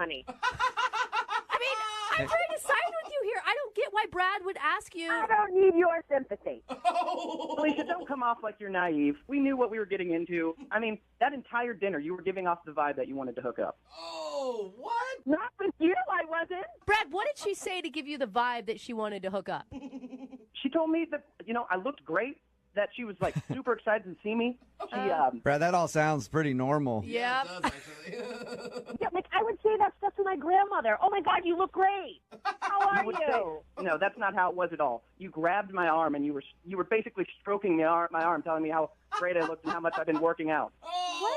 honey. I mean, I'm trying to side with you here. I don't get why Brad would ask you. I don't need your sympathy. Alicia, don't come off like you're naive. We knew what we were getting into. I mean, that entire dinner, you were giving off the vibe that you wanted to hook up. Oh, what? Not with you, I wasn't. Brad, what did she say to give you the vibe that she wanted to hook up? She told me that, I looked great, that she was, super excited to see me. Brad, that all sounds pretty normal. Yep. It does, actually. Yeah, I would say that stuff to my grandmother. Oh, my God, you look great. How are would you? say, no, that's not how it was at all. You grabbed my arm, and you were basically stroking my arm, telling me how great I looked and how much I've been working out.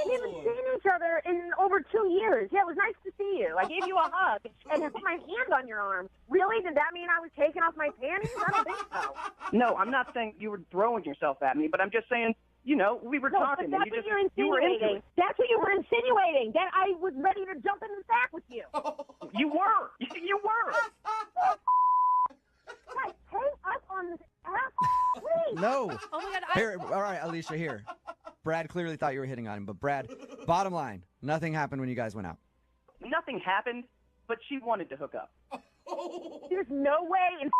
We haven't seen each other in over 2 years. Yeah, it was nice to see you. I gave you a hug and I put my hand on your arm. Really? Did that mean I was taking off my panties? I don't think so. No, I'm not saying you were throwing yourself at me, but I'm just saying, we were No, talking. but that's and what you're you were into insinuating. it. That's what you were insinuating. That I was ready to jump in the sack with you. You were. You were. Guys, hang up on this app, please. No. Oh, my God. Here, all right, Alicia, here. Brad clearly thought you were hitting on him, but Brad, bottom line, nothing happened when you guys went out. Nothing happened, but she wanted to hook up. There's no way in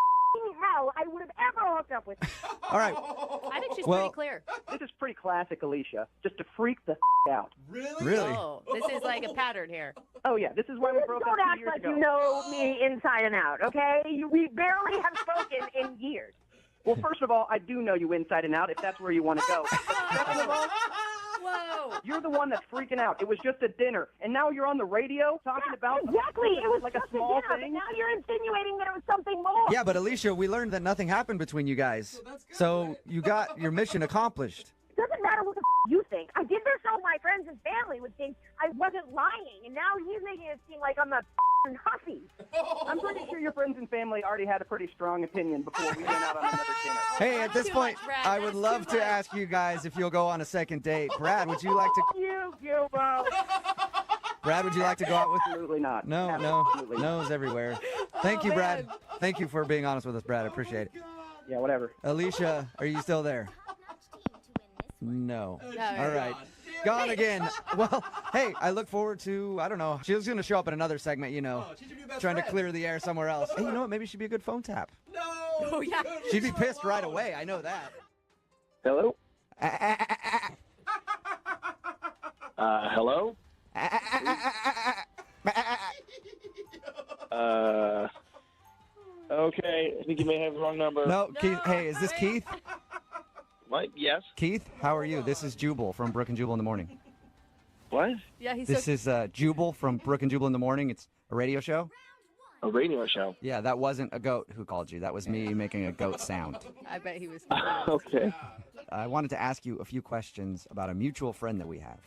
hell I would have ever hooked up with you. All right. I think she's Well- pretty clear. This is pretty classic, Alicia. Just to freak the out. Really? Really? Oh, this is like a pattern here. Oh, yeah, this is why we broke up Don't 2 act years like ago. you know me inside and out, okay? We barely have spoken in years. Well, first of all, I do know you inside and out, if that's where you want to go. Second of all, Whoa. you're the one that's freaking out. It was just a dinner, and now you're on the radio talking about Exactly. It was like just a small dinner, but thing. now you're insinuating that it was something more. Yeah, but Alicia, we learned that nothing happened between you guys. that's good, So right? you got your mission accomplished. It doesn't matter what the you think. I did this so my friends and family would think I wasn't lying, and now he's making it seem like I'm a hussy. I'm pretty sure your friends and family already had a pretty strong opinion before we went out on another dinner. Hey, at this Too point, much, Brad. I would That's love too to much. ask you guys if you'll go on a second date. Brad, would you like to? You, Gilbo. Brad, would you like to go out with? Absolutely not. No, Absolutely not. no's everywhere. Thank you, Brad. Thank you for being honest with us, Brad. I appreciate it. Yeah, whatever. Alicia, are you still there? No. Yeah, All right. Gone again. Well, hey, I look forward to, I don't know, she's going to show up in another segment, She's your new best trying to friend. clear the air somewhere else. Hey, you know what? Maybe she'd be a good phone tap. No. Oh, yeah. She'd be pissed right away. I know that. Hello? Hello? Okay, I think you may have the wrong number. No, Keith. Hey, is this Keith? What? Yes? Keith, how are you? This is Jubal from Brook and Jubal in the Morning. What? Yeah, he's This so... is Jubal from Brook and Jubal in the Morning. It's a radio show. A radio show. Yeah, that wasn't a goat who called you. That was me making a goat sound. I bet he was... Okay. I wanted to ask you a few questions about a mutual friend that we have.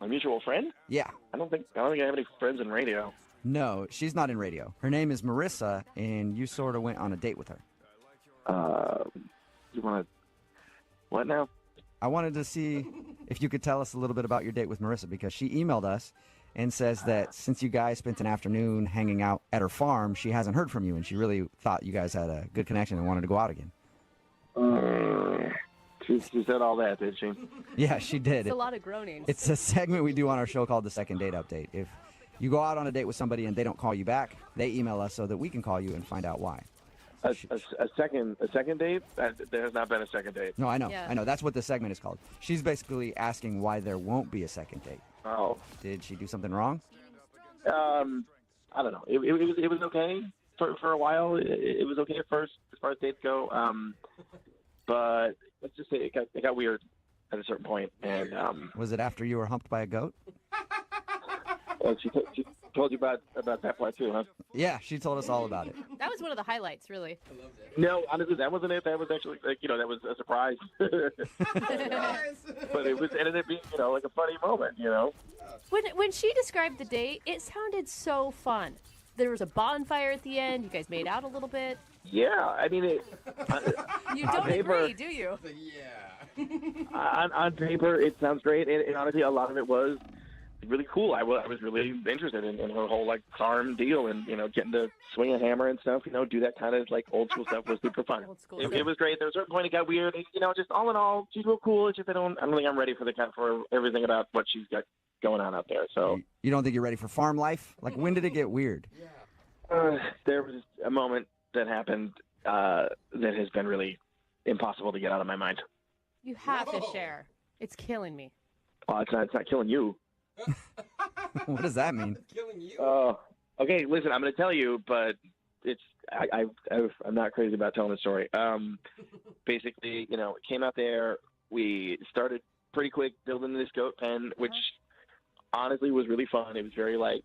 My mutual friend? Yeah. I don't think I have any friends in radio. No, she's not in radio. Her name is Marissa, and you sort of went on a date with her. You want to... What now? I wanted to see if you could tell us a little bit about your date with Marissa, because she emailed us and says that since you guys spent an afternoon hanging out at her farm, she hasn't heard from you, and she really thought you guys had a good connection and wanted to go out again. She said all that, did she? Yeah, she did. It's a lot of groaning. It's a segment we do on our show called The Second Date Update. If you go out on a date with somebody and they don't call you back, they email us so that we can call you and find out why. A second date? There has not been a second date. No, I know. Yeah. I know. That's what the segment is called. She's basically asking why there won't be a second date. Oh. Did she do something wrong? I don't know. It was okay for a while. It was okay at first as far as dates go. But let's just say it got weird at a certain point. And Was it after you were humped by a goat? she told you about that part too, huh? Yeah, she told us all about it. That was one of the highlights, really. No, honestly, that wasn't it. That was actually that was a surprise. But it ended up being like a funny moment. When she described the date, it sounded so fun. There was a bonfire at the end. You guys made out a little bit. Yeah, I mean it. You On don't paper- agree, do you? Yeah. On paper, it sounds great, and honestly, a lot of it was really cool. I was really interested in her whole like farm deal, and getting to swing a hammer and stuff. Do that kind of like old school stuff was super fun. Old school It was great. There was a certain point it got weird. Just all in all, she's real cool. It's just I don't think I'm ready for everything about what she's got going on out there. So You don't think you're ready for farm life? Like, when did it get weird? there was a moment that happened that has been really impossible to get out of my mind. You have to share. It's killing me. It's not killing you. What does that mean? Killing you. Okay, listen, I'm going to tell you, but I'm not crazy about telling the story. Basically, it came out there. We started pretty quick building this goat pen, which honestly was really fun. It was very like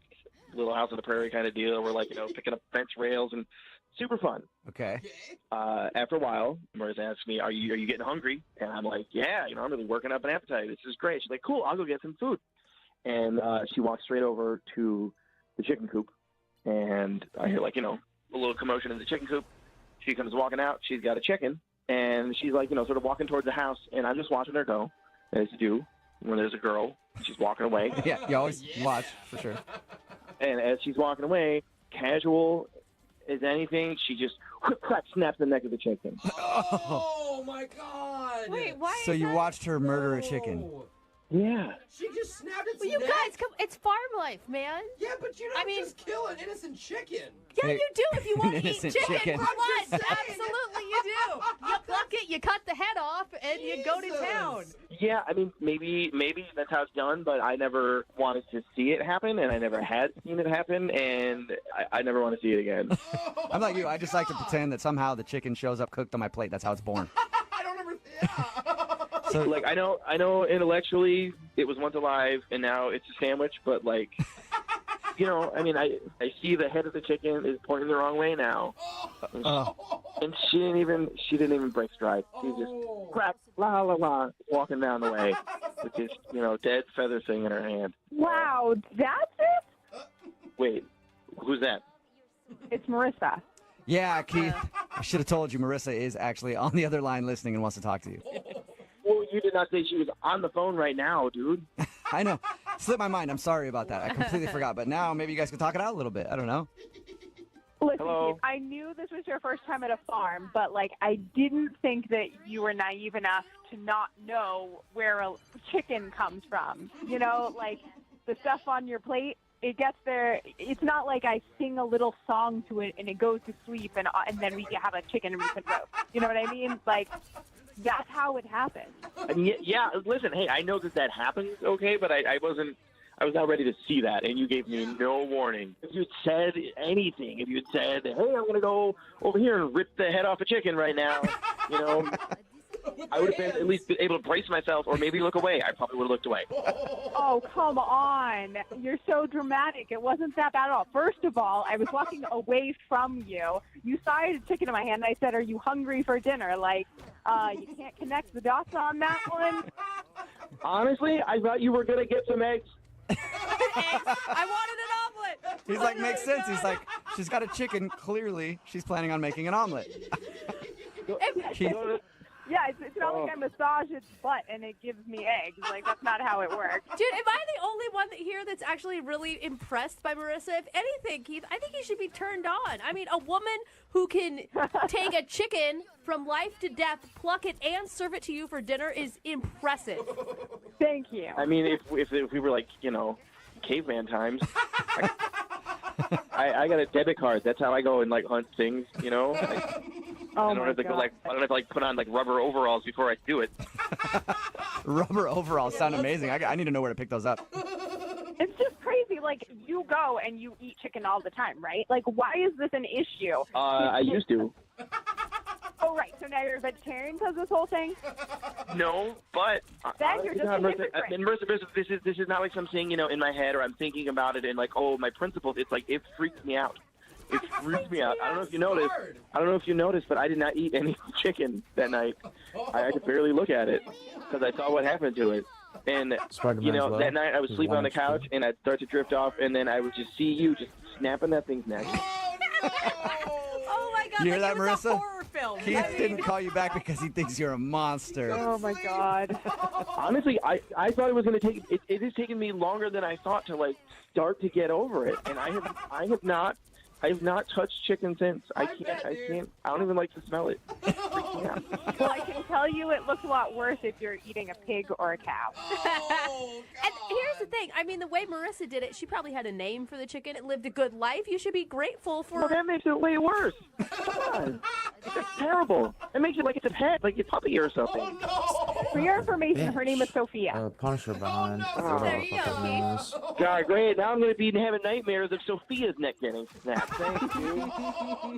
Little House on the Prairie kind of deal. We're like, picking up fence rails and super fun. Okay. After a while, Marissa asked me, "Are you getting hungry?" And I'm like, "Yeah, I'm really working up an appetite. This is great." She's like, "Cool, I'll go get some food." And she walks straight over to the chicken coop, and I hear like, a little commotion in the chicken coop. She comes walking out. She's got a chicken, and she's like, sort of walking towards the house, and I'm just watching her go, as you do when there's a girl. She's walking away. Yeah, you always watch, for sure. And as she's walking away, casual as anything, she just snaps the neck of the chicken. Oh my God! Wait, why? So is you that... watched her murder a chicken. Oh. Yeah. She just snapped its Well, you neck. guys, come. It's farm life, man. Yeah, but you don't just kill an innocent chicken. Yeah, Hey, you do if you want to eat innocent chicken chicken. for I'm lunch. just saying. Absolutely, you do. You pluck it, you cut the head off, and you go to town. Yeah, I mean, maybe that's how it's done, but I never wanted to see it happen, and I never had seen it happen, and I never want to see it again. Oh, I'm like you. I just like to pretend that somehow the chicken shows up cooked on my plate. That's how it's born. I don't ever. Yeah. So, Like, I know intellectually it was once alive, and now it's a sandwich, but, like, I mean, I see the head of the chicken is pointing the wrong way now. And she didn't even break stride. She just crack, la la la, walking down the way with this, dead feather thing in her hand. Wow, that's it? Wait, who's that? It's Marissa. yeah, Keith, I should have told you Marissa is actually on the other line listening and wants to talk to you. Well, you did not say she was on the phone right now, dude. I know. Slipped my mind. I'm sorry about that. I completely forgot. But now maybe you guys can talk it out a little bit. I don't know. Listen, Hello? Keith, I knew this was your first time at a farm, but, I didn't think that you were naive enough to not know where a chicken comes from. The stuff on your plate, it gets there. It's not like I sing a little song to it and it goes to sleep and then we have a chicken and we can roast. You know what I mean? That's how it happens. I mean, yeah, listen, hey, I know that happens, okay, but I was not ready to see that, and you gave me no warning. If you had said anything, if you had said, hey, I'm going to go over here and rip the head off a chicken right now, I would have been at least able to brace myself or maybe look away. I probably would have looked away. Oh, come on. You're so dramatic. It wasn't that bad at all. First of all, I was walking away from you. You saw I had a chicken in my hand, and I said, are you hungry for dinner? You can't connect the dots on that one. Honestly, I thought you were going to get some eggs. I wanted an omelet. He's like, makes sense. He's like, she's got a chicken. Clearly, she's planning on making an omelet. Keith, Yeah, it's not like I massage its butt and it gives me eggs. That's not how it works. Dude, am I the only one here that's actually really impressed by Marissa? If anything, Keith, I think you should be turned on. I mean, a woman who can take a chicken from life to death, pluck it, and serve it to you for dinner is impressive. Thank you. I mean, if we were like, caveman times, I got a debit card. That's how I go and hunt things, I don't have to go I don't have to put on rubber overalls before I do it. rubber overalls sound amazing. I need to know where to pick those up. It's just crazy. You go and you eat chicken all the time, right? Why is this an issue? I used to. Oh, right. So now you're a vegetarian because of this whole thing? No, but Then you're just a hypocrite. Marissa, this is not like something in my head or I'm thinking about it and my principles. It's it freaks me out. It freaks me out. I don't know if you noticed, but I did not eat any chicken that night. I could barely look at it because I saw what happened to it. And that night I was sleeping on the couch and I'd start to drift off, and then I would just see you just snapping that thing's neck. Oh my God! You hear that, it was Marissa? a horror film. Keith didn't call you back because he thinks you're a monster. Oh my God. Honestly, I thought it was going to take. It has taken me longer than I thought to like start to get over it, and I have not touched chicken since. I can't. I don't even like to smell it. Well, I can tell you it looks a lot worse if you're eating a pig or a cow. Oh, And here's the thing. I mean, the way Marissa did it, she probably had a name for the chicken. It lived a good life. You should be grateful for. Well, that makes it way worse. Come on. That's terrible. It makes it like it's a pet, like a puppy or something. Oh, no. For your information, her name is Sophia. Punish her behind. There you go, Keith. God, great. Now I'm going to be having nightmares of Sophia's neck getting snapped. Thank you.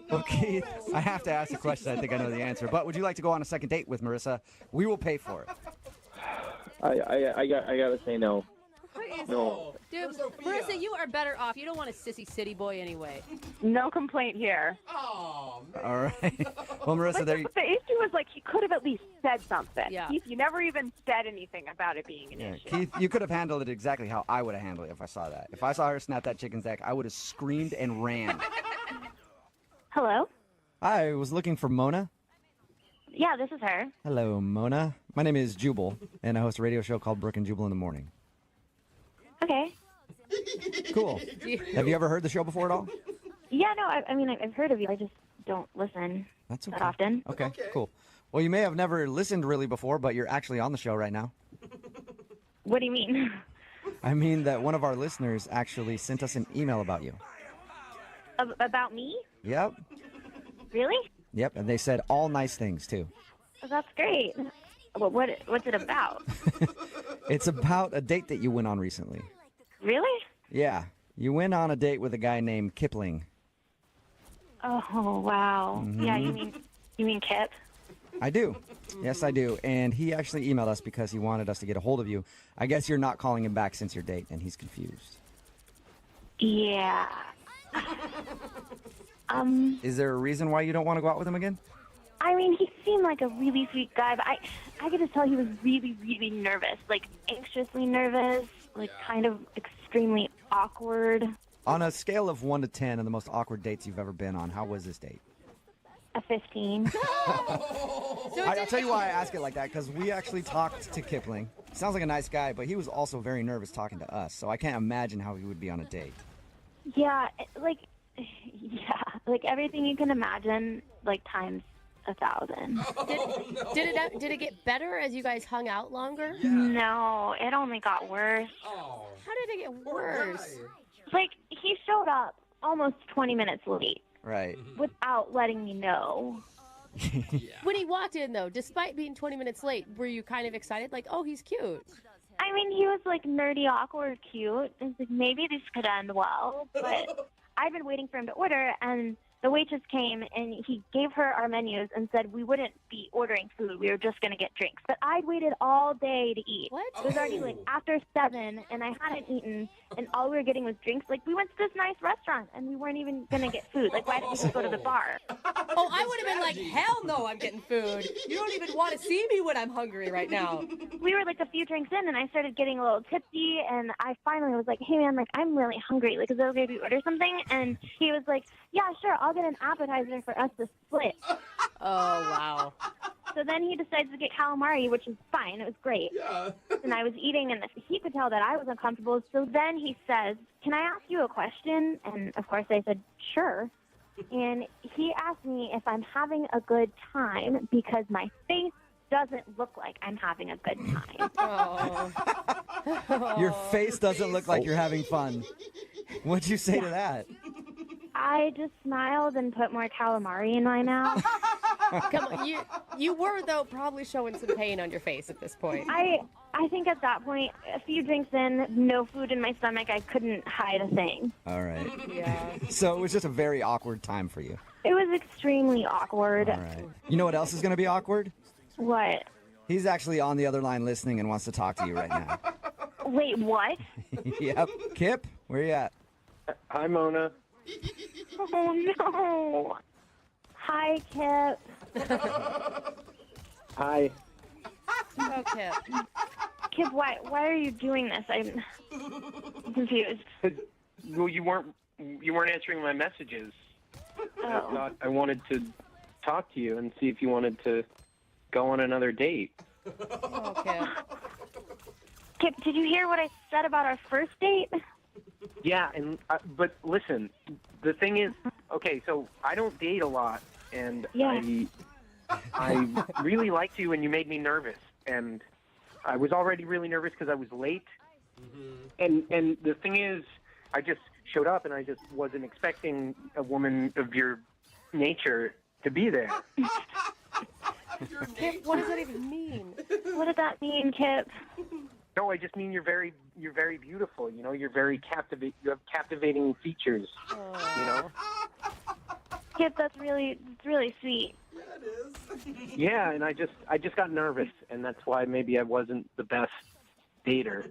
Well, Keith, I have to ask a question. I think I know the answer. But would you like to go on a second date with Marissa? We will pay for it. I got to say no. No. Dude, Sophia. Marissa, you are better off. You don't want a sissy city boy anyway. No complaint here. Oh, man. All right. Well, Marissa, there you The issue is, like, he could have at least said something. Yeah. Keith, you never even said anything about it being an Yeah, issue. Keith, you could have handled it exactly how I would have handled it if I saw that. If I saw her snap that chicken's neck, I would have screamed and ran. Hello? I was looking for Mona. Yeah, this is her. Hello, Mona. My name is Jubal, and I host a radio show called Brooke and Jubal in the Morning. Okay. Cool. Have you ever heard the show before at all? Yeah, no, I mean, I've heard of you. I just don't listen That's okay. that often. Okay, cool. Well, you may have never listened really before, but you're actually on the show right now. What do you mean? I mean that one of our listeners actually sent us an email about you. About me? Yep. Really? Yep, and they said all nice things, too. Oh, that's great. What's it about? It's about a date that you went on recently. Really? Yeah, you went on a date with a guy named Kipling. Oh, wow. Yeah, you mean Kip? I do. Yes, I do. And he actually emailed us because he wanted us to get a hold of you. I guess you're not calling him back since your date, and he's confused. Yeah. Is there a reason why you don't want to go out with him again? I mean, he seemed like a really sweet guy, but I could just tell he was really, really nervous. Like, anxiously nervous, like, kind of extremely awkward. On a scale of 1 to 10 and the most awkward dates you've ever been on, how was this date? A 15. I'll tell you why I ask it like that, because we actually talked to Kipling. Sounds like a nice guy, but he was also very nervous talking to us, so I can't imagine how he would be on a date. Yeah, like everything you can imagine, like, times 1,000. Did it get better as you guys hung out longer? No, it only got worse. Oh, How did it get worse? Like, he showed up almost 20 minutes late Right. without letting me know. When he walked in, though, despite being 20 minutes late, were you kind of excited? Like, oh, he's cute. I mean, he was, like, nerdy, awkward, cute. It's like, maybe this could end well, but I'd been waiting for him to order, and the waitress came, and he gave her our menus and said we wouldn't be ordering food. We were just going to get drinks. But I'd waited all day to eat. What? It was already, like, after 7, and I hadn't eaten, and all we were getting was drinks. Like, we went to this nice restaurant, and we weren't even going to get food. Like, why didn't we just go to the bar? Oh, I would have been like, hell no, I'm getting food. You don't even want to see me when I'm hungry right now. We were, like, a few drinks in, and I started getting a little tipsy, and I finally was like, hey, man, like, I'm really hungry. Like, is it okay if we order something? And he was like, yeah, sure, I'll get an appetizer for us to split. Oh, wow. So then he decides to get calamari, which is fine. It was great. yeah. And I was eating, and he could tell that I was uncomfortable. So then he says, can I ask you a question? And, of course, I said, sure. And he asked me if I'm having a good time because my face doesn't look like I'm having a good time. Oh. Your face doesn't look like you're having fun. What'd you say to that? I just smiled and put more calamari in my mouth. Come on, you were, though, probably showing some pain on your face at this point. I think at that point, a few drinks in, no food in my stomach, I couldn't hide a thing. All right. Yeah. So it was just a very awkward time for you. It was extremely awkward. All right. You know what else is going to be awkward? What? He's actually on the other line listening and wants to talk to you right now. Wait, what? Yep. Kip, where you at? Hi, Mona. Oh, no. Hi, Kip. Hi. Okay. Kip, why are you doing this? I'm confused. Well, you weren't answering my messages. I Oh. thought I wanted to talk to you and see if you wanted to go on another date. Okay. Kip, did you hear what I said about our first date? Yeah, and but listen, the thing is, okay, so I don't date a lot, and Yeah. I really liked you, and you made me nervous, and I was already really nervous because I was late, and the thing is, I just showed up, and I just wasn't expecting a woman of your nature to be there. Kip, what does that even mean? What did that mean, Kip? No, I just mean you're very beautiful. You know, you're very You have captivating features. You know. Kip, that's really sweet. Yeah, and I just got nervous, and that's why maybe I wasn't the best dater.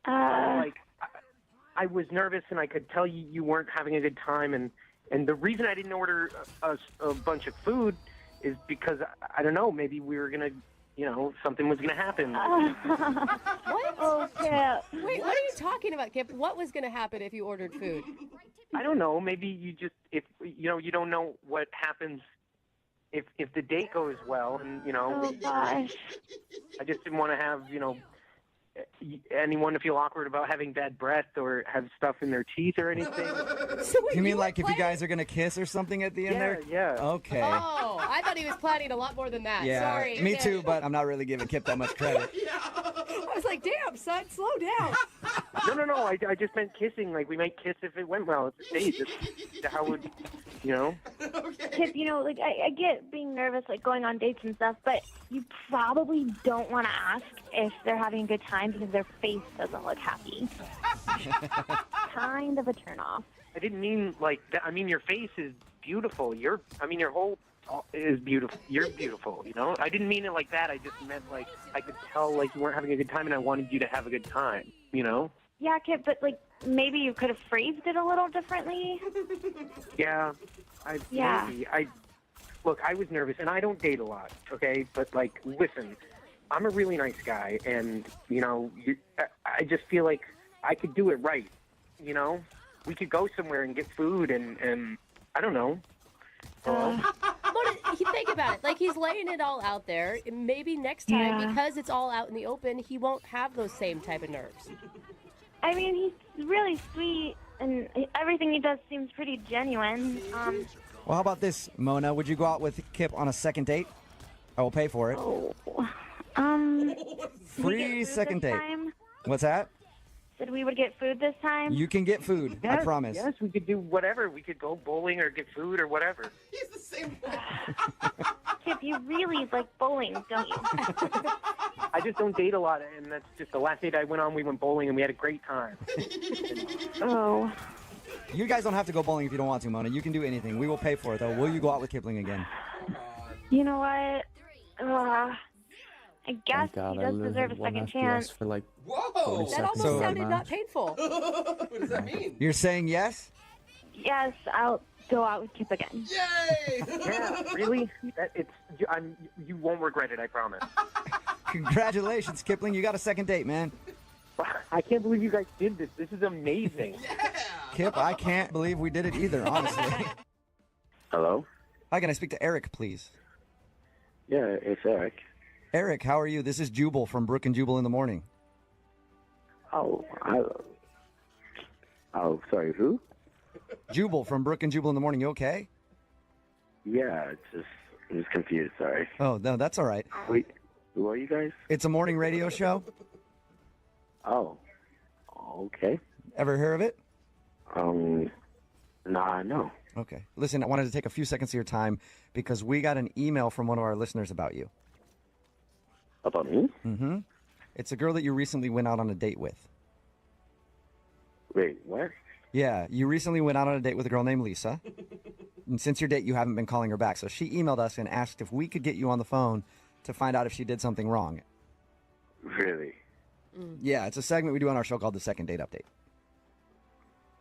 Like, I was nervous, and I could tell you weren't having a good time, and the reason I didn't order a bunch of food is because I don't know, maybe we were gonna, you know, something was gonna happen. What? Oh, Kip. Wait, what are you talking about, Kip? What was going to happen if you ordered food? I don't know. Maybe you just, if you know, you don't know what happens if the date goes well, and you know, Oh, gosh. I just didn't want to have, you know, anyone to feel awkward about having bad breath or have stuff in their teeth or anything. So wait, You mean were like if you planning- guys are gonna kiss or something at the end there? Yeah. Okay. Oh, I thought he was planning a lot more than that. Yeah, Sorry. me Okay. too, but I'm not really giving Kip that much credit. I was like, damn, son, slow down. No. I just meant kissing. Like we might kiss if it went well. It's a date. It's how would, you know? Kip, you know, like I get being nervous, like going on dates and stuff, but you probably don't want to ask if they're having a good time because their face doesn't look happy. Kind of a turnoff. I didn't mean like that. I mean your face is beautiful. Your whole is beautiful. You're beautiful. You know. I didn't mean it like that. I just meant like I could tell like you weren't having a good time, and I wanted you to have a good time. You know. Yeah, Kip, but like maybe you could have phrased it a little differently. Yeah. Yeah. Maybe. Look, I was nervous, and I don't date a lot, okay? But, like, listen, I'm a really nice guy, and, you know, I just feel like I could do it right, you know? We could go somewhere and get food, and I don't know. Mona, think about it. Like, he's laying it all out there. Maybe next time, Yeah. because it's all out in the open, he won't have those same type of nerves. I mean, he's really sweet, and everything he does seems pretty genuine. Well, how about this, Mona? Would you go out with Kip on a second date? I will pay for it. Can we Free get food second this date. time? What's that? Said we would get food this time. You can get food. I Yes, promise. Yes, we could do whatever. We could go bowling or get food or whatever. He's the same. Kip, you really like bowling, don't you? I just don't date a lot, and that's just the last date I went on. We went bowling, and we had a great time. Oh. You guys don't have to go bowling if you don't want to, Mona. You can do anything. We will pay for it, though. Will you go out with Kipling again? You know what? I guess Thank God he I does lived deserve a with one second FPS chance. for like Whoa! 40 That seconds almost of that sounded not match. painful. What does that mean? You're saying yes? Yes, I'll go out with Kip again. Yay! Yeah, really? You won't regret it, I promise. Congratulations, Kipling. You got a second date, man. I can't believe you guys did this. This is amazing. Kip, I can't believe we did it either, honestly. Hello? Hi, can I speak to Eric, please? Yeah, it's Eric. Eric, how are you? This is Jubal from Brook and Jubal in the Morning. Oh, sorry, who? Jubal from Brook and Jubal in the Morning. You okay? Yeah, I'm just confused, sorry. Oh, no, that's all right. Wait, who are you guys? It's a morning radio show. Oh, okay. Ever hear of it? Nah, no. Okay. Listen, I wanted to take a few seconds of your time because we got an email from one of our listeners about you. About me? Mm-hmm. It's a girl that you recently went out on a date with. Wait, what? Yeah, you recently went out on a date with a girl named Lisa. And since your date, you haven't been calling her back. So she emailed us and asked if we could get you on the phone to find out if she did something wrong. Really? Yeah, it's a segment we do on our show called The Second Date Update.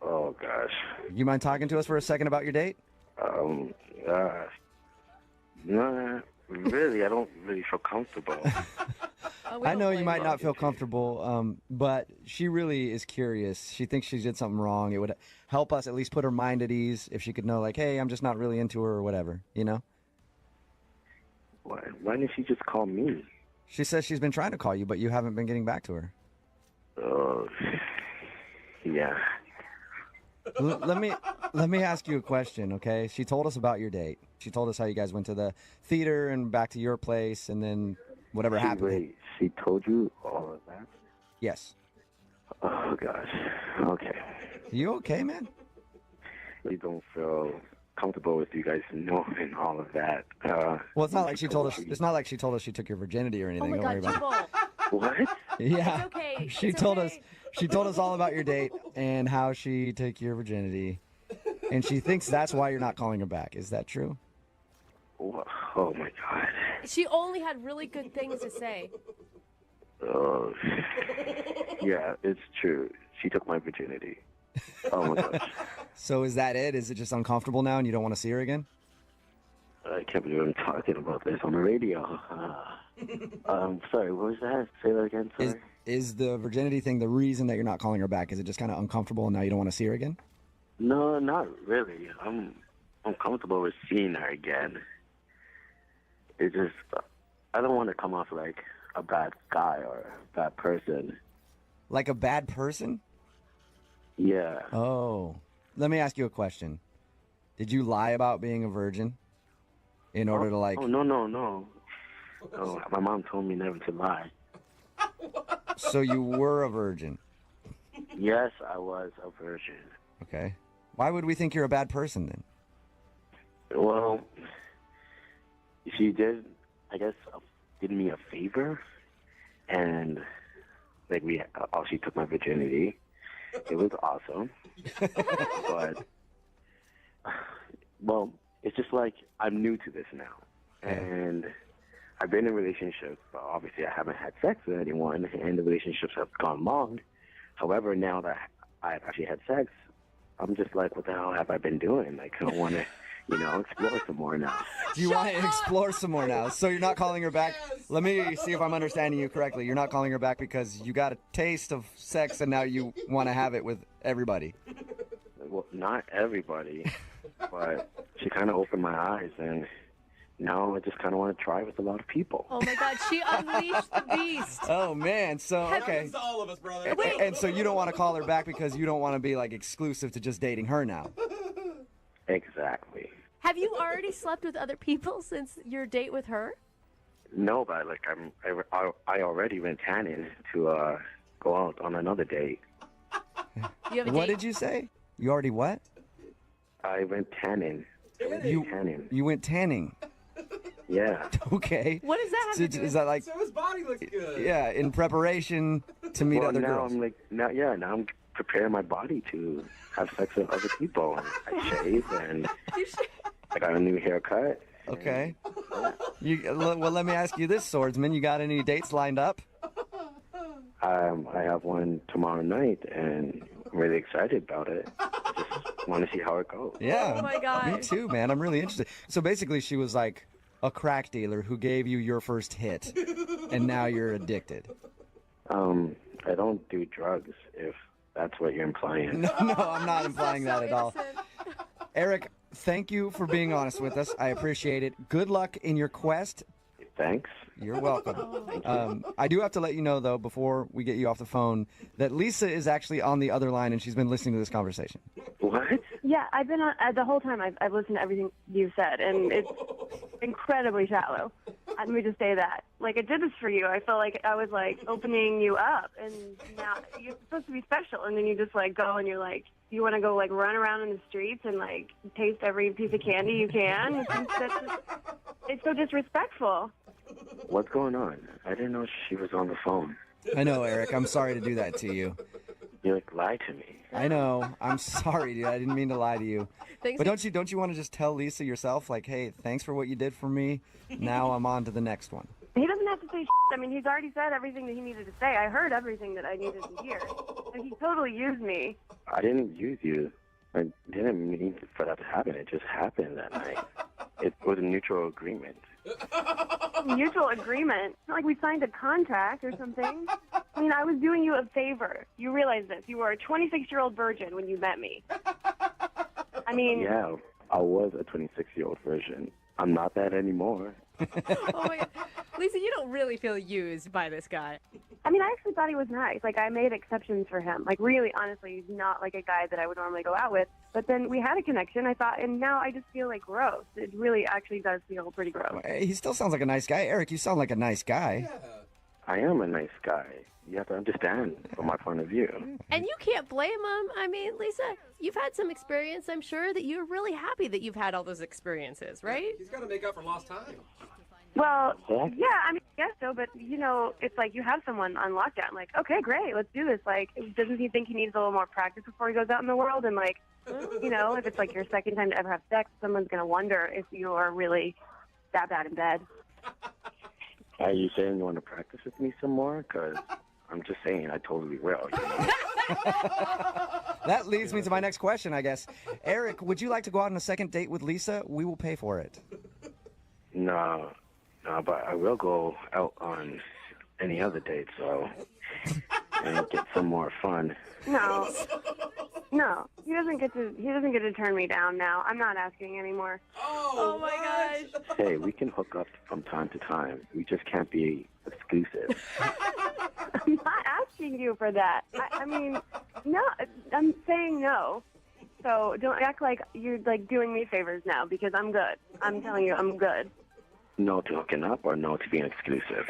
Oh, gosh. You mind talking to us for a second about your date? Nah, really, I don't really feel comfortable. Oh, we I don't know you blame might you. not feel comfortable, but she really is curious. She thinks she did something wrong. It would help us at least put her mind at ease if she could know, like, hey, I'm just not really into her or whatever, you know? Why didn't she just call me? She says she's been trying to call you, but you haven't been getting back to her. Oh, yeah. Let me ask you a question, okay? She told us about your date. She told us how you guys went to the theater and back to your place, and then whatever happened. Wait, she told you all of that? Yes. Oh gosh. Okay. You okay, man? You don't feel comfortable with you guys knowing all of that. Well, it's not like she told us. It's not like she told us she took your virginity or Oh anything. my Don't worry God, about it. Jubal. What? Yeah. It's okay. She It's told okay. us. She told us all about your date and how she took your virginity, and she thinks that's why you're not calling her back. Is that true? Oh my God. She only had really good things to say. Oh, yeah, it's true. She took my virginity. Oh my gosh. So is that it? Is it just uncomfortable now, and you don't want to see her again? I can't believe I'm talking about this on the radio. Sorry, what was that? Say that again, sorry. Is the virginity thing the reason that you're not calling her back? Is it just kind of uncomfortable and now you don't want to see her again? No, not really. I'm comfortable with seeing her again. It's just, I don't want to come off like a bad guy or a bad person. Like a bad person? Yeah. Oh. Let me ask you a question. Did you lie about being a virgin in order to like... Oh, no. No, my mom told me never to lie. So you were a virgin? Yes, I was a virgin. Okay. Why would we think you're a bad person then? Well, she did, I guess, did me a favor, and like she took my virginity. It was awesome, but well, it's just like I'm new to this now, and I've been in relationships, but obviously I haven't had sex with anyone, and the relationships have gone long. However, now that I've actually had sex, I'm just like, what the hell have I been doing? Like, I want to, explore some more now. Do you want to explore some more now? So you're not calling her back? Let me see if I'm understanding you correctly. You're not calling her back because you got a taste of sex and now you want to have it with everybody. Well, not everybody, but she kind of opened my eyes, and now I just kind of want to try with a lot of people. Oh my God, she unleashed the beast. Oh man, so okay. Happens to all of us, brother. And so you don't want to call her back because you don't want to be like exclusive to just dating her now. Exactly. Have you already slept with other people since your date with her? No, but like I already went tanning to go out on another date. You have a What date? did you say? You already what? I went tanning. Tanning. You went tanning. Yeah. Okay. What does that have So to do is with that like So his body looks good. yeah, in preparation to meet Well, other now girls? I'm like now I'm preparing my body to have sex with other people. I shave and I got a new haircut. Okay. Well, let me ask you this, Swordsman. You got any dates lined up? I have one tomorrow night, and I'm really excited about it. Just want to see how it goes. Yeah. Oh my God. Me too, man. I'm really interested. So basically, she was like a crack dealer who gave you your first hit, and now you're addicted. I don't do drugs, if that's what you're implying. No, I'm not implying that at all. Innocent. Eric, thank you for being honest with us. I appreciate it. Good luck in your quest. Thanks. You're welcome. I do have to let you know, though, before we get you off the phone, that Lisa is actually on the other line, and she's been listening to this conversation. What? Yeah, I've been on the whole time. I've listened to everything you've said, and it's incredibly shallow. Let me just say that. Like, I did this for you. I felt like I was like opening you up, and now you're supposed to be special, and then you just like go and you're like, you want to go like run around in the streets and like taste every piece of candy you can. It's so disrespectful. What's going on? I didn't know she was on the phone. I know, Eric. I'm sorry to do that to you. You like lied to me. I know. I'm sorry, dude. I didn't mean to lie to you. Thanks But don't you want to just tell Lisa yourself, like, hey, thanks for what you did for me. Now I'm on to the next one. He doesn't have to say shit. I mean, he's already said everything that he needed to say. I heard everything that I needed to hear. And he totally used me. I didn't use you. I didn't mean for that to happen. It just happened that night. It was a mutual agreement. Mutual agreement. It's not like we signed a contract or something. I mean, I was doing you a favor. You realize this. You were a 26-year-old virgin when you met me. I mean... Yeah, I was a 26-year-old virgin. I'm not that anymore. Oh my God. Lisa, you don't really feel used by this guy. I mean, I actually thought he was nice. Like, I made exceptions for him. Like, really, honestly, he's not like a guy that I would normally go out with. But then we had a connection, I thought, and now I just feel like gross. It really actually does feel pretty gross. He still sounds like a nice guy. Eric, you sound like a nice guy. I am a nice guy. You have to understand from my point of view. And you can't blame him. I mean, Lisa, you've had some experience. I'm sure that you're really happy that you've had all those experiences, right? He's got to make up for lost time. Well, yeah, I mean, I guess so, but, you know, it's like you have someone on lockdown. Like, okay, great, let's do this. Like, doesn't he think he needs a little more practice before he goes out in the world? And, like, you know, if it's like your second time to ever have sex, someone's going to wonder if you are really that bad in bed. Are you saying you want to practice with me some more? Because I'm just saying I totally will. You know? That leads me to my next question, I guess. Eric, would you like to go out on a second date with Lisa? We will pay for it. No, but I will go out on any other date, so and get some more fun. No, he doesn't get to turn me down now. I'm not asking anymore. Oh my gosh. Hey, we can hook up from time to time. We just can't be exclusive. I'm not asking you for that. I mean, no, I'm saying no. So don't act like you're like doing me favors now because I'm good. I'm telling you, I'm good. No to hooking up or no to being exclusive?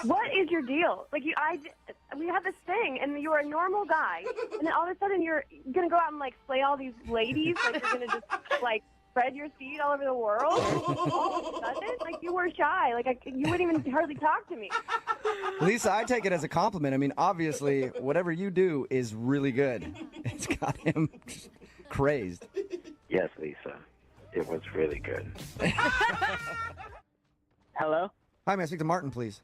What is your deal? Like we have this thing, and you're a normal guy, and then all of a sudden you're gonna go out and like slay all these ladies. Like you're gonna just like spread your seed all over the world. All of a sudden, like you were shy. Like you wouldn't even hardly talk to me. Lisa, I take it as a compliment. I mean, obviously, whatever you do is really good. It's got him crazed. Yes, Lisa. It was really good. Hello? Hi, may I speak to Martin, please?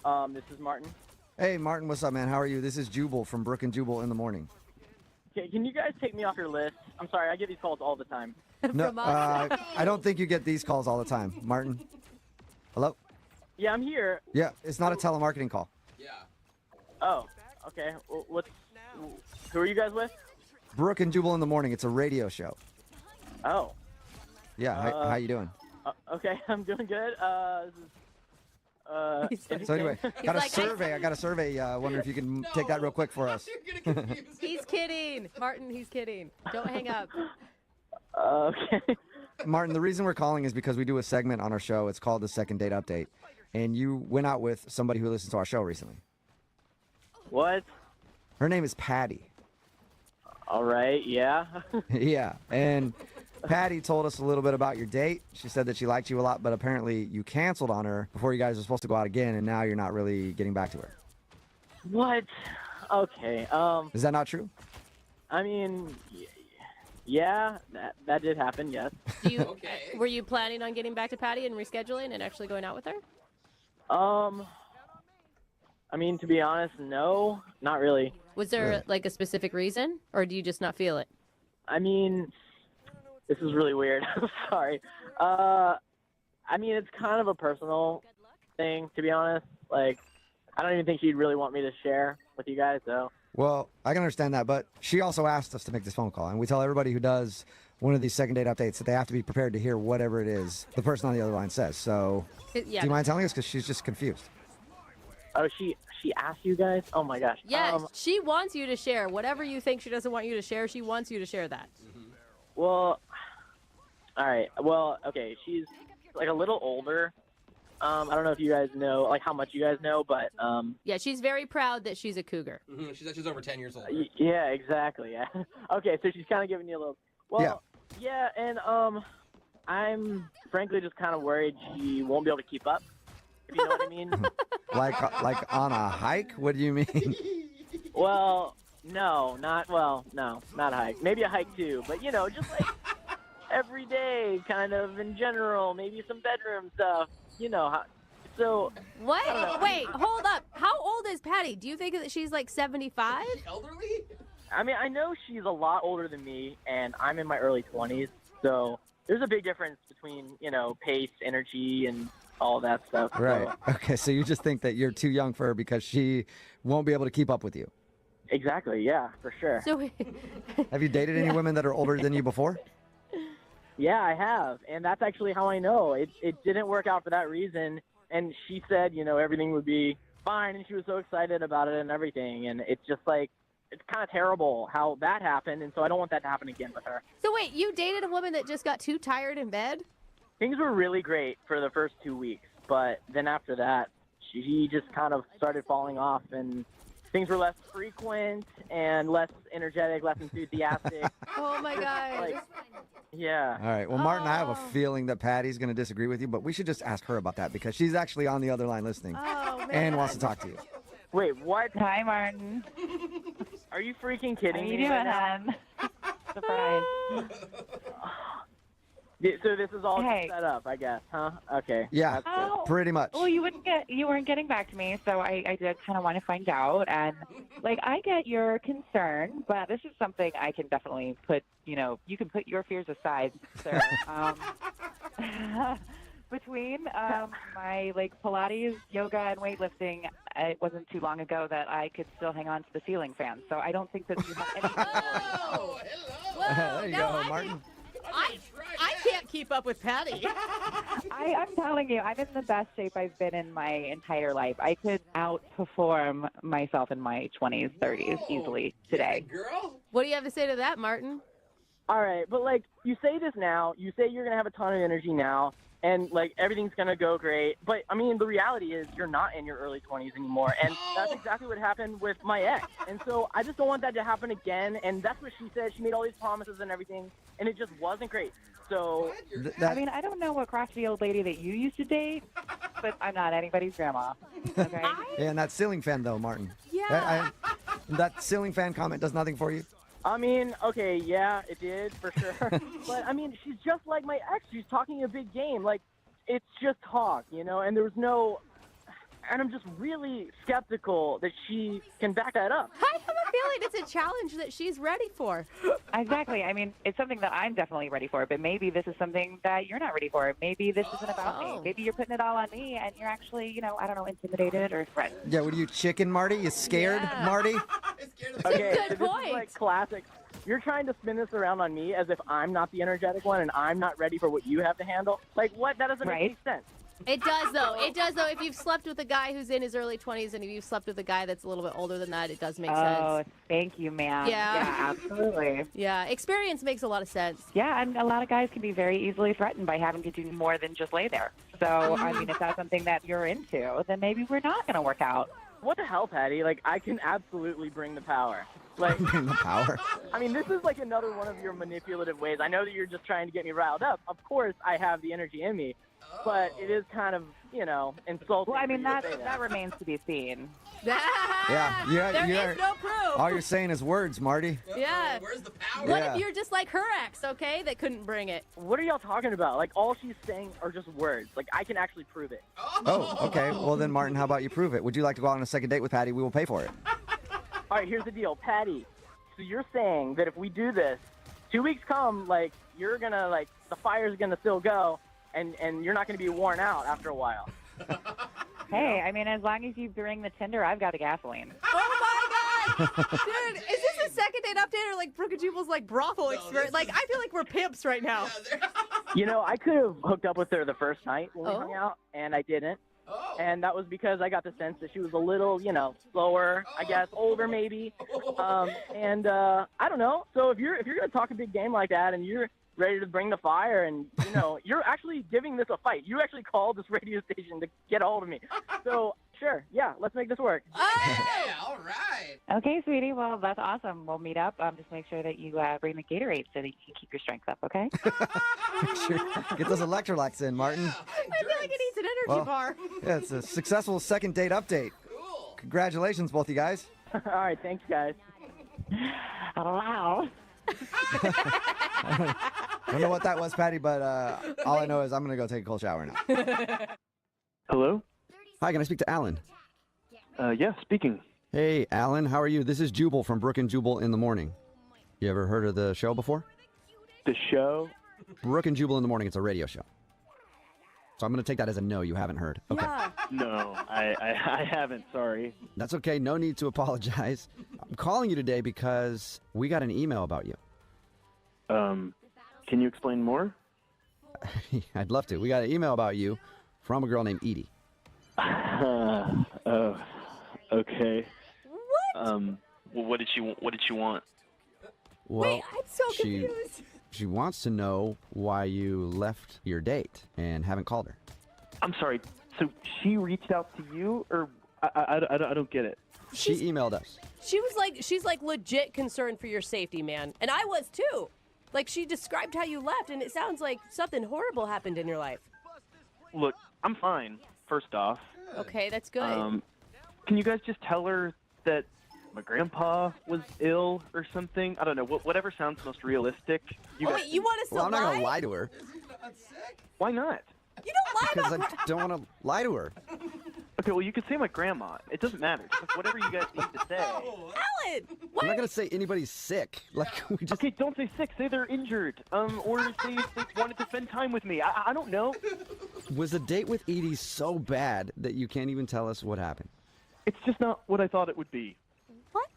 This is Martin. Hey, Martin, what's up, man? How are you? This is Jubal from Brook and Jubal in the Morning. Okay, can you guys take me off your list? I'm sorry, I get these calls all the time. No, I don't think you get these calls all the time. Martin? Hello? Yeah, I'm here. Yeah, it's not a telemarketing call. Yeah. Oh, okay. Well, who are you guys with? Brook and Jubal in the Morning. It's a radio show. Oh. Yeah, how you doing? Okay, I'm doing good. So anyway, got a like, survey. I got a survey. Wonder if you can take that real quick for us. He's kidding. Martin, he's kidding. Don't hang up. Okay. Martin, the reason we're calling is because we do a segment on our show. It's called the Second Date Update. And you went out with somebody who listens to our show recently. What? Her name is Patty. All right, yeah. Yeah, and Patty told us a little bit about your date. She said that she liked you a lot, but apparently you canceled on her before you guys were supposed to go out again, and now you're not really getting back to her. What? Okay. Is that not true? I mean, yeah, that did happen. Yes. Were you planning on getting back to Patty and rescheduling and actually going out with her? I mean, to be honest, no, not really. Was there like a specific reason, or do you just not feel it? I mean, this is really weird. I'm sorry. I mean, it's kind of a personal thing, to be honest. Like, I don't even think she'd really want me to share with you guys, so. Well, I can understand that, but she also asked us to make this phone call, and we tell everybody who does one of these second date updates that they have to be prepared to hear whatever it is the person on the other line says. So, do you mind telling us? Because she's just confused. Oh, she asked you guys? Oh, my gosh. Yes, she wants you to share. Whatever you think she doesn't want you to share, she wants you to share that. Well, all right. Well, okay, she's like a little older. I don't know if you guys know, like how much you guys know, but yeah, she's very proud that she's a cougar. Mm-hmm. She's over 10 years old. Yeah, exactly. Yeah. Okay, so she's kind of giving you a little. Well, yeah, and I'm frankly just kind of worried she won't be able to keep up. If you know what I mean. like on a hike? What do you mean? Well, no, not a hike. Maybe a hike too, but you know, just like every day, kind of in general. Maybe some bedroom stuff. You know how. So. What? Wait, hold up. How old is Patty? Do you think that she's like 75? Elderly? I mean, I know she's a lot older than me, and I'm in my early 20s. So there's a big difference between, you know, pace, energy, and all that stuff. Right. So. Okay, so you just think that you're too young for her because she won't be able to keep up with you. Exactly. Yeah, for sure. So have you dated any women that are older than you before? Yeah, I have, and that's actually how I know. It didn't work out for that reason, and she said, everything would be fine, and she was so excited about it and everything, and it's just like, it's kind of terrible how that happened, and so I don't want that to happen again with her. So wait, you dated a woman that just got too tired in bed? Things were really great for the first 2 weeks, but then after that, she just kind of started falling off, and things were less frequent and less energetic, less enthusiastic. Oh my God. Yeah. All right. Well, Martin, I have a feeling that Patty's going to disagree with you, but we should just ask her about that because she's actually on the other line listening and wants to talk to you. Wait, what? Hi, Martin. Are you freaking kidding How you me doing, right now? hon? Surprise. So this is all Hey. set up, I guess, huh? Okay. Yeah, That's good. pretty much. Well, you weren't getting back to me, so I did kind of want to find out. And I get your concern, but this is something I can definitely put. You can put your fears aside, sir. Between my Pilates, yoga, and weightlifting, it wasn't too long ago that I could still hang on to the ceiling fan. So I don't think that you have any. Whoa! There you No, go, Martin. I can't keep up with Patty. I'm telling you, I'm in the best shape I've been in my entire life. I could outperform myself in my 20s, 30s easily today. Girl. What do you have to say to that, Martin? All right, but you say this now, you say you're gonna have a ton of energy now, and everything's gonna go great. But I mean, the reality is you're not in your early 20s anymore, and that's exactly what happened with my ex. And so I just don't want that to happen again. And that's what she said. She made all these promises and everything, and it just wasn't great. So I mean, I don't know what crotchety old lady that you used to date, but I'm not anybody's grandma. Okay. Yeah, and that ceiling fan, though, Martin. Yeah. That ceiling fan comment does nothing for you? I mean, okay, yeah, it did for sure. But I mean, she's just like my ex. She's talking a big game. It's just talk, and there was no. And I'm just really skeptical that she can back that up. I have a feeling it's a challenge that she's ready for. Exactly. I mean, it's something that I'm definitely ready for, but maybe this is something that you're not ready for. Maybe this isn't about me. Maybe you're putting it all on me, and you're actually, I don't know, intimidated or threatened. Yeah, what are you, chicken, Marty? You scared, Yeah. Marty? Okay, Good so point. this is classic. You're trying to spin this around on me as if I'm not the energetic one and I'm not ready for what you have to handle. What? That doesn't make any sense. It does, though. It does, though. If you've slept with a guy who's in his early 20s and if you've slept with a guy that's a little bit older than that, it does make Oh, sense. thank you, ma'am. Yeah. Absolutely. Yeah, experience makes a lot of sense. Yeah, and a lot of guys can be very easily threatened by having to do more than just lay there. So, I mean, if that's something that you're into, then maybe we're not going to work out. What the hell, Patty? I can absolutely bring the power. Bring the power. I mean, this is another one of your manipulative ways. I know that you're just trying to get me riled up. Of course, I have the energy in me, but it is kind of, insulting. Well, I mean, for you to say that remains to be seen. Yeah, There is no proof. all you're saying is words, Marty. Yeah. Where's the power? What Yeah. if you're just like her ex, okay, that couldn't bring it? What are y'all talking about? All she's saying are just words. I can actually prove it. Oh, okay. Well, then, Martin, how about you prove it? Would you like to go out on a second date with Patty? We will pay for it. All right, here's the deal, Patty. So you're saying that if we do this, 2 weeks come, you're gonna the fire's gonna still go, and you're not gonna be worn out after a while. Hey, I mean, as long as you bring the tinder, I've got the gasoline. Oh my God! Dude, is this a second date update or Brooke and Jubal's brothel experience? I feel like we're pimps right now. I could have hooked up with her the first night when we hung out, and I didn't. And that was because I got the sense that she was a little, slower, I guess, older maybe. I don't know. So if you're gonna talk a big game like that, and you're ready to bring the fire, and you're actually giving this a fight. You actually called this radio station to get a hold of me. So sure, yeah, let's make this work. Yeah, all right. Okay, sweetie. Well, that's awesome. We'll meet up. Just make sure that you bring the Gatorade so that you can keep your strength up, okay? Sure. Get those electrolytes in, Martin. I feel like it needs an energy bar. Yeah, it's a successful second date update. Cool. Congratulations, both you guys. All right, thanks, guys. Wow. I don't know what that was, Patty, but all I know is I'm going to go take a cold shower now. Hello? Hi, can I speak to Alan? Yeah, speaking. Hey, Alan, how are you? This is Jubal from Brooke and Jubal in the Morning. You ever heard of the show before? The show? Brooke and Jubal in the Morning. It's a radio show. So I'm going to take that as a no, you haven't heard. Okay. Yeah. No, I haven't, sorry. That's okay. No need to apologize. I'm calling you today because we got an email about you. Can you explain more? I'd love to. We got an email about you from a girl named Edie. Oh, okay. What? What did she want? Well, Wait, I'm so confused. She wants to know why you left your date and haven't called her. I'm sorry. So she reached out to you, or I don't get it. She emailed us. She's like legit concerned for your safety, man. And I was too. Like, she described how you left, and it sounds like something horrible happened in your life. Look, I'm fine. First off. Okay, that's good. Can you guys just tell her that my grandpa was ill or something? I don't know. Whatever sounds most realistic. Wait, you want us to Well, I'm not lie? going to lie to her. Why not? You don't lie Because about I don't want to lie to her. Okay, well, you could say my grandma. It doesn't matter. Just whatever you guys need to say. Alan! I'm not going to say anybody's sick. Like, we just... Okay, don't say sick. Say they're injured. Or say they wanted to spend time with me. I don't know. Was the date with Edie so bad that you can't even tell us what happened? It's just not what I thought it would be. What?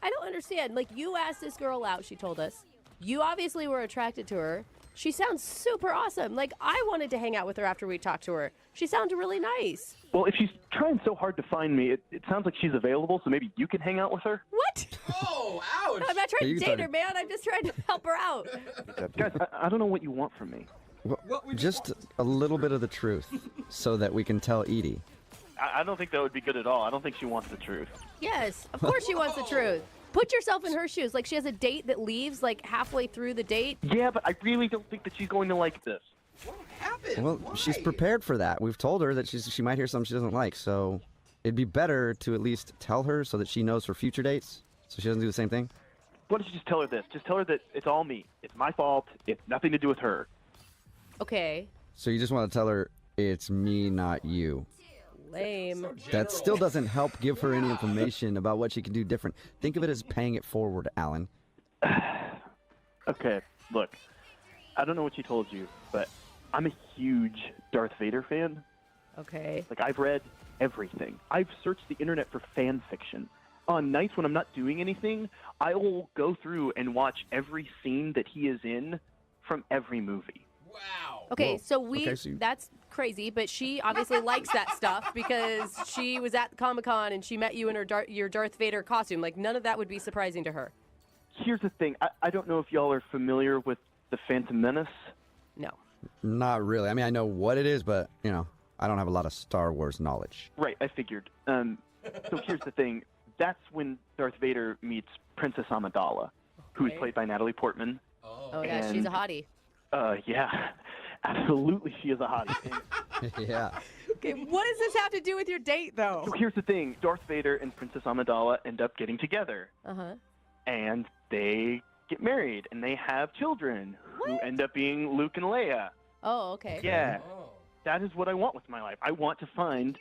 I don't understand. Like, you asked this girl out, she told us. You obviously were attracted to her. She sounds super awesome. Like, I wanted to hang out with her after we talked to her. She sounded really nice. Well, if she's trying so hard to find me, it sounds like she's available, so maybe you can hang out with her? What? Oh, ouch. No, I'm not trying You to can date start her, man. I'm just trying to help her out. Guys, I don't know what you want from me. Well, just a little bit of the truth so that we can tell Edie. I don't think that would be good at all. I don't think she wants the truth. Yes, of course she wants the truth. Put yourself in her shoes. Like, she has a date that leaves, like, halfway through the date. Yeah, but I really don't think that she's going to like this. What happened? Well, she's prepared for that. We've told her that she might hear something she doesn't like, so it'd be better to at least tell her so that she knows for future dates, so she doesn't do the same thing. Why don't you just tell her this? Just tell her that it's all me. It's my fault. It's nothing to do with her. Okay. So you just want to tell her it's me, not you. Lame. That still doesn't help give her any information about what she can do different. Think of it as paying it forward, Alan. Okay, look. I don't know what she told you, but I'm a huge Darth Vader fan. Okay. Like, I've read everything. I've searched the internet for fan fiction. On nights when I'm not doing anything, I will go through and watch every scene that he is in from every movie. Wow. Okay, Whoa. so that's crazy, but she obviously likes that stuff because she was at Comic-Con and she met you in your Darth Vader costume. Like, none of that would be surprising to her. Here's the thing. I don't know if y'all are familiar with the Phantom Menace. No. Not really. I mean, I know what it is, but, you know, I don't have a lot of Star Wars knowledge. Right, I figured. So here's the thing. That's when Darth Vader meets Princess Amidala, who's Okay. played by Natalie Portman. Oh, yeah, she's a hottie. Yeah, absolutely she is a hottie. Yeah. Okay, what does this have to do with your date, though? So here's the thing. Darth Vader and Princess Amidala end up getting together. Uh-huh. And they get married, and they have children who end up being Luke and Leia. Oh, okay. Yeah, that is what I want with my life. I want to find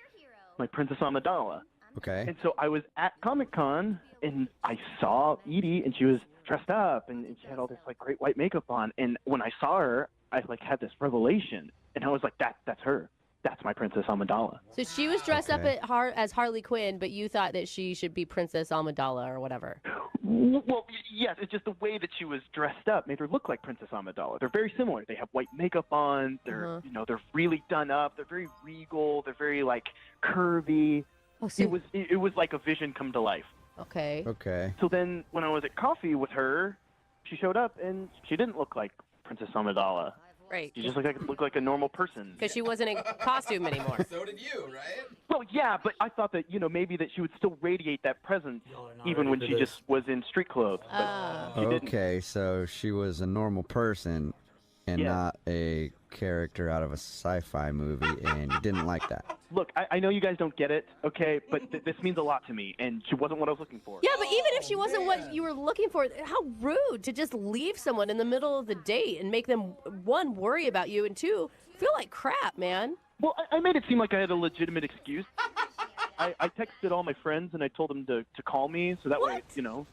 my Princess Amidala. Okay. And so I was at Comic-Con, and I saw Edie, and she was dressed up, and she had all this, like, great white makeup on. And when I saw her, I, like, had this revelation, and I was like, that's her. That's my Princess Amidala. So she was dressed up as Harley Quinn, but you thought that she should be Princess Amidala or whatever. Well, yes, it's just the way that she was dressed up made her look like Princess Amidala. They're very similar. They have white makeup on. They're, they're really done up. They're very regal. They're very, like, curvy. Oh, so It was like a vision come to life. Okay. Okay. So then when I was at coffee with her, she showed up, and she didn't look like Princess Amidala. Right. She just looked like a normal person. Because she wasn't in costume anymore. So did you, right? Well, yeah, but I thought that, maybe that she would still radiate that presence even when she just was in street clothes. But she didn't. Okay, so she was a normal person and not a character out of a sci-fi movie, and you didn't like that. Look, I know you guys don't get it, okay, but this means a lot to me, and she wasn't what I was looking for. Yeah, but even if she wasn't what you were looking for, how rude to just leave someone in the middle of the date and make them, one, worry about you, and two, feel like crap, man. Well, I made it seem like I had a legitimate excuse. I texted all my friends, and I told them to call me, so that way, No,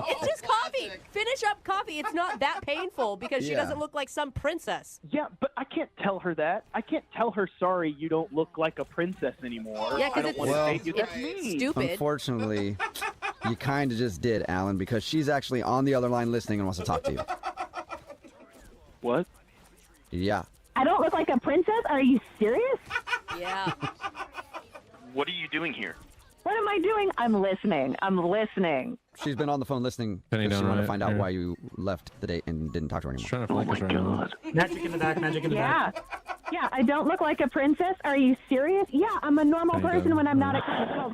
it's just coffee. Finish up coffee. It's not that painful because she doesn't look like some princess. Yeah, but I can't tell her that. I can't tell her, sorry, you don't look like a princess anymore. Yeah, 'cause I don't want to date you. That's me. Stupid. Unfortunately, you kind of just did, Alan, because she's actually on the other line listening and wants to talk to you. What? Yeah. I don't look like a princess? Are you serious? Yeah. What are you doing here? What am I doing? I'm listening. She's been on the phone listening Penny because she down, wanted to right? find out Yeah. why you left the date and didn't talk to her anymore. Trying to focus right now. Magic in the back, magic in the back. Yeah, I don't look like a princess. Are you serious? Yeah, I'm a normal Kinda. person when I'm not at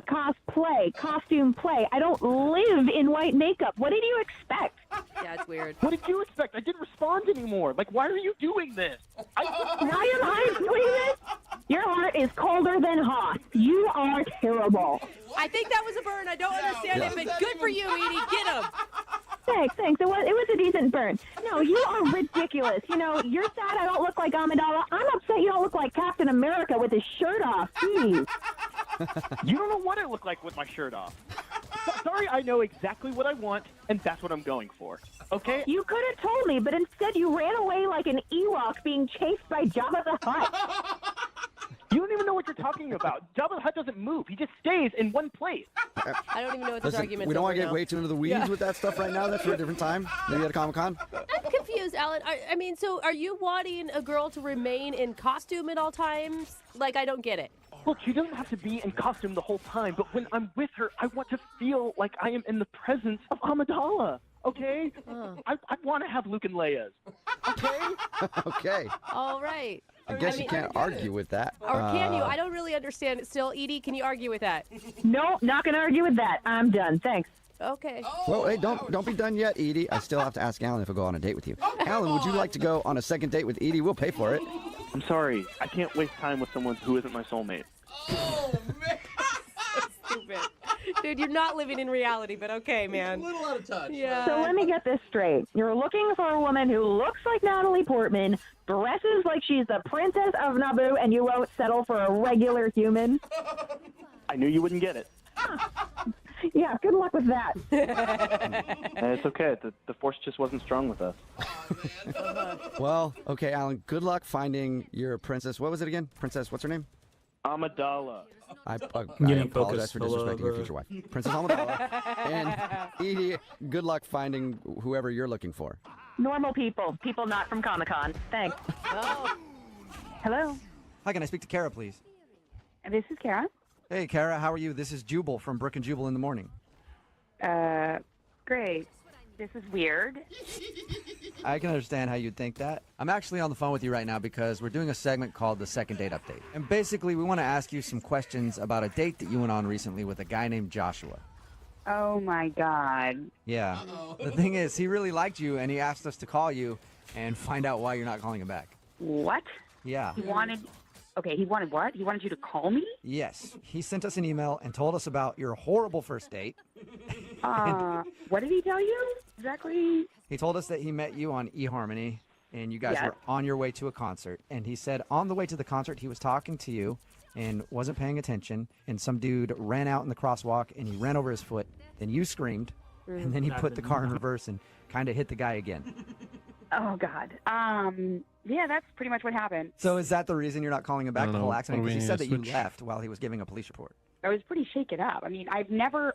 costume play. I don't live in white makeup. What did you expect? Yeah, it's weird. What did you expect? I didn't respond anymore. Like, why are you doing this? Why am I doing this? Your heart is colder than hot. You are terrible. I think that was a burn. I don't understand it, but good for you, Edie. Get him. Thanks. It was a decent burn. No, you are ridiculous. You know, you're sad I don't look like Amidala. I'm upset you don't look like Captain America with his shirt off. Jeez. You don't know what I look like with my shirt off. Sorry, I know exactly what I want, and that's what I'm going for. Okay? You could have told me, but instead you ran away like an Ewok being chased by Jabba the Hutt. You don't even know what you're talking about. Jabba the Hutt doesn't move. He just stays in one place. I don't even know what this Listen, argument is. we don't want to over get now. way too into the weeds with that stuff right now. That's for a different time. Maybe at a Comic-Con. I'm confused, Alan. I mean, so are you wanting a girl to remain in costume at all times? Like, I don't get it. Look, she doesn't have to be in costume the whole time, but when I'm with her, I want to feel like I am in the presence of Amidala. Okay? I want to have Luke and Leia's. Okay? Okay. All right. I guess you can't argue with that. Or can you? I don't really understand it still. Edie, can you argue with that? No, not going to argue with that. I'm done. Thanks. Okay. Well, hey, don't be done yet, Edie. I still have to ask Alan if he'll go on a date with you. Alan, would you like to go on a second date with Edie? We'll pay for it. I'm sorry. I can't waste time with someone who isn't my soulmate. Stupid. Dude, you're not living in reality, but okay, man. A little out of touch. Yeah. So let me get this straight. You're looking for a woman who looks like Natalie Portman, dresses like she's the princess of Naboo, and you won't settle for a regular human? I knew you wouldn't get it. Yeah, good luck with that. It's okay. The force just wasn't strong with us. Well, okay, Alan, good luck finding your princess. What was it again? Princess, what's her name? Amidala. I Getting apologize focused, for disrespecting your future wife. Princess Amidala. And Edie, good luck finding whoever you're looking for. Normal people not from Comic-Con. Thanks. Hello? Hi, can I speak to Kara, please? This is Kara. Hey, Kara, how are you? This is Jubal from Brook and Jubal in the Morning. Great. This is weird. I can understand how you'd think that. I'm actually on the phone with you right now because we're doing a segment called the Second Date Update. And basically, we want to ask you some questions about a date that you went on recently with a guy named Joshua. Oh my God. Yeah. The thing is, he really liked you, and he asked us to call you and find out why you're not calling him back. What? Yeah. He wanted. Okay, he wanted what? He wanted you to call me? Yes. He sent us an email and told us about your horrible first date. What did he tell you exactly? He told us that he met you on eHarmony, and you guys Yes. were on your way to a concert. And he said on the way to the concert, he was talking to you and wasn't paying attention. And some dude ran out in the crosswalk, and he ran over his foot. Then you screamed, and then he put the car in reverse and kind of hit the guy again. Oh God. Yeah, that's pretty much what happened. So is that the reason you're not calling him I back, don't the know. whole accident? What do Because we he said need that to you switch? left while he was giving a police report. I was pretty shaken up. I mean, I've never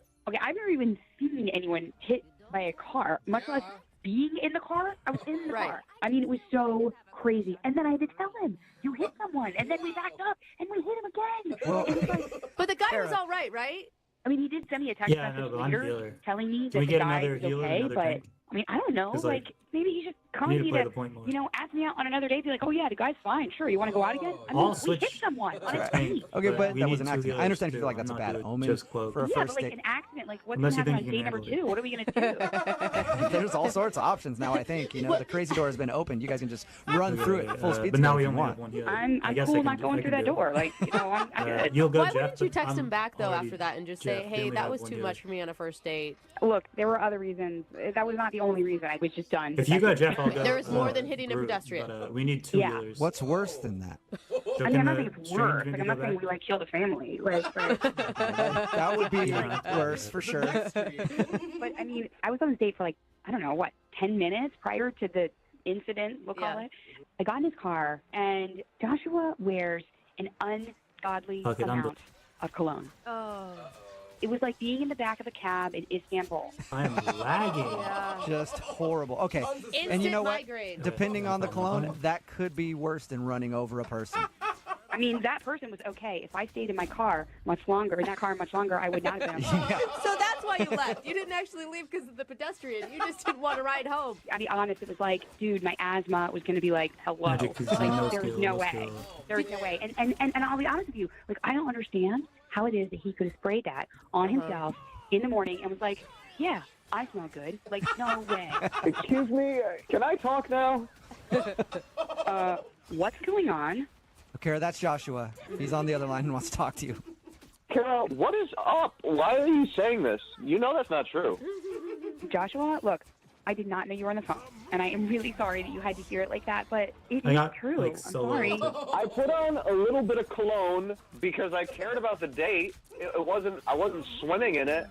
even seen anyone hit by a car, much less being in the car. I was in the car. I mean, it was so crazy. And then I had to tell him, you hit someone. And then we backed up and we hit him again. Well, It was like, But the guy was all right, right? I mean, he did send me a text Yeah, message no, but I'm later healer. telling me Can that we the get guy another is healer, okay, another but tank? I mean, I don't know. 'Cause, Like, like, maybe he just you calls need to me play to, the point more. you know, ask me out on another date. Be like, oh yeah, the guy's fine. Sure, you want to go out again? I mean, I'll we switch hit someone on a to date. tank, Okay, but we that need was an two accident. I healers understand if you too. feel like that's a I'm bad not doing omen just cloak. for a Yeah, first but like date. an accident. Like, what's Unless going to you happen think on you day can number handle 2? What are we going to do? There's all sorts of options now, I think. You know, the crazy door has been opened. You guys can just run through it at full speed But now if we you only want. have one healer. I'm I guess cool I can not do- going I through can that do it. door. Like, you know, I'm good. You'll go, Why Jeff. wouldn't you but text I'm him back, though, already after that and just Jeff. say, We hey, only that have was one too healer. much for me on a first date? Look, there were other reasons. That was not the only reason. I was just done. If you go, Jeff, I'll go. There was more than hitting a Groot, pedestrian. But, we need 2 Yeah. healers. What's worse than that? So I mean, can I'm not the saying it's strange worse. maybe Like, I'm go not saying back? we like killed a family. Like, but, That would be worse for sure. but I mean, I was on this date for like, I don't know, what, 10 minutes prior to the incident, we'll call Yeah. it. I got in his car, and Joshua wears an ungodly Fuck it, I'm amount of cologne. Oh. It was like being in the back of a cab in Istanbul. I'm lagging. Just horrible. Okay. Instant And you know what? migraine. Depending on the cologne, that could be worse than running over a person. I mean, that person was okay. If I stayed in my car much longer, in that car much longer, I would not have been. So that's why you left. You didn't actually leave because of the pedestrian. You just didn't want to ride home. I'll be honest, it was like, dude, my asthma was going to be like, hello. Magic is Like, no there was skill, no no way. skill. There was no way. And I'll be honest with you, like, I don't understand how it is that he could have sprayed that on himself in the morning and was like, yeah, I smell good. Like, no way. Excuse me, can I talk now? What's going on? Kara, that's Joshua. He's on the other line and wants to talk to you. Kara, what is up? Why are you saying this? You know that's not true. Joshua, look, I did not know you were on the phone, and I am really sorry that you had to hear it like that, but it I is got, true. like, I'm so sorry. I put on a little bit of cologne because I cared about the date. I wasn't swimming in it.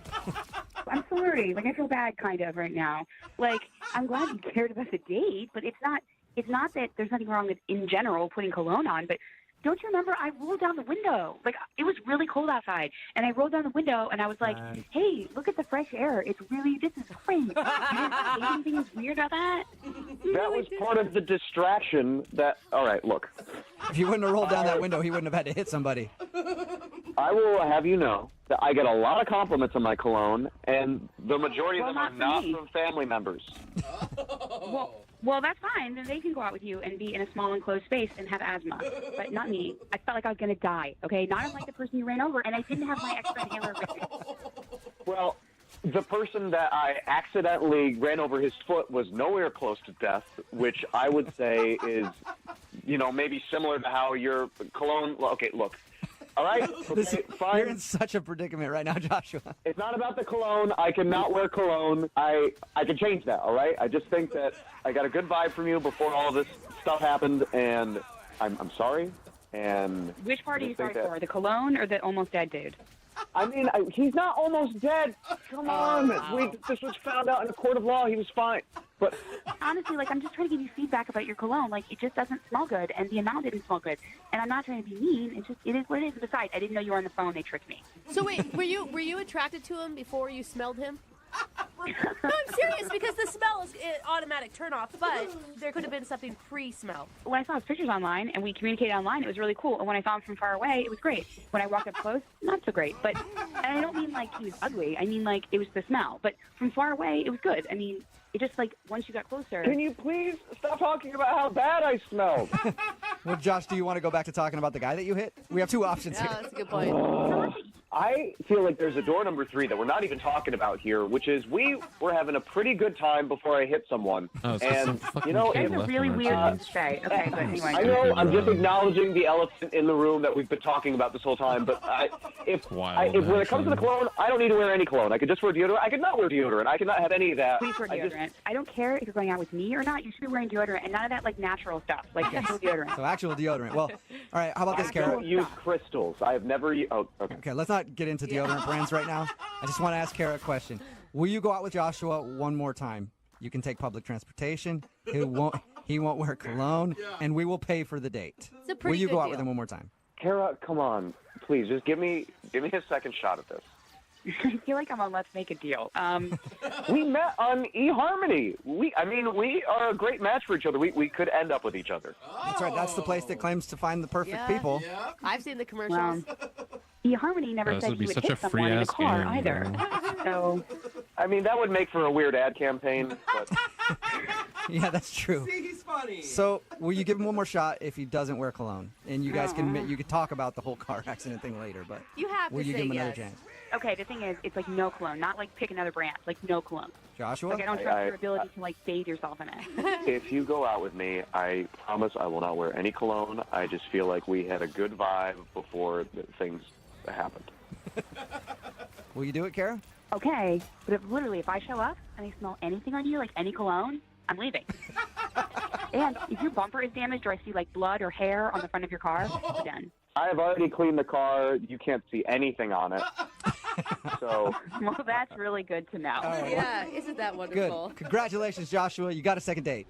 I'm sorry. Like, I feel bad kind of right now. Like, I'm glad you cared about the date, but it's not that there's nothing wrong with, in general, putting cologne on, but don't you remember I rolled down the window? Like, it was really cold outside, and I rolled down the window, and I was like, hey, look at the fresh air. This is great. You didn't think anything was weird about that? That was part of the distraction that, all right, look. If you wouldn't have rolled down that window, he wouldn't have had to hit somebody. I will have you know that I get a lot of compliments on my cologne, and the majority of them are not from family members. Well, that's fine. Then they can go out with you and be in a small enclosed space and have asthma, but not me. I felt like I was going to die, okay? Not unlike the person you ran over, and I didn't have my extra inhaler with me. Well, the person that I accidentally ran over his foot was nowhere close to death, which I would say is, maybe similar to how your cologne. Okay, look. All right, okay, fine. You're in such a predicament right now, Joshua. It's not about the cologne. I cannot wear cologne. I can change that, all right? I just think that I got a good vibe from you before all this stuff happened, and I'm sorry. And Which part are you sorry for, the cologne or the almost dead dude? I mean, he's not almost dead. Come on. Wow. This was found out in a court of law. He was fine. But honestly, like, I'm just trying to give you feedback about your cologne. Like, it just doesn't smell good, and the amount didn't smell good. And I'm not trying to be mean. It is what it is. Besides, I didn't know you were on the phone. They tricked me. So wait, were you attracted to him before you smelled him? No, I'm serious, because the smell is an automatic turnoff, but there could have been something pre-smell. When I saw his pictures online and we communicated online, it was really cool. And when I saw him from far away, it was great. When I walked up close, not so great. But and I don't mean like he was ugly. I mean like it was the smell. But from far away, it was good. I mean, it just like once you got closer. Can you please stop talking about how bad I smelled? Well, Josh, do you want to go back to talking about the guy that you hit? We have two options here. That's a good point. I feel like there's a door number 3 that we're not even talking about here, which is we were having a pretty good time before I hit someone. Oh, so and, some fucking That's a really weird thing to say. Okay, but anyway. I know, I'm just acknowledging the elephant in the room that we've been talking about this whole time, but if when it comes to the cologne, I don't need to wear any cologne. I could just wear deodorant. I could not wear deodorant. I could not have any of that. Please wear deodorant. I don't care if you're going out with me or not. You should be wearing deodorant and none of that like natural stuff, like actual deodorant. So actual deodorant. Well, all right, how about this, I Kara? don't use crystals. I have never okay. Okay, let's not get into deodorant brands right now. I just want to ask Kara a question. Will you go out with Joshua one more time? You can take public transportation. He won't wear cologne, and we will pay for the date. It's a Will pretty you good go out deal. with him one more time? Kara, come on, please, just give me a second shot at this. I feel like I'm on Let's Make a Deal. We met on eHarmony. We are a great match for each other. We could end up with each other. That's right. That's the place that claims to find the perfect people. Yeah. I've seen the commercials. eHarmony never This said would you be would such a hit someone in a free-ass car game, either. So, I mean, that would make for a weird ad campaign, but Yeah, that's true. See, he's funny. So, will you give him one more shot if he doesn't wear cologne? And you guys can talk about the whole car accident thing later, but You have will to you say give him another yes. chance? okay, the thing is, it's like no cologne. Not like pick another brand. Like no cologne. Joshua? Like I don't trust your ability to like bathe yourself in it. if you go out with me, I promise I will not wear any cologne. I just feel like we had a good vibe before things happened. Will you do it, Kara? Okay, but if I show up and I smell anything on you, like any cologne, I'm leaving. And if your bumper is damaged or I see like blood or hair on the front of your car, I'm done. I have already cleaned the car. You can't see anything on it. So Well, that's really good to know. Yeah, isn't that Good. wonderful? Congratulations, Joshua. You got a second date.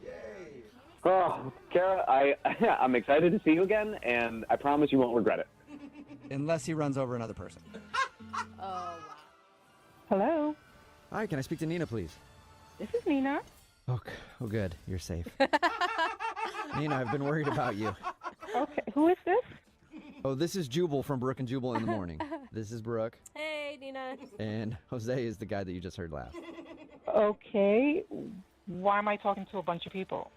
Oh, Kara, I'm excited to see you again, and I promise you won't regret it. Unless he runs over another person. Oh, wow. Hello. Hi, can I speak to Nina, please? This is Nina. Oh, good. You're safe. Nina, I've been worried about you. Okay, who is this? Oh, this is Jubal from Brooke and Jubal in the Morning. This is Brooke. Hey, Nina. And Jose is the guy that you just heard laugh. Okay. Why am I talking to a bunch of people?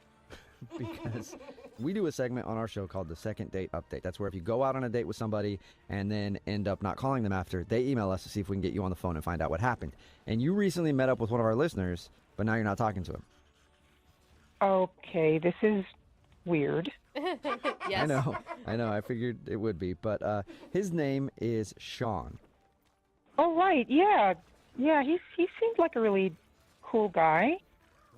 Because we do a segment on our show called the Second Date Update. That's where if you go out on a date with somebody and then end up not calling them after, they email us to see if we can get you on the phone and find out what happened. And you recently met up with one of our listeners, but now you're not talking to him. Okay, this is weird. Yes. I know. I figured it would be. But his name is Sean. Oh, right. Yeah. Yeah, he seems like a really cool guy.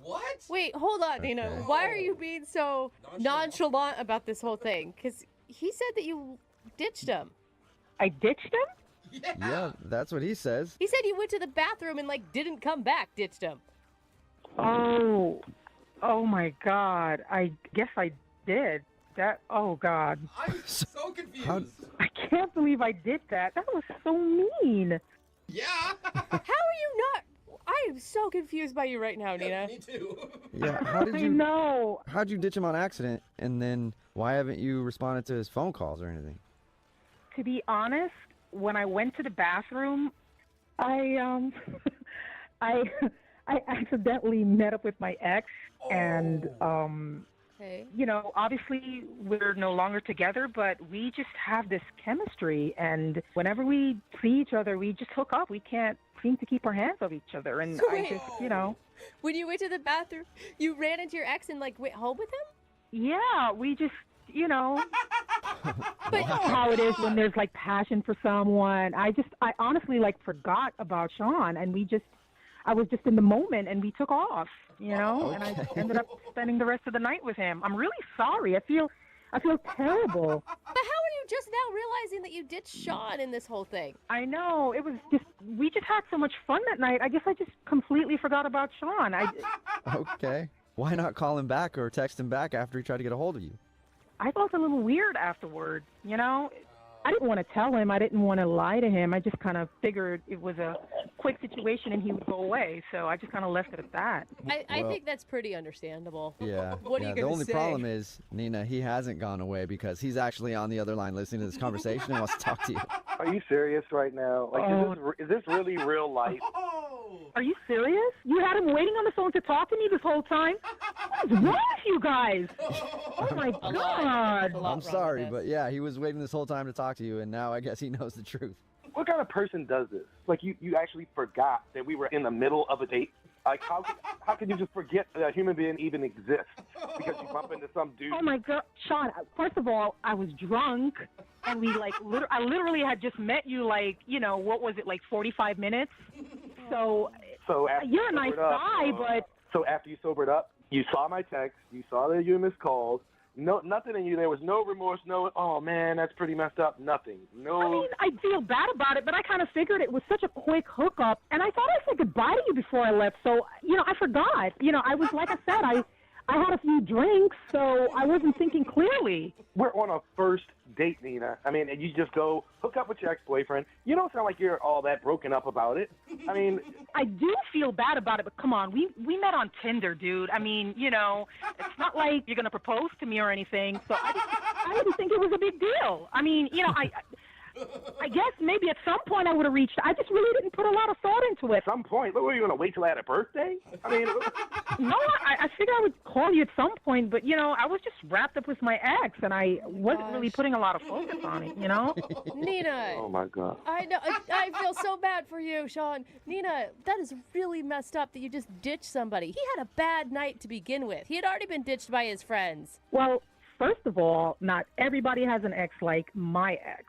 What? Wait, hold on, Nina. Why are you being so nonchalant about this whole thing? Because he said that you ditched him. I ditched him? Yeah, that's what he says. He said you went to the bathroom and, didn't come back, ditched him. Oh my God. I guess I did. Oh God. I'm so confused. I can't believe I did that. That was so mean. Yeah. How are you not? I am so confused by you right now, Nina. Me too. Yeah, how did I you know. How'd you ditch him on accident, and then why haven't you responded to his phone calls or anything? To be honest, when I went to the bathroom, I accidentally met up with my ex, and Okay. obviously we're no longer together, but we just have this chemistry, and whenever we see each other, we just hook up. We can't seem to keep our hands off each other, and I just, When you went to the bathroom, you ran into your ex and went home with him? Yeah, we just, but you know how it is when there's passion for someone. I honestly forgot about Sean, and I was just in the moment, and we took off, and I ended up spending the rest of the night with him. I'm really sorry. I feel terrible. But how are you just now realizing that you ditched Sean in this whole thing? I know. It was we just had so much fun that night. I guess I just completely forgot about Sean. Okay. Why not call him back or text him back after he tried to get a hold of you? I felt a little weird afterward, I didn't want to tell him. I didn't want to lie to him. I just kind of figured it was a quick situation and he would go away. So I just kind of left it at that. I think that's pretty understandable. Yeah. What are you going to say? The only problem is, Nina, he hasn't gone away because he's actually on the other line listening to this conversation and wants to talk to you. Are you serious right now? Is this really real life? Are you serious? You had him waiting on the phone to talk to me this whole time? What is wrong with you guys? Oh, my God. I'm sorry, but yeah, he was waiting this whole time to talk to you, and now I guess he knows the truth. What kind of person does this? You actually forgot that we were in the middle of a date? How can you just forget that a human being even exists because you bump into some dude? Oh, my God. Sean, first of all, I was drunk, and we, I literally had just met you, what was it, 45 minutes? So you're a nice guy, but... So after you sobered up, you saw my text, you saw that you missed calls, nothing in you. There was no remorse, oh, man, that's pretty messed up, nothing. No. I mean, I feel bad about it, but I kind of figured it was such a quick hookup, and I thought I said goodbye to you before I left, so, I forgot. I was, like I said, I had a few drinks, so I wasn't thinking clearly. We're on a first date, Nina. I mean, and you just go hook up with your ex-boyfriend. You don't sound like you're all that broken up about it. I mean... I do feel bad about it, but come on. We met on Tinder, dude. I mean, it's not like you're going to propose to me or anything, so I didn't think it was a big deal. I mean, I guess maybe at some point I would have reached. I just really didn't put a lot of thought into it. At some point? What, were you going to wait till I had a birthday? I mean... No, I figured I would call you at some point, but, I was just wrapped up with my ex, and I wasn't really putting a lot of focus on it, Nina. Oh, my God. I know. I feel so bad for you, Sean. Nina, that is really messed up that you just ditched somebody. He had a bad night to begin with. He had already been ditched by his friends. Well, first of all, not everybody has an ex like my ex.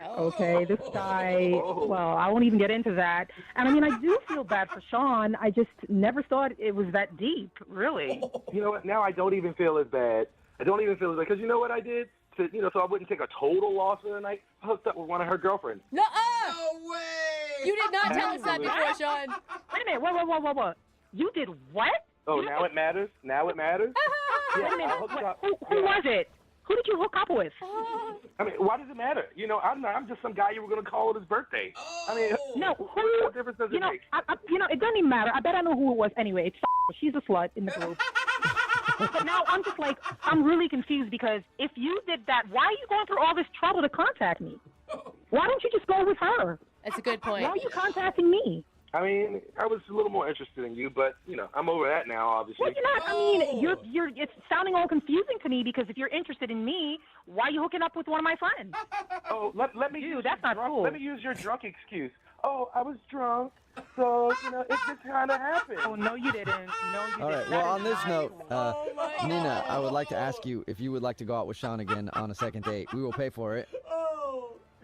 Okay, this guy, well, I won't even get into that. And I mean, I do feel bad for Sean. I just never thought it was that deep, really. You know what? Now I don't even feel as bad. Because you know what I did? So I wouldn't take a total loss of the night. I hooked up with one of her girlfriends. No way! You did not tell us that before, Sean. Wait a minute. What? You did what? Oh, now it matters? Wait a minute. Who was it? Who did you hook up with? I mean, why does it matter? You know, I'm just some guy you were going to call at his birthday. I mean, No, what difference does it make? it doesn't even matter. I bet I know who it was anyway. It's she's a slut in the group. But now I'm just like, I'm really confused because if you did that, why are you going through all this trouble to contact me? Why don't you just go with her? That's a good point. Why are you contacting me? I mean, I was a little more interested in you, but, you know, I'm over that now, obviously. Well, you're not. I mean, it's sounding all confusing to me because if you're interested in me, why are you hooking up with one of my friends? Oh, let me use that's not cool. Let me use your drunk excuse. Oh, I was drunk, so, you know, it just kind of happened. Oh, no, you didn't. No, you All right. didn't. Well, That on is this not note, cool. Nina, I would like to ask you if you would like to go out with Sean again on a second date. We will pay for it.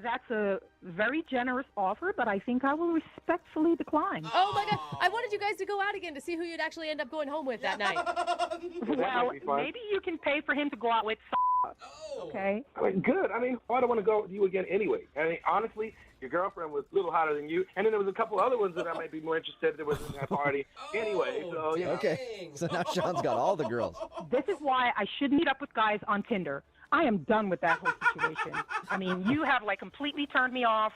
That's a very generous offer, but I think I will respectfully decline. Oh my God! I wanted you guys to go out again to see who you'd actually end up going home with that night. Well, maybe you can pay for him to go out with. Okay. I mean, good. I mean, I don't want to go with you again anyway. I mean, honestly, your girlfriend was a little hotter than you, and then there was a couple other ones that I might be more interested in that was in that party. Anyway, so, you know. Okay. So now Sean's got all the girls. This is why I should meet up with guys on Tinder. I am done with that whole situation. I mean, you have, like, completely turned me off.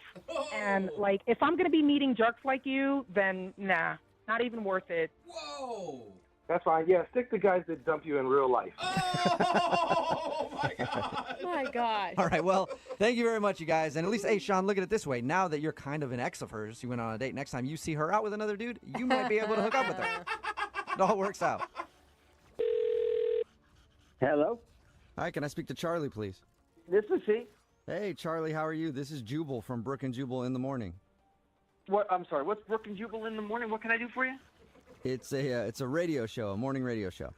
And, like, if I'm going to be meeting jerks like you, then, nah, not even worth it. Whoa. That's fine. Yeah, stick to guys that dump you in real life. Oh, my God. My God. All right. Well, thank you very much, you guys. And at least, hey, Sean, look at it this way. Now that you're kind of an ex of hers, you went on a date. Next time you see her out with another dude, you might be able to hook up with her. It all works out. Hello? Hi, can I speak to Charlie, please? This is he. Hey, Charlie, how are you? This is Jubal from Brook and Jubal in the Morning. What? I'm sorry. What's Brook and Jubal in the morning? What can I do for you? It's a radio show, a morning radio show.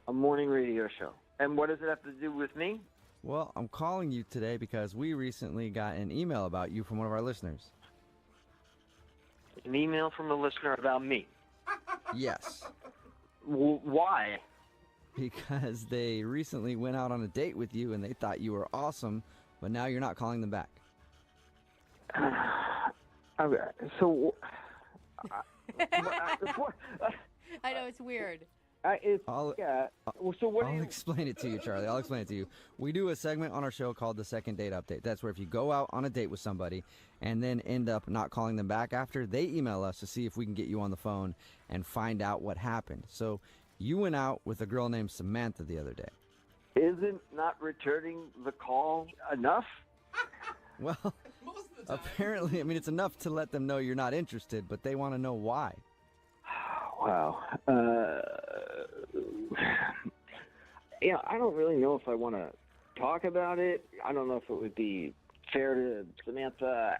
A morning radio show. And what does it have to do with me? Well, I'm calling you today because we recently got an email about you from one of our listeners. An email from a listener about me. Yes. Why? Because they recently went out on a date with you and they thought you were awesome, but now you're not calling them back. Okay, so... I know, it's weird. I'll explain it to you, Charlie. I'll explain it to you. We do a segment on our show called the Second Date Update. That's where if you go out on a date with somebody and then end up not calling them back after, they email us to see if we can get you on the phone and find out what happened. So you went out with a girl named Samantha the other day. Isn't not returning the call enough? Well, apparently, I mean, it's enough to let them know you're not interested, but they want to know why. Wow. Yeah, I don't really know if I want to talk about it. I don't know if it would be fair to Samantha.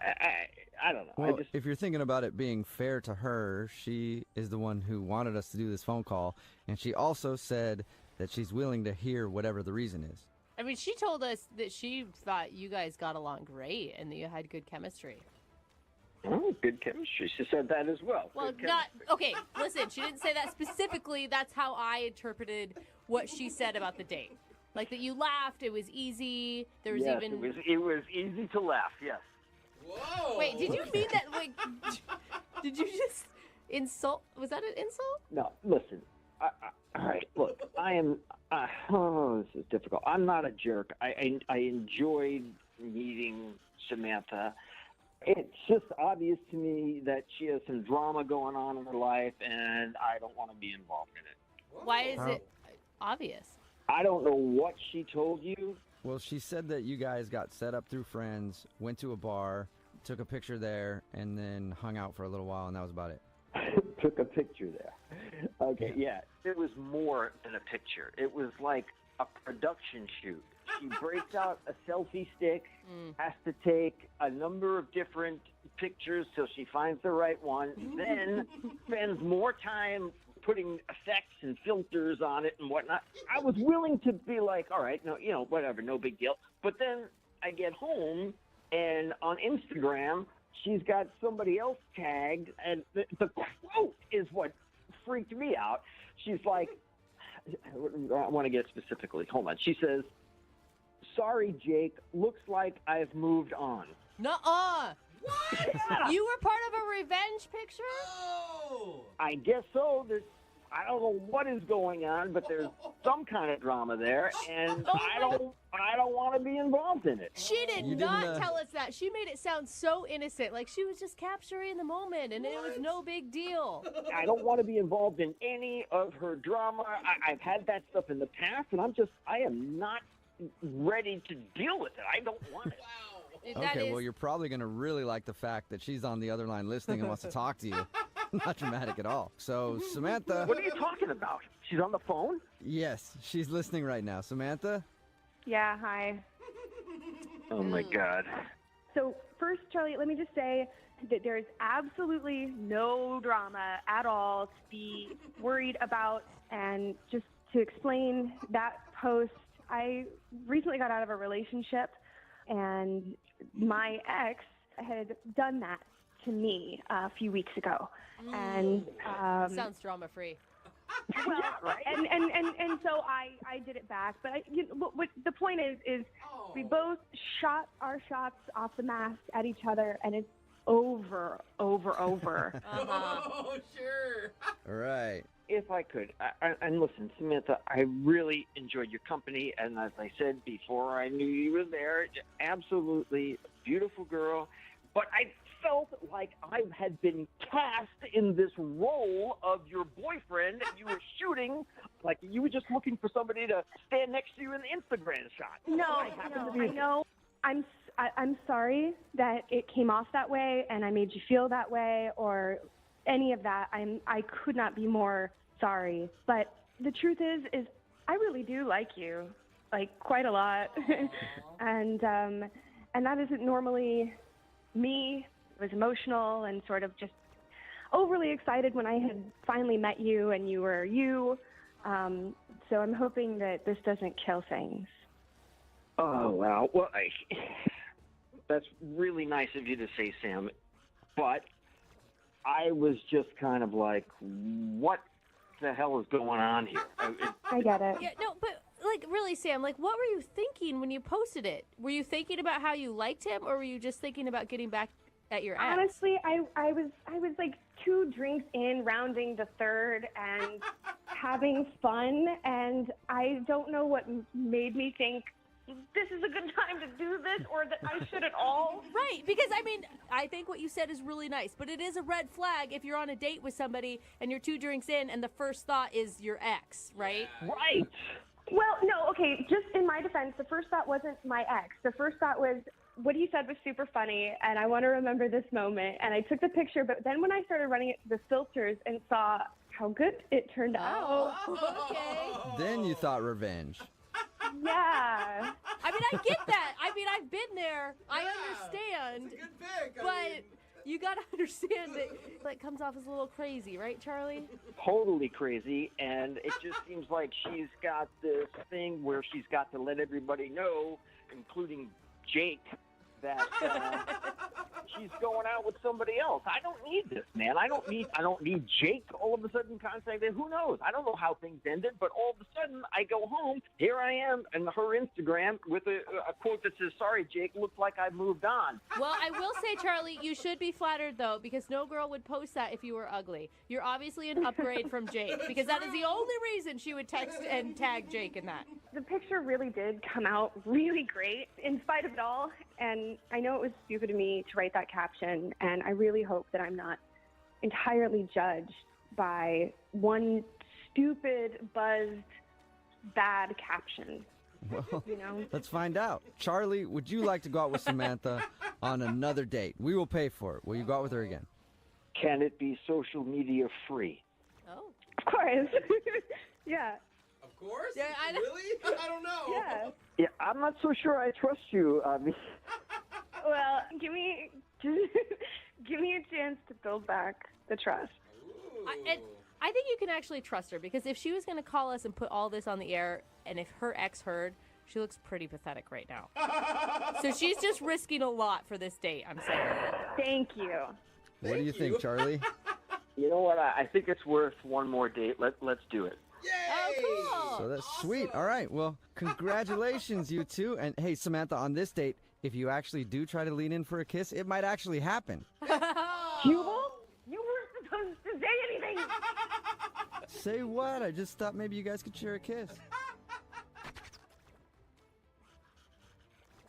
I don't know. Well, if you're thinking about it being fair to her, she is the one who wanted us to do this phone call, and she also said that she's willing to hear whatever the reason is. I mean, she told us that she thought you guys got along great and that you had good chemistry. Oh, good chemistry. She said that as well. Well, okay, listen, she didn't say that specifically. That's how I interpreted what she said about the date. Like that you laughed, it was easy, there was yes, even... it was easy to laugh, yes. Whoa! Wait, did you mean that, like, did you just insult? Was that an insult? No, listen. All right, look, I am... oh, this is difficult. I'm not a jerk. I enjoyed meeting Samantha. It's just obvious to me that she has some drama going on in her life, and I don't want to be involved in it. Why is it obvious? I don't know what she told you. Well, she said that you guys got set up through friends, went to a bar, took a picture there, and then hung out for a little while, and that was about it. Took a picture there. Okay, yeah. It was more than a picture. It was like a production shoot. She breaks out a selfie stick, has to take a number of different pictures till she finds the right one, then spends more time putting effects and filters on it and whatnot. I was willing to be like, all right, no, whatever, no big deal. But then I get home, and on Instagram, she's got somebody else tagged, and the quote is what freaked me out. She's like, I want to get specifically. Hold on. She says, "Sorry, Jake. Looks like I've moved on." Nuh-uh. What? You were part of a revenge picture? I guess so. I don't know what is going on, but there's some kind of drama there, and I don't want to be involved in it. She did not tell us that. She made it sound so innocent, like she was just capturing the moment, and it was no big deal. I don't want to be involved in any of her drama. I've had that stuff in the past, and I am not ready to deal with it. I don't want it. Okay, well, you're probably going to really like the fact that she's on the other line listening and wants to talk to you. Not dramatic at all. So, Samantha. What are you talking about? She's on the phone? Yes, she's listening right now. Samantha? Yeah, hi. Oh, my God. So, first, Charlie, let me just say that there's absolutely no drama at all to be worried about. And just to explain that post, I recently got out of a relationship, and my ex had done that to me a few weeks ago. And sounds drama free. Well, and so I did it back. But what the point is we both shot our shots off the mast at each other, and it's over. Oh, sure. All right. If I could, and listen, Samantha, I really enjoyed your company, and as I said before, I knew you were there. Absolutely beautiful girl, but I felt like I had been cast in this role of your boyfriend, and you were shooting like you were just looking for somebody to stand next to you in the Instagram shot. No, I know. I'm sorry that it came off that way, and I made you feel that way, or any of that. I could not be more sorry. But the truth is I really do like you, like quite a lot, and that isn't normally me. I was emotional and sort of just overly excited when I had finally met you, and you were you. So I'm hoping that this doesn't kill things. Oh, wow. Well, that's really nice of you to say, Sam. But I was just kind of like, what the hell is going on here? I get it. Yeah, no, but like really, Sam, like what were you thinking when you posted it? Were you thinking about how you liked him, or were you just thinking about getting back at your ex? Honestly, I was like 2 drinks in, rounding the third, and having fun, and I don't know what made me think this is a good time to do this, or that I should at all. Right, because I mean, I think what you said is really nice, but it is a red flag if you're on a date with somebody and you're 2 drinks in and the first thought is your ex, right? Right. Well, no, okay, just in my defense, the first thought wasn't my ex. The first thought was, what you said was super funny, and I want to remember this moment. And I took the picture, but then when I started running it to the filters and saw how good it turned out. Okay. Then you thought revenge. Yeah. I mean, I get that. I mean, I've been there. I understand. It's a good pick. But you got to understand that it comes off as a little crazy, right, Charlie? Totally crazy, and it just seems like she's got this thing where she's got to let everybody know, including Jake, that she's going out with somebody else. I don't need this, man. I don't need Jake all of a sudden contacting. Who knows? I don't know how things ended, but all of a sudden I go home. Here I am in her Instagram with a quote that says, "Sorry, Jake, looks like I moved on." Well, I will say, Charlie, you should be flattered, though, because no girl would post that if you were ugly. You're obviously an upgrade from Jake, because that is the only reason she would text and tag Jake in that. The picture really did come out really great in spite of it all. And I know it was stupid of me to write that caption, and I really hope that I'm not entirely judged by one stupid, buzzed, bad caption. Well, you know? Let's find out. Charlie, would you like to go out with Samantha on another date? We will pay for it. Will you go out with her again? Can it be social media free? Oh. Of course. Yeah. Of course? Yeah, Really? I don't know. Yeah. Yeah, I'm not so sure I trust you. Well, give me a chance to build back the trust. I think you can actually trust her, because if she was going to call us and put all this on the air, and if her ex heard, she looks pretty pathetic right now. So she's just risking a lot for this date, I'm saying. Thank you. What do you think, Charlie? You know what? I think it's worth one more date. Let's do it. Oh, cool. So that's sweet. All right. Well, congratulations, you two. And hey, Samantha, on this date, if you actually do try to lean in for a kiss, it might actually happen. You weren't supposed to say anything. Say what? I just thought maybe you guys could share a kiss.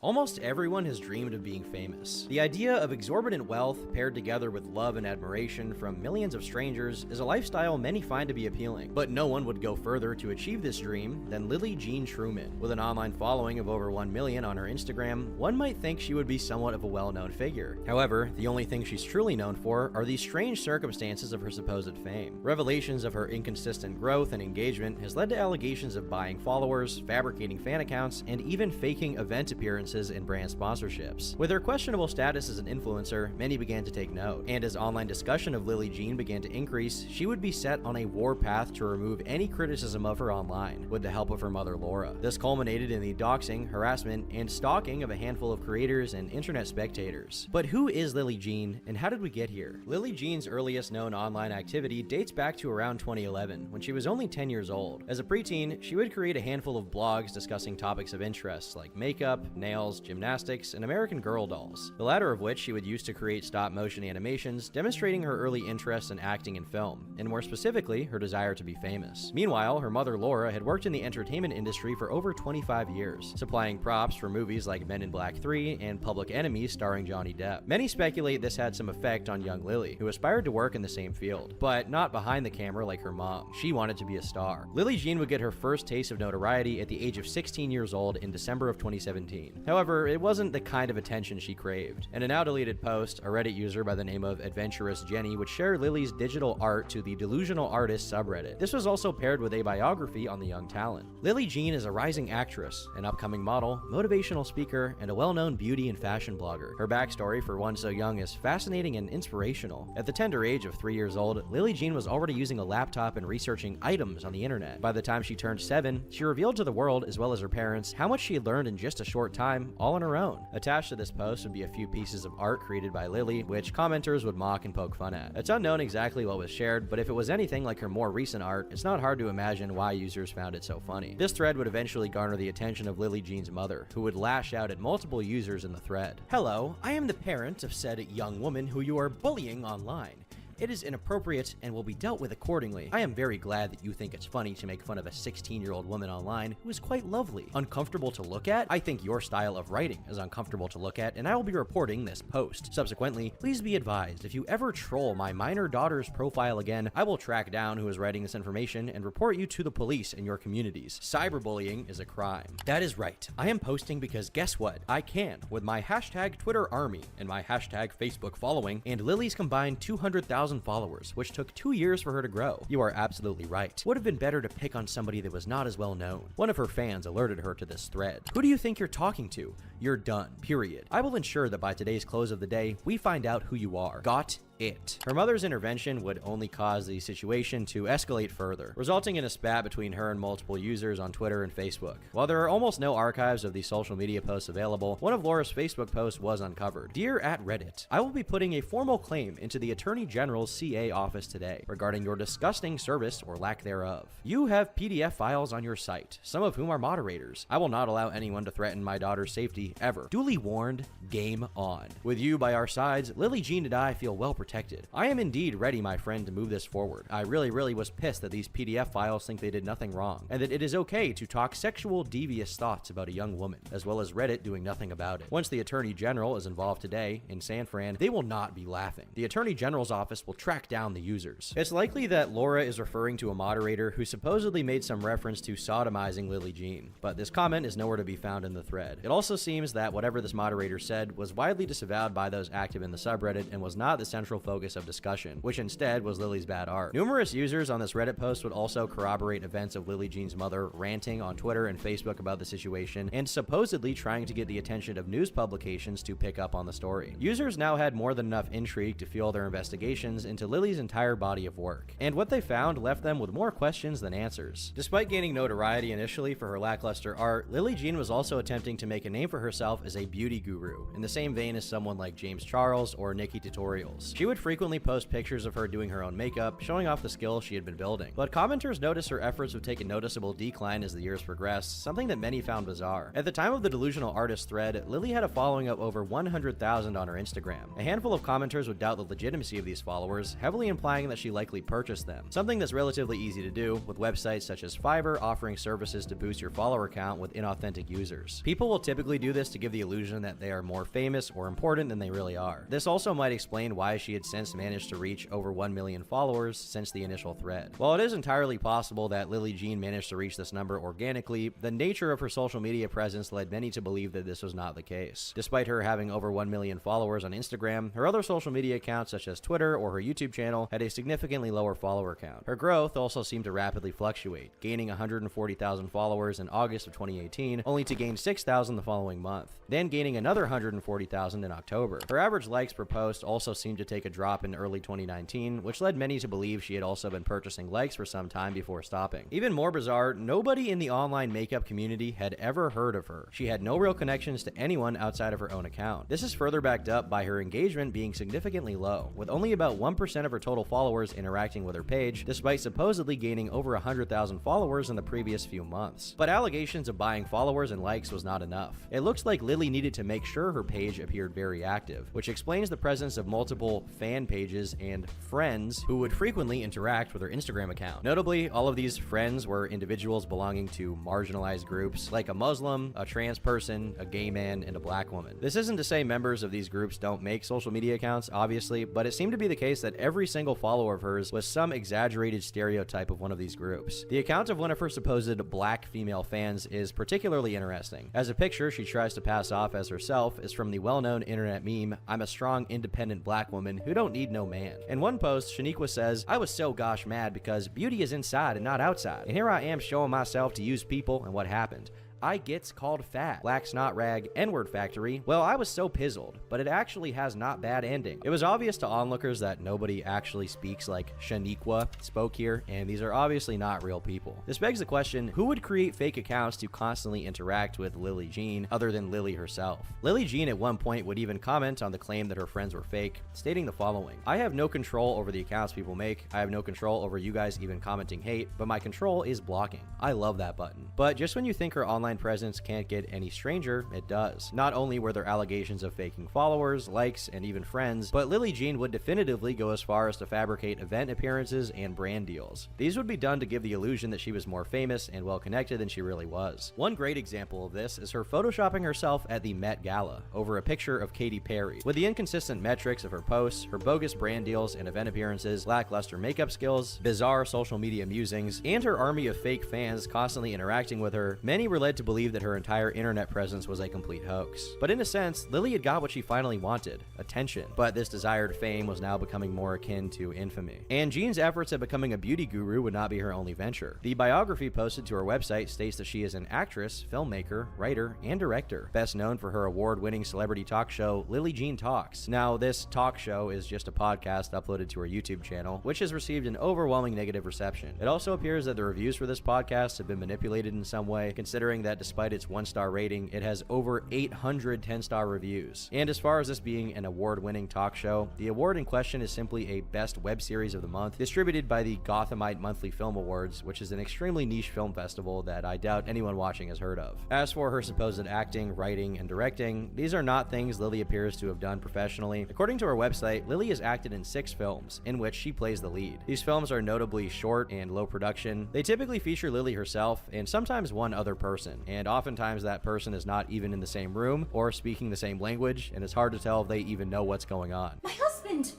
Almost everyone has dreamed of being famous. The idea of exorbitant wealth paired together with love and admiration from millions of strangers is a lifestyle many find to be appealing. But no one would go further to achieve this dream than Lily Jean Truman. With an online following of over 1 million on her Instagram, one might think she would be somewhat of a well-known figure. However, the only thing she's truly known for are the strange circumstances of her supposed fame. Revelations of her inconsistent growth and engagement has led to allegations of buying followers, fabricating fan accounts, and even faking event appearances and brand sponsorships. With her questionable status as an influencer, many began to take note, and as online discussion of Lily Jean began to increase, she would be set on a warpath to remove any criticism of her online, with the help of her mother Laura. This culminated in the doxing, harassment, and stalking of a handful of creators and internet spectators. But who is Lily Jean, and how did we get here? Lily Jean's earliest known online activity dates back to around 2011, when she was only 10 years old. As a preteen, she would create a handful of blogs discussing topics of interest like makeup, nails, gymnastics, and American Girl dolls, the latter of which she would use to create stop-motion animations demonstrating her early interest in acting in film, and more specifically, her desire to be famous. Meanwhile, her mother Laura had worked in the entertainment industry for over 25 years, supplying props for movies like Men in Black 3 and Public Enemy starring Johnny Depp. Many speculate this had some effect on young Lily, who aspired to work in the same field, but not behind the camera like her mom. She wanted to be a star. Lily Jean would get her first taste of notoriety at the age of 16 years old in December of 2017. However, it wasn't the kind of attention she craved. In a now deleted post, a Reddit user by the name of Adventurous Jenny would share Lily's digital art to the Delusional Artist subreddit. This was also paired with a biography on the young talent. Lily Jean is a rising actress, an upcoming model, motivational speaker, and a well-known beauty and fashion blogger. Her backstory for one so young is fascinating and inspirational. At the tender age of 3 years old, Lily Jean was already using a laptop and researching items on the internet. By the time she turned 7, she revealed to the world, as well as her parents, how much she had learned in just a short time, all on her own. Attached to this post would be a few pieces of art created by Lily, which commenters would mock and poke fun at. It's unknown exactly what was shared, but if it was anything like her more recent art, it's not hard to imagine why users found it so funny. This thread would eventually garner the attention of Lily Jean's mother, who would lash out at multiple users in the thread. "Hello, I am the parent of said young woman who you are bullying online. It is inappropriate and will be dealt with accordingly. I am very glad that you think it's funny to make fun of a 16-year-old woman online who is quite lovely. Uncomfortable to look at? I think your style of writing is uncomfortable to look at, and I will be reporting this post. Subsequently, please be advised, if you ever troll my minor daughter's profile again, I will track down who is writing this information and report you to the police in your communities. Cyberbullying is a crime." That is right. I am posting because guess what? I can, with my hashtag Twitter army and my hashtag Facebook following, and Lily's combined 200,000 followers, which took 2 years for her to grow. You are absolutely right. Would have been better to pick on somebody that was not as well known. One of her fans alerted her to this thread. "Who do you think you're talking to? You're done. Period. I will ensure that by today's close of the day, we find out who you are. Got it." Her mother's intervention would only cause the situation to escalate further, resulting in a spat between her and multiple users on Twitter and Facebook. While there are almost no archives of the social media posts available, one of Laura's Facebook posts was uncovered. "Dear @Reddit, I will be putting a formal claim into the Attorney General's CA office today regarding your disgusting service or lack thereof. You have PDF files on your site, some of whom are moderators. I will not allow anyone to threaten my daughter's safety ever. Duly warned, game on. With you by our sides, Lily Jean and I feel well protected. I am indeed ready, my friend, to move this forward. I really was pissed that these PDF files think they did nothing wrong, and that it is okay to talk sexual devious thoughts about a young woman, as well as Reddit doing nothing about it. Once the Attorney General is involved today in San Fran, they will not be laughing. The Attorney General's office will track down the users." It's likely that Laura is referring to a moderator who supposedly made some reference to sodomizing Lily Jean, but this comment is nowhere to be found in the thread. It also seems that whatever this moderator said was widely disavowed by those active in the subreddit and was not the central focus of discussion, which instead was Lily's bad art. Numerous users on this Reddit post would also corroborate events of Lily Jean's mother ranting on Twitter and Facebook about the situation and supposedly trying to get the attention of news publications to pick up on the story. Users now had more than enough intrigue to fuel their investigations into Lily's entire body of work, and what they found left them with more questions than answers. Despite gaining notoriety initially for her lackluster art, Lily Jean was also attempting to make a name for herself as a beauty guru, in the same vein as someone like James Charles or Nikki Tutorials. She would frequently post pictures of her doing her own makeup, showing off the skills she had been building. But commenters noticed her efforts would take a noticeable decline as the years progressed, something that many found bizarre. At the time of the Delusional Artist thread, Lily had a following of over 100,000 on her Instagram. A handful of commenters would doubt the legitimacy of these followers, heavily implying that she likely purchased them, something that's relatively easy to do, with websites such as Fiverr offering services to boost your follower count with inauthentic users. People will typically do this to give the illusion that they are more famous or important than they really are. This also might explain why she had since managed to reach over 1 million followers since the initial thread. While it is entirely possible that Lily Jean managed to reach this number organically, the nature of her social media presence led many to believe that this was not the case. Despite her having over 1 million followers on Instagram, her other social media accounts such as Twitter or her YouTube channel had a significantly lower follower count. Her growth also seemed to rapidly fluctuate, gaining 140,000 followers in August of 2018, only to gain 6,000 the following month, then gaining another 140,000 in October. Her average likes per post also seemed to take a drop in early 2019, which led many to believe she had also been purchasing likes for some time before stopping. Even more bizarre, nobody in the online makeup community had ever heard of her. She had no real connections to anyone outside of her own account. This is further backed up by her engagement being significantly low, with only about 1% of her total followers interacting with her page, despite supposedly gaining over 100,000 followers in the previous few months. But allegations of buying followers and likes was not enough. It looks like Lily needed to make sure her page appeared very active, which explains the presence of multiple fan pages and friends who would frequently interact with her Instagram account. Notably, all of these friends were individuals belonging to marginalized groups like a Muslim, a trans person, a gay man, and a black woman. This isn't to say members of these groups don't make social media accounts, obviously, but it seemed to be the case that every single follower of hers was some exaggerated stereotype of one of these groups. The account of one of her supposed black female fans is particularly interesting, as a picture she tries to pass off as herself is from the well-known internet meme, "I'm a strong, independent black woman who don't need no man." In one post, Shaniqua says, "I was so gosh mad because beauty is inside and not outside, and here I am showing myself to use people, and what happened? I gets called fat. Black snot rag, N-word factory. Well, I was so pizzled, but it actually has not bad ending." It was obvious to onlookers that nobody actually speaks like Shaniqua spoke here, and these are obviously not real people. This begs the question, who would create fake accounts to constantly interact with Lily Jean other than Lily herself? Lily Jean at one point would even comment on the claim that her friends were fake, stating the following: "I have no control over the accounts people make. I have no control over you guys even commenting hate, but my control is blocking." I love that button. But just when you think her online presence can't get any stranger, it does. Not only were there allegations of faking followers, likes, and even friends, but Lily Jean would definitively go as far as to fabricate event appearances and brand deals. These would be done to give the illusion that she was more famous and well-connected than she really was. One great example of this is her photoshopping herself at the Met Gala over a picture of Katy Perry. With the inconsistent metrics of her posts, her bogus brand deals and event appearances, lackluster makeup skills, bizarre social media musings, and her army of fake fans constantly interacting with her, many were led to believe that her entire internet presence was a complete hoax. But in a sense, Lily had got what she finally wanted: attention. But this desired fame was now becoming more akin to infamy. And Jean's efforts at becoming a beauty guru would not be her only venture. The biography posted to her website states that she is an actress, filmmaker, writer, and director, best known for her award-winning celebrity talk show, Lily Jean Talks. Now, this talk show is just a podcast uploaded to her YouTube channel, which has received an overwhelming negative reception. It also appears that the reviews for this podcast have been manipulated in some way, considering that despite its 1-star rating, it has over 800 10-star reviews. And as far as this being an award-winning talk show, the award in question is simply a Best Web Series of the Month, distributed by the Gothamite Monthly Film Awards, which is an extremely niche film festival that I doubt anyone watching has heard of. As for her supposed acting, writing, and directing, these are not things Lily appears to have done professionally. According to her website, Lily has acted in 6 films, in which she plays the lead. These films are notably short and low production. They typically feature Lily herself, and sometimes one other person, and oftentimes that person is not even in the same room or speaking the same language, and it's hard to tell if they even know what's going on. My husband!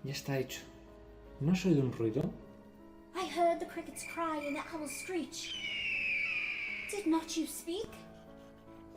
Ya está hecho. ¿No has oído un ruido? I heard the crickets cry and the owls screech. Did not you speak?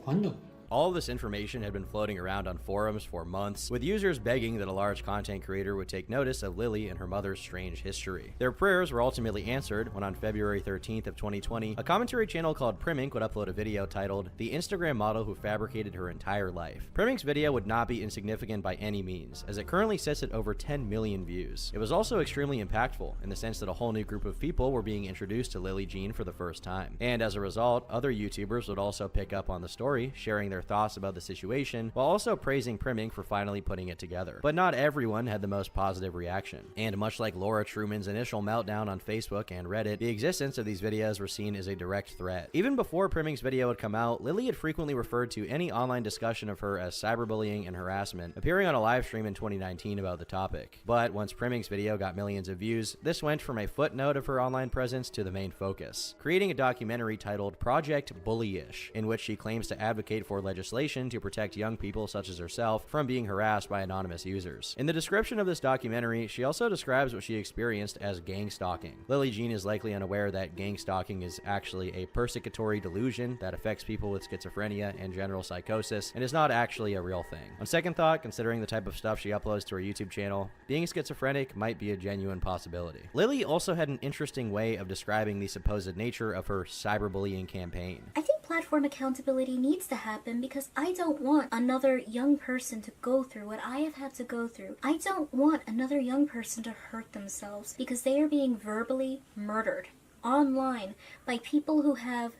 ¿Cuándo? All of this information had been floating around on forums for months, with users begging that a large content creator would take notice of Lily and her mother's strange history. Their prayers were ultimately answered when on February 13th of 2020, a commentary channel called Primink would upload a video titled "The Instagram Model Who Fabricated Her Entire Life." Primink's video would not be insignificant by any means, as it currently sits at over 10 million views. It was also extremely impactful, in the sense that a whole new group of people were being introduced to Lily Jean for the first time. And as a result, other YouTubers would also pick up on the story, sharing their their thoughts about the situation, while also praising Primink for finally putting it together. But not everyone had the most positive reaction. And much like Laura Truman's initial meltdown on Facebook and Reddit, the existence of these videos were seen as a direct threat. Even before Primink's video had come out, Lily had frequently referred to any online discussion of her as cyberbullying and harassment, appearing on a live stream in 2019 about the topic. But once Primink's video got millions of views, this went from a footnote of her online presence to the main focus, creating a documentary titled Project Bullyish, in which she claims to advocate for legislation to protect young people such as herself from being harassed by anonymous users. In the description of this documentary, she also describes what she experienced as gang stalking. Lily Jean is likely unaware that gang stalking is actually a persecutory delusion that affects people with schizophrenia and general psychosis, and is not actually a real thing. On second thought, considering the type of stuff she uploads to her YouTube channel, being schizophrenic might be a genuine possibility. Lily also had an interesting way of describing the supposed nature of her cyberbullying campaign. I think platform accountability needs to happen because I don't want another young person to go through what I have had to go through. I don't want another young person to hurt themselves because they are being verbally murdered online by people who have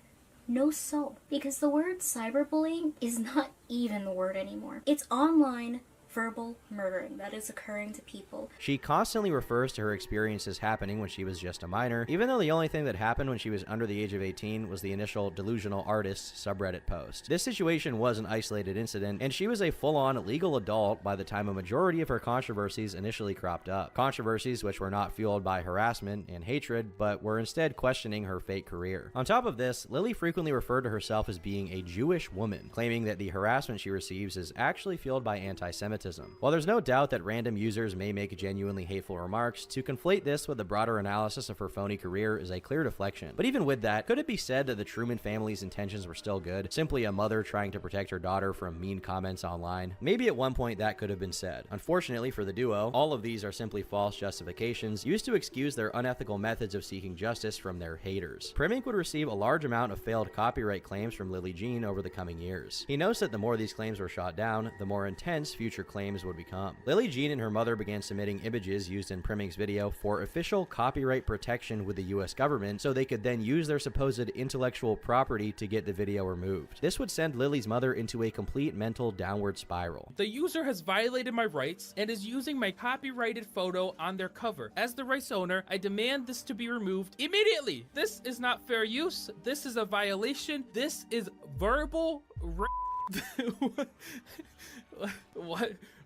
no soul. Because the word cyberbullying is not even the word anymore. It's online verbal murdering that is occurring to people. She constantly refers to her experiences happening when she was just a minor, even though the only thing that happened when she was under the age of 18 was the initial Delusional Artists subreddit post. This situation was an isolated incident, and she was a full-on legal adult by the time a majority of her controversies initially cropped up. Controversies which were not fueled by harassment and hatred, but were instead questioning her fake career. On top of this, Lily frequently referred to herself as being a Jewish woman, claiming that the harassment she receives is actually fueled by anti-Semitism. While there's no doubt that random users may make genuinely hateful remarks, to conflate this with a broader analysis of her phony career is a clear deflection. But even with that, could it be said that the Truman family's intentions were still good? Simply a mother trying to protect her daughter from mean comments online? Maybe at one point that could have been said. Unfortunately for the duo, all of these are simply false justifications used to excuse their unethical methods of seeking justice from their haters. Primink would receive a large amount of failed copyright claims from Lily Jean over the coming years. He notes that the more these claims were shot down, the more intense future claims would become. Lily Jean and her mother began submitting images used in Primink's video for official copyright protection with the US government so they could then use their supposed intellectual property to get the video removed. This would send Lily's mother into a complete mental downward spiral. The user has violated my rights and is using my copyrighted photo on their cover. As the rights owner, I demand this to be removed immediately. This is not fair use. This is a violation. This is verbal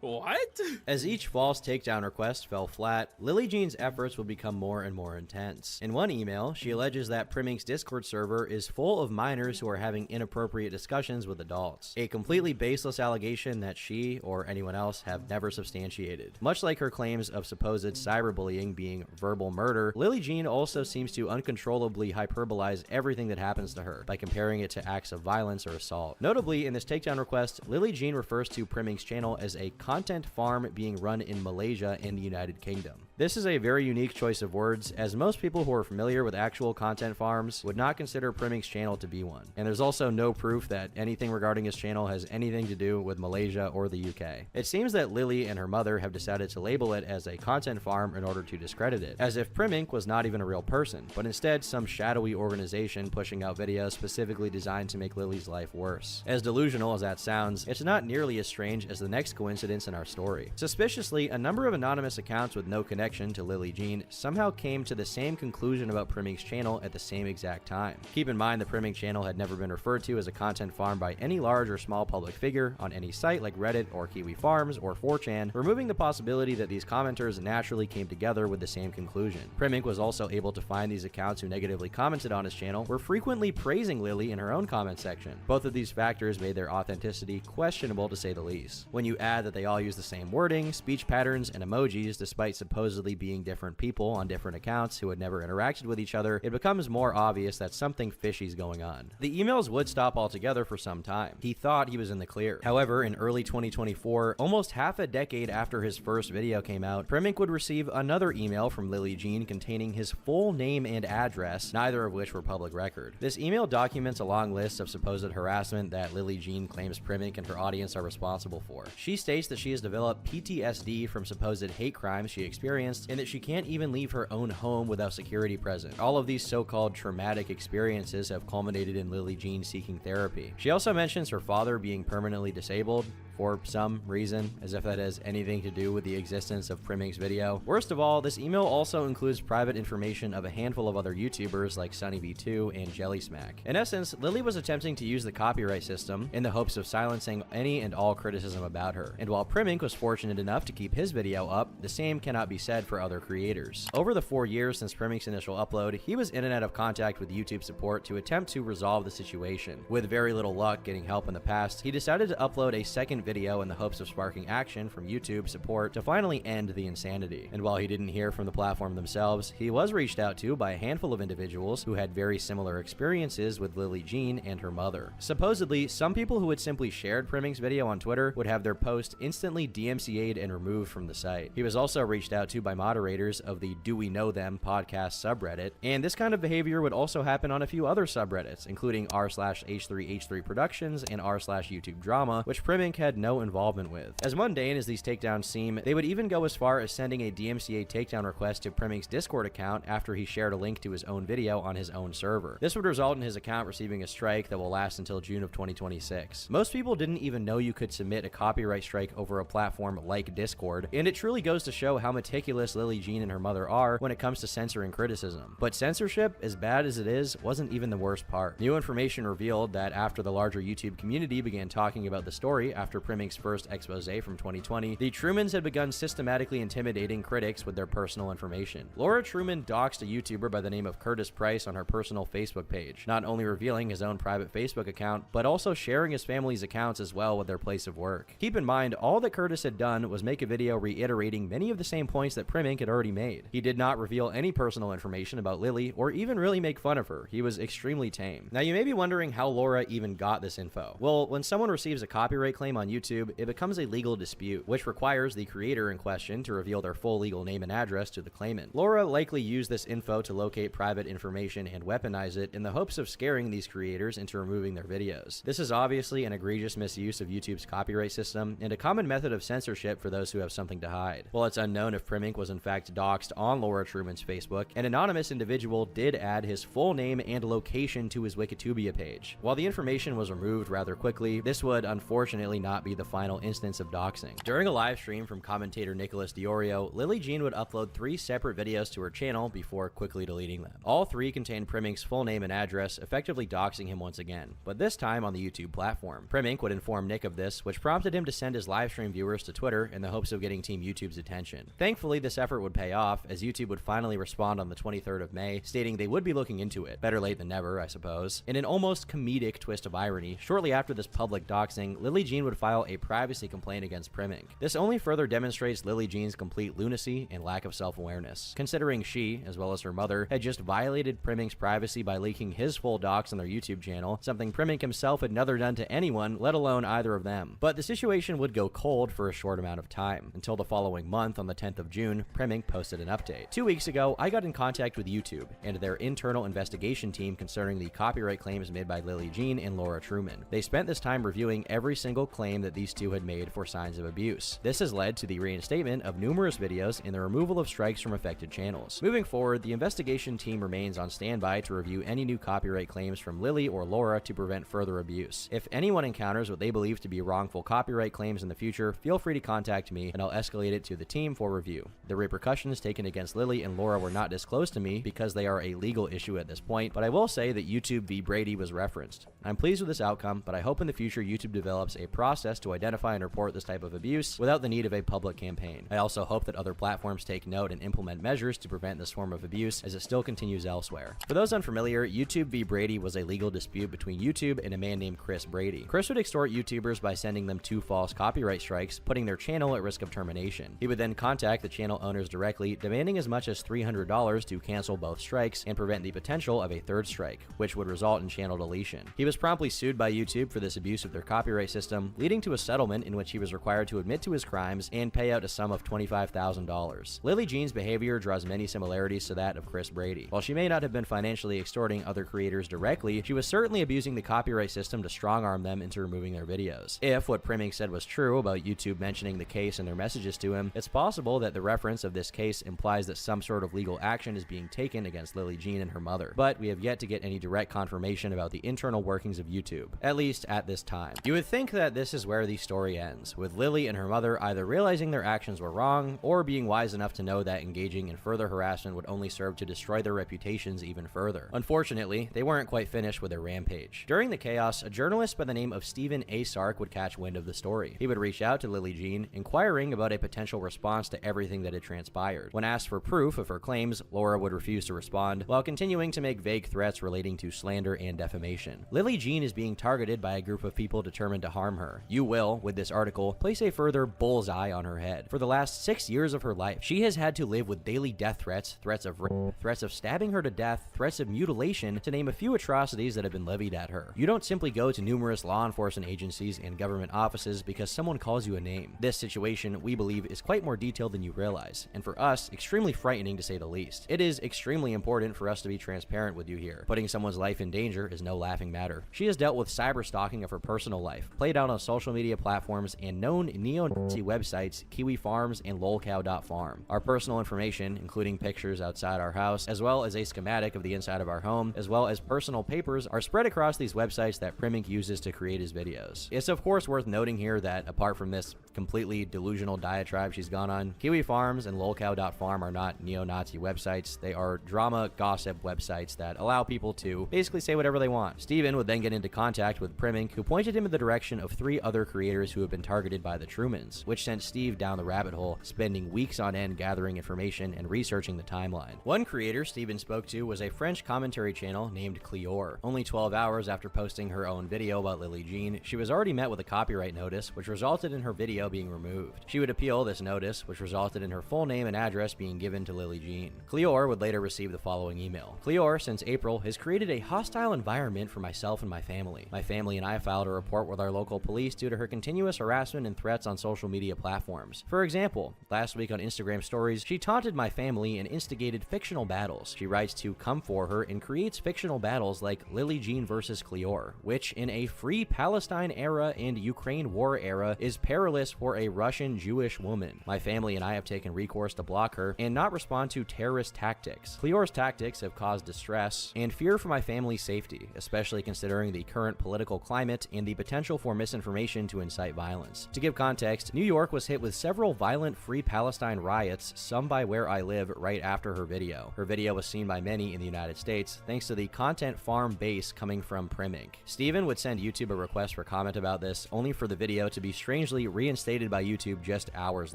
What? As each false takedown request fell flat, Lily Jean's efforts would become more and more intense. In one email, she alleges that Primink's Discord server is full of minors who are having inappropriate discussions with adults. A completely baseless allegation that she, or anyone else, have never substantiated. Much like her claims of supposed cyberbullying being verbal murder, Lily Jean also seems to uncontrollably hyperbolize everything that happens to her by comparing it to acts of violence or assault. Notably, in this takedown request, Lily Jean refers to Primink's channel as a content farm being run in Malaysia and the United Kingdom. This is a very unique choice of words, as most people who are familiar with actual content farms would not consider Primink's channel to be one. And there's also no proof that anything regarding his channel has anything to do with Malaysia or the UK. It seems that Lily and her mother have decided to label it as a content farm in order to discredit it, as if Primink was not even a real person, but instead some shadowy organization pushing out videos specifically designed to make Lily's life worse. As delusional as that sounds, it's not nearly as strange as the next coincidence in our story. Suspiciously, a number of anonymous accounts with no connection to Lily Jean somehow came to the same conclusion about Primink's channel at the same exact time. Keep in mind the Primink channel had never been referred to as a content farm by any large or small public figure on any site like Reddit or Kiwi Farms or 4chan, removing the possibility that these commenters naturally came together with the same conclusion. Primink was also able to find these accounts who negatively commented on his channel were frequently praising Lily in her own comment section. Both of these factors made their authenticity questionable to say the least. When you add that they all use the same wording, speech patterns, and emojis despite supposedly being different people on different accounts who had never interacted with each other, it becomes more obvious that something fishy is going on. The emails would stop altogether for some time. He thought he was in the clear. However, in early 2024, almost half a decade after his first video came out, Primink would receive another email from Lily Jean containing his full name and address, neither of which were public record. This email documents a long list of supposed harassment that Lily Jean claims Primink and her audience are responsible for. She states that she has developed PTSD from supposed hate crimes she experienced experienced and that she can't even leave her own home without security present. All of these so-called traumatic experiences have culminated in Lily Jean seeking therapy. She also mentions her father being permanently disabled for some reason, as if that has anything to do with the existence of Primink's video. Worst of all, this email also includes private information of a handful of other YouTubers like SunnyB2 and JellySmack. In essence, Lily was attempting to use the copyright system in the hopes of silencing any and all criticism about her. And while Primink was fortunate enough to keep his video up, the same cannot be said for other creators. Over the 4 years since Primink's initial upload, he was in and out of contact with YouTube support to attempt to resolve the situation. With very little luck getting help in the past, he decided to upload a second video in the hopes of sparking action from YouTube support to finally end the insanity. And while he didn't hear from the platform themselves, he was reached out to by a handful of individuals who had very similar experiences with Lily Jean and her mother. Supposedly, some people who had simply shared Primink's video on Twitter would have their post instantly DMCA'd and removed from the site. He was also reached out to by moderators of the Do We Know Them podcast subreddit, and this kind of behavior would also happen on a few other subreddits, including r/H3H3 Productions and r/YouTube Drama, which Primink had no involvement with. As mundane as these takedowns seem, they would even go as far as sending a DMCA takedown request to Primink's Discord account after he shared a link to his own video on his own server. This would result in his account receiving a strike that will last until June of 2026. Most people didn't even know you could submit a copyright strike over a platform like Discord, and it truly goes to show how meticulous Lily Jean and her mother are when it comes to censoring criticism. But censorship, as bad as it is, wasn't even the worst part. New information revealed that after the larger YouTube community began talking about the story after Primink's first expose from 2020, the Trumans had begun systematically intimidating critics with their personal information. Laura Truman doxed a YouTuber by the name of Curtis Price on her personal Facebook page, not only revealing his own private Facebook account, but also sharing his family's accounts as well with their place of work. Keep in mind, all that Curtis had done was make a video reiterating many of the same points that Primink had already made. He did not reveal any personal information about Lily or even really make fun of her. He was extremely tame. Now you may be wondering how Laura even got this info. Well, when someone receives a copyright claim on YouTube, it becomes a legal dispute, which requires the creator in question to reveal their full legal name and address to the claimant. Laura likely used this info to locate private information and weaponize it in the hopes of scaring these creators into removing their videos. This is obviously an egregious misuse of YouTube's copyright system and a common method of censorship for those who have something to hide. While it's unknown if Primink was in fact doxed on Laura Truman's Facebook, an anonymous individual did add his full name and location to his Wikitubia page. While the information was removed rather quickly, this would unfortunately not be the final instance of doxing. During a live stream from commentator Nicholas Diorio, Lily Jean would upload 3 separate videos to her channel before quickly deleting them. All 3 contained Primink's full name and address, effectively doxing him once again, but this time on the YouTube platform. Primink would inform Nick of this, which prompted him to send his live stream viewers to Twitter in the hopes of getting Team YouTube's attention. Thankfully, this effort would pay off, as YouTube would finally respond on the 23rd of May, stating they would be looking into it. Better late than never, I suppose. In an almost comedic twist of irony, shortly after this public doxing, Lily Jean would file a privacy complaint against Primink. This only further demonstrates Lily Jean's complete lunacy and lack of self-awareness, considering she, as well as her mother, had just violated Primink's privacy by leaking his full docs on their YouTube channel, something Primink himself had never done to anyone, let alone either of them. But the situation would go cold for a short amount of time, until the following month, on the 10th of June, Primink posted an update. 2 weeks ago, I got in contact with YouTube and their internal investigation team concerning the copyright claims made by Lily Jean and Laura Truman. They spent this time reviewing every single claim that these two had made for signs of abuse. This has led to the reinstatement of numerous videos and the removal of strikes from affected channels. Moving forward, the investigation team remains on standby to review any new copyright claims from Lily or Laura to prevent further abuse. If anyone encounters what they believe to be wrongful copyright claims in the future, feel free to contact me and I'll escalate it to the team for review. The repercussions taken against Lily and Laura were not disclosed to me because they are a legal issue at this point, but I will say that YouTube v. Brady was referenced. I'm pleased with this outcome, but I hope in the future YouTube develops a process to identify and report this type of abuse without the need of a public campaign. I also hope that other platforms take note and implement measures to prevent this form of abuse as it still continues elsewhere. For those unfamiliar, YouTube v. Brady was a legal dispute between YouTube and a man named Chris Brady. Chris would extort YouTubers by sending them 2 false copyright strikes, putting their channel at risk of termination. He would then contact the channel owners directly, demanding as much as $300 to cancel both strikes and prevent the potential of a 3rd strike, which would result in channel deletion. He was promptly sued by YouTube for this abuse of their copyright system, leading to a settlement in which he was required to admit to his crimes and pay out a sum of $25,000. Lily Jean's behavior draws many similarities to that of Chris Brady. While she may not have been financially extorting other creators directly, she was certainly abusing the copyright system to strong-arm them into removing their videos. If what Primink said was true about YouTube mentioning the case in their messages to him, it's possible that the reference of this case implies that some sort of legal action is being taken against Lily Jean and her mother, but we have yet to get any direct confirmation about the internal workings of YouTube, at least at this time. You would think that this is where the story ends, with Lily and her mother either realizing their actions were wrong or being wise enough to know that engaging in further harassment would only serve to destroy their reputations even further. Unfortunately, they weren't quite finished with their rampage. During the chaos, a journalist by the name of Stephen A. Sark would catch wind of the story. He would reach out to Lily Jean, inquiring about a potential response to everything that had transpired. When asked for proof of her claims, Laura would refuse to respond, while continuing to make vague threats relating to slander and defamation. Lily Jean is being targeted by a group of people determined to harm her. You will, with this article, place a further bullseye on her head. For the last 6 years of her life, she has had to live with daily death threats, threats of rape, threats of stabbing her to death, threats of mutilation, to name a few atrocities that have been levied at her. You don't simply go to numerous law enforcement agencies and government offices because someone calls you a name. This situation, we believe, is quite more detailed than you realize, and for us, extremely frightening to say the least. It is extremely important for us to be transparent with you here. Putting someone's life in danger is no laughing matter. She has dealt with cyber stalking of her personal life, played out on social media platforms, and known neo-Nazi websites Kiwi Farms and lolcow.farm. Our personal information, including pictures outside our house, as well as a schematic of the inside of our home, as well as personal papers, are spread across these websites that Primink uses to create his videos. It's of course worth noting here that apart from this completely delusional diatribe she's gone on, Kiwi Farms and lolcow.farm are not neo-Nazi websites. They are drama gossip websites that allow people to basically say whatever they want. Steven would then get into contact with Primink, who pointed him in the direction of 3 other creators who have been targeted by the Trumans, which sent Steve down the rabbit hole, spending weeks on end gathering information and researching the timeline. One creator Steven spoke to was a French commentary channel named Cleor. Only 12 hours after posting her own video about Lily Jean, she was already met with a copyright notice, which resulted in her video being removed. She would appeal this notice, which resulted in her full name and address being given to Lily Jean. Cleor would later receive the following email. Cleor, since April, has created a hostile environment for myself and my family. My family and I filed a report with our local police due to her continuous harassment and threats on social media platforms. For example, last week on Instagram stories, she taunted my family and instigated fictional battles. She writes to come for her and creates fictional battles like Lily Jean versus Cleor, which in a free Palestine era and Ukraine war era is perilous for a Russian Jewish woman. My family and I have taken recourse to block her and not respond to terrorist tactics. Cleor's tactics have caused distress and fear for my family's safety, especially considering the current political climate and the potential for misinformation to incite violence. To give context, New York was hit with several violent Free Palestine riots, some by where I live, right after her video. Her video was seen by many in the United States thanks to the content farm base coming from Primink. Steven would send YouTube a request for comment about this, only for the video to be strangely reinstated by YouTube just hours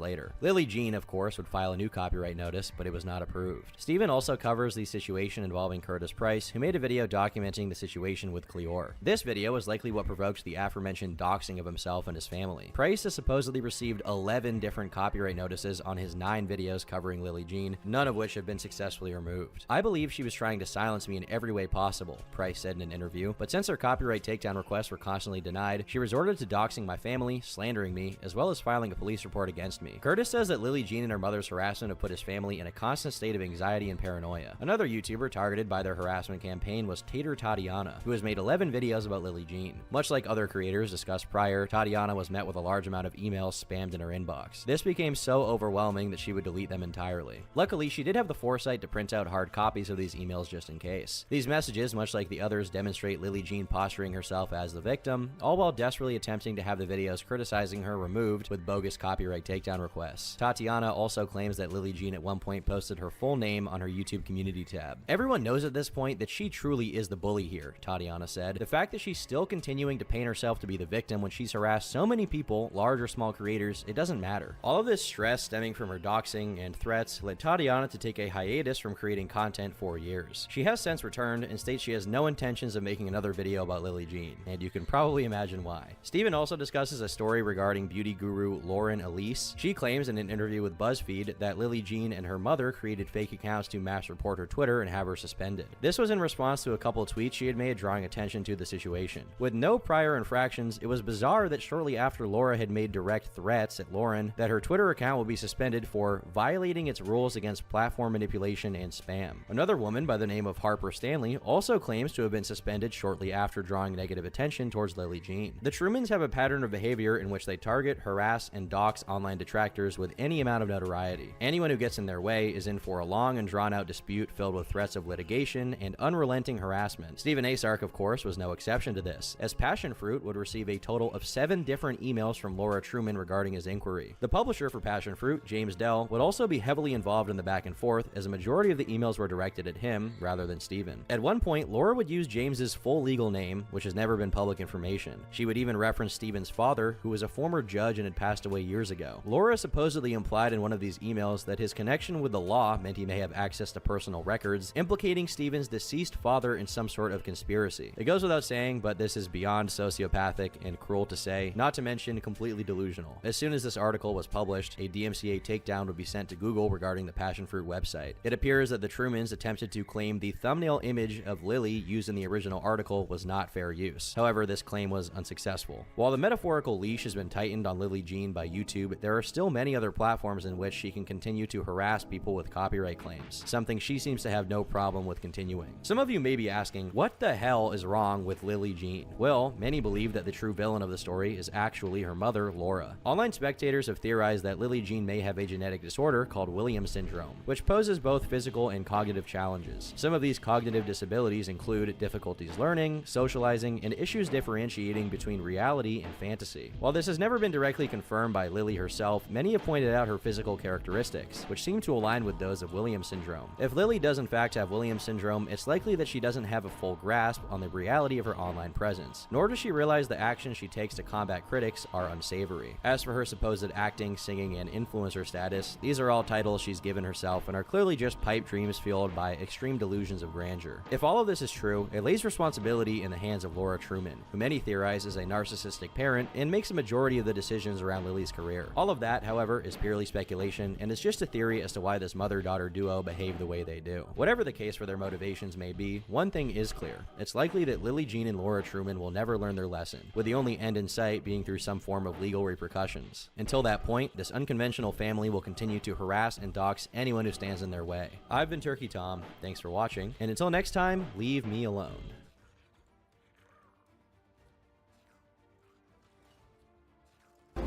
later. Lily Jean, of course, would file a new copyright notice, but it was not approved. Steven also covers the situation involving Curtis Price, who made a video documenting the situation with Cleor. This video was likely what provoked the aforementioned doxing of himself and his family. Price has supposedly received 11 different copyright notices on his 9 videos covering Lily Jean, none of which have been successfully removed. I believe she was trying to silence me in every way possible, Price said in an interview, but since her copyright takedown requests were constantly denied, she resorted to doxing my family, slandering me, as well as filing a police report against me. Curtis says that Lily Jean and her mother's harassment have put his family in a constant state of anxiety and paranoia. Another YouTuber targeted by their harassment campaign was Tater Tatiana, who has made 11 videos about Lily Jean. Much like other creators discussed prior, Tatiana was met with a large amount of emails spammed in her inbox. This became so overwhelming that she would delete them entirely. Luckily, she did have the foresight to print out hard copies of these emails just in case. These messages, much like the others, demonstrate Lily Jean posturing herself as the victim, all while desperately attempting to have the videos criticizing her removed with bogus copyright takedown requests. Tatiana also claims that Lily Jean at one point posted her full name on her YouTube community tab. Everyone knows at this point that she truly is the bully here, Tatiana said. The fact that she's still continuing to paint herself to be the victim when she's harassed so many people, large or small creators, it doesn't matter. All of this stress stemming from her doxing and threats led Tatiana to take a hiatus from creating content for years. She has since returned and states she has no intentions of making another video about Lily Jean, and you can probably imagine why. Steven also discusses a story regarding beauty guru Lauren Elise. She claims in an interview with BuzzFeed that Lily Jean and her mother created fake accounts to mass report her Twitter and have her suspended. This was in response to a couple of tweets she had made drawing attention to the situation. With no prior infractions, it was bizarre that shortly after Laura had made direct threats at Lauren that her Twitter account would be suspended for violating its rules against platform manipulation and spam. Another woman by the name of Harper Stanley also claims to have been suspended shortly after drawing negative attention towards Lily Jean. The Trumans have a pattern of behavior in which they target, harass, and dox online detractors with any amount of of notoriety. Anyone who gets in their way is in for a long and drawn-out dispute filled with threats of litigation and unrelenting harassment. Stephen Asark, of course, was no exception to this, as Passionfruit would receive a total of 7 different emails from Laura Truman regarding his inquiry. The publisher for Passionfruit, James Dell, would also be heavily involved in the back and forth, as a majority of the emails were directed at him rather than Stephen. At one point, Laura would use James's full legal name, which has never been public information. She would even reference Stephen's father, who was a former judge and had passed away years ago. Laura supposedly implied in one of these emails that his connection with the law meant he may have access to personal records, implicating Stephen's deceased father in some sort of conspiracy. It goes without saying, but this is beyond sociopathic and cruel to say, not to mention completely delusional. As soon as this article was published, a DMCA takedown would be sent to Google regarding the Passionfruit website. It appears that the Trumans attempted to claim the thumbnail image of Lily used in the original article was not fair use. However, this claim was unsuccessful. While the metaphorical leash has been tightened on Lily Jean by YouTube, there are still many other platforms in which she can continue to harass people with copyright claims, something she seems to have no problem with continuing. Some of you may be asking, what the hell is wrong with Lily Jean? Well, many believe that the true villain of the story is actually her mother, Laura. Online spectators have theorized that Lily Jean may have a genetic disorder called Williams syndrome, which poses both physical and cognitive challenges. Some of these cognitive disabilities include difficulties learning, socializing, and issues differentiating between reality and fantasy. While this has never been directly confirmed by Lily herself, many have pointed out her physical characteristics, which seem to align with those of Williams syndrome. If Lily does in fact have Williams syndrome, it's likely that she doesn't have a full grasp on the reality of her online presence, nor does she realize the actions she takes to combat critics are unsavory. As for her supposed acting, singing, and influencer status, these are all titles she's given herself and are clearly just pipe dreams fueled by extreme delusions of grandeur. If all of this is true, it lays responsibility in the hands of Laura Truman, who many theorize is a narcissistic parent and makes a majority of the decisions around Lily's career. All of that, however, is purely speculation, and it's just a theory as to why this mother-daughter duo behave the way they do. Whatever the case for their motivations may be, one thing is clear. It's likely that Lily Jean and Laura Truman will never learn their lesson, with the only end in sight being through some form of legal repercussions. Until that point, this unconventional family will continue to harass and dox anyone who stands in their way. I've been Turkey Tom, thanks for watching, and until next time, leave me alone.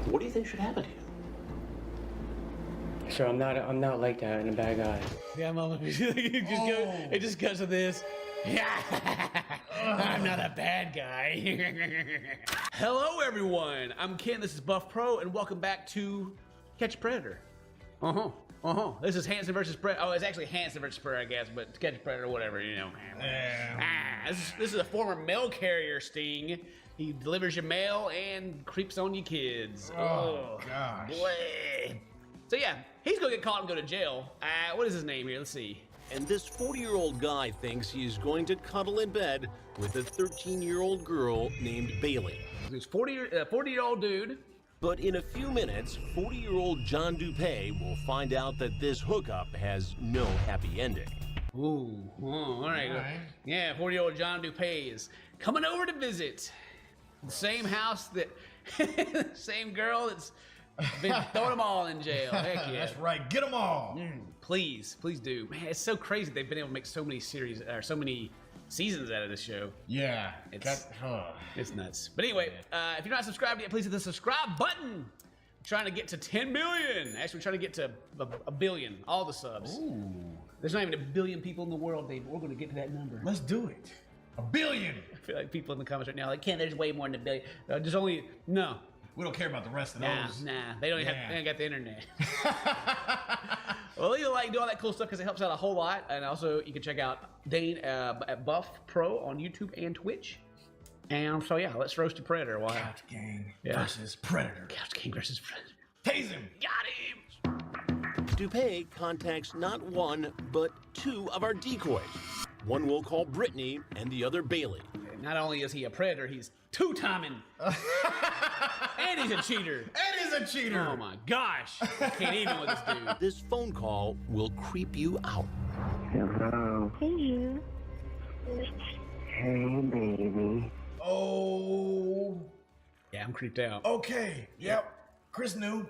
What do you think should happen to you? Sir, I'm not like that and a bad guy. Yeah, Mama. It just goes to this. Yeah, I'm not a bad guy. Hello, everyone. I'm Ken. This is Buff Pro, and welcome back to Catch a Predator. This is Hanson versus Predator. Oh, it's actually Hanson versus Predator, I guess, but Catch a Predator, whatever, you know. This is a former mail carrier, Sting. He delivers your mail and creeps on you kids. Oh gosh. Boy. So yeah, he's gonna get caught and go to jail. What is his name here? Let's see. And this 40-year-old guy thinks he's going to cuddle in bed with a 13-year-old girl named Bailey. He's 40-year-old dude. But in a few minutes, 40-year-old John DuPay will find out that this hookup has no happy ending. Ooh, all right. Yeah, 40-year-old John DuPay is coming over to visit. The same house that, same girl that's been throwing them all in jail. Heck yeah. That's right. Get them all. Please do. Man, it's so crazy they've been able to make so many series, or so many seasons out of this show. Yeah. It's nuts. But anyway, if you're not subscribed yet, please hit the subscribe button. We're trying to get to 10 million. Actually, we're trying to get to a billion, all the subs. Ooh. There's not even a billion people in the world, Dave. We're going to get to that number. Let's do it. A billion. I feel like people in the comments right now, like, there's way more than a billion. There's only, no. We don't care about the rest of those. Nah. They don't got the internet. Well, leave a like, do all that cool stuff because it helps out a whole lot. And also, you can check out Dane at Buff Pro on YouTube and Twitch. And so, yeah, let's roast a Predator. Couch Gang versus Predator. Couch Gang versus Predator. Tase him. Got him. DuPay contacts not one, but two of our decoys. One we'll call Brittany and the other Bailey. Not only is he a predator, he's two-timing. And he's a cheater. Oh my gosh. I can't even with this dude. This phone call will creep you out. Hello. Hey. Hey, baby. Oh. Yeah, I'm creeped out. Okay. Yep. Chris knew.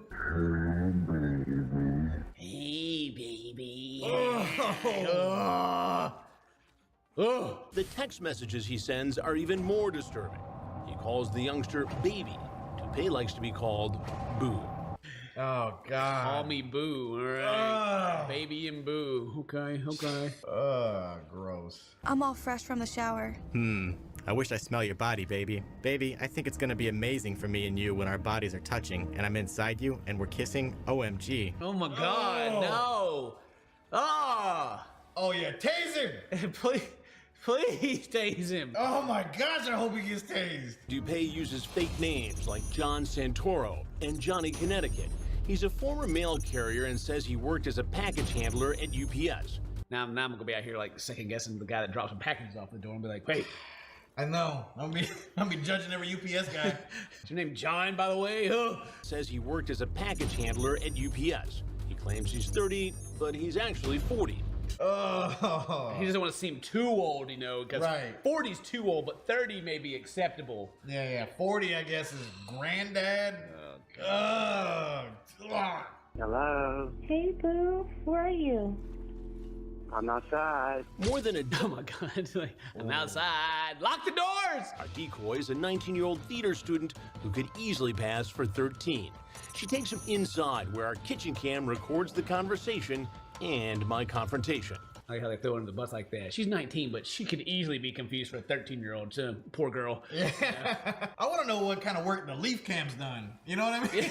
Hey, baby. The text messages he sends are even more disturbing. He calls the youngster baby. DuPay likes to be called Boo. Oh God. Call me Boo, all right? Baby and Boo. Okay. Gross. I'm all fresh from the shower. I wish I smell your body, baby. Baby, I think it's gonna be amazing for me and you when our bodies are touching and I'm inside you and we're kissing. OMG. Oh my God, no. Oh yeah, tase him. Please tase him. Oh my gosh, I hope he gets tased. DuPay uses fake names like John Santoro and Johnny Connecticut. He's a former mail carrier and says he worked as a package handler at UPS. Now I'm gonna be out here like second guessing the guy that drops some packages off the door and be like, wait. I know. I'll be judging every UPS guy. Is your name John, by the way? Says he worked as a package handler at UPS. He claims he's 30, but he's actually 40. Oh. He doesn't want to seem too old, you know, because Right. 40's too old, but 30 may be acceptable. Yeah. 40, I guess, is granddad. Hello. Hey, Boo. Where are you? I'm outside. More than a Oh my God, like, I'm outside. Lock the doors! Our decoy is a 19-year-old theater student who could easily pass for 13. She takes him inside where our kitchen cam records the conversation and my confrontation. I like how they throw her in the bus like that. She's 19, but she could easily be confused for a 13-year-old, too. Poor girl. Yeah. I want to know what kind of work the leaf cam's done. You know what I mean?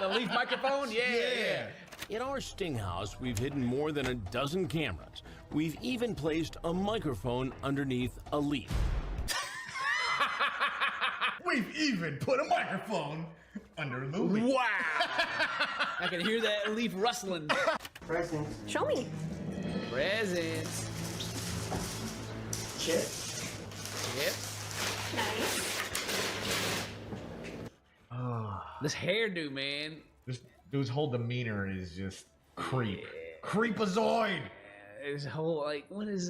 The leaf microphone? Yeah. In our sting house, we've hidden more than a dozen cameras. We've even placed a microphone underneath a leaf. We've even put a microphone under the leaf. Wow! I can hear that leaf rustling. Presents. Show me. Presents. Chips. Yep. Nice. This hairdo, man. This dude's whole demeanor is just creep. Creepazoid. His whole, like, what is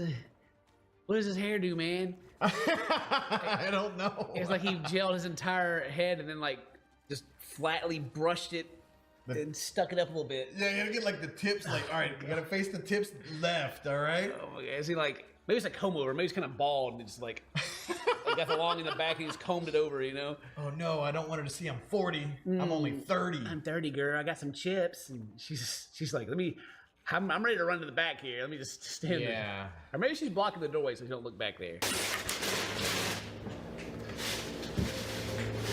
his hairdo, man? I don't know. It's like he gelled his entire head and then, like, just flatly brushed it and stuck it up a little bit. Yeah, you gotta get like the tips, like, all right, you gotta face the tips left, all right? Oh my God, is he like, maybe it's a comb over, maybe he's kind of bald and it's like got the long in the back and he's combed it over, you know? Oh no, I don't want her to see I'm 40. I'm only 30. I'm 30, girl. I got some chips. And she's like, I'm ready to run to the back here. Let me just stand there. Or maybe she's blocking the doorway so you don't look back there.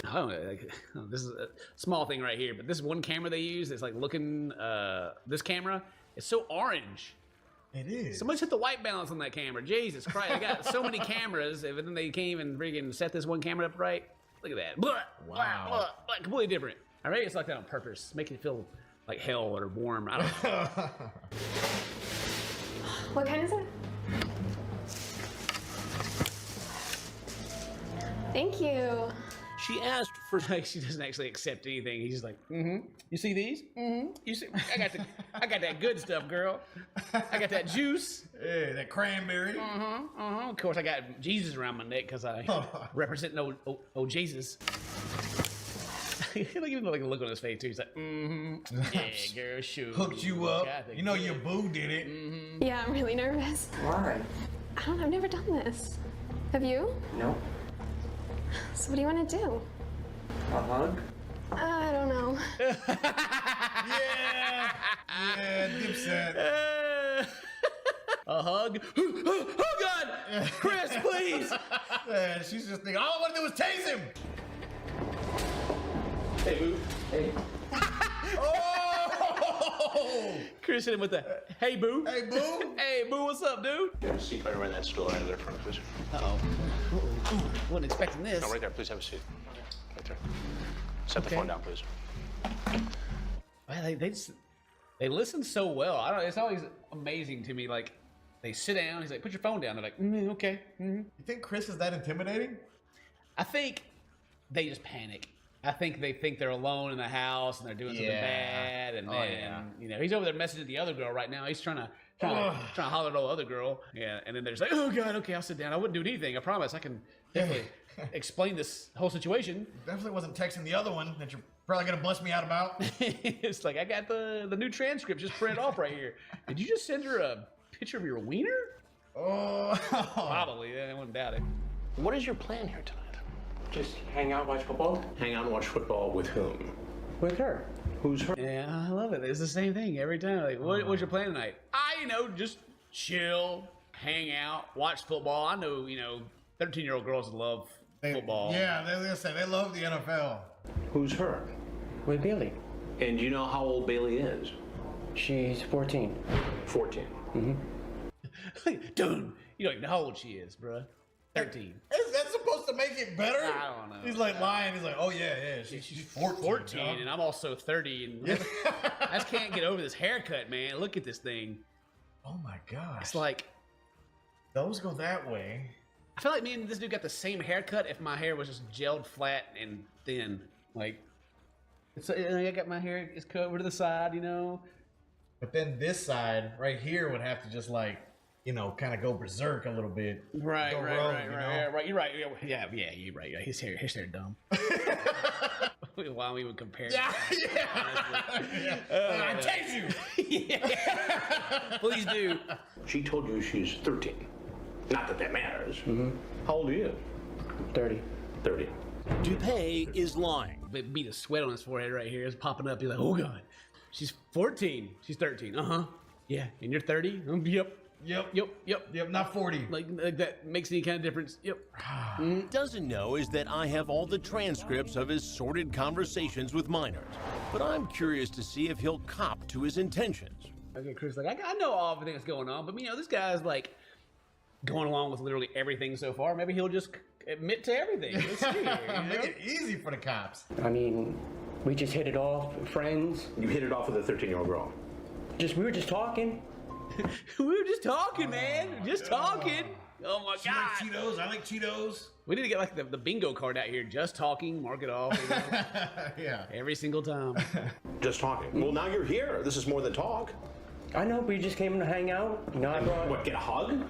I don't know, like, this is a small thing right here, but this one camera they use is like looking, this camera is so orange. It is. Somebody set the white balance on that camera. Jesus Christ, I got so many cameras, and then they can't even freaking set this one camera up right. Look at that. Blah, wow. blah, blah, completely different. Or maybe it's like that on purpose, make it feel like hell or warm. I don't know. What kind is it? Thank you. She asked for. Like, she doesn't actually accept anything. He's just like, You see these? You see? I got that good stuff, girl. I got that juice. Yeah, that cranberry. Of course, I got Jesus around my neck because I represent no Jesus. Like, even like a look on his face too. He's like, yeah, girl, shoot. Hooked you up. You know your boo did it. Yeah, I'm really nervous. Why? I don't know, I've never done this. Have you? No. So what do you want to do? A hug? I don't know. Yeah, Dipset. A hug? Oh God! Chris, please! Yeah, she's just thinking, all I want to do is tase him. Hey, boo. Hey. Oh! Chris hit him with the, hey, boo. Hey, boo. Hey, boo, what's up, dude? You have a seat right around that stool right there in front of us. Uh-oh. Wasn't expecting this. No, right there. Please have a seat. Right there. Set the phone down, please. Well, they listen so well. I don't. It's always amazing to me. Like, they sit down. He's like, "Put your phone down." They're like, "Okay." You think Chris is that intimidating? I think they just panic. I think they think they're alone in the house and they're doing something bad. And then, you know, he's over there messaging the other girl right now. He's trying to holler at the other girl. Yeah, and then they're just like, "Oh God, okay, I'll sit down. I wouldn't do anything. I promise. I can definitely explain this whole situation." Definitely wasn't texting the other one that you're probably gonna bust me out about. It's like, I got the new transcript just printed off right here. Did you just send her a picture of your wiener? Oh, probably. I wouldn't doubt it. What is your plan here tonight? Just hang out, watch football? Hang out and watch football with whom? With her. Who's her? Yeah, I love it. It's the same thing every time. Like, what's your plan tonight? Just chill, hang out, watch football. I know, 13-year-old girls love football. Yeah, they say they love the NFL. Who's her? With Bailey. And you know how old Bailey is? She's 14. 14. Mm-hmm. Dude, you don't even know how old she is, bruh. 13. Is that supposed to make it better? I don't know. He's like lying. He's like, oh yeah, she's 14. And I'm also 30, and I just can't get over this haircut, man. Look at this thing. Oh my gosh. It's like those go that way. I feel like me and this dude got the same haircut if my hair was just gelled flat and thin. Like, I got my hair is cut over to the side, But then this side right here would have to just kind of go berserk a little bit. Right. You're right. Yeah, you're right. His hair dumb. Why we would compare? Yeah. I take you. Please do. She told you she's 13. Not that matters. Mm-hmm. How old are you? 30. 30. DuPay is lying. Be the sweat on his forehead right here. It's popping up. He's like, oh God. She's 14. She's 13. Uh-huh. Yeah. And you're 30? Yep. Not 40. Like that makes any kind of difference. Yep. Doesn't know is that I have all the transcripts of his sordid conversations with minors. But I'm curious to see if he'll cop to his intentions. Okay, Chris, I know all everything that's going on, but this guy's like going along with literally everything so far. Maybe he'll just admit to everything. Let's see here, Make it easy for the cops. I mean, we just hit it off, friends. You hit it off with a 13-year-old girl. We were just talking. We were just talking, man. Just talking. Oh my She God. likes Cheetos. I like Cheetos. We need to get the bingo card out here. Just talking. Mark it off. Yeah. Every single time. Just talking. Well, now you're here. This is more than talk. I know, we just came to hang out. What, get a hug?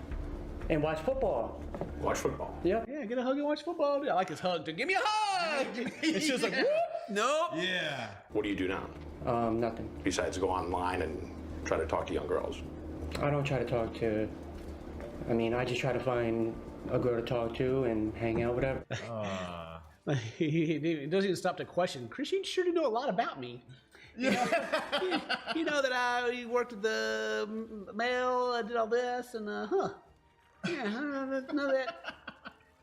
And watch football. Watch football. Yep. Yeah, get a hug and watch football. Dude, I like his hug, dude. Give me a hug. It's just like, whoop. Nope. Yeah. What do you do now? Nothing. Besides go online and try to talk to young girls. I don't try to talk to... I just try to find a girl to talk to and hang out, whatever. He doesn't even stop to question. Chris, you sure do know a lot about me. You know that I worked at the mail, I did all this, and yeah, I don't know that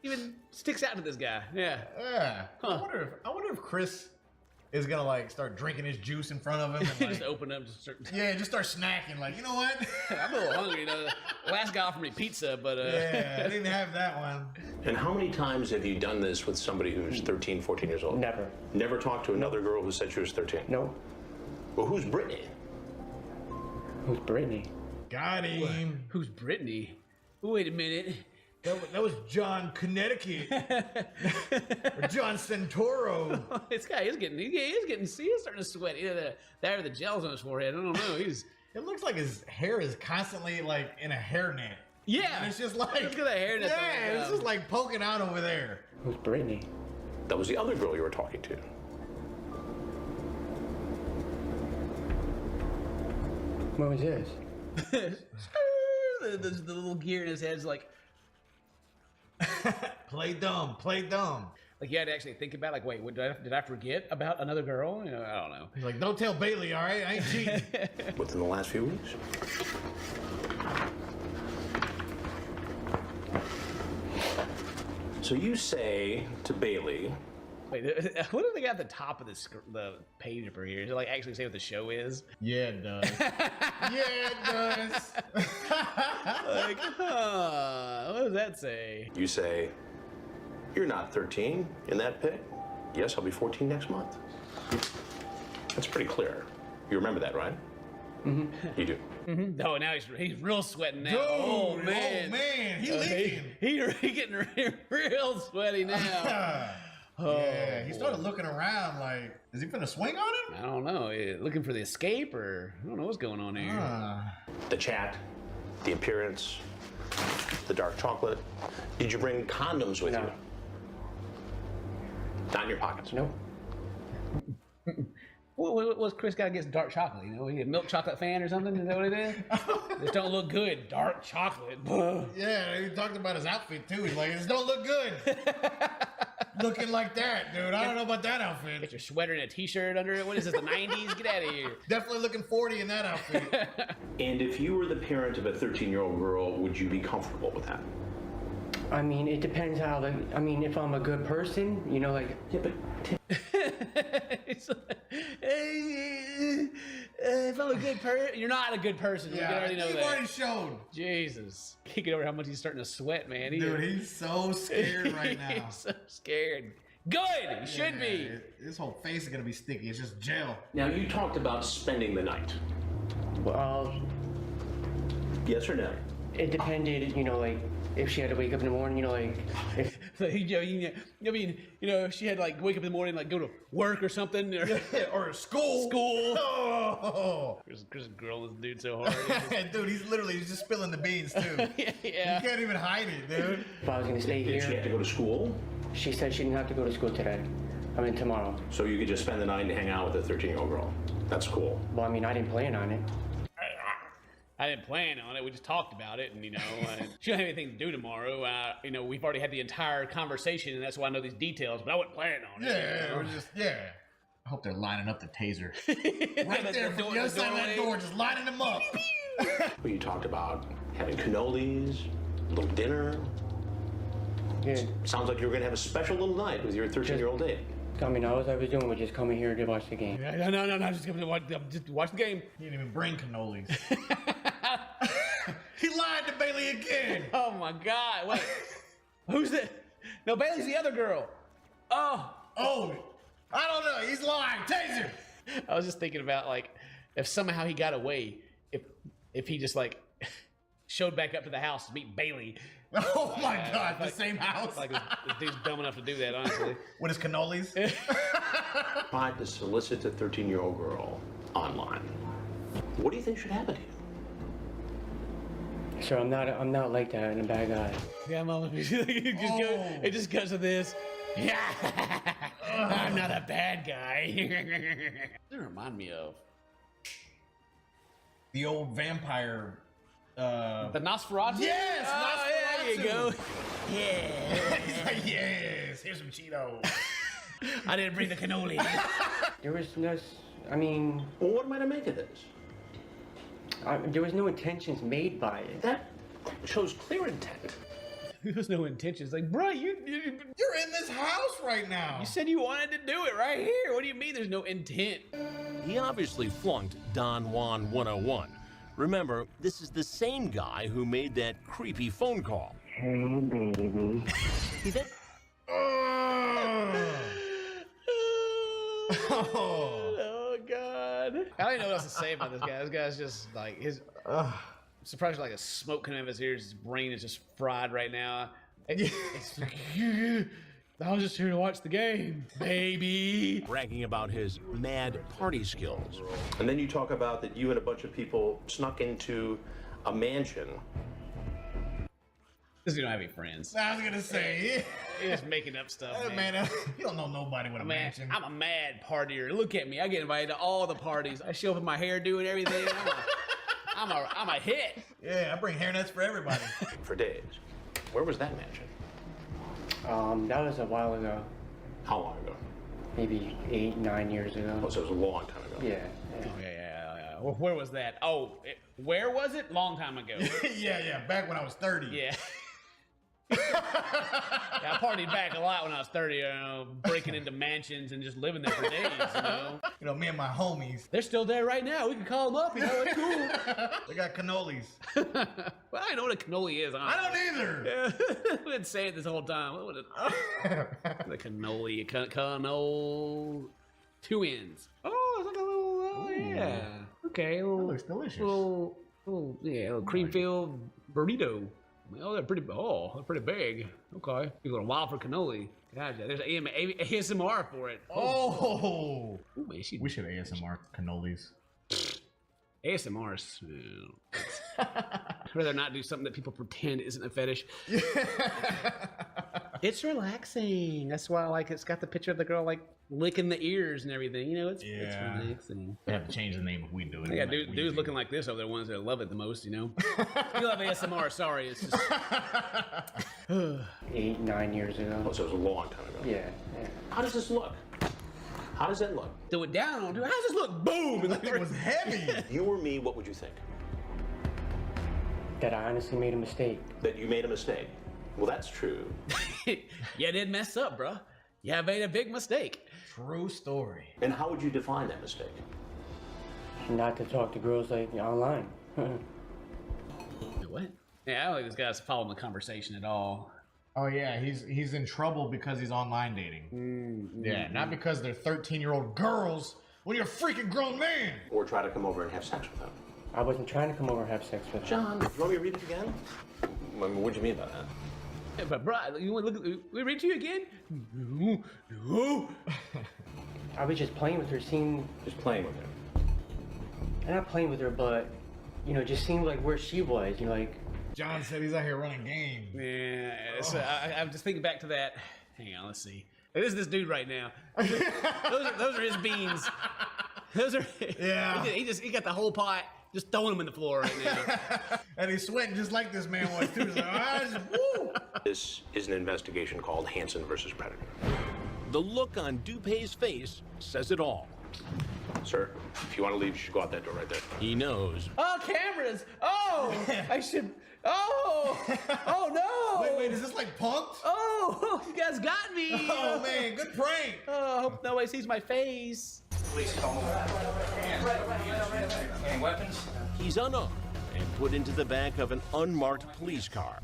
even sticks out to this guy. Yeah. Yeah. Huh. I wonder if Chris is gonna start drinking his juice in front of him and just open up, just start snacking. Like, you know what? I'm a little hungry. The last guy offered me pizza, but yeah, I didn't have that one. And how many times have you done this with somebody who's 13, 14 years old? Never. Never talked to another girl who said she was 13? No. Well, who's Brittany? Who's Brittany? Got him. Who's Brittany? Wait a minute. That was John Connecticut. Or John Santoro. This guy is getting, he's starting to sweat. Either that or the gel's on his forehead. I don't know. It looks like his hair is constantly in a hairnet. Yeah. And it's just like, look at the hairnet. Yeah, it's just like poking out over there. Who's Brittany? That was the other girl you were talking to. What was this? the little gear in his head's like, play dumb. Like you had to actually think about, like, wait, did I forget about another girl? I don't know. He's like, don't tell Bailey, all right? I ain't cheating. Within the last few weeks? So you say to Bailey... Wait, what do they got at the top of the page over here? Does it actually say what the show is? Yeah, it does. Yeah, it does. What does that say? You say, you're not 13 in that pic? Yes, I'll be 14 next month. That's pretty clear. You remember that, right? Mm-hmm. You do. Mm-hmm. Oh, now he's real sweating now. Dude, oh man, he leaking. He getting real sweaty now. Yeah, he started looking around like, is he finna swing on him? I don't know. Looking for the escape, or I don't know what's going on here. The chat, the appearance, the dark chocolate. Did you bring condoms with you? Not in your pockets? No. What's Chris got against dark chocolate? He a milk chocolate fan or something? Is that what it is? This don't look good. Dark chocolate. Yeah, he talked about his outfit too. He's like, this don't look good. looking like that, dude. I don't know about that outfit. Get your sweater and a t-shirt under it. What is this, the 90s? Get out of here. Definitely looking 40 in that outfit. And if you were the parent of a 13-year-old girl, would you be comfortable with that? I mean, it depends how if I'm a good person, you know, like. Yeah, but. If I'm a good person, you're not a good person. Yeah, you already know you've that. already shown. Jesus, can't get over how much he's starting to sweat, man. Dude, he's so scared right now. He's so scared. Good, he should be. His whole face is gonna be sticky. It's just gel. Now, you talked about spending the night. Well, yes or no? it depended, you know, like if she had to wake up in the morning, you know, like if if she had to like wake up in the morning, like go to work or something, or school. Oh. Chris is grilling this dude so hard. Dude, he's just spilling the beans too. Yeah. You can't even hide it, dude. If I was gonna stay here. Did she have to go to school? She said she didn't have to go to school today. I mean tomorrow. So you could just spend the night and hang out with a 13-year-old girl. That's cool. Well, I mean, I didn't plan on it. I didn't plan on it. We just talked about it, and she don't have anything to do tomorrow. We've already had the entire conversation, and that's why I know these details. But I wasn't planning on it. Yeah. I hope they're lining up the taser right there from the other side of that door, just lining them up. Well, you talked about having cannolis, a little dinner. Yeah. Sounds like you were going to have a special little night with your 13-year-old date. I mean, all I was doing was just coming here to watch the game. No, just coming to watch the game. He didn't even bring cannolis. He lied to Bailey again. Oh my God! Wait, who's that? No, Bailey's the other girl. Oh, I don't know. He's lying. Taser. I was just thinking about like if somehow he got away, if he just like showed back up to the house to meet Bailey. Oh my God! The same house. Like this dude's dumb enough to do that, honestly. With his cannolis. Tried to solicit a 13-year-old girl online. What do you think should happen to you? Sir, I'm not like that and a bad guy. Yeah, Mama. It just goes to this. Yeah, I'm not a bad guy. They remind me of the old vampire. The Nosferatu? Yes, Nosferatu. There you go. Yeah. He's like, yes, here's some Cheetos. I didn't bring the cannoli. There was no, I mean... Well, what am I to make of this? There was no intentions made by it. That shows clear intent. There's no intentions. Like, bro, you're in this house right now. You said you wanted to do it right here. What do you mean there's no intent? He obviously flunked Don Juan 101. Remember, this is the same guy who made that creepy phone call. Hey, baby. He then... Oh, God. I don't even know what else to say about this guy. This guy's just like his... surprised like a smoke coming out of his ears. His brain is just fried right now. I was just here to watch the game, baby. Bragging about his mad party skills. And then you talk about that you and a bunch of people snuck into a mansion. Because you don't have any friends. I was gonna say, You're just making up stuff, man. You don't know nobody with a mansion. I'm a mad partier. Look at me. I get invited to all the parties. I show up with my hairdo and everything. I'm a hit. Yeah, I bring hairnets for everybody. For days. Where was that mansion? That was a while ago. How long ago? Maybe 8, 9 years ago. Oh, so it was a long time ago. Yeah. Oh, yeah. Where was that? Where was it? Long time ago. yeah. Back when I was 30. Yeah. I partied back a lot when I was 30, breaking into mansions and just living there for days, me and my homies. They're still there right now. We can call them up, it's cool. They got cannolis. Well, I don't know what a cannoli is, honestly. I don't either. Yeah. We've been saying it this whole time. What is it? The cannoli. Cannoli. 2 ends. Oh, it's like a little, yeah. Okay. That looks delicious. Little cream-filled burrito. Oh, they're pretty big. Okay. You're going wild for cannoli. Gotcha. There's ASMR for it. Oh. Ooh, man, we should ASMR cannolis. ASMR's. I'd rather not do something that people pretend isn't a fetish. It's relaxing. That's why, like, it's got the picture of the girl, like, licking the ears and everything. You know, it's relaxing. They have to change the name if we do it. They got dudes looking like this over there, ones that love it the most, you know? You love ASMR, sorry. It's just... 8, 9 years ago. Oh, so it was a long time ago. Yeah. How does this look? How does that look? Do it down on, dude. How does this look? Boom! That thing was heavy. You or me, what would you think? That I honestly made a mistake. That you made a mistake. Well, that's true. You did mess up, bro. You made a big mistake. True story. And how would you define that mistake? Not to talk to girls like online. What? Yeah, I don't think this guy's following the conversation at all. Oh yeah, he's in trouble because he's online dating. Yeah, not because they're 13-year-old girls when you're a freaking grown man. Or try to come over and have sex with them. I wasn't trying to come over and have sex with her. John, do you want me to read it again? What do you mean by that? Yeah, but bro, you want to look? We read to you again? No. I was just playing with her, Just playing with her. I'm not playing with her, but you know, just seemed like where she was. You know, like John said he's out here running game. Yeah, so I'm just thinking back to that. Hang on, let's see. This is this dude right now. those are his beans. Those are he got the whole pot. Just throwing them in the floor right now. And he's sweating just like this man was too. He's like, woo! This is an investigation called Hansen versus Predator. The look on Dupé's face says it all. Sir, if you want to leave, you should go out that door right there. He knows. Oh, cameras! Oh, I should. Oh no! Wait, is this like Punk'd? Oh, you guys got me! Oh man, good prank! Oh, I hope nobody sees my face. Police call. Any weapons? He's unarmed and put into the back of an unmarked police car.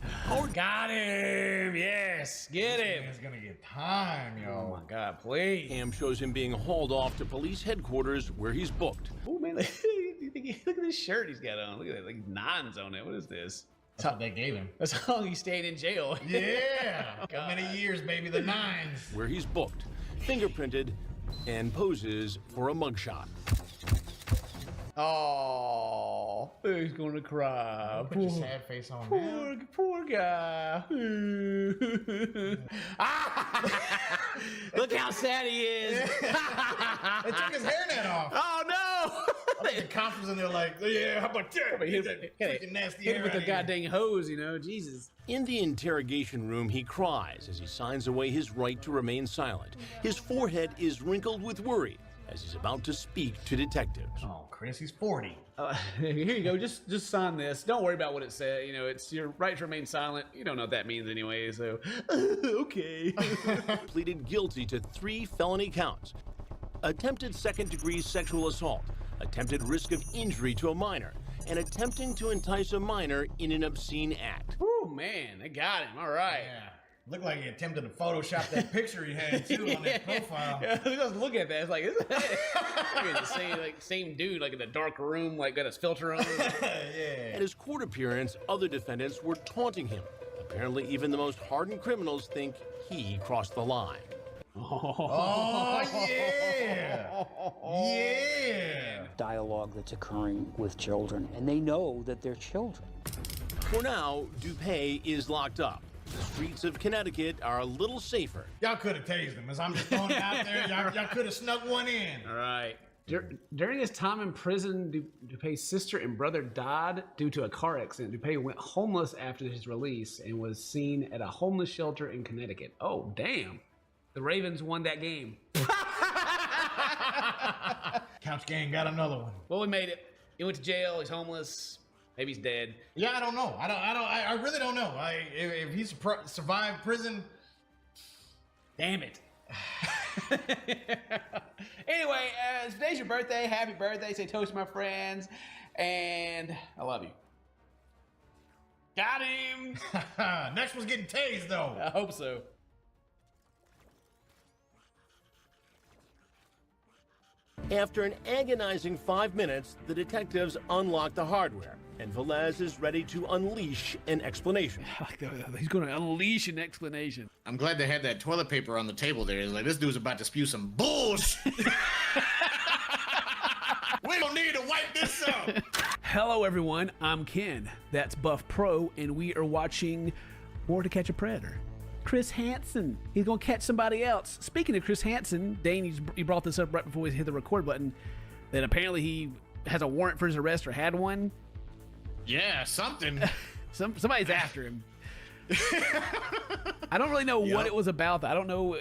Got him! Yes, get him! He's gonna get time, yo. Oh my God, please! Cam shows him being hauled off to police headquarters where he's booked. Oh man, look at this shirt he's got on. Look at that, like nines on it. What is this? That's what they gave him. That's how long he stayed in jail. Yeah! How many years, baby? The 9s. Where he's booked, fingerprinted, and poses for a mugshot. Oh, he's gonna cry. Put your sad face on now. Poor guy. Look how sad he is. They took his hairnet off. Oh no! I think the cops was in there like, yeah, how about that? Get that freaking nasty hair with out the of here. goddamn hose, you know, Jesus. In the interrogation room, he cries as he signs away his right to remain silent. His forehead is wrinkled with worry as he's about to speak to detectives. Oh, Chris, he's 40. Here you go. Just sign this. Don't worry about what it says. You know, it's your right to remain silent. You don't know what that means anyway, so okay. Pleaded guilty to 3 felony counts: attempted second-degree sexual assault, attempted risk of injury to a minor, and attempting to entice a minor in an obscene act. Oh man, they got him. All right. Yeah. Looked like he attempted to Photoshop that picture he had too on that profile. Yeah, just look at that. It's like, the same dude, like in the dark room, like got his filter on. Yeah. At his court appearance, other defendants were taunting him. Apparently, even the most hardened criminals think he crossed the line. Oh, yeah. Yeah. Dialogue that's occurring with children, and they know that they're children. For now, Dupé is locked up. The streets of Connecticut are a little safer. Y'all could have tased him. As I'm just throwing it out there, y'all could have snuck one in. All right. During his time in prison, Dupé's sister and brother died due to a car accident. Dupé went homeless after his release and was seen at a homeless shelter in Connecticut. Oh, damn. The Ravens won that game. Couch Gang got another one. Well, we made it. He went to jail. He's homeless. Maybe he's dead. Yeah, I don't know. I really don't know. If he survived prison, damn it. Anyway, today's your birthday. Happy birthday. Say toast to my friends. And I love you. Got him. Next one's getting tased, though. I hope so. After an agonizing 5 minutes, the detectives unlock the hardware, and Velez is ready to unleash an explanation. He's going to unleash an explanation. I'm glad they had that toilet paper on the table there. It's like, this dude's about to spew some bullshit. We don't need to wipe this up. Hello, everyone. I'm Ken. That's Buff Pro, and we are watching More to Catch a Predator. Chris Hansen. He's gonna catch somebody else. Speaking of Chris Hansen, Dane, you brought this up right before we hit the record button, that apparently he has a warrant for his arrest or had one. Yeah, something. Somebody's after him. I don't really know what it was about. I don't know.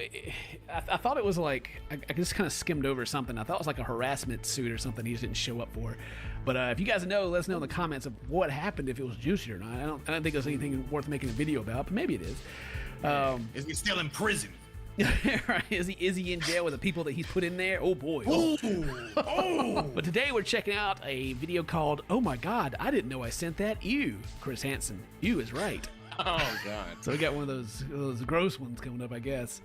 I thought it was like, I just kind of skimmed over something. I thought it was like a harassment suit or something he just didn't show up for. But if you guys know, let us know in the comments of what happened, if it was juicy or not. I don't think there's anything worth making a video about, but maybe it is. Is he still in prison? Right? Is he in jail with the people that he's put in there? Oh boy. Oh. But today we're checking out a video called "Oh My God, I Didn't Know I Sent That." You, Chris Hansen. You is right. Oh God. So we got one of those gross ones coming up, I guess.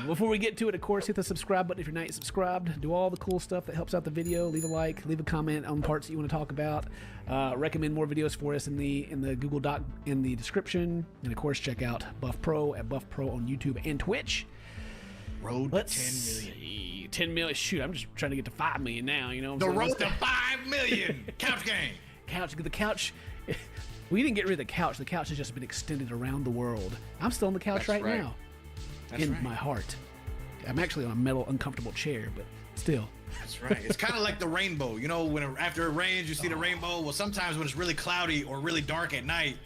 Before we get to it, of course, hit the subscribe button if you're not yet subscribed. Do all the cool stuff that helps out the video. Leave a like, leave a comment on parts that you want to talk about. Recommend more videos for us in the Google Doc in the description, and of course, check out Buff Pro at Buff Pro on YouTube and Twitch. Road to 10 million. 10 million. Shoot, I'm just trying to get to 5 million now. You know. The road to 5 million. Couch gang. The couch. We didn't get rid of the couch. The couch has just been extended around the world. I'm still on the couch right now. In my heart. I'm actually on a metal, uncomfortable chair, but still. That's right. It's kind of like the rainbow. You know, after it rains, you see the rainbow. Well, sometimes when it's really cloudy or really dark at night,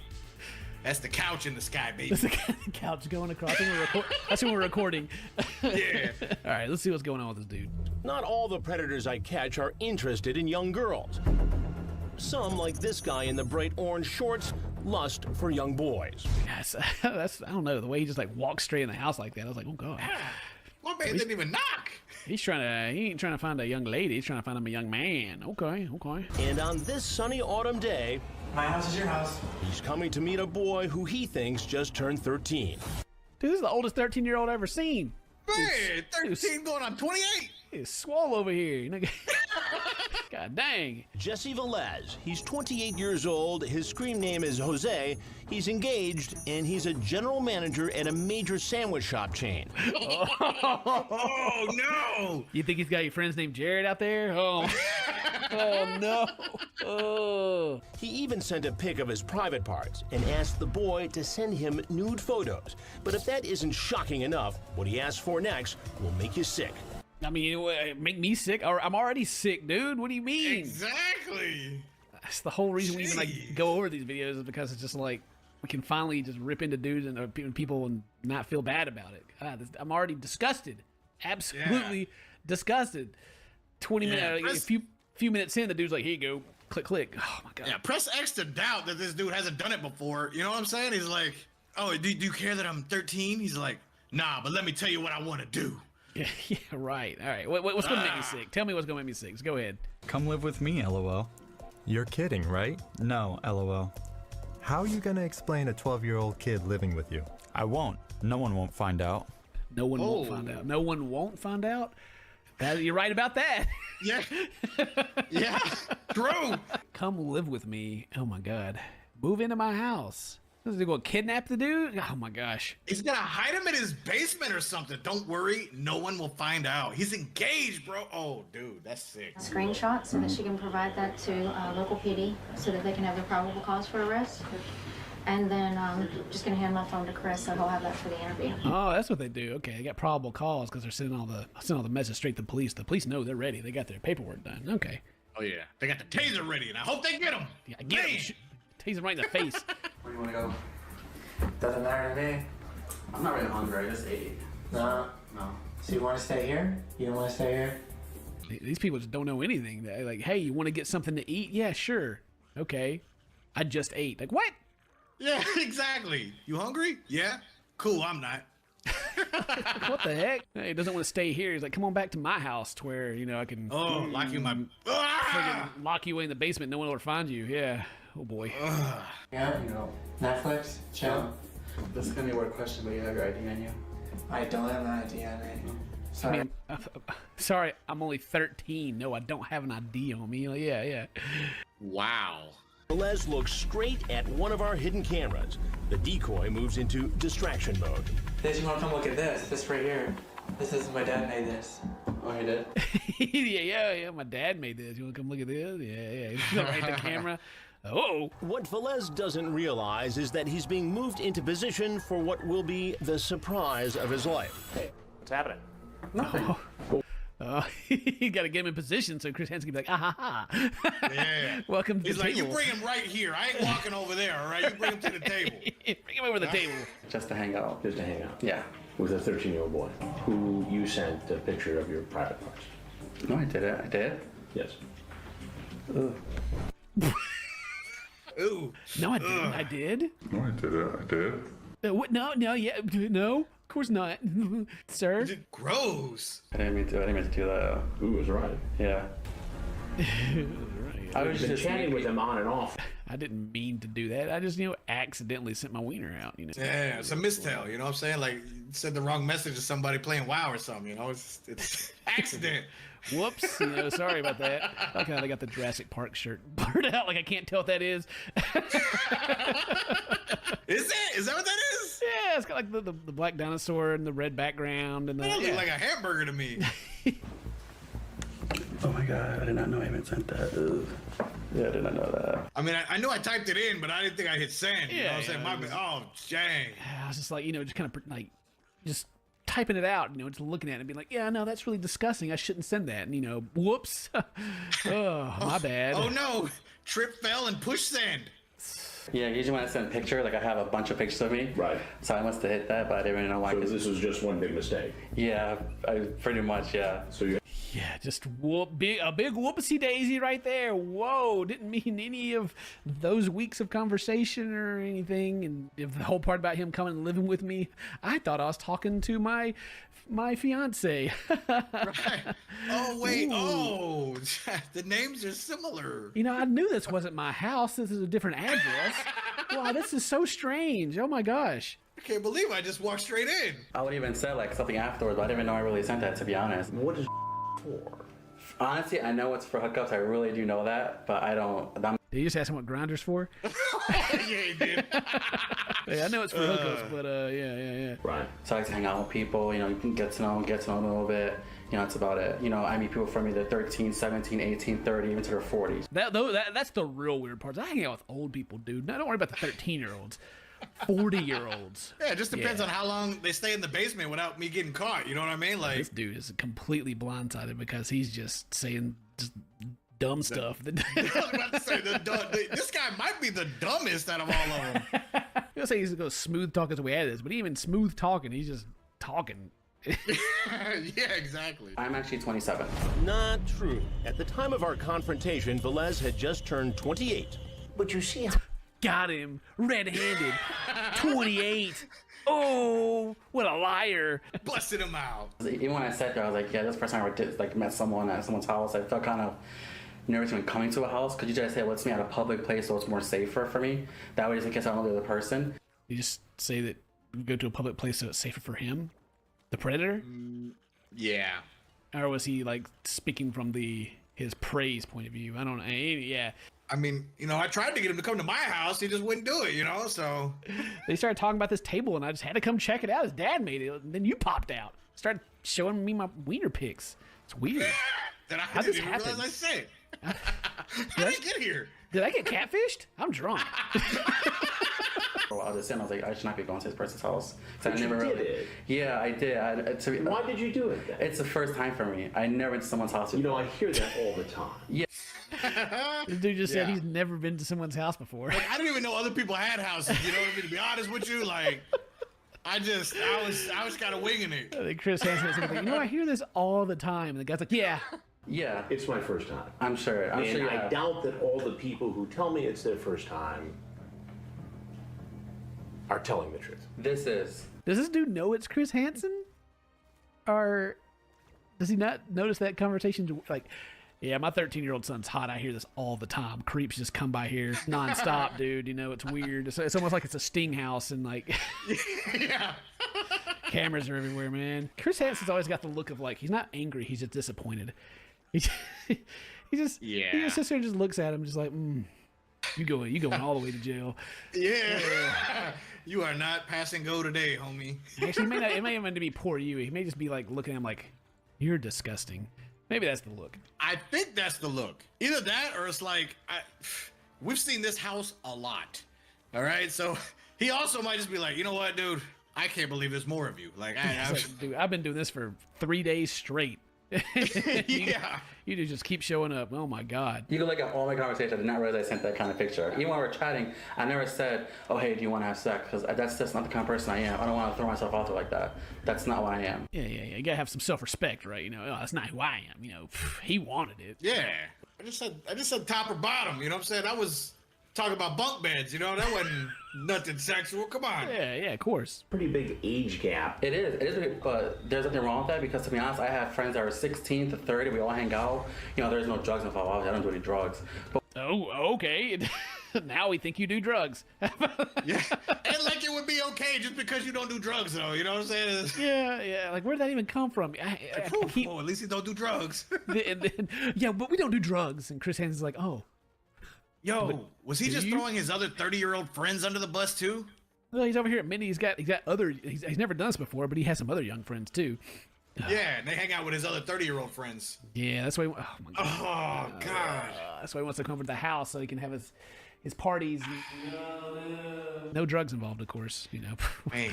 that's the couch in the sky, baby. That's the couch going across. That's when we're recording. Yeah. All right, let's see what's going on with this dude. Not all the predators I catch are interested in young girls. Some, like this guy in the bright orange shorts, lust for young boys. Yes, I don't know, the way he just like walks straight in the house like that. I was like, oh God. My man didn't even knock. He ain't trying to find a young lady. He's trying to find him a young man. Okay. And on this sunny autumn day, my house is your house. He's coming to meet a boy who he thinks just turned 13. Dude, this is the oldest 13-year-old I've ever seen. Man, 13 going on 28. He's swole over here. You know? God dang. Jesse Velez. He's 28 years old. His screen name is Jose. He's engaged, and he's a general manager at a major sandwich shop chain. Oh, no. You think he's got your friends named Jared out there? Oh, oh no. Oh. He even sent a pic of his private parts and asked the boy to send him nude photos. But if that isn't shocking enough, what he asks for next will make you sick. I mean, make me sick? I'm already sick, dude. What do you mean? Exactly. That's the whole reason we even like go over these videos, is because it's just like we can finally just rip into dudes and people and not feel bad about it. God, I'm already disgusted. Absolutely disgusted. 20 minutes, a few minutes in, the dude's like, here you go. Click, click. Oh my God. Yeah, press X to doubt that this dude hasn't done it before. You know what I'm saying? He's like, oh, do you care that I'm 13? He's like, nah, but let me tell you what I want to do. Yeah, right. All right. What's going to make me sick? Tell me what's going to make me sick. Let's go ahead. Come live with me, LOL. You're kidding, right? No, LOL. How are you going to explain a 12-year-old kid living with you? I won't. No one won't find out. No one won't find out. No one won't find out? You're right about that. Yeah. Yeah. True. Come live with me. Oh, my God. Move into my house. Is he going to kidnap the dude? Oh my gosh. He's going to hide him in his basement or something. Don't worry. No one will find out. He's engaged, bro. Oh, dude, that's sick. Screenshot so that she can provide that to local PD so that they can have the probable cause for arrest. And then just going to hand my phone to Chris so he'll have that for the interview. Oh, that's what they do. Okay, they got probable cause because they're sending all the messages straight to the police. The police know they're ready. They got their paperwork done. Okay. Oh, yeah. They got the taser ready, and I hope they get him. Yeah, get him. Tase him right in the face. Where do you want to go? Doesn't matter to me. I'm not really hungry. I just ate. No. So you want to stay here? You don't want to stay here? These people just don't know anything. They're like, hey, you want to get something to eat? Yeah, sure. Okay. I just ate. Like, what? Yeah, exactly. You hungry? Yeah. Cool, I'm not. What the heck? He doesn't want to stay here. He's like, come on back to my house to where, you know, I can lock you in my lock you away in the basement. No one will ever find you. Yeah. Oh boy. Yeah, you know, Netflix, chill. This is gonna be a weird question, but you have your ID on you? I don't have an ID on me. Sorry. I mean, sorry, I'm only 13. No, I don't have an ID on me. Yeah. Wow. Velez looks straight at one of our hidden cameras. The decoy moves into distraction mode. Liz, you want to come look at this? This right here. This is my dad made this. Oh, he did? Yeah. My dad made this. You want to come look at this? Yeah. Right at the camera. Oh. What Velez doesn't realize is that he's being moved into position for what will be the surprise of his life. Hey, what's happening? Nothing. You got to get him in position so Chris Hansen can be like, ah ha ha. Yeah. Welcome to He's the like, table. you bring him right here. I ain't walking over there, all right? You bring him to the table. Bring him over the table. Just to hang out. Just to hang out. Yeah. With a 13-year-old boy who you sent a picture of your private parts. No, I did it. I did. Yes. Ugh. Ooh. No, I didn't. I did. No, I did it. I did. What? No, yeah, no. Of course not, sir. Gross. I didn't mean to do that. Ooh, was right. Yeah. I was just chatting with him on and off. I didn't mean to do that. I just, accidentally sent my wiener out. Yeah, it's a mistel. You know what I'm saying? Like, you said the wrong message to somebody playing WoW or something. It's accident. Whoops. Sorry about that. Okay, they got the Jurassic Park shirt blurred out. Like I can't tell what that is. Is it? Is that what that is? Yeah, it's got like the black dinosaur and the red background and the. That looks like a hamburger to me. Oh my god, I did not know I even sent that. Ugh. Yeah, I did not know that. I mean, I knew I typed it in, but I didn't think I hit send. You know what I'm saying? Oh, dang. I was just like, just kind of like, just typing it out, just looking at it and being like, yeah, no, that's really disgusting. I shouldn't send that. And, whoops. Oh, my bad. Oh, no. Trip fell and push send. Yeah, usually when I send a picture, like I have a bunch of pictures of me. Right. So I must have hit that, but I didn't really know why. So this was just one big mistake. Yeah, I pretty much, yeah. So you. Yeah, just a big whoopsie daisy right there. Whoa, didn't mean any of those weeks of conversation or anything. And if the whole part about him coming and living with me, I thought I was talking to my fiance. Right. Oh, wait. Ooh. Oh, the names are similar. I knew this wasn't my house. This is a different address. Wow, this is so strange. Oh my gosh. I can't believe I just walked straight in. I would even say like something afterwards, but I didn't even know I really sent that, to be honest. What is for? Honestly, I know it's for hookups. I really do know that, but I don't. Did you just ask him what Grindr's for? Yeah, he did. Hey, I know it's for hookups, but yeah. Right. So I like to hang out with people, you can get to know them a little bit. That's about it. I meet people from either 13, 17, 18, 30, even to their 40s. That's the real weird part. I hang out with old people, dude. No, don't worry about the 13-year-olds. 40-year-olds. Yeah, it just depends on how long they stay in the basement without me getting caught. You know what I mean? Like, this dude is completely blindsided because he's just saying just dumb stuff. I was about to say, this guy might be the dumbest out of all of them. He'll say he's going to go smooth talk his way out of this, but even smooth talking, he's just talking. Yeah, exactly. I'm actually 27. Not true. At the time of our confrontation, Velez had just turned 28. But you see how... Got him red-handed. 28. Oh, what a liar. Busted him out. Even when I sat there, I was like, yeah, this first time I did, met someone at someone's house. I felt kind of nervous when coming to a house because you just say, let's meet at a public place so it's more safer for me. That way, just in case I don't know the other person. You just say that you go to a public place so it's safer for him? The predator? Yeah. Or was he like speaking from his prey's point of view? I don't know. Yeah. I mean, I tried to get him to come to my house. He just wouldn't do it, so. They started talking about this table, and I just had to come check it out. His dad made it, and then you popped out. Started showing me my wiener pics. It's weird. How'd this happen? Realize I said. How did I get here? Did I get catfished? I'm drunk. I was I was like, I should not be going to this person's house. But you did it. Yeah, I did. Why did you do it then? It's the first time for me. I never went to someone's house. I hear that all the time. Yeah. This dude just said he's never been to someone's house before. Like, I didn't even know other people had houses. You know what I mean? To be honest with you, like, I was kind of winging it. I think Chris Hansen was like, I hear this all the time. And the guy's like, yeah. Yeah. It's my first time. I'm sure. And I doubt that all the people who tell me it's their first time are telling the truth. Does this dude know it's Chris Hansen? Or does he not notice that conversation? Like, yeah, my 13-year-old son's hot. I hear this all the time. Creeps just come by here nonstop, dude. It's weird. It's almost like it's a sting house and like yeah. Cameras are everywhere, man. Chris Hansen's always got the look of like he's not angry, he's just disappointed. He just sits there and just looks at him, just like, you going all the way to jail. Yeah. You are not passing go today, homie. Actually, it may even be poor you. He may just be like looking at him like, you're disgusting. Maybe that's the look. I think that's the look. Either that or it's like, we've seen this house a lot. All right, so he also might just be like, you know what, dude, I can't believe there's more of you. Like, Dude, I've been doing this for 3 days straight. Yeah. You just keep showing up. Oh my God. You can look at all my conversations. I did not realize I sent that kind of picture. Even when we were chatting, I never said, oh, hey, do you want to have sex? Because that's just not the kind of person I am. I don't want to throw myself out there like that. That's not what I am. Yeah. You gotta have some self-respect, right? You know, oh, that's not who I am. You know, he wanted it. Yeah. I just said top or bottom. You know what I'm saying? I was talking about bunk beds. You know, that wasn't nothing sexual. Come on. Yeah, of course. Pretty big age gap. It is, but there's nothing wrong with that because, to be honest, I have friends that are 16 to 30. We all hang out. You know, there's no drugs involved. Obviously, I don't do any drugs. But oh, okay. Now we think you do drugs. Yeah, and like it would be okay just because you don't do drugs, though. You know what I'm saying? Yeah. Like, where did that even come from? Oh, at least you don't do drugs. Yeah, but we don't do drugs. And Chris Hansen's like, oh. Yo, was he just throwing his other 30-year-old friends under the bus too? Well, he's over here at Mindy. He's got other. He's never done this before, but he has some other young friends too. Yeah, and they hang out with his other 30-year-old friends. Yeah, that's why. Oh my God. Oh God. That's why he wants to come over to the house so he can have his parties. No drugs involved, of course. You know. Man,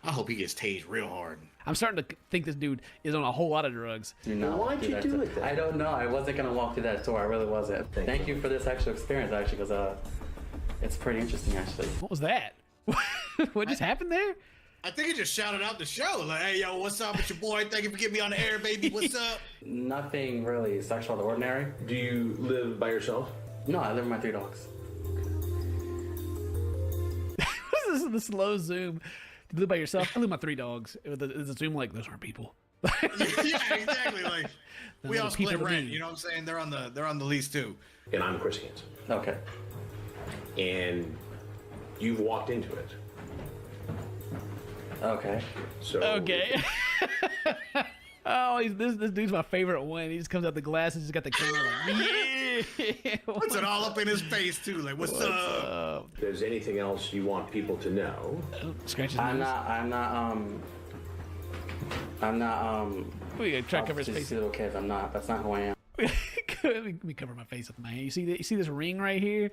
I hope he gets tased real hard. I'm starting to think this dude is on a whole lot of drugs. Why'd you do it then? I don't know. I wasn't gonna walk through that door. I really wasn't. Thank you for this actual experience, actually, because it's pretty interesting, actually. What was that? What just happened there? I think he just shouted out the show, like, "Hey, yo, what's up with your boy? Thank you for getting me on the air, baby. What's up?" Nothing really sexual out of the ordinary. Do you live by yourself? No, I live with my 3 dogs. This is the slow zoom. You live by yourself? I live with my 3 dogs. It's a zoom like, those aren't people. Yeah, exactly. Like we all split rent. You know what I'm saying? They're on the lease too. And I'm Chris Hansen. Okay. And you've walked into it. Okay. So. Okay. Oh, this dude's my favorite one. He just comes out the glasses, he's got the camera like, yeah. Puts it all up in his face too. Like, what's up? If there's anything else you want people to know? Scratch his I'm nose. not. We gotta try to cover his face. Little kids. I'm not. That's not who I am. Let me cover my face with my hand. You see this ring right here?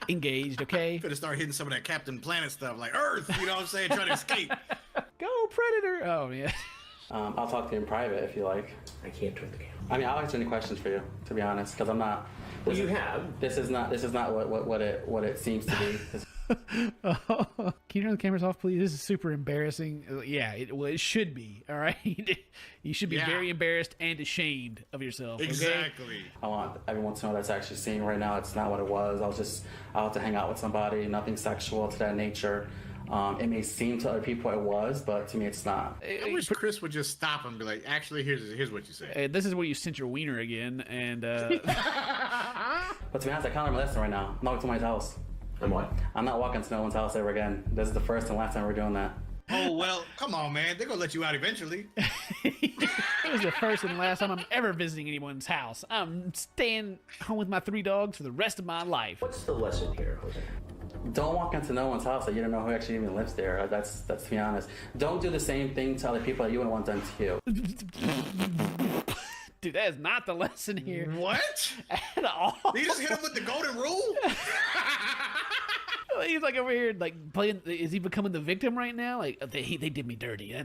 Engaged, okay? Gonna start hitting some of that Captain Planet stuff, like Earth. You know what I'm saying? Trying to escape. Go Predator! Oh yeah. I'll talk to you in private if you like. I can't turn the camera. I mean, I'll answer any questions for you, to be honest, because I'm not. Well, you have. This is not what it seems to be. Oh, can you turn the cameras off, please? This is super embarrassing. Yeah, it should be. All right, you should be very embarrassed and ashamed of yourself. Exactly. Okay? I want everyone to know that's actually seeing right now. It's not what it was. I have to hang out with somebody. Nothing sexual to that nature. It may seem to other people it was, but to me it's not. I wish Chris would just stop and be like, actually, here's what you say. This is where you sent your wiener again, and. But to be honest, I can't remember this right now. I'm not going to somebody's house. And what? I'm not walking to no one's house ever again. This is the first and last time we're doing that. Oh, well, come on, man. They're going to let you out eventually. It was the first and last time I'm ever visiting anyone's house. I'm staying home with my 3 dogs for the rest of my life. What's the lesson here, Jose? Don't walk into no one's house that you don't know who actually even lives there. That's to be honest. Don't do the same thing to other people that you wouldn't want done to you. Dude, that is not the lesson here. What? At all. You just hit him with the golden rule? He's like over here, like playing. Is he becoming the victim right now? Like they did me dirty.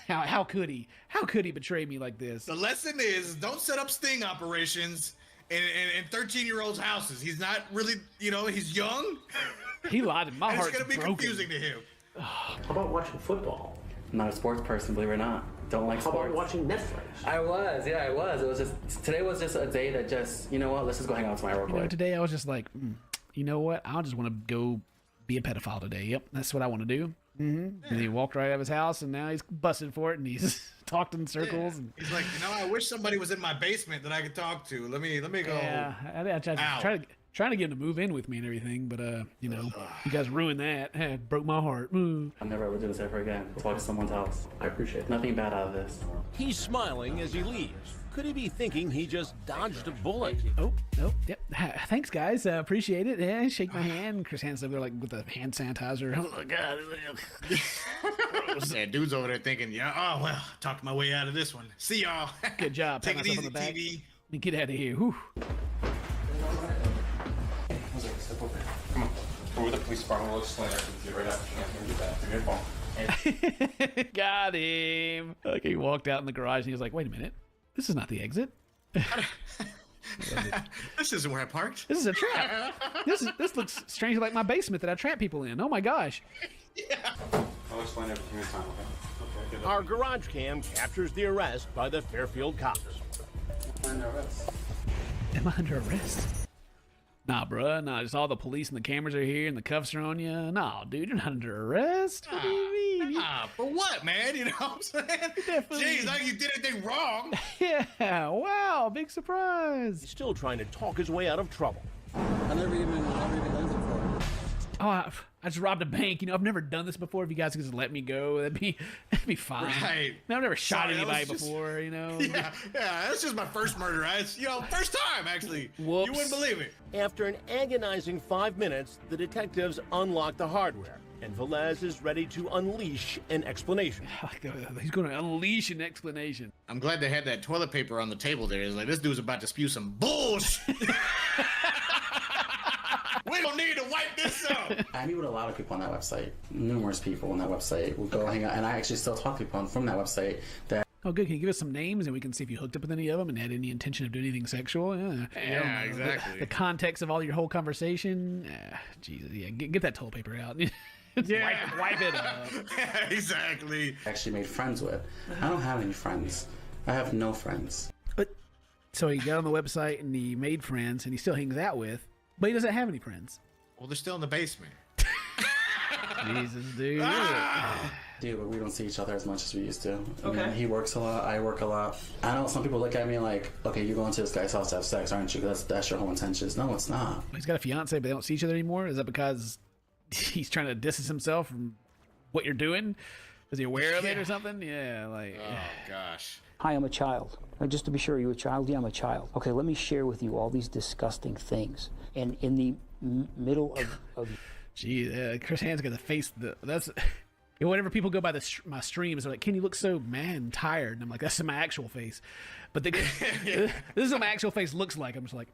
How could he? How could he betray me like this? The lesson is don't set up sting operations in 13-year-olds' houses. He's not really, he's young. He lied. My heart's It's gonna be broken. confusing to him. How about watching football? I'm not a sports person, believe it or not. Don't like sports. How about watching Netflix? I was. It was just today was just a day that just let's just go hang out tonight real quick. Today I was just like, you know what? I just want to go be a pedophile today. Yep, that's what I want to do. Mm-hmm. And he walked right out of his house, and now he's busted for it, and he's talked in circles. Yeah. And he's like, I wish somebody was in my basement that I could talk to. Let me go. Yeah, I trying to get him to move in with me and everything, but you guys ruined that. It broke my heart. I'm never ever do this ever again. Talk to someone's house. I appreciate it. Nothing bad out of this. He's smiling as he leaves. Could he be thinking he just dodged a bullet? Oh, yep. Thanks, guys. Appreciate it. Yeah, shake my hand. Chris Hansen's over there, like, with the hand sanitizer. Oh, my God. That dude's over there thinking, talked my way out of this one. See y'all. Good job. Take it easy, on the back. TV. Let me get out of here. Whew. Jose, step over here. Come on. Go with the police department. We'll explain everything to you right after. Get back. Give me a phone. Got him. Okay, he walked out in the garage and he was like, wait a minute. This is not the exit. This isn't where I parked. This is a trap. This looks strangely like my basement that I trap people in. Oh my gosh. I'll explain everything in time, okay? Our garage cam captures the arrest by the Fairfield cops. Am I under arrest? Nah, bruh. Nah, just all the police and the cameras are here and the cuffs are on you. Nah, dude, you're not under arrest. What do you mean? For what, man? You know what I'm saying? Jeez, like you did anything wrong. Yeah, wow, big surprise. He's still trying to talk his way out of trouble. I've never even done it before. Oh, I just robbed a bank. You know, I've never done this before. If you guys could just let me go, that'd be fine. Right. No, I've never shot Sorry, that anybody was just- before, you know. Yeah, that's just my first murder. It's, first time, actually. Whoops. You wouldn't believe it. After an agonizing 5 minutes, the detectives unlock the hardware, and Velez is ready to unleash an explanation. He's going to unleash an explanation. I'm glad they had that toilet paper on the table there. It's like, this dude's about to spew some bullshit. We don't need to wipe this up. I meet with a lot of people on that website. Numerous people on that website will go hang out, and I actually still talk to people from that website that. Oh, good. Can you give us some names and we can see if you hooked up with any of them and had any intention of doing anything sexual? Yeah, Yeah, exactly. The context of all your whole conversation. Jesus, yeah. Get that toilet paper out. Wipe it up. Exactly. Actually made friends with. I don't have any friends. I have no friends. So he got on the website and he made friends and he still hangs out with, but he doesn't have any friends. Well, they're still in the basement. Jesus, dude. Dude, but we don't see each other as much as we used to. Okay. I mean, he works a lot, I work a lot. I know some people look at me like, okay, you're going to this guy's house to have sex, aren't you? That's your whole intentions. No, it's not. He's got a fiance, but they don't see each other anymore. Is that because he's trying to distance himself from what you're doing? Is he aware of it or something? Yeah, like. Oh, gosh. Hi, I'm a child. Just to be sure, are you a child? Yeah, I'm a child. Okay, let me share with you all these disgusting things. And in the middle of Gee, Chris Han's got the face. That's whenever people go by my streams, they're like, "Ken, you look so mad and tired." And I'm like, "That's my actual face." But this is what my actual face looks like. I'm just like,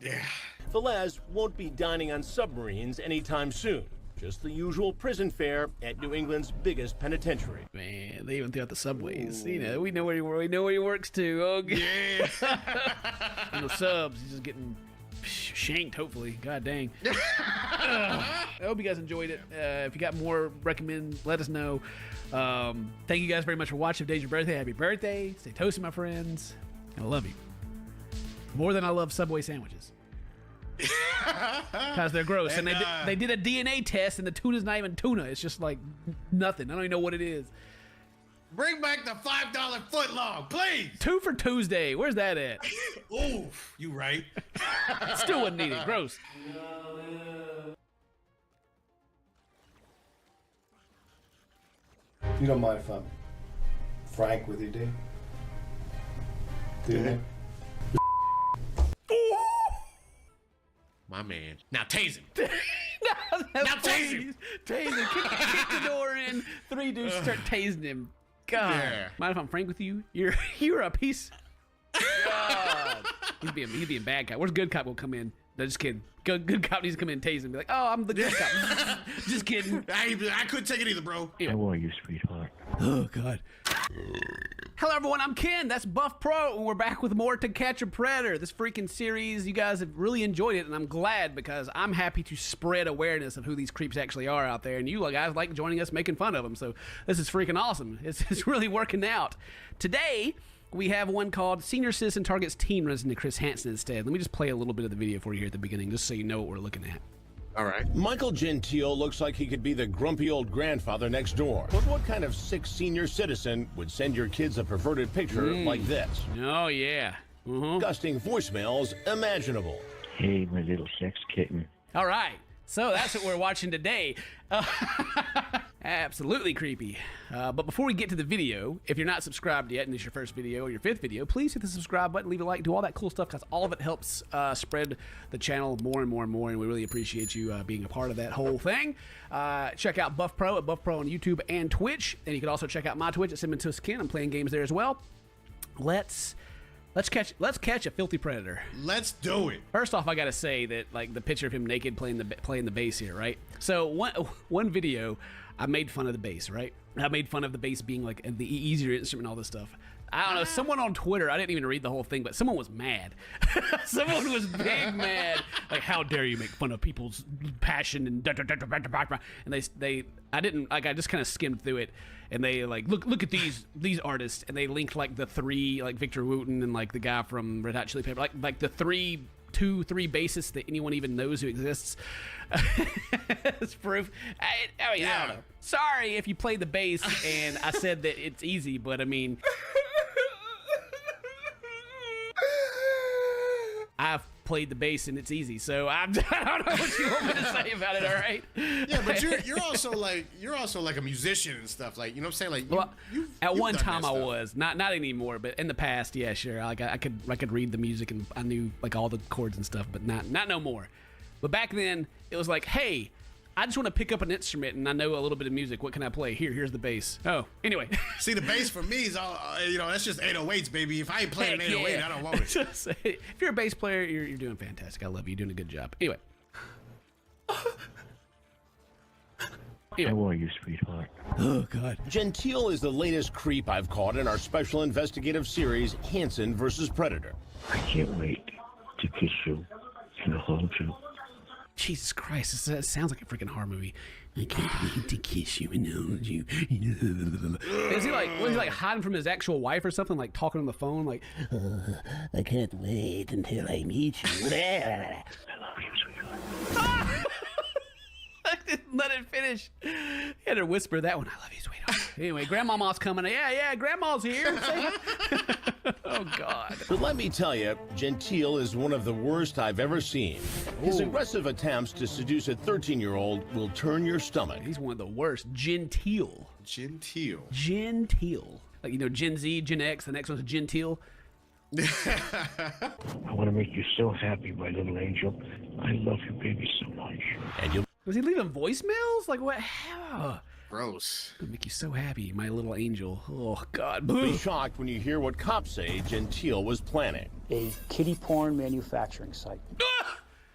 yeah. Velez won't be dining on submarines anytime soon. Just the usual prison fare at New England's biggest penitentiary. Man, they even threw out the subways. You know, we know where he works too. Oh, God. Yeah. No subs. He's just getting shanked, hopefully. God dang. I hope you guys enjoyed it. If you got more, recommend, let us know. Thank you guys very much for watching. If today's your birthday, happy birthday. Stay toasty, my friends. I love you. More than I love Subway sandwiches. Because they're gross. And they did a DNA test, and the tuna's not even tuna. It's just like nothing. I don't even know what it is. Bring back the $5 footlong, please. 2 for Tuesday. Where's that at? Ooh, you right. Still wouldn't need it. Gross. You don't mind if I'm frank with you, do you? Do you? My man. Now tase him. Now tase him. Tase him. Kick the door in. 3 dudes start tasing him. God. Yeah. Mind if I'm frank with you? You're a piece. God. He's being bad cop. Where's good cop will come in? No, just kidding. Good cop needs to come in and tase him. Be like, oh, I'm the good cop. Just kidding. I couldn't take it either, bro. How are you, sweetheart? Oh, God. Hello, everyone. I'm Ken. That's Buff Pro, and we're back with more To Catch a Predator. This freaking series, you guys have really enjoyed it, and I'm glad because I'm happy to spread awareness of who these creeps actually are out there, and you guys like joining us making fun of them, so this is freaking awesome. It's really working out. Today, we have one called Senior Citizen Targets Teen Runs into Chris Hansen instead. Let me just play a little bit of the video for you here at the beginning, just so you know what we're looking at. All right. Michael Gentile looks like he could be the grumpy old grandfather next door. But what kind of sick senior citizen would send your kids a perverted picture like this? Oh, yeah. Disgusting voicemails imaginable. Hey, my little sex kitten. All right. So that's what we're watching today. Absolutely creepy. But before we get to the video, if you're not subscribed yet and this is your first video or your 5th video, please hit the subscribe button, leave a like, do all that cool stuff because all of it helps spread the channel more and more and more, and we really appreciate you being a part of that whole thing. Check out Buff Pro at Buff Pro on YouTube and Twitch, and you can also check out my Twitch at CinemaToastKen. I'm playing games there as well. Let's Let's catch a filthy predator. Let's do it. First off, I gotta say that like the picture of him naked playing the bass here, right? So one video, I made fun of the bass, right? I made fun of the bass being like the easier instrument and all this stuff. I don't know, someone on Twitter, I didn't even read the whole thing, but someone was mad. Someone was big mad. Like, how dare you make fun of people's passion and I just kind of skimmed through it, and they like, look at these artists, and they linked like the three, like Victor Wooten and like the guy from Red Hot Chili Peppers, like the three bassists that anyone even knows who exists. It's proof. I mean, I don't know. Sorry if you played the bass and I said that it's easy, but I mean, I've played the bass and it's easy, so I don't know what you want me to say about it. All right. Yeah, but you're also like a musician and stuff. Like, you know what I'm saying? Like, at one time I was not anymore, but in the past, yeah, sure. Like I could read the music and I knew like all the chords and stuff, but not no more. But back then it was like, hey, I just want to pick up an instrument and I know a little bit of music. What can I play? Here's the bass. Oh, anyway. See, the bass for me is all, that's just 808s, baby. If I ain't playing 808, I don't want it. If you're a bass player, you're doing fantastic. I love you. You're doing a good job. Anyway. How are you, sweetheart? Oh, God. Gentile is the latest creep I've caught in our special investigative series, Hansen vs. Predator. I can't wait to kiss you and hold you. Jesus Christ, this sounds like a freaking horror movie. I can't wait to kiss you and hold you. Was he like hiding from his actual wife or something, like talking on the phone, like, I can't wait until I meet you. I love you, sweetheart. I didn't let it finish. He had to whisper that one. I love you, sweetheart. Anyway, Grandmama's coming. Yeah, Grandma's here. Oh, God. But let me tell you, Gentile is one of the worst I've ever seen. His aggressive attempts to seduce a 13-year-old will turn your stomach. He's one of the worst. Gentile. Gentile. Like, Gen Z, Gen X, the next one's Gentile. I want to make you so happy, my little angel. I love you, baby, so much. And was he leaving voicemails? Like, what? Gross. It'll make you so happy, my little angel. Oh, God. Be shocked when you hear what cops say Gentile was planning. A kiddie porn manufacturing site.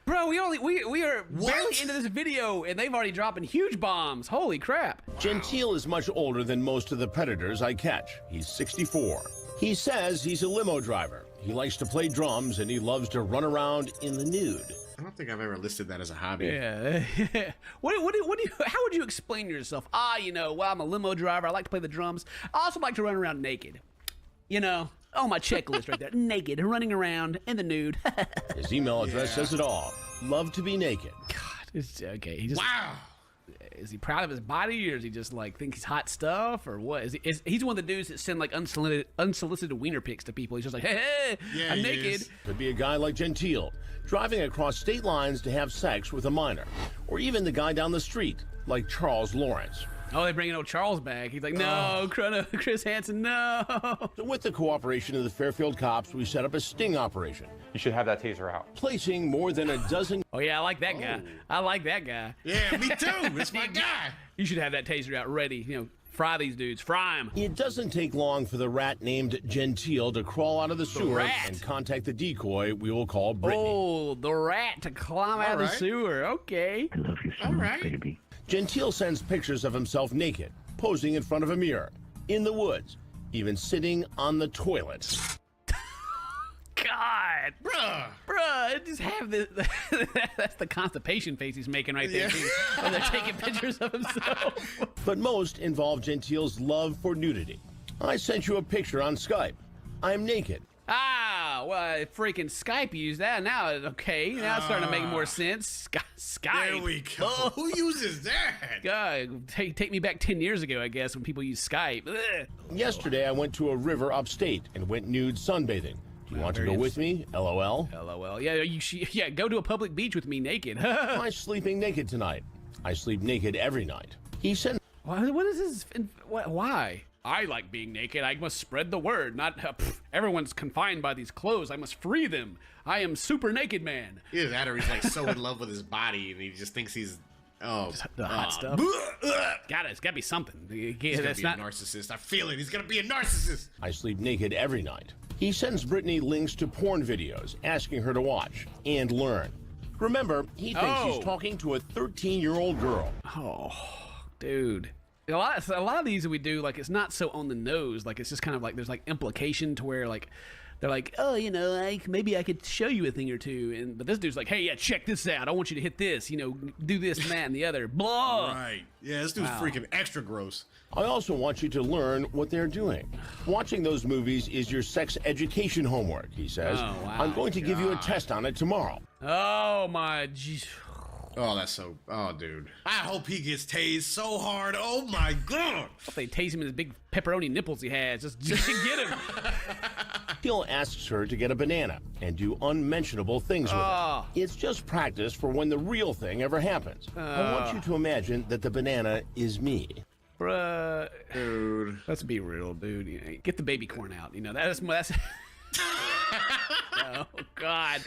Bro, we are barely into this video, and they've already dropping huge bombs. Holy crap. Gentile is much older than most of the predators I catch. He's 64. He says he's a limo driver. He likes to play drums, and he loves to run around in the nude. I don't think I've ever listed that as a hobby. Yeah. How would you explain yourself? Well, I'm a limo driver. I like to play the drums. I also like to run around naked. On my checklist right there. Naked, running around in the nude. His email address says it all. Love to be naked. God, it's okay. Wow. Is he proud of his body, or is he just like think he's hot stuff, or what? He's one of the dudes that send like unsolicited wiener pics to people. He's just like, hey, I'm naked. Could be a guy like Gentile, driving across state lines to have sex with a minor, or even the guy down the street, like Charles Lawrence. Oh, they bring old Charles back. He's like, no, Chris Hansen, no. So with the cooperation of the Fairfield cops, we set up a sting operation. You should have that taser out. Placing more than a dozen... Oh, yeah, I like that guy. I like that guy. Yeah, me too. It's my guy. You should have that taser out ready. Fry these dudes. Fry them. It doesn't take long for the rat named Gentile to crawl out of the sewer and contact the decoy we will call Brittany. Oh, the rat to climb out of the sewer. Okay. I love you so much, baby. Gentile sends pictures of himself naked, posing in front of a mirror, in the woods, even sitting on the toilet. God. Bruh, just have this. That's the constipation face he's making right there. Yeah. When they're taking pictures of himself. But most involve Gentile's love for nudity. I sent you a picture on Skype. I'm naked. Well, freaking Skype used that. Now, okay. Now it's starting to make more sense. Skype. There we go. Who uses that? God, take me back 10 years ago, I guess, when people used Skype. Ugh. Yesterday, I went to a river upstate and went nude sunbathing. Do you want to go with me? LOL. LOL. Yeah, go to a public beach with me naked. I'm sleeping naked tonight. I sleep naked every night. He said... What is this? Why? I like being naked. I must spread the word. Not everyone's confined by these clothes. I must free them. I am super naked man. Either that, or he's like so in love with his body, and he just thinks he's the hot stuff. It's gotta be something. He's gonna be a narcissist. I feel it. He's gonna be a narcissist. I sleep naked every night. He sends Brittany links to porn videos, asking her to watch and learn. Remember, he thinks he's talking to a 13-year-old girl. Oh, dude. A lot of these that we do, like, it's not so on the nose. Like, it's just kind of like there's like implication to where like they're like, oh, you know, like maybe I could show you a thing or two. But this dude's like, hey, yeah, check this out. I want you to hit this. You know, do this and that and the other. Blah. Right. Yeah, this dude's freaking extra gross. I also want you to learn what they're doing. Watching those movies is your sex education homework, he says. Oh, wow. I'm going to give you a test on it tomorrow. Oh, my jeez. Oh, that's so... Oh, dude. I hope he gets tased so hard. Oh, my God. Hope they tase him in his big pepperoni nipples he has. Just to get him. Phil asks her to get a banana and do unmentionable things with it. It's just practice for when the real thing ever happens. I want you to imagine that the banana is me. Bruh. Dude. Let's be real, dude. You know, get the baby corn out. You know, that's oh, God.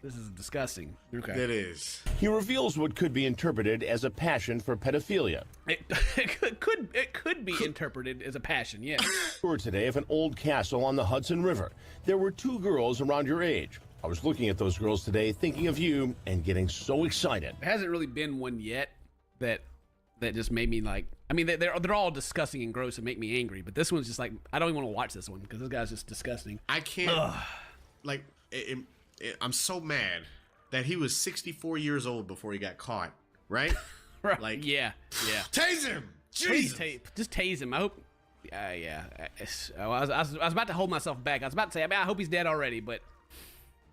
This is disgusting. Okay. It is. He reveals what could be interpreted as a passion for pedophilia. It could be interpreted as a passion, yes. Tour today of an old castle on the Hudson River. There were 2 girls around your age. I was looking at those girls today, thinking of you, and getting so excited. There hasn't really been one yet that just made me like. I mean, they're all disgusting and gross and make me angry. But this one's just like, I don't even want to watch this one because this guy's just disgusting. I can't. Like, I'm so mad that he was 64 years old before he got caught, right? Right. Like, yeah. Tase him! Jesus! Just tase him. I hope. Yeah. I was about to hold myself back. I was about to say, I hope he's dead already, but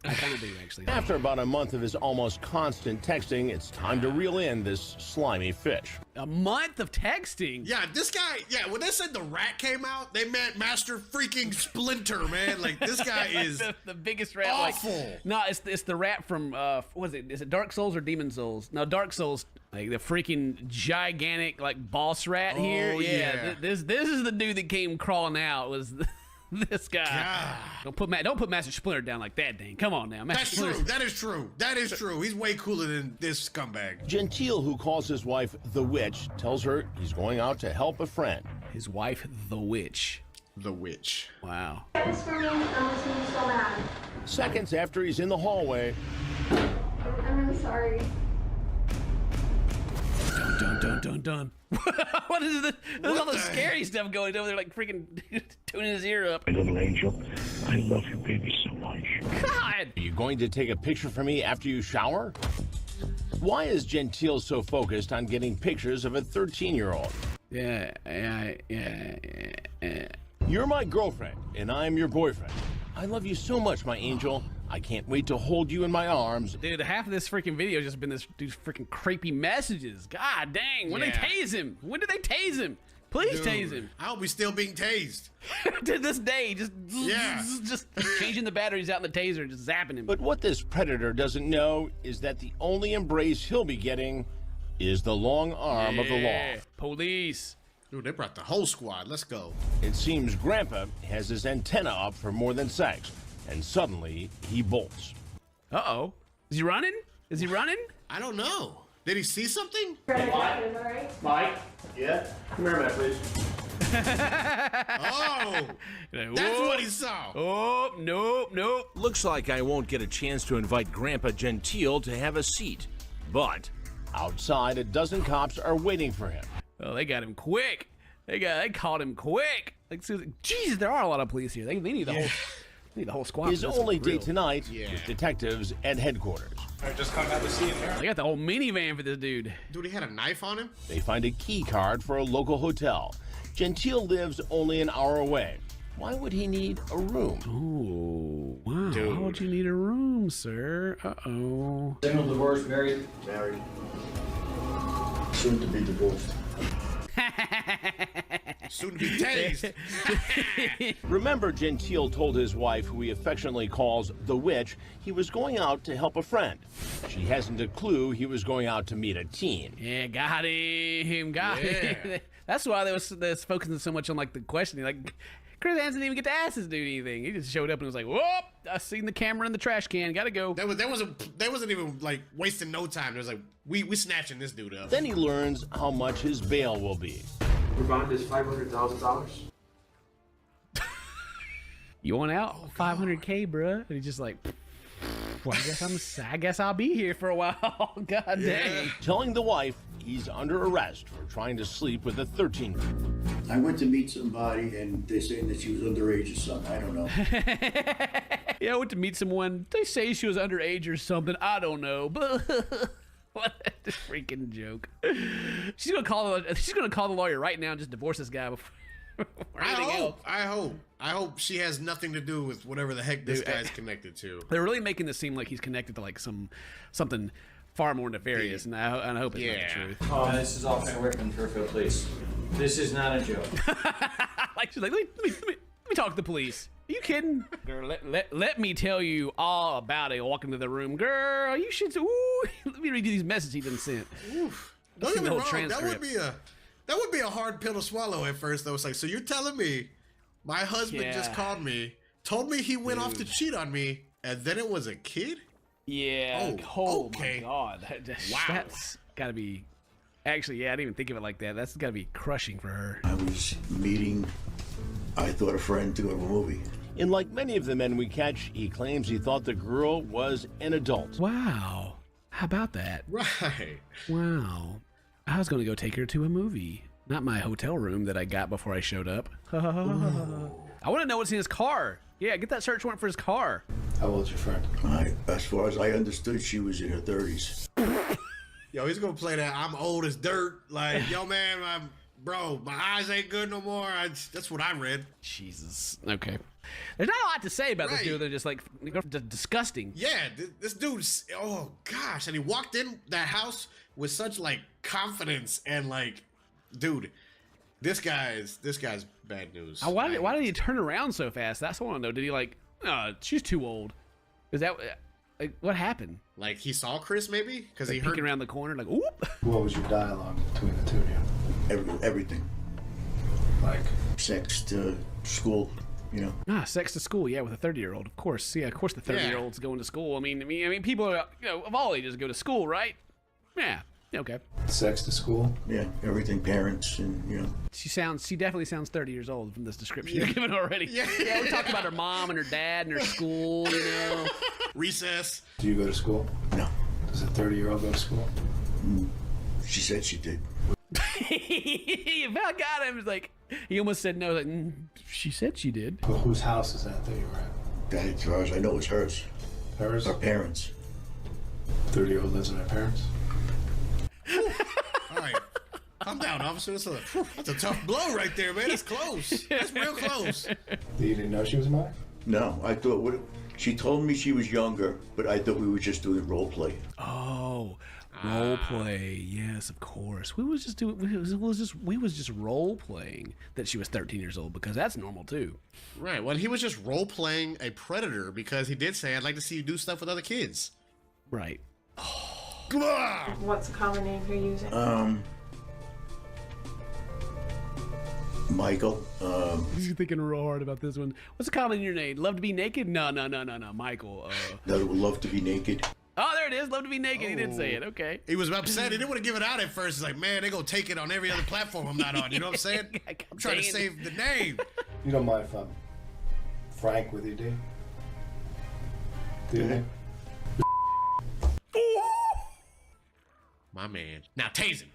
I kind of do, actually. After about a month of his almost constant texting, it's time to reel in this slimy fish. A month of texting? Yeah, this guy, when they said the rat came out, they meant Master freaking Splinter, man. Like, this guy is the biggest rat. awful. Like, no, it's the rat from, what is it? Is it Dark Souls or Demon Souls? No, Dark Souls. Like, the freaking gigantic, like, boss rat here. Yeah. This is the dude that came crawling out. Was this guy. Don't put Master Splinter down like that, Dane. Come on now. That's true. That is true. That is true. He's way cooler than this scumbag. Gentile, who calls his wife the witch, tells her he's going out to help a friend. His wife, the witch. The witch. Wow. This for me, I'm so mad. Seconds after he's in the hallway. I'm really sorry. Dun. What is this? There's all the scary stuff going over there, like freaking tuning his ear up. My little angel, I love you, baby, so much. God! Are you going to take a picture for me after you shower? Why is Gentile so focused on getting pictures of a 13-year-old? Yeah. You're my girlfriend, and I'm your boyfriend. I love you so much, my angel. I can't wait to hold you in my arms. Dude, half of this freaking video has just been this dude's freaking creepy messages. God dang, when they tase him? When did they tase him? Please tase him. I hope he's still being tased. To this day, just changing the batteries out in the taser, just zapping him. But what this predator doesn't know is that the only embrace he'll be getting is the long arm of the law. Police. Dude, they brought the whole squad. Let's go. It seems Grandpa has his antenna up for more than sex, and suddenly he bolts. Uh-oh. Is he running? Is he running? I don't know. Did he see something? Mike? Yeah? Come here, man, please. Oh! That's what he saw. Oh, nope. Looks like I won't get a chance to invite Grandpa Gentile to have a seat. But outside, a dozen cops are waiting for him. Oh, they got him quick. They caught him quick. Like, Jesus, there are a lot of police here. They need the whole squad. His only date tonight is detectives at headquarters. I just come out to see him here. They got the whole minivan for this dude. Dude, he had a knife on him? They find a key card for a local hotel. Gentile lives only an hour away. Why would he need a room? Oh, wow. Dude. Why would you need a room, sir? Uh-oh. Single, divorced, married? Married. Soon to be divorced. Soon to be tased. Remember, Gentile told his wife, who he affectionately calls the witch, he was going out to help a friend. She hasn't a clue he was going out to meet a teen. Yeah, got him. That's why they was focusing so much on like the questioning. Like, Chris Hansen didn't even get to ask this dude anything. He just showed up and was like, "Whoop! I seen the camera in the trash can. Gotta go." They wasn't even like wasting no time. It was like we snatching this dude up. Then he learns how much his bail will be. Your bond is $500,000. You want out? 500K, bruh. And he's just like, well, I guess I'll be here for a while. God dang. Telling the wife he's under arrest for trying to sleep with a 13-year-old. I went to meet somebody and they're saying that she was underage or something. I don't know. Yeah, I went to meet someone. They say she was underage or something. I don't know. But what a freaking joke. She's gonna call the lawyer right now and just divorce this guy before I hope she has nothing to do with whatever the heck this guy's connected to. They're really making this seem like he's connected to like something far more nefarious, and I hope it's not the truth. Oh, this is Officer Whitman, Fairfield Police. This is not a joke. Like she's like, let me talk to the police. Are you kidding? Girl, let me tell you all about it. Walk into the room. Girl, you should. Ooh, let me read you these messages he done sent. Don't get me wrong. That would be a hard pill to swallow at first, though. It's like, so you're telling me my husband just called me, told me he went off to cheat on me, and then it was a kid? Yeah. Oh okay. My God. Wow. That's got to be. Actually, yeah, I didn't even think of it like that. That's got to be crushing for her. I was meeting, I thought, a friend to go to a movie. And like many of the men we catch, he claims he thought the girl was an adult. Wow. How about that? Right. Wow. I was going to go take her to a movie. Not my hotel room that I got before I showed up. I want to know what's in his car. Yeah, get that search warrant for his car. How old's your friend? As far as I understood, she was in her 30s. Yo, he's going to play that I'm old as dirt. Like, yo, man, my eyes ain't good no more. That's what I read. Jesus. Okay. There's not a lot to say about this dude. They're just like disgusting. Yeah, this dude's, oh gosh. And he walked in that house with such like confidence and like, dude, this guy's bad news. Why did he turn around so fast? That's what I want to know. Did he like, she's too old? Is that, like, what happened? Like he saw Chris maybe? Because he heard around the corner like, oop. What was your dialogue between the two of you? Everything. Like? Sex to school. You know, sex to school, yeah, with a 30-year-old, of course. Yeah, of course the 30-year-old's going to school. I mean, people are, of all ages go to school, right? Yeah, okay. Sex to school? Yeah, everything, parents, and, She definitely sounds 30 years old from this description you're giving already. Yeah, we're talking about her mom and her dad and her school, Recess. Do you go to school? No. Does a 30-year-old go to school? She said she did. If I got him, it's like, he almost said no. Like, she said she did. Well, whose house is that you were at? That, as far as I know, it's hers. Hers? Her parents. 30-year-old lives with her parents? All right. Calm down, officer. That's a tough blow right there, man. That's close. That's real close. You didn't know she was a minor? No, I thought, she told me she was younger, but I thought we were just doing role play. Oh. Role play, yes, of course. We was just role playing that she was 13 years old because that's normal too. Right. Well, he was just role playing a predator because he did say, "I'd like to see you do stuff with other kids." Right. What's the common name you're using? Michael. He's thinking real hard about this one. What's the common in your name? Love to be naked? No, Michael. No, love to be naked. Oh, there it is. Love to be naked. He didn't say it. Okay. He was upset. He didn't want to give it out at first. He's like, man, they're going to take it on every other platform I'm not on. You know what I'm saying? I'm trying to save the name. You don't mind if I'm frank with you, do you? Do you? My man. Now tase him.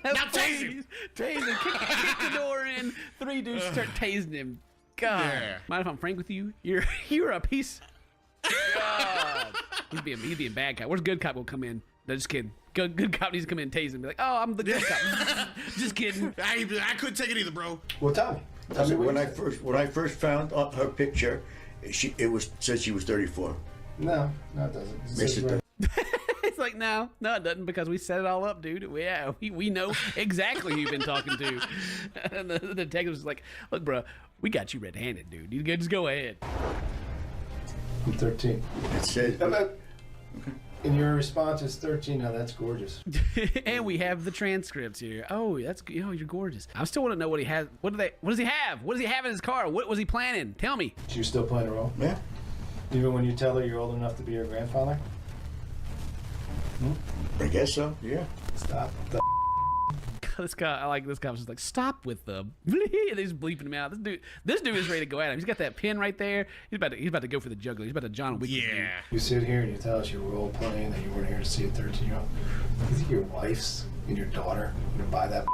Now tase him. Tase him. Kick the door in. 3 dudes start tasing him. God. Yeah. Mind if I'm frank with you? You're a piece. God. He's being bad cop. Where's good cop will come in? No, just kidding. Good cop needs to come in and tase him and be like, oh, I'm the good cop. Just kidding. I couldn't take it either, bro. Well, tell me. When I first found her picture, it said she was 34. No, it doesn't. It's like, no, it doesn't, because we set it all up, dude. Yeah, we know exactly who you've been talking to. And the detective was like, look, bro, we got you red-handed, dude. You just go ahead. I'm 13. It said. In your response, it's 13. Now that's gorgeous. And we have the transcripts here. Oh, you're gorgeous. I still want to know what he has. What does he have? What does he have in his car? What was he planning? Tell me. She's still playing a role? Yeah. Even when you tell her you're old enough to be her grandfather? I guess so. Yeah. Stop. This guy, I like this guy was just like, stop with the bleep. They're just bleeping him out. This dude is ready to go at him. He's got that pin right there. He's about to go for the juggler. He's about to John Wick. Yeah. You sit here and you tell us you're role playing that you weren't here to see a 13-year-old. You think your wife's and your daughter gonna buy that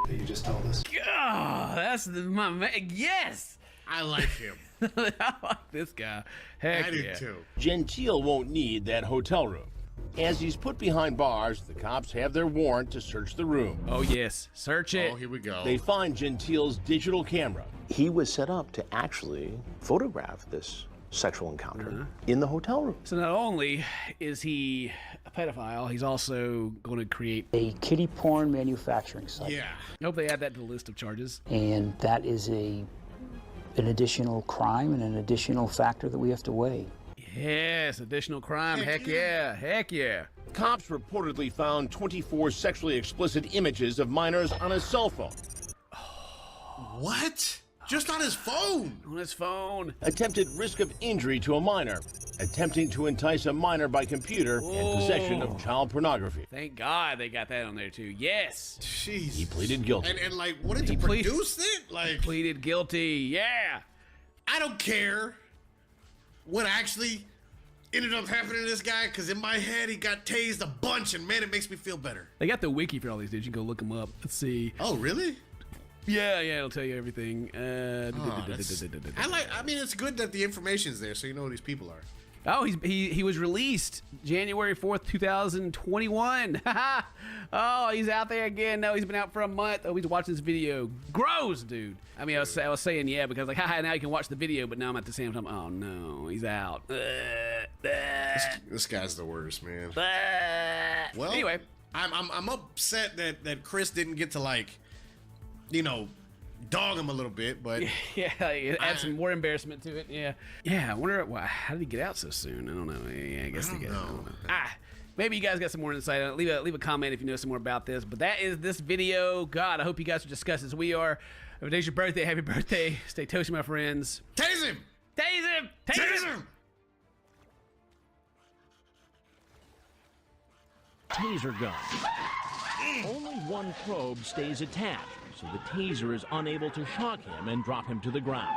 that you just told us? God, that's my man. Yes, I like him. I like this guy. Heck I do yeah. too. Gentile won't need that hotel room. As he's put behind bars, the cops have their warrant to search the room. Oh, yes. Search it. Oh, here we go. They find Gentile's digital camera. He was set up to actually photograph this sexual encounter in the hotel room. So not only is he a pedophile, he's also going to create A kiddie porn manufacturing site. Yeah. I hope they add that to the list of charges. And that is an additional crime and an additional factor that we have to weigh. Yes, additional crime. Heck yeah. Heck yeah. Cops reportedly found 24 sexually explicit images of minors on his cell phone. What? Just on his phone? On his phone. Attempted risk of injury to a minor. Attempting to entice a minor by computer and possession of child pornography. Thank God they got that on there too. Yes. Jeez. He pleaded guilty. And like, wanted to produce it? Like, pleaded guilty. Yeah. I don't care what actually ended up happening to this guy, because in my head, he got tased a bunch, and man, it makes me feel better. They got the wiki for all these dudes. You can go look them up. Let's see. Oh, really? Yeah, it'll tell you everything. I mean, it's good that the information's there, so you know who these people are. Oh, he was released January 4th, 2021. Oh, he's out there again. No, he's been out for a month. Oh, he's watching this video. Gross, dude. I mean, I was saying yeah because like, haha, now you can watch the video, but now I'm at the same time. Oh no, he's out. This guy's the worst, man. Well, anyway, I'm upset that Chris didn't get to, like, you know, dog him a little bit, but yeah, add some more embarrassment to it. Yeah. I wonder how did he get out so soon? I don't know. Yeah, I guess I don't know. Maybe you guys got some more insight on it. Leave a comment if you know some more about this. But that is this video. God, I hope you guys are discussed as we are. If today's your birthday, happy birthday. Stay toasty, my friends. Tase him! Tase him! Tase him! Taser gun. Only one probe stays attached, so the taser is unable to shock him and drop him to the ground.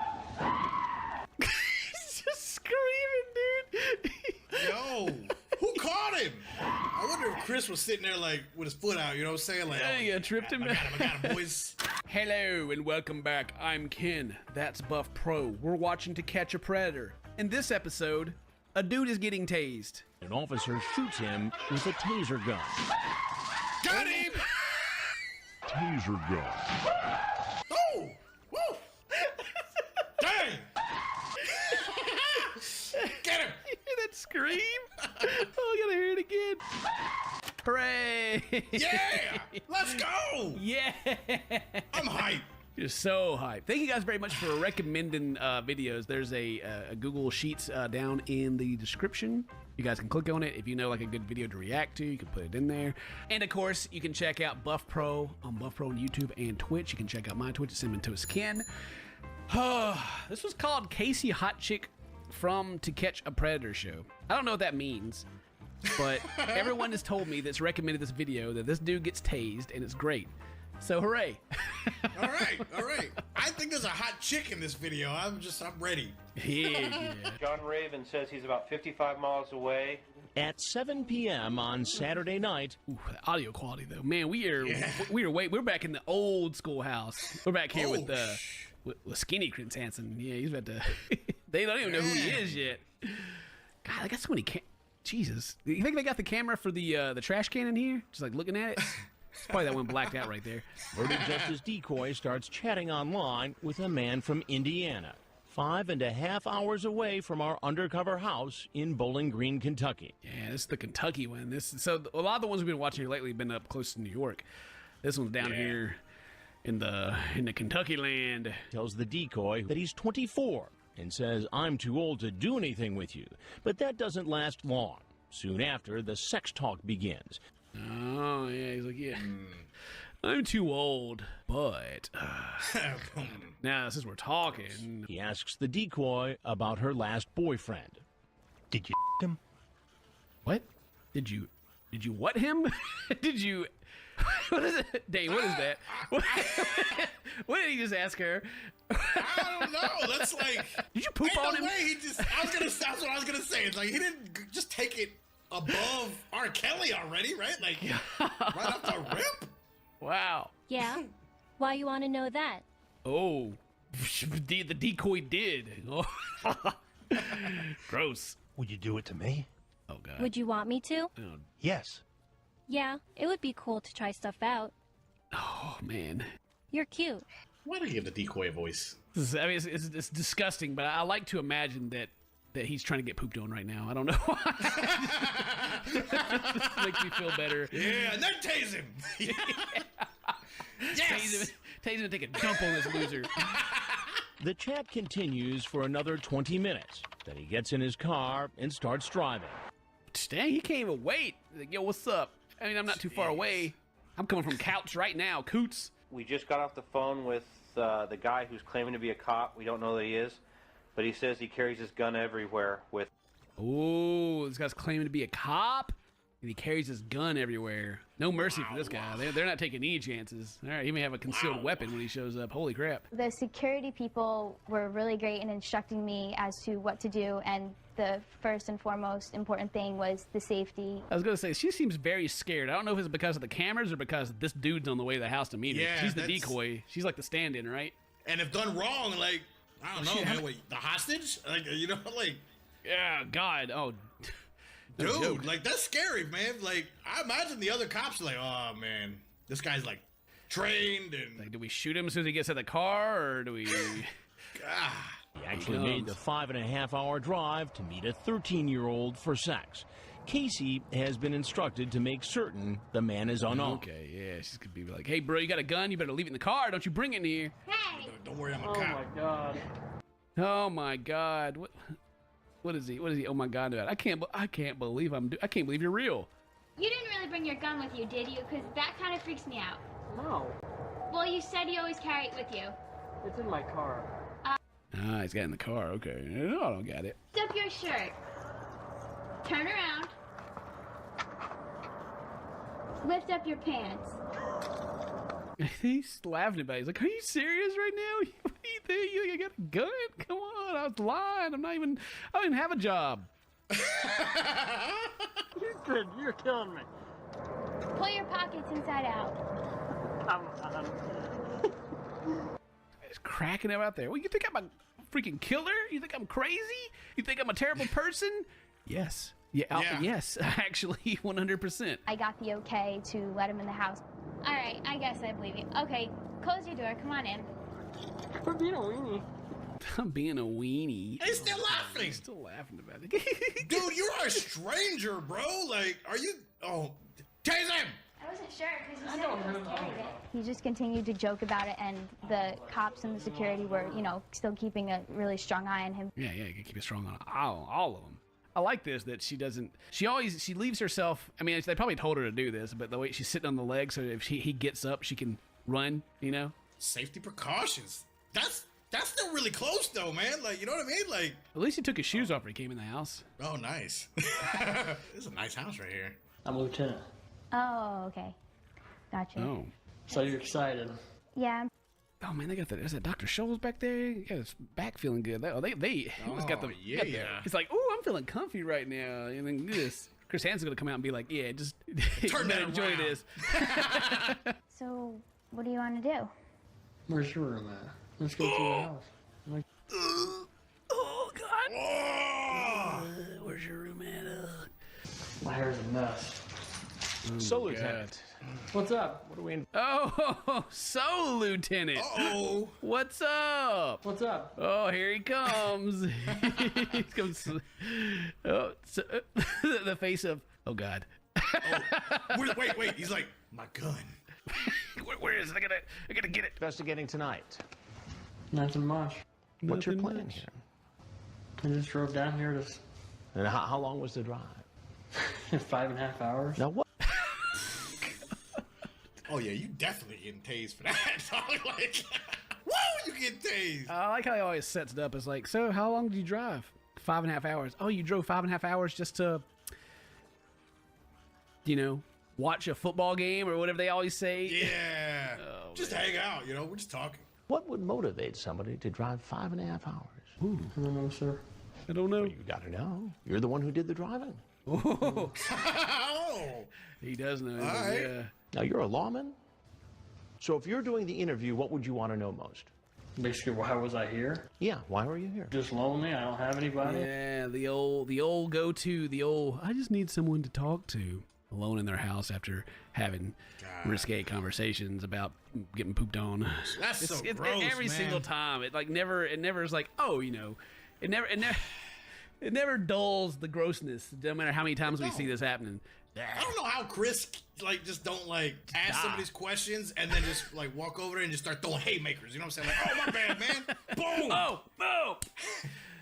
He's just screaming, dude. Yo, who caught him? I wonder if Chris was sitting there, like, with his foot out, you know what I'm saying? Like, yeah, tripped him. I got him, boys. Hello and welcome back. I'm Ken. That's Buff Pro. We're watching To Catch a Predator. In this episode, a dude is getting tased. An officer shoots him with a taser gun. Got him! Taser gun. Oh! Woo! Dang! Get him! You hear that scream? Oh, I gotta hear it again. Hooray! Yeah! Let's go! Yeah! I'm hyped. You're so hyped. Thank you guys very much for recommending videos. There's a Google Sheets down in the description. You guys can click on it. If you know like a good video to react to, you can put it in there. And of course, you can check out Buff Pro on Buff Pro on YouTube and Twitch. You can check out my Twitch at Cinnamon Toast Ken. This was called Casey Hot Chick from To Catch a Predator show. I don't know what that means, but everyone has told me that's recommended this video that this dude gets tased and it's great. So hooray. All right. I think there's a hot chick in this video. I'm ready. Yeah. John Raven says he's about 55 miles away. At 7 p.m. on Saturday night. Ooh, the audio quality though. Man, we're back in the old school house. We're back here with Skinny Chris Hansen. Yeah, he's about to they don't even know who he is yet. God, I got so many Jesus. You think they got the camera for the trash can in here? Just like looking at it? It's probably that one blacked out right there. Murder Justice Decoy starts chatting online with a man from Indiana, 5.5 hours away from our undercover house in Bowling Green, Kentucky. Yeah, this is the Kentucky one. So a lot of the ones we've been watching here lately have been up close to New York. This one's down here in the Kentucky land. Tells the decoy that he's 24 and says, "I'm too old to do anything with you." But that doesn't last long. Soon after, the sex talk begins. Oh, yeah, he's like, yeah, I'm too old, but now since we're talking. He asks the decoy about her last boyfriend. Did you him? What? Did you what him? Did you What is it? Dave, what is that? What did he just ask her? I don't know. That's like. Did you poop on him? That's what I was gonna say. It's like he didn't just take it above R. Kelly already, right? Like right off the rip. Wow. Yeah? Why you want to know that? Oh, the decoy did. Oh. Gross. Would you do it to me? Oh, God. Would you want me to? Yes. Yeah, it would be cool to try stuff out. Oh, man. You're cute. Why do you give the decoy voice? I mean, it's disgusting, but I like to imagine that he's trying to get pooped on right now. I don't know why. Just makes me feel better. Yeah, and then tase him. Yes. Tase him and take a dump on this loser. The chat continues for another 20 minutes. Then he gets in his car and starts driving. Dang, he can't even wait. Like, yo, what's up? I mean, I'm not too far away. I'm coming from Couch right now, Coots. We just got off the phone with the guy who's claiming to be a cop. We don't know that he is, but he says he carries his gun everywhere with. Oh, this guy's claiming to be a cop, and he carries his gun everywhere. No mercy for this guy. They're not taking any chances. All right, he may have a concealed weapon when he shows up. Holy crap. The security people were really great in instructing me as to what to do, and the first and foremost important thing was the safety. I was going to say, she seems very scared. I don't know if it's because of the cameras or because this dude's on the way to the house to meet her. Yeah, she's the decoy. She's like the stand-in, right? And if done wrong, like, I don't know, man, wait, the hostage? Like, you know, like... Yeah, God, oh... Dude, like, that's scary, man. Like, I imagine the other cops are like, oh, man, this guy's, like, trained and... Like, do we shoot him as soon as he gets in the car, or do we... He actually made the 5.5-hour drive to meet a 13-year-old for sex. Casey has been instructed to make certain the man is unarmed. Okay, yeah, she's gonna be like, hey, bro, you got a gun? You better leave it in the car. Don't you bring it in here. Hey! Don't worry, I'm a Oh cop. my god. Oh, my God. What is he? What is he? Oh, my God, about? I can't believe I can't believe you're real. You didn't really bring your gun with you, did you? Because that kind of freaks me out. No, Well, you said you always carry it with you. it's in my car. Ah, he's got it in the car. Okay. No, I don't got it. Lift up your shirt. Turn around. Lift up your pants. He's laughing about it. He's like, are you serious right now? What do you think? You got a gun? Come on. I was lying. I don't even have a job. You're killing me. Pull your pockets inside out. He's cracking him out there. Well, you think I'm a freaking killer? You think I'm crazy? You think I'm a terrible person? Yes. Yeah. Yes, actually, 100%. I got the okay to let him in the house. All right, I guess I believe you. Okay, close your door. Come on in. For being a weenie. I'm being a weenie. He's still laughing. He's still laughing about it. Dude, you're a stranger, bro. Like, are you... Oh, tase him! I wasn't sure because you said he always carried it. He just continued to joke about it, and the cops and the security were, you know, still keeping a really strong eye on him. Yeah, you can keep a strong on all of them. I like this, that she leaves herself, I mean, they probably told her to do this, but the way she's sitting on the leg, so if he gets up, she can run, you know? Safety precautions. That's still really close, though, man. Like, you know what I mean? Like... At least he took his shoes off when he came in the house. Oh, nice. This is a nice house right here. I'm a lieutenant. Oh, okay. Gotcha. Oh. So you're excited. Yeah. Oh, man, there's that Dr. Scholl's back there. He got his back feeling good. He almost got the... yeah. He's like, ooh, I'm feeling comfy right now. And then this... Chris Hansen's going to come out and be like, yeah, just... Turn that enjoy around. this. So, what do you want to do? Where's your room at? Let's go to the house. Like, Oh, God. Where's your room at? my hair's a mess. So, Lieutenant, What's up? what are we in? Oh, so, Lieutenant. Uh-oh. What's up? What's up? Oh, here he comes. He comes. Oh, so, the face of, oh, God. Wait. He's like, my gun. Where is it? I gotta get it. Investigating tonight. Nothing much. What's your Nothing plan much. here? I just drove down here to And how long was the drive? 5.5 hours. Now what? Oh, yeah, you definitely getting tased for that. Like, woo, you get tased. I like how he always sets it up as like, so how long did you drive? 5.5 hours. Oh, you drove 5.5 hours just to, watch a football game or whatever they always say. Yeah. Just hang out, you know, we're just talking. What would motivate somebody to drive 5.5 hours? I don't know, sir. I don't know. Well, you got to know. You're the one who did the driving. Oh. He does know. All right. Yeah. Now, you're a lawman. So if you're doing the interview, what would you want to know most? Basically, why was I here? Yeah, why were you here? Just lonely. I don't have anybody. Yeah, the old go-to, I just need someone to talk to. Alone in their house after having risque conversations about getting pooped on. That's so gross, every man. single time. It never is like, oh, you know, it never dulls the grossness. No matter how many times we see this happening. I don't know how Chris just don't ask some of these questions and then just walk over there and just start throwing haymakers. You know what I'm saying? Like, oh my bad, man. Boom. Oh, boom.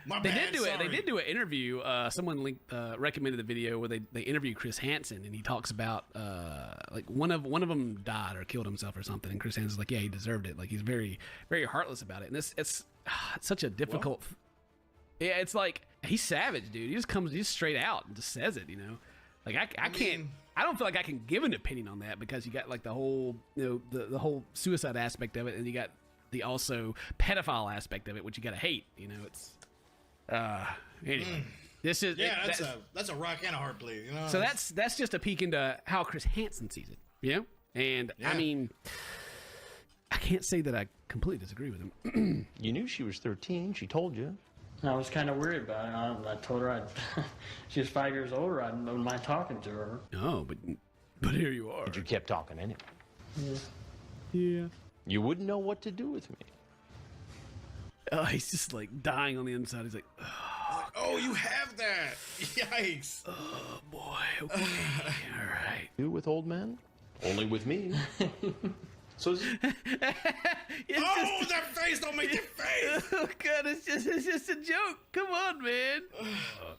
My They bad. did do it. They sorry. did do an interview. Someone recommended the video where they interview Chris Hansen, and he talks about one of them died or killed himself or something, and Chris Hansen's like, yeah, he deserved it. Like, he's very, very heartless about it, and it's such a difficult. Yeah, it's like he's savage, dude. He just straight out and just says it. You know, like I can't. I don't feel like I can give an opinion on that because you got the whole the whole suicide aspect of it, and you got the also pedophile aspect of it, which you gotta hate. You know, it's. Anyway, this is that's a rock and a hard play, you know. So that's just a peek into how Chris Hansen sees it, you know. And I mean, I can't say that I completely disagree with him. You knew she was 13. She told you. I was kind of worried about it. I told her she was 5 years older. I wouldn't mind talking to her. Oh, but here you are. But you kept talking anyway. Yeah. You wouldn't know what to do with me. Oh, he's just dying on the inside. He's like, oh, you have that. Yikes. Oh, boy. Okay. All right. You with old men? Only with me. So that face! Don't make your face! Oh, God, it's just a joke. Come on, man.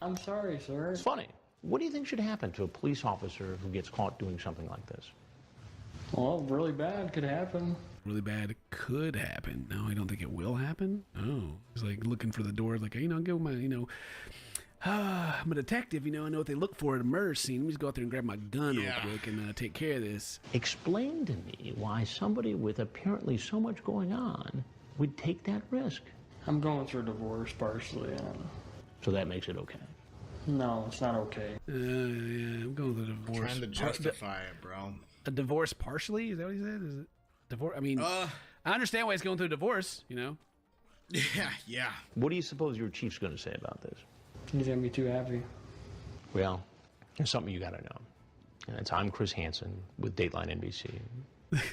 I'm sorry, sir. It's funny. What do you think should happen to a police officer who gets caught doing something like this? Well, really bad could happen. Really bad could happen. No, I don't think it will happen. Oh, he's looking for the door. Like, hey, go my, I'm a detective. I know what they look for at a murder scene. Let me just go out there and grab my gun real quick and take care of this. Explain to me why somebody with apparently so much going on would take that risk. I'm going through a divorce partially. So that makes it okay. No, it's not okay. Yeah, I'm going through the divorce. Trying to justify it, bro. A divorce partially? Is that what he said? Is it divorce? I mean, I understand why he's going through a divorce. Yeah. What do you suppose your chief's going to say about this? He's going to be too happy. Well, there's something you got to know. And it's I'm Chris Hansen with Dateline NBC.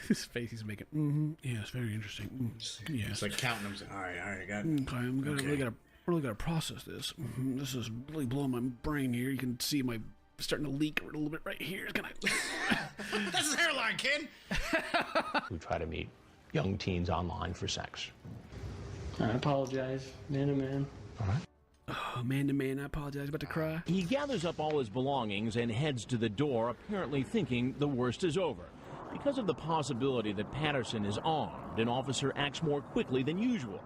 His face he's making. Yes, very interesting. Yes. It's like counting them. All right, got it. Okay, I'm gonna really gotta process this. This is really blowing my brain here. You can see my starting to leak a little bit right here. It's gonna. That's his hairline, kid. Who try to meet young teens online for sex. I apologize, man to man. All right. Oh, man to man, I apologize. About to cry. He gathers up all his belongings and heads to the door, apparently thinking the worst is over. Because of the possibility that Patterson is armed, an officer acts more quickly than usual.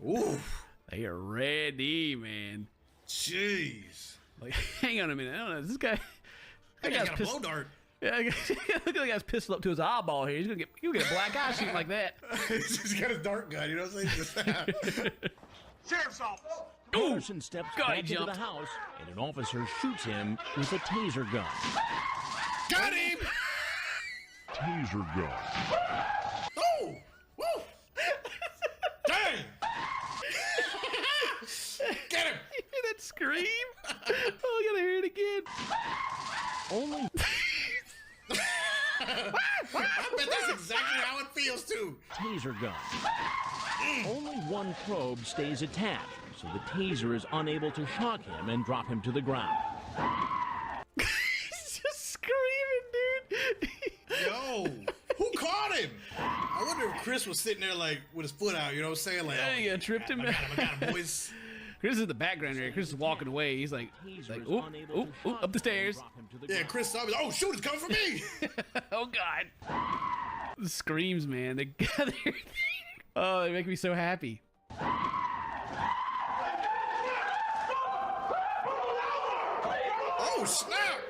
Oof. They are ready, man. Jeez. Hang on a minute. I don't know. This guy. That guy's got a blow dart. Yeah, look at the guy's pistol up to his eyeball here. He'll get a black eye shooting like that. He's got his dart gun. You know what I'm saying? Sheriff's office. Patterson steps back into the house, and an officer shoots him with a taser gun. Got him! Taser gun. Oh! Woo! Dang! Get him! You hear that scream? Oh, I gotta hear it again. Only. I bet that's exactly how it feels too. Taser gun. Only one probe stays attached, so the taser is unable to shock him and drop him to the ground. He's just screaming, dude. Yo, who caught him? I wonder if Chris was sitting there with his foot out. You know what I'm saying? Yeah, tripped him. I got him, boys. Chris is in the background here. Chris is walking away. He's like, oop, up the stairs. Yeah, Chris saw me. Oh, shoot, it's coming for me. Oh, God. The screams, man. They gather. Oh, they make me so happy. Oh, snap.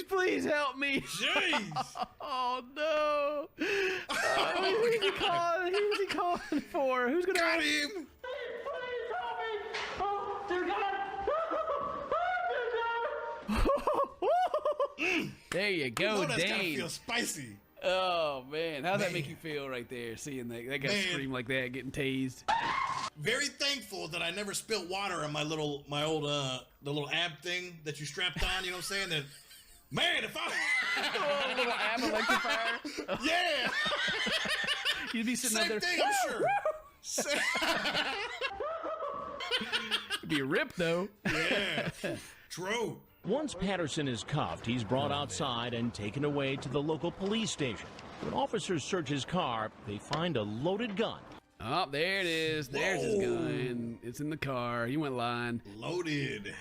Please help me. Jeez. Oh no. Who's he calling? Who's he calling for? Who's gonna got him? There you go, You know that's gotta Dane. feel spicy. Oh man, how'd that make you feel right there? Seeing that guy Man. scream like that, getting tased. Very thankful that I never spilled water on my old the little ab thing that you strapped on. You know what I'm saying? That man, if I Oh, little ab electrifier. yeah, You'd be sitting same out there. thing. I'm sure. It'd be ripped though. Yeah, true. Once Patterson is cuffed, he's brought outside and taken away to the local police station. When officers search his car, they find a loaded gun. Oh, there it is. There's his gun. It's in the car. He went lying. Loaded.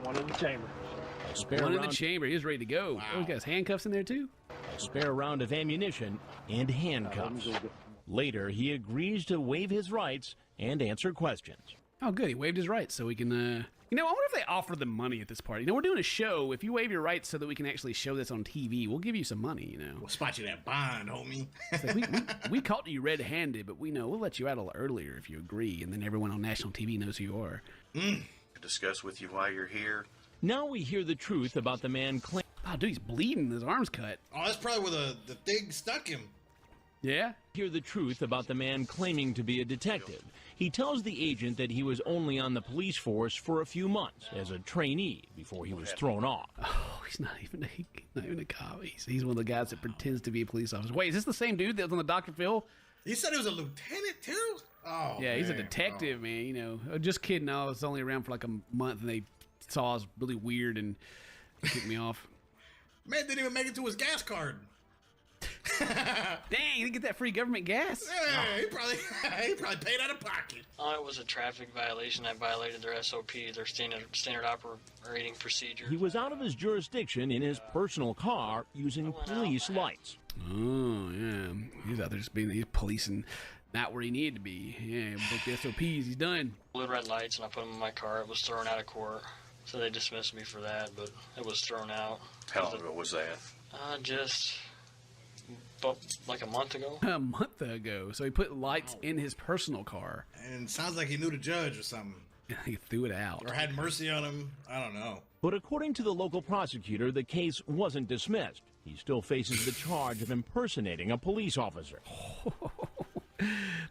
One in the chamber. A spare One in the round, chamber. He was ready to go. Oh, he got his handcuffs in there too. a spare round of ammunition, and handcuffs. Later, he agrees to waive his rights and answer questions. Oh, good. He waived his rights so we can. I wonder if they offer them money at this party. We're doing a show. If you waive your rights so that we can actually show this on TV, we'll give you some money. We'll spot you that bond, homie. It's like we caught you red-handed, but we'll let you out a little earlier if you agree, and then everyone on national TV knows who you are. Discuss with you why you're here. Now we hear the truth about the man claiming. Oh, dude, he's bleeding. His arm's cut. Oh, that's probably where the thing stuck him. Yeah? Hear the truth about the man claiming to be a detective. He tells the agent that he was only on the police force for a few months as a trainee before he was thrown off. Oh, he's not even a cop. He's one of the guys that pretends to be a police officer. Wait, is this the same dude that was on the Dr. Phil? He said he was a lieutenant too. Oh, yeah, he's a man. detective, man. Just kidding. I was only around for like a month, and they saw I was really weird and kicked me off. Man didn't even make it to his gas card. Dang, you didn't get that free government gas? Yeah, he probably paid out of pocket. Oh, it was a traffic violation. I violated their SOP, their standard operating procedure. He was out of his jurisdiction in his personal car using police lights. Oh, yeah. He's out there just he's policing not where he needed to be. Yeah, broke the SOPs. He's done. Blue red lights, and I put them in my car. It was thrown out of court. So they dismissed me for that, but it was thrown out. How long ago was that? Just about like a month ago. A month ago. So he put lights in his personal car. And sounds like he knew the judge or something. He threw it out. Or had mercy on him. I don't know. But according to the local prosecutor, the case wasn't dismissed. He still faces the charge of impersonating a police officer.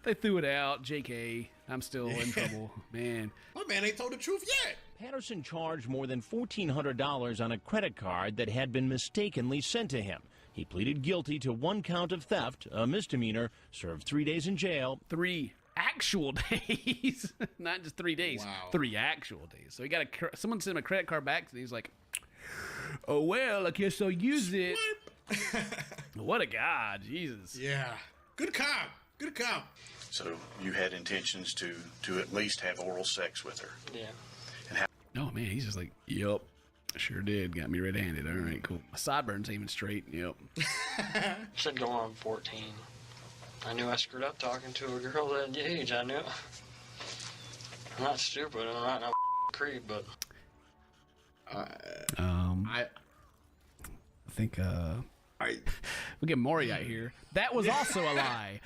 They threw it out. JK, I'm still in trouble. Man. My man ain't told the truth yet. Patterson charged more than $1,400 on a credit card that had been mistakenly sent to him. He pleaded guilty to 1 count of theft, a misdemeanor, served 3 days in jail. 3 actual days. Not just 3 days. Wow. 3 actual days. So he got someone sent him a credit card back, and he's like, oh, well, I guess I'll use it. What a guy. Jesus. Yeah. Good cop. Good cop. So you had intentions to at least have oral sex with her. Yeah. Oh, man, he's just like, yep, sure did. Got me red-handed. All right, cool. My sideburns even straight. Yep. Said going on 14. I knew I screwed up talking to a girl that age. I knew. I'm not stupid. I'm not no creep, but. I think we get Moriarty here. That was also a lie.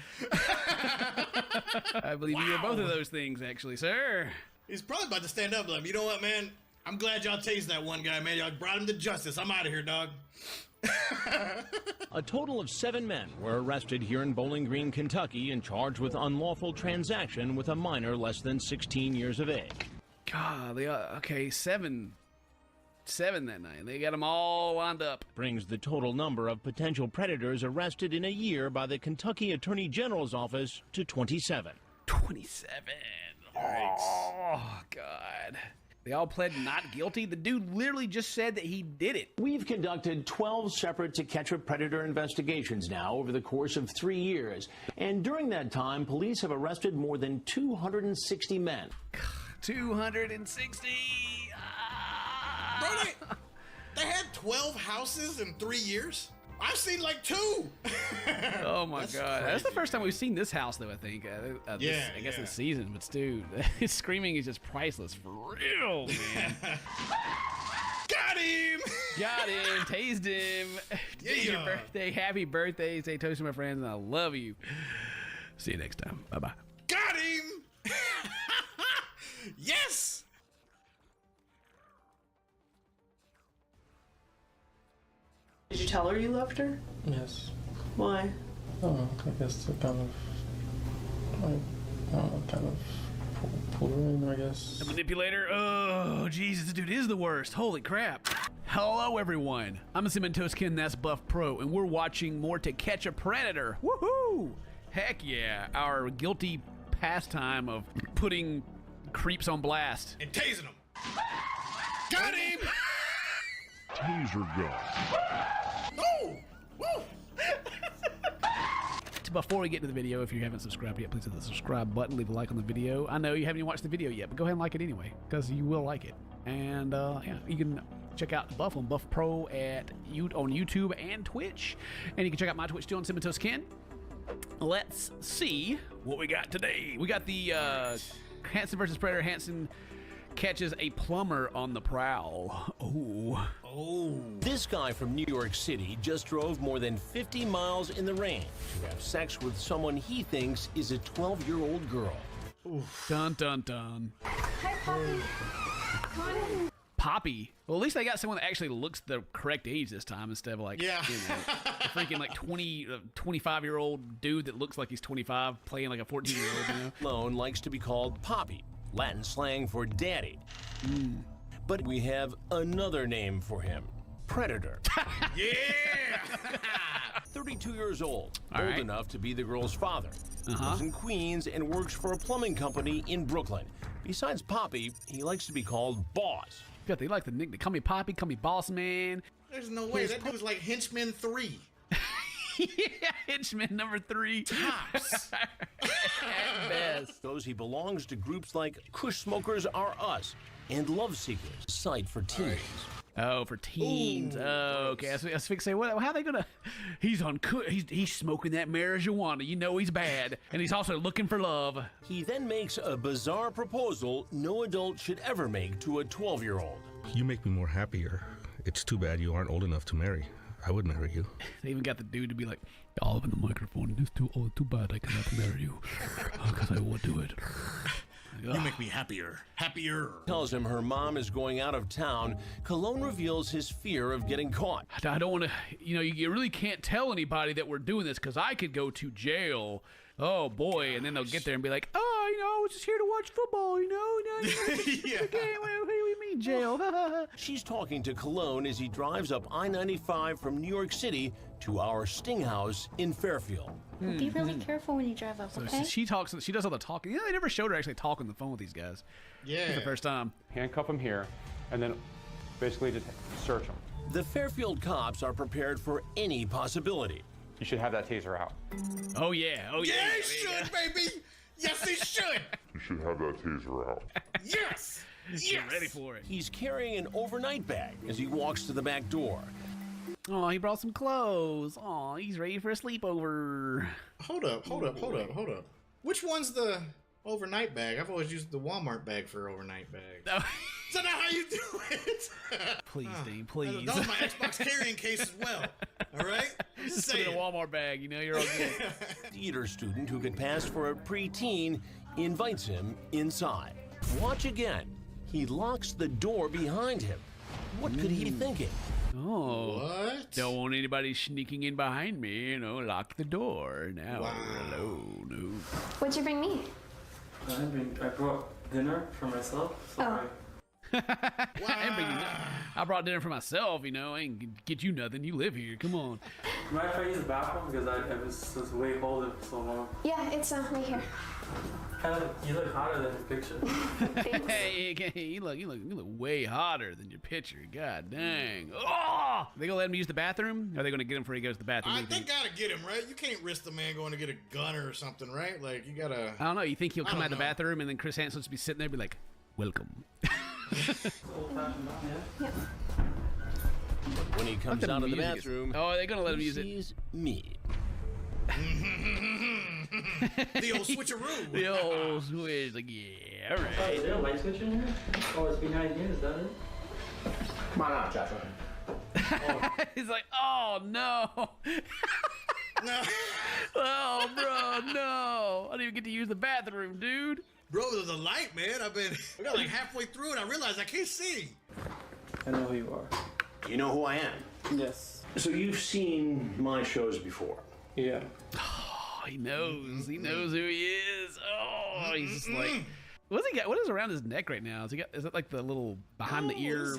I believe you were both of those things, actually, sir. He's probably about to stand up like, you know what, man? I'm glad y'all tased that one guy, man. Y'all brought him to justice. I'm out of here, dog. A total of 7 men were arrested here in Bowling Green, Kentucky, and charged with unlawful transaction with a minor less than 16 years of age. God, okay, 7 that night. They got them all lined up. Brings the total number of potential predators arrested in a year by the Kentucky Attorney General's office to 27. 27. Oh, God. They all pled not guilty. The dude literally just said that he did it. We've conducted 12 separate To Catch a Predator investigations now over the course of 3 years. And during that time, police have arrested more than 260 men. 260. Bro, they had 12 houses in 3 years? I've seen like 2. Oh my God. That's the first time we've seen this house, though, I think. I guess this season. But, dude, his screaming is just priceless. For real, man. Got Got him! Got him. Tased him. Today's your birthday. Happy birthday. Say toast to my friends, and I love you. See you next time. Bye-bye. Got him! Yes! Did you tell her you loved her? Yes. Why? I don't know. I guess it kind of, pull her in, I guess. The manipulator. Oh, Jesus, this dude is the worst. Holy crap. Hello, everyone. I'm Cementoskin, that's Buff Pro, and we're watching more To Catch a Predator. Woohoo! Heck yeah. Our guilty pastime of putting creeps on blast. And tasing them. Got him! Taser gun. Oh! Woo! Before we get to the video, if you haven't subscribed yet, please hit the subscribe button, leave a like on the video. I know you haven't even watched the video yet, but go ahead and like it anyway, because you will like it. And yeah, you can check out Buff on Buff Pro on YouTube and Twitch. And you can check out my Twitch too on Cementoskin. Let's see what we got today. We got the Hansen versus Predator. Hansen catches a plumber on the prowl. Oh. This guy from New York City just drove more than 50 miles in the rain to have sex with someone he thinks is a 12-year-old girl. Oof. Dun, dun, dun. Hi, Poppy. Come on in. Poppy? Well, at least they got someone that actually looks the correct age this time instead of like, yeah. You know, a freaking like 25-year-old dude that looks like he's 25 playing like a 14-year-old, you know? Lone likes to be called Poppy, Latin slang for daddy. But we have another name for him, Predator. Yeah! 32 years old, All old right. enough to be the girl's father. Lives in Queens and works for a plumbing company in Brooklyn. Besides Poppy, he likes to be called Boss. Yeah, they like the nickname. Call me Poppy, call me Boss Man. There's no way. That dude's like Henchman 3. Yeah, Henchman number 3. Tops. At best. Shows he belongs to groups like Kush Smokers Are Us and Love Seekers, a site for teens. Oh, for teens. Ooh. Oh, okay. I was fixing to say, how are they gonna? He's on. He's smoking that marijuana. You know he's bad, and he's also looking for love. He then makes a bizarre proposal no adult should ever make to a 12-year-old. You make me more happier. It's too bad you aren't old enough to marry. I would marry you. They even got the dude to be like, all up in the microphone. It's too bad I cannot marry you, because I will do it. You make me happier. Happier. Tells him her mom is going out of town. Cologne reveals his fear of getting caught. I don't want to, you really can't tell anybody that we're doing this because I could go to jail. Oh boy, and then they'll get there and be like, oh, I was just here to watch football, Yeah. Okay, what do you mean jail? She's talking to Cologne as he drives up I-95 from New York City to our Sting House in Fairfield. Be really careful when you drive up, So okay? she does all the talking. They never showed her actually talk on the phone with these guys. Yeah. It's the first time. Handcuff him here, and then basically just search him. The Fairfield cops are prepared for any possibility. You should have that taser out. Oh yeah. Yeah, he should, baby. Yes, he should. You should have that taser out. Yes. Get ready for it. He's carrying an overnight bag as he walks to the back door. Oh, he brought some clothes. Oh, he's ready for a sleepover. Hold up. Which one's the overnight bag? I've always used the Walmart bag for overnight bag. No. Is that not how you do it? Please, Dean, please. That was my Xbox carrying case as well. All right? Just put it in a Walmart bag, you're all good. Theater student who could pass for a preteen invites him inside. Watch again. He locks the door behind him. What could he be thinking? Oh. What? Don't want anybody sneaking in behind me, lock the door. Now we're alone. What'd you bring me? I brought dinner for myself. Oh. I brought dinner for myself, I ain't get you nothing. You live here. Come on. Mind if I use the bathroom? Because I was way holding for so long. Yeah, it's right here. You look hotter than your picture. Hey, you look way hotter than your picture. God dang. Oh! They gonna let him use the bathroom? Or are they gonna get him before he goes to the bathroom? They gotta get him, right? You can't risk the man going to get a gunner or something, right? Like, you gotta... I don't know. You think he'll come out of the bathroom and then Chris Hansen will just be sitting there and be like, welcome. When he comes out of the bathroom, they're gonna let him use it. Sees me. The old switcheroo. The old switch, like, yeah, all right. Is there a light switch in here? Oh, it's behind you, is that it? Come on out, Joshua. He's like, oh no. Oh, bro, no. I didn't even get to use the bathroom, dude. Bro, there's a light, man. I got like halfway through and I realized I can't see. I know who you are. You know who I am? Yes. So you've seen my shows before? Yeah. Oh, he knows. He knows who he is. Oh, he's just like... What's he got? What is around his neck right now? Is it like the little behind the ear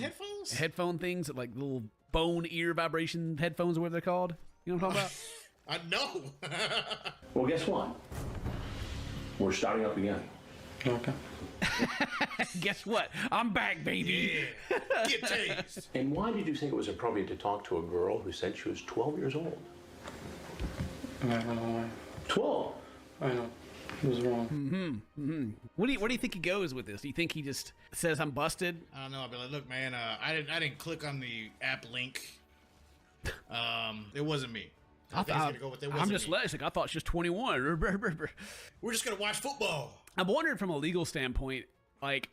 headphone things? Like little bone ear vibration headphones or whatever they're called? You know what I'm talking about? I know. Well, guess what? We're starting up again. Okay. Guess what? I'm back, baby. Yeah. Get tased. And why did you think it was appropriate to talk to a girl who said she was 12 years old? I don't know why. 12? I know. It was wrong. Where do you think he goes with this? Do you think he just says I'm busted? I don't know. I'll be like, look, man, I didn't click on the app link. It wasn't me. I'm just like, I thought she was 21. We're just gonna watch football. I'm wondering from a legal standpoint, like,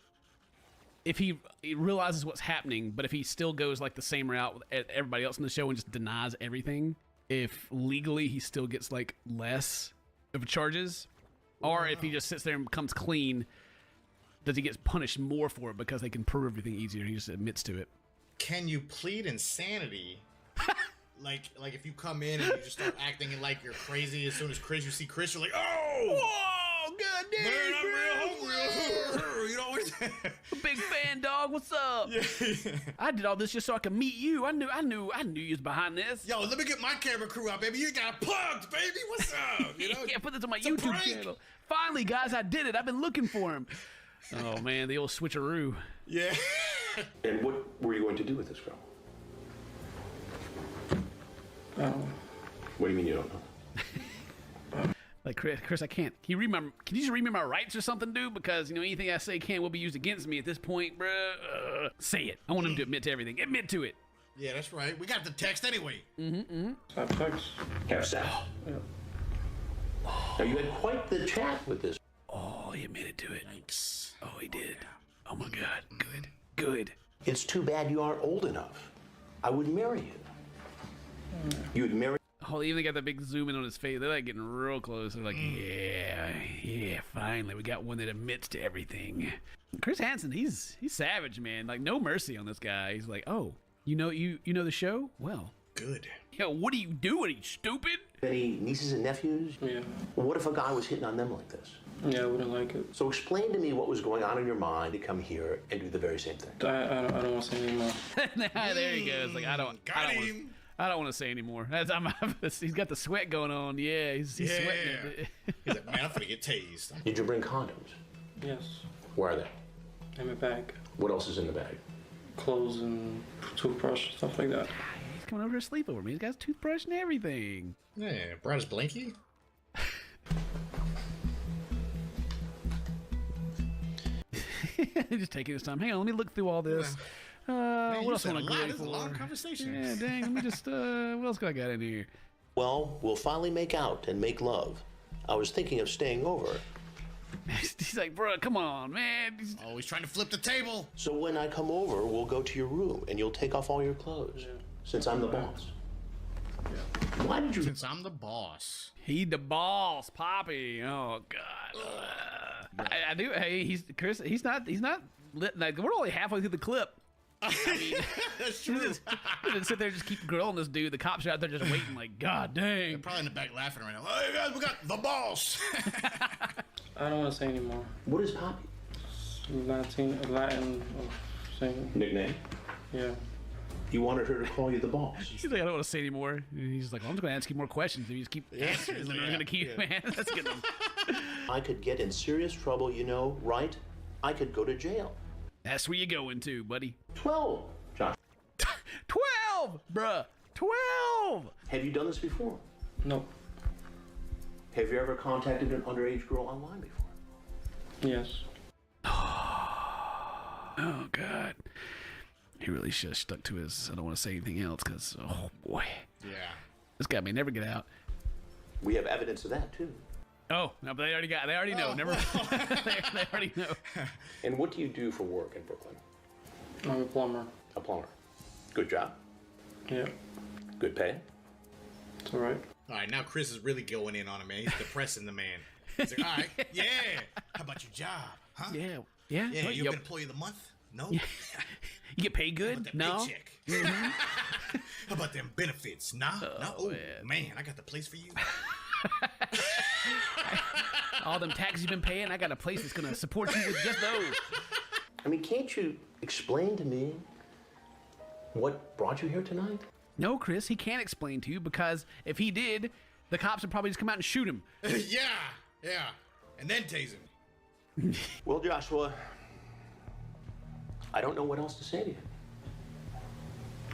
if he realizes what's happening, but if he still goes like the same route with everybody else in the show and just denies everything, if legally he still gets like less of charges, or if he just sits there and comes clean, does he get punished more for it because they can prove everything easier and he just admits to it? Can you plead insanity? like if you come in and you just start acting like you're crazy, as soon as you see Chris, you're like, oh! Whoa, god damn, man, I'm real hungry. You know what? Big fan, dog. What's up? Yeah. I did all this just so I could meet you. I knew you was behind this. Yo, let me get my camera crew out, baby. You got plugged, baby. What's up? You know? Yeah, put this on my YouTube channel. Finally, guys, I did it. I've been looking for him. Oh man, the old switcheroo. Yeah. And what were you going to do with this girl? What do you mean you don't know? Like, Chris, I can't. Can you just read me my rights or something, dude? Because, anything I say will be used against me at this point, bruh. Say it. I want him to admit to everything. Admit to it. Yeah, that's right. We got the text anyway. Have sex. Have sex. Yeah. Now, you had quite the chat with this. Oh, he admitted to it. Yikes. Oh, he did. Oh, my God. Good. Good. It's too bad you aren't old enough. I would marry you. You would marry... Oh, they even got that big zoom in on his face. They're like getting real close. They're like, yeah, finally, we got one that admits to everything. Chris Hansen, he's savage, man. Like, no mercy on this guy. He's like, oh, you know the show? Well, good. Yo, what are you doing? Are you stupid? Any nieces and nephews? Yeah. Well, what if a guy was hitting on them like this? Yeah, I wouldn't like it. So explain to me what was going on in your mind to come here and do the very same thing. I don't want to say anymore. There he goes. Like, I don't want to say anymore. He's got the sweat going on. Yeah, he's sweating it. He's like, man, I'm gonna get tased. Did you bring condoms? Yes. Where are they? In my bag. What else is in the bag? Clothes and toothbrush, stuff like that. He's coming over to sleep over me. He's got his toothbrush and everything. Yeah, brought his blankie. Just taking his time. Hang on, let me look through all this. Man, what else want to This is a long conversation. Yeah, dang. Let me just. What else I got in here? Well, we'll finally make out and make love. I was thinking of staying over. He's like, bro, come on, man. Oh, he's trying to flip the table. So when I come over, we'll go to your room and you'll take off all your clothes. Since I'm the boss. Yeah. Why did you? Since I'm the boss. He the boss, Poppy. Oh God. I do. Hey, Chris. He's not. Like, we're only halfway through the clip. I mean, that's true. Just sit there, just keep grilling this dude. The cops are out there just waiting. Like, God dang. They're probably in the back laughing right now. Hey guys, we got the boss. I don't want to say anymore. What is Poppy? Latin saying. Nickname? Yeah. You wanted her to call you the boss. He's like, I don't want to say anymore. And he's like, well, I'm just going to ask you more questions. If you just keep answering, then I'm going to keep, man. That's good. I could get in serious trouble, right? I could go to jail. That's where you're going to, buddy. 12, Josh. 12, bruh. 12. Have you done this before? No. Have you ever contacted an underage girl online before? Yes. Oh, God. He really should have stuck to his, I don't want to say anything else, because, oh, boy. Yeah. This guy may never get out. We have evidence of that, too. Oh, no, but they already know. Never. They already know. And what do you do for work in Brooklyn? I'm a plumber. A plumber. Good job. Yeah. Good pay. It's all right. All right, now Chris is really going in on him, man. He's depressing the man. He's like, all right, yeah. How about your job? Huh? Yeah. Yeah, you're an employee of the month? No. You get paid good? How about that No. paycheck? How about them benefits? Nah. No. Oh, man, I got the place for you. All them taxes you've been paying, I got a place that's going to support you with just those. I mean, can't you explain to me what brought you here tonight? No, Chris, he can't explain to you because if he did, the cops would probably just come out and shoot him. Yeah. And then tase him. Well, Joshua, I don't know what else to say to you.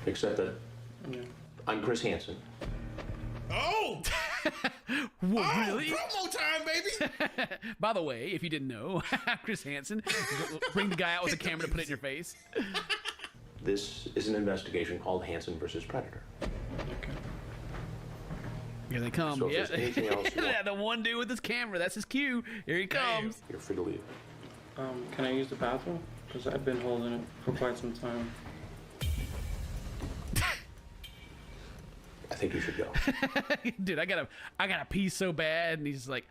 Except that I'm Chris Hansen. Oh! Whoa, really? Promo time, baby! By the way, if you didn't know, Chris Hansen, bring the guy out with the camera to put it in your face. This is an investigation called Hansen versus Predator. Here they come. So if there's anything else you want- The one dude with his camera, that's his cue. Here he comes. You're free to leave. Can I use the bathroom? Because I've been holding it for quite some time. I think you should go. Dude, I gotta pee so bad, and he's like,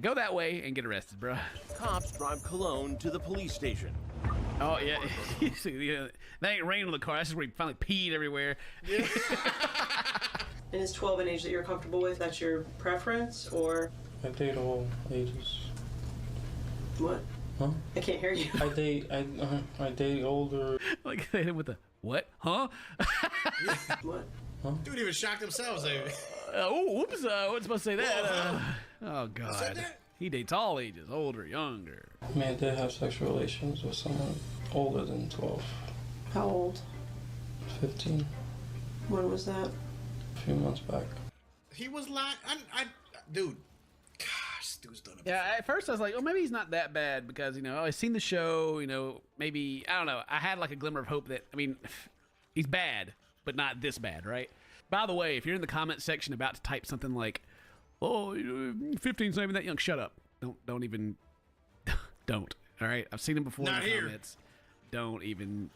go that way and get arrested, bro. Cops drive Cologne to the police station. Oh yeah, that ain't rain on the car. That's just where he finally peed everywhere. And is 12 an age that you're comfortable with? That's your preference, or? I date all ages. What? Huh? I can't hear you. I date older. Like they hit him with a what? Huh? What? Huh? Dude even shocked themselves. Oh, whoops! I wasn't supposed to say that. Oh God. said that? He dates all ages, older, younger. I mean, I did have sexual relations with someone older than 12. How old? 15. When was that? A few months back. He was lying. Dude. Gosh, dude's done it. Yeah, at first I was like, oh, maybe he's not that bad because, I've seen the show, maybe, I don't know. I had like a glimmer of hope that, he's bad, but not this bad, right? By the way, if you're in the comment section about to type something like, oh, 15's not even that young, shut up. Don't even, don't. All right? I've seen him before in the comments. Don't even.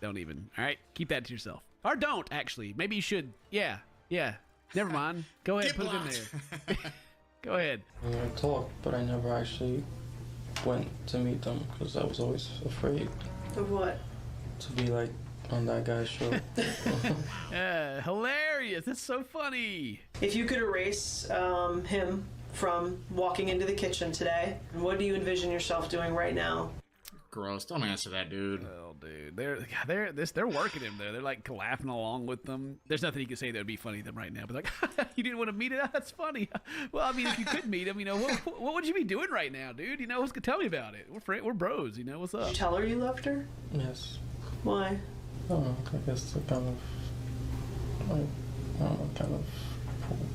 All right? Keep that to yourself. Or don't, actually. Maybe you should. Yeah. Never mind. Go ahead, put it in there. Go ahead. I mean, I talked, but I never actually went to meet them because I was always afraid. Of what? To be like on that guy's show. Hilarious. That's so funny. If you could erase him from walking into the kitchen today, what do you envision yourself doing right now? Gross. Don't answer that, dude. Oh, dude. They're working him there. They're like laughing along with them. There's nothing you can say that would be funny to them right now. But like, you didn't want to meet him? That's funny. Well, I mean, if you could meet him, what would you be doing right now, dude? Tell me about it. We're bros. What's up? Did you tell her you loved her? Yes. Why? I don't know. I guess to kind of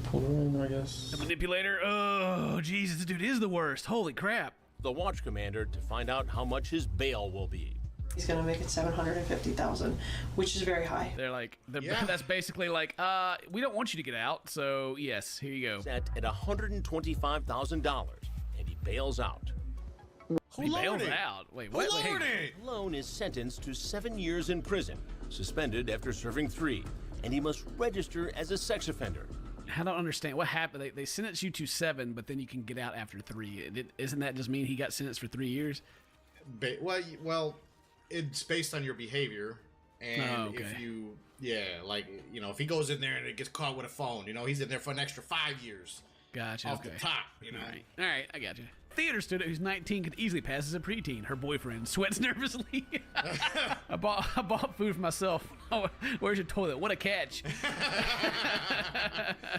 pull her in, I guess. The manipulator? Oh, Jesus. This dude is the worst. Holy crap. The watch commander to find out how much his bail will be. He's gonna make it $750,000, which is very high. That's basically like, we don't want you to get out, so yes, here you go. Set at $125,000, and he bails out. He bails out. Wait, what? Malone is sentenced to 7 years in prison, suspended after serving 3, and he must register as a sex offender. I don't understand what happened. They sentence you to 7, but then you can get out after 3. Isn't that just mean he got sentenced for 3 years? Well, it's based on your behavior, and okay. if you, if he goes in there and it gets caught with a phone, he's in there for an extra 5 years. Gotcha. Off the top, All right, I got you. Theater student who's 19 could easily pass as a preteen. Her boyfriend sweats nervously. I bought food for myself. Oh, where's your toilet? What a catch.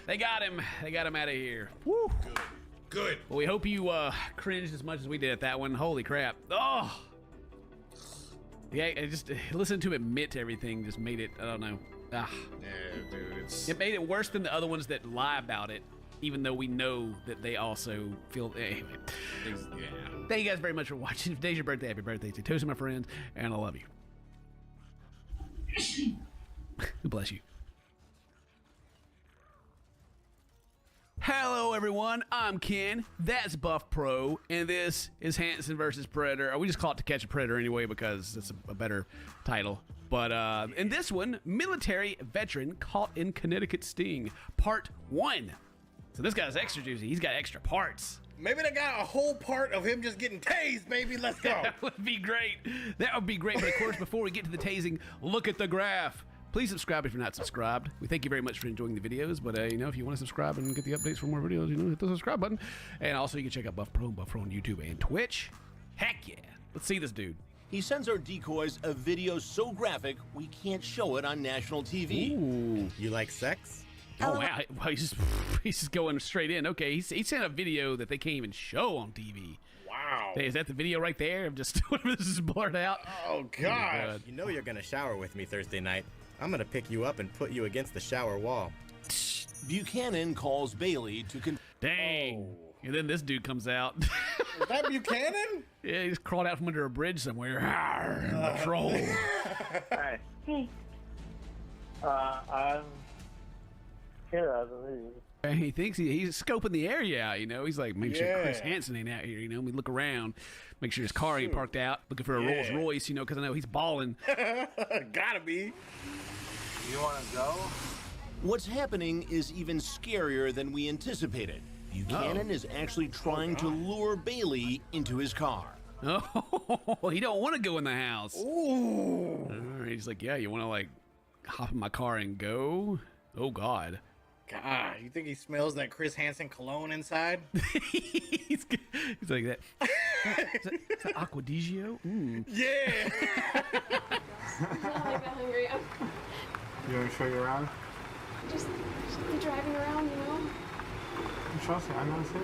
They got him. They got him out of here. Woo. Good. Well, we hope you cringed as much as we did at that one. Holy crap. Oh. Yeah, I just listening to him admit to everything just made it, I don't know. Yeah, dude. It made it worse than the other ones that lie about it, even though we know that they also feel. Anyway. Yeah. Thank you guys very much for watching. If today's your birthday, happy birthday to Toast, my friends, and I love you. Bless you. Hello, everyone. I'm Ken. That's Buff Pro, and this is Hansen versus Predator. Or we just call it To Catch a Predator anyway because it's a better title. But in this one, military veteran caught in Connecticut sting, part 1. So this guy's extra juicy. He's got extra parts. Maybe they got a whole part of him just getting tased, baby. Let's go. That would be great. That would be great. But of course, before we get to the tasing, look at the graph. Please subscribe if you're not subscribed. We thank you very much for enjoying the videos. But, you know, if you want to subscribe and get the updates for more videos, you know, hit the subscribe button. And also, you can check out Buff Pro and Buff Pro on YouTube and Twitch. Heck yeah. Let's see this dude. He sends our decoys a video so graphic we can't show it on national TV. Ooh. You like sex? Oh, wow. Well, he's just going straight in. Okay, he sent a video that they can't even show on TV. Wow. Hey, is that the video right there of just whatever this is blurred out? Oh, God. You know you're going to shower with me Thursday night. I'm going to pick you up and put you against the shower wall. Buchanan calls Bailey to Dang. Oh. And then this dude comes out. Is that Buchanan? Yeah, he's crawled out from under a bridge somewhere. Patrol. Hi. Hey. I'm here, I believe. And he thinks he's scoping the area out, you know. He's like, make sure Chris Hansen ain't out here, you know. We look around, make sure his car ain't parked out, looking for a Rolls Royce, you know, because I know he's balling. Gotta be. You want to go? What's happening is even scarier than we anticipated. Buchanan is actually trying to lure Bailey into his car. Oh, he don't want to go in the house. Ooh. All right, he's like, yeah, you want to, like, hop in my car and go? Oh, God. God, you think he smells that Chris Hansen cologne inside? he's like that. Is that Aqua di Gio? Mm. Yeah. I'm not like that hungry. You want to show you around? Just be driving around, you know? Trust me, I'm not saying.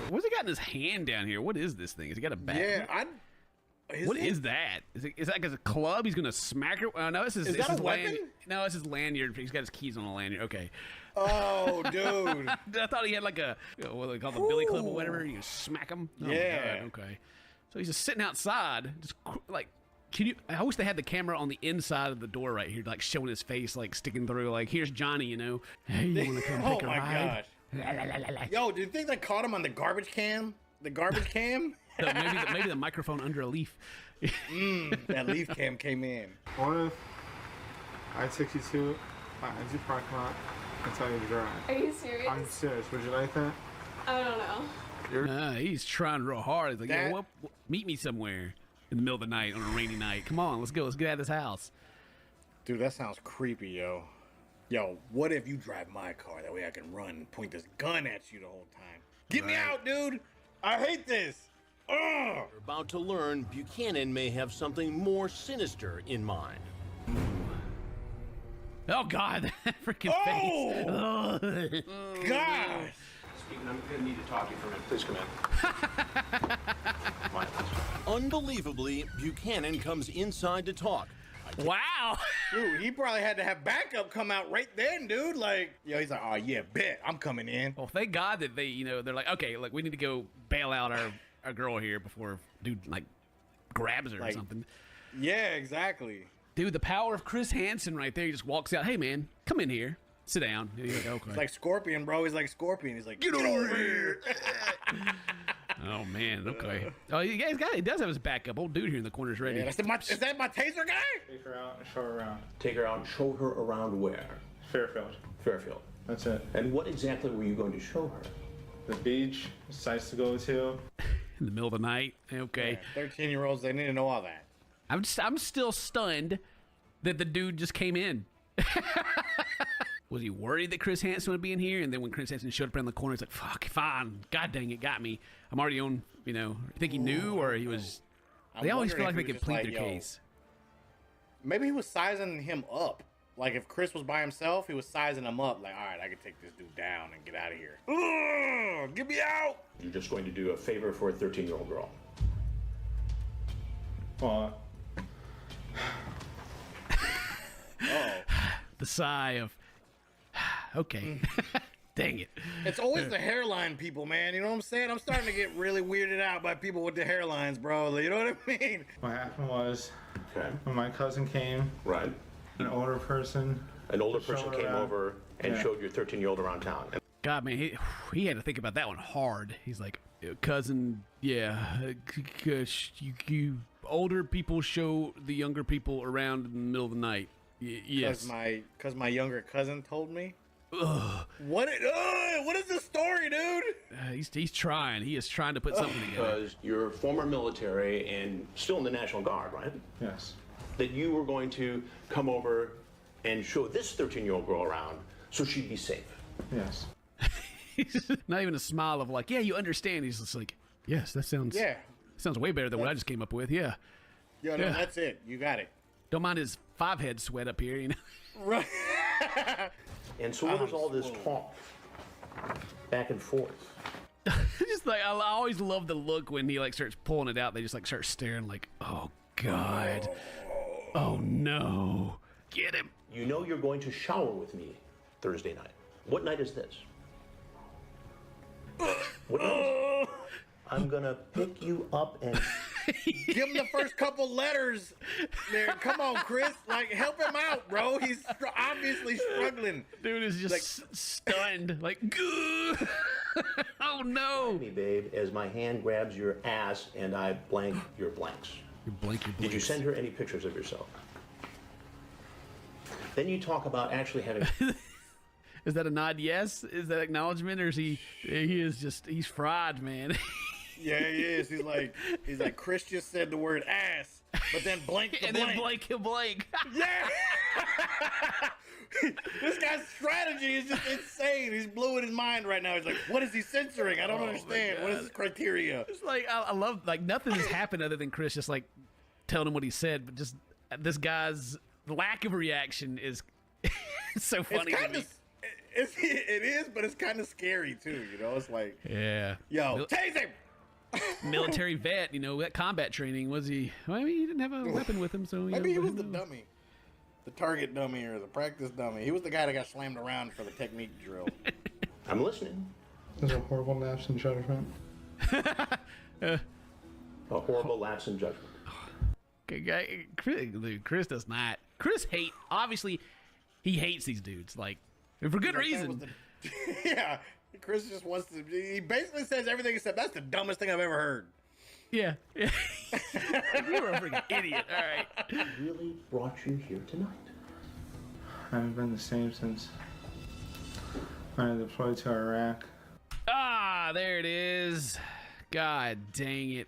What's he got in his hand down here? What is this thing? Has he got a bat? Yeah, What is that? Is that like a club? He's gonna smack her? No, this is that his a weapon? No, this is lanyard. He's got his keys on a lanyard. Okay. Oh, dude. I thought he had like a what they call the billy club or whatever. You smack him. Oh, yeah. God, okay. So he's just sitting outside, just like. I wish they had the camera on the inside of the door right here, like showing his face, like sticking through. Like, here's Johnny, you know. Hey, you want to come take a ride? Gosh. Yo, do you think they caught him on the garbage can? The garbage cam? maybe the microphone under a leaf. That leaf cam came in. What if I took you to an empty parking lot and tell you to drive? Are you serious? I'm serious. Would you like that? I don't know. He's trying real hard. He's like, yo, meet me somewhere in the middle of the night on a rainy night. Come on, let's go. Let's get out of this house. Dude, that sounds creepy, yo. Yo, what if you drive my car? That way I can run and point this gun at you the whole time. Get me out, dude. I hate this. We're about to learn Buchanan may have something more sinister in mind. Oh, God. That freaking face. God. Stephen, I'm going to need to talk to you for a minute. Please come in. Unbelievably, Buchanan comes inside to talk. Wow. Dude, he probably had to have backup come out right then, dude. Like, yo, he's like, oh, yeah, bet. I'm coming in. Well, thank God that they, you know, they're like, okay, look, we need to go bail out our girl here before dude, like, grabs her or something. Yeah, exactly. Dude, the power of Chris Hansen right there. He just walks out. Hey, man, come in here. Sit down. And he's like, okay. It's like Scorpion, bro. He's like Scorpion. He's like, get over here. Oh, man. Okay. Oh, he does have his backup. Old dude here in the corner is ready. Yeah, is that my taser guy? Take her out and show her around. Take her out and show her around where? Fairfield. Fairfield. That's it. And what exactly were you going to show her? The beach, sites to go to. In the middle of the night. Okay. Yeah, 13-year-olds, they need to know all that. I'm still stunned that the dude just came in. Was he worried that Chris Hansen would be in here? And then when Chris Hansen showed up around the corner, he's like, fuck, fine. God dang it, got me. I'm already on, you know. I think he knew or he was... They always feel like they could plead their case. Maybe he was sizing him up. Like, if Chris was by himself, he was sizing him up. Like, all right, I can take this dude down and get out of here. Get me out! You're just going to do a favor for a 13-year-old girl. Well... The sigh of... Okay. Dang it. It's always the hairline people, man. You know what I'm saying? I'm starting to get really weirded out by people with the hairlines, bro. You know what I mean? What happened was, when my cousin came, right, an older person came over and showed your 13-year-old around town. God, man, he had to think about that one hard. He's like, cousin, yeah, you older people show the younger people around in the middle of the night. Yes. Because my younger cousin told me. Ugh. What is the story, dude? He's trying. He is trying to put something together. Because you're former military and still in the National Guard, right? Yes. That you were going to come over and show this 13-year-old girl around so she'd be safe. Yes. Not even a smile of like, yeah, you understand. He's just like, yes, that sounds way better than what I just came up with. Yeah. No, that's it. You got it. Don't mind his 5-head sweat up here, you know. Right. And so what was all this talk back and forth? Just like I always love the look when he like starts pulling it out. They just like start staring like, oh God, oh no, get him. You know you're going to shower with me Thursday night. What night is this? What night is it? I'm gonna pick you up and give him the first couple letters. There, come on, Chris. Like, help him out, bro. He's obviously struggling. Dude is just like, stunned. Like, oh no. Me, babe, as my hand grabs your ass and I blank your blanks. You blank your blanks. Did you send her any pictures of yourself? Then you talk about actually having. Is that a nod? Yes. Is that acknowledgement, or is he is just he's fried, man. Yeah, he is. He's like Chris just said the word ass, but then blank the and blank. then blank and blank. Yeah. This guy's strategy is just insane. He's blowing his mind right now. He's like, what is he censoring? I don't understand. What is his criteria? It's like I love like nothing has happened other than Chris just like telling him what he said, but just this guy's lack of reaction is so funny. It's kinda, it is, but it's kind of scary too. You know, it's like, yeah, yo, tase him. Military vet, you know, that combat training. Was he? Well, I mean, he didn't have a weapon with him, so maybe he was the dummy, the target dummy or the practice dummy. He was the guy that got slammed around for the technique drill. I'm listening. There's a horrible lapse in judgment. A horrible lapse in judgment. Chris does not. Chris obviously, he hates these dudes. Like, for good reason. Yeah. Chris just wants to. He basically says everything except that's the dumbest thing I've ever heard. Yeah. You were a freaking idiot. All right. Really brought you here tonight. I haven't been the same since I deployed to Iraq. Ah, there it is. God dang it.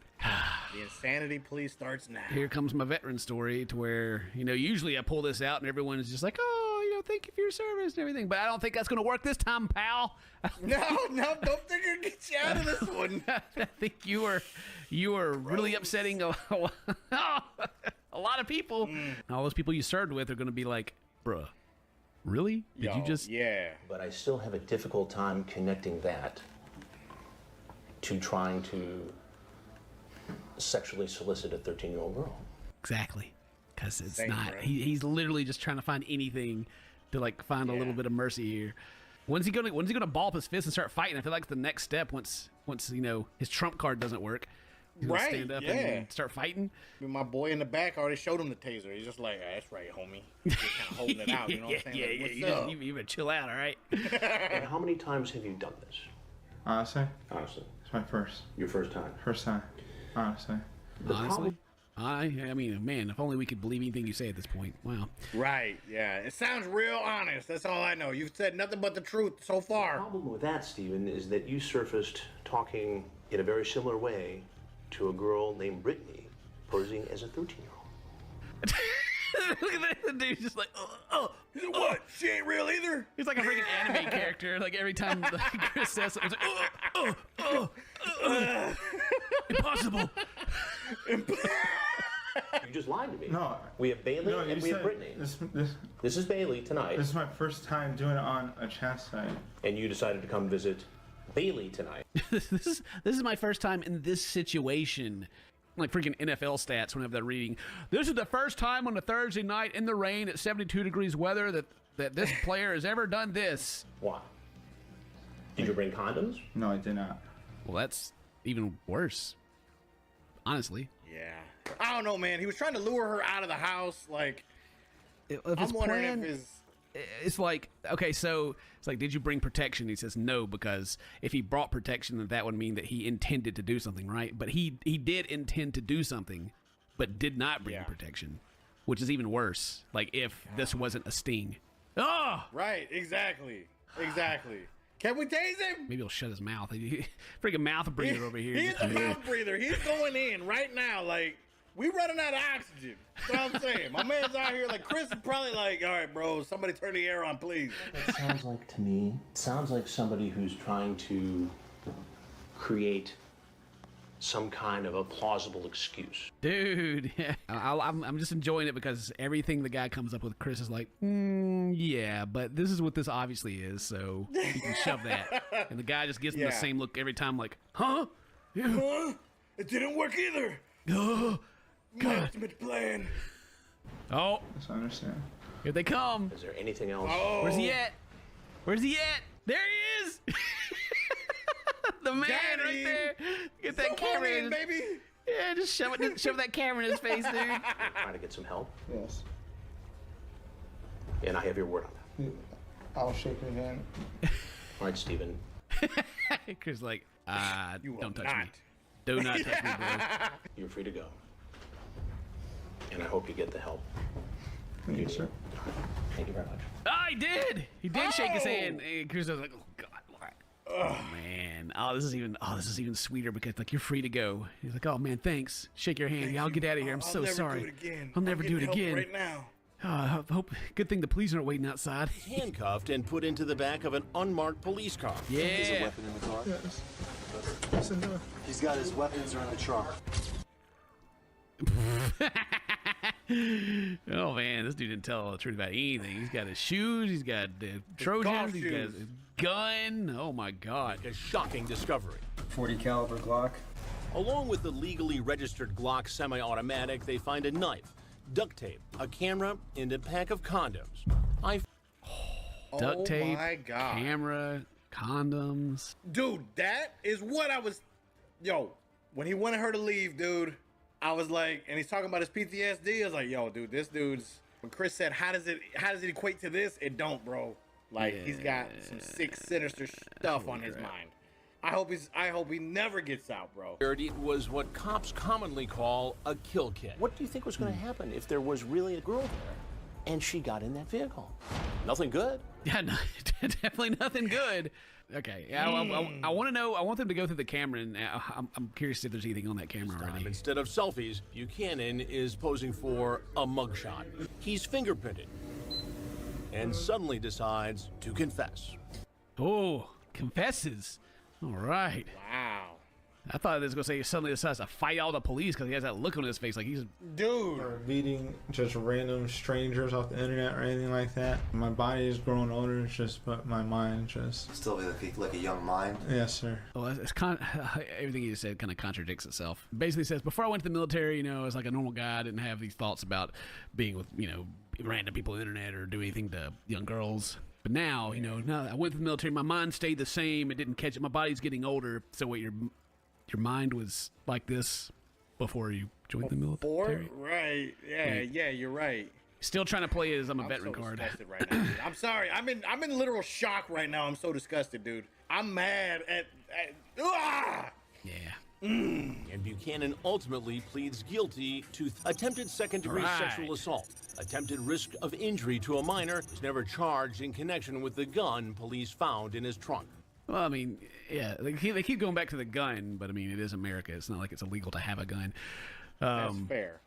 The insanity police starts now. Here comes my veteran story to where, you know, usually I pull this out and everyone is just like, oh, you know, thank you for your service and everything. But I don't think that's going to work this time, pal. No, don't think it'll get you out of this one. I think you are really upsetting a lot of people. All those people you served with are going to be like, bruh, really? Did you just? Yeah. But I still have a difficult time connecting that to trying to sexually solicit a 13-year-old girl. Exactly. Because it's not. He's literally just trying to find anything to like find a little bit of mercy here. When's he gonna ball up his fist and start fighting? I feel like the next step once you know his trump card doesn't work. He's gonna stand up and start fighting. I mean, my boy in the back already showed him the taser. He's just like, that's right, homie. He's just kind of holding it out. You know what I'm saying? Like, what's up? You better chill out, all right? And how many times have you done this? Honestly, it's my first. Your first time. First time. Honestly. I mean, man, if only we could believe anything you say at this point. Wow. Right, yeah. It sounds real honest. That's all I know. You've said nothing but the truth so far. The problem with that, Stephen, is that you surfaced talking in a very similar way to a girl named Brittany, posing as a 13-year-old. Look at that. The dude's just like, what? She ain't real either? He's like a freaking anime character. Like every time Chris says something, it's like, impossible. You just lied to me. No. We have Bailey and we have Brittany. This is Bailey tonight. This is my first time doing it on a chat site. And you decided to come visit Bailey tonight. This is my first time in this situation. Like freaking NFL stats whenever they're reading. This is the first time on a Thursday night in the rain at 72 degrees weather that this player has ever done this. Why? Did you bring condoms? No, I did not. Well, that's even worse. Honestly. Yeah. I don't know, man. He was trying to lure her out of the house. Like, if I'm wondering if it's like, okay, so it's like, did you bring protection? He says no, because if he brought protection, then that would mean that he intended to do something, right? But he did intend to do something, but did not bring protection, which is even worse. Like if this wasn't a sting. Oh! Right, exactly. Can we tase him? Maybe he'll shut his mouth. Freaking mouth breather over here. He's a mouth breather. He's going in right now. Like, we running out of oxygen. That's what I'm saying. My man's out here like, Chris is probably like, all right, bro, somebody turn the air on, please. It sounds like to me, sounds like somebody who's trying to create some kind of a plausible excuse. Dude, I'm just enjoying it because everything the guy comes up with, Chris is like, yeah, but this is what this obviously is, so you can shove that. And the guy just gives him the same look every time, like, huh? Huh? It didn't work either. Oh, God. Ultimate plan. Oh. Yes, I understand. Here they come. Is there anything else? Oh. Where's he at? Where's he at? There he is. The man right there. Get that camera in, baby. Yeah, just shove that camera in his face, dude. You're trying to get some help? Yes. And I have your word on that. I'll shake your hand. All right, Steven. Chris like, don't touch not. me. Do not touch me, bro. You're free to go. And I hope you get the help. Thank you, sir. Thank you very much. Oh, he did. He did shake his hand. And Chris was like, oh God, what? Oh man. Oh, this is even sweeter because like you're free to go. He's like, oh man, thanks. Shake your hand. Yeah, I'll get out of here. I'm so sorry. I'll never do it again. Right now. Oh, I hope. Good thing the police aren't waiting outside. Handcuffed and put into the back of an unmarked police car. Yeah. Is a weapon in the car? Yes. Yes, in there. He's got his weapons are in the trunk. Oh man, this dude didn't tell the truth about anything. He's got his shoes, he's got the Trojans, he's got his gun. Oh my God. A shocking discovery. .40 caliber Glock. Along with the legally registered Glock semi-automatic, they find a knife, duct tape, a camera, and a pack of condoms. Duct tape, my God. camera, condoms. Dude, that is what I was. Yo, when he wanted her to leave, dude, I was like, and he's talking about his PTSD. I was like, yo, dude, this dude's. When Chris said, how does it equate to this? It don't, bro. Like he's got some sick, sinister stuff on his mind. I hope he never gets out, bro. It was what cops commonly call a kill kit. What do you think was going to happen if there was really a girl there and she got in that vehicle? Nothing good. Yeah, no, definitely nothing good. Okay, yeah, I want to know. I want them to go through the camera, and I'm curious if there's anything on that camera already. Instead of selfies, Buchanan is posing for a mugshot. He's fingerprinted and suddenly decides to confess. Oh, confesses. All right. Wow. I thought it was going to say he suddenly decides to fight all the police because he has that look on his face like he's... Dude. Or meeting just random strangers off the internet or anything like that. My body is growing older, but my mind just... Still like a young mind. Yes, sir. Well, everything he just said kind of contradicts itself. Basically says, before I went to the military, I was like a normal guy. I didn't have these thoughts about being with, random people on the internet or do anything to young girls. But now, now that I went to the military, my mind stayed the same. It didn't catch it. My body's getting older. So what, your mind was like this before you joined the military? Right. Yeah, you're right. Still trying to play as I'm a veteran card. Disgusted right now, dude. I'm sorry. I'm in literal shock right now. I'm so disgusted, dude. I'm mad at Yeah. And Buchanan ultimately pleads guilty to attempted second-degree sexual assault. Attempted risk of injury to a minor is never charged in connection with the gun police found in his trunk. Well, I mean, yeah, they keep going back to the gun, but I mean, it is America. It's not like it's illegal to have a gun. That's fair.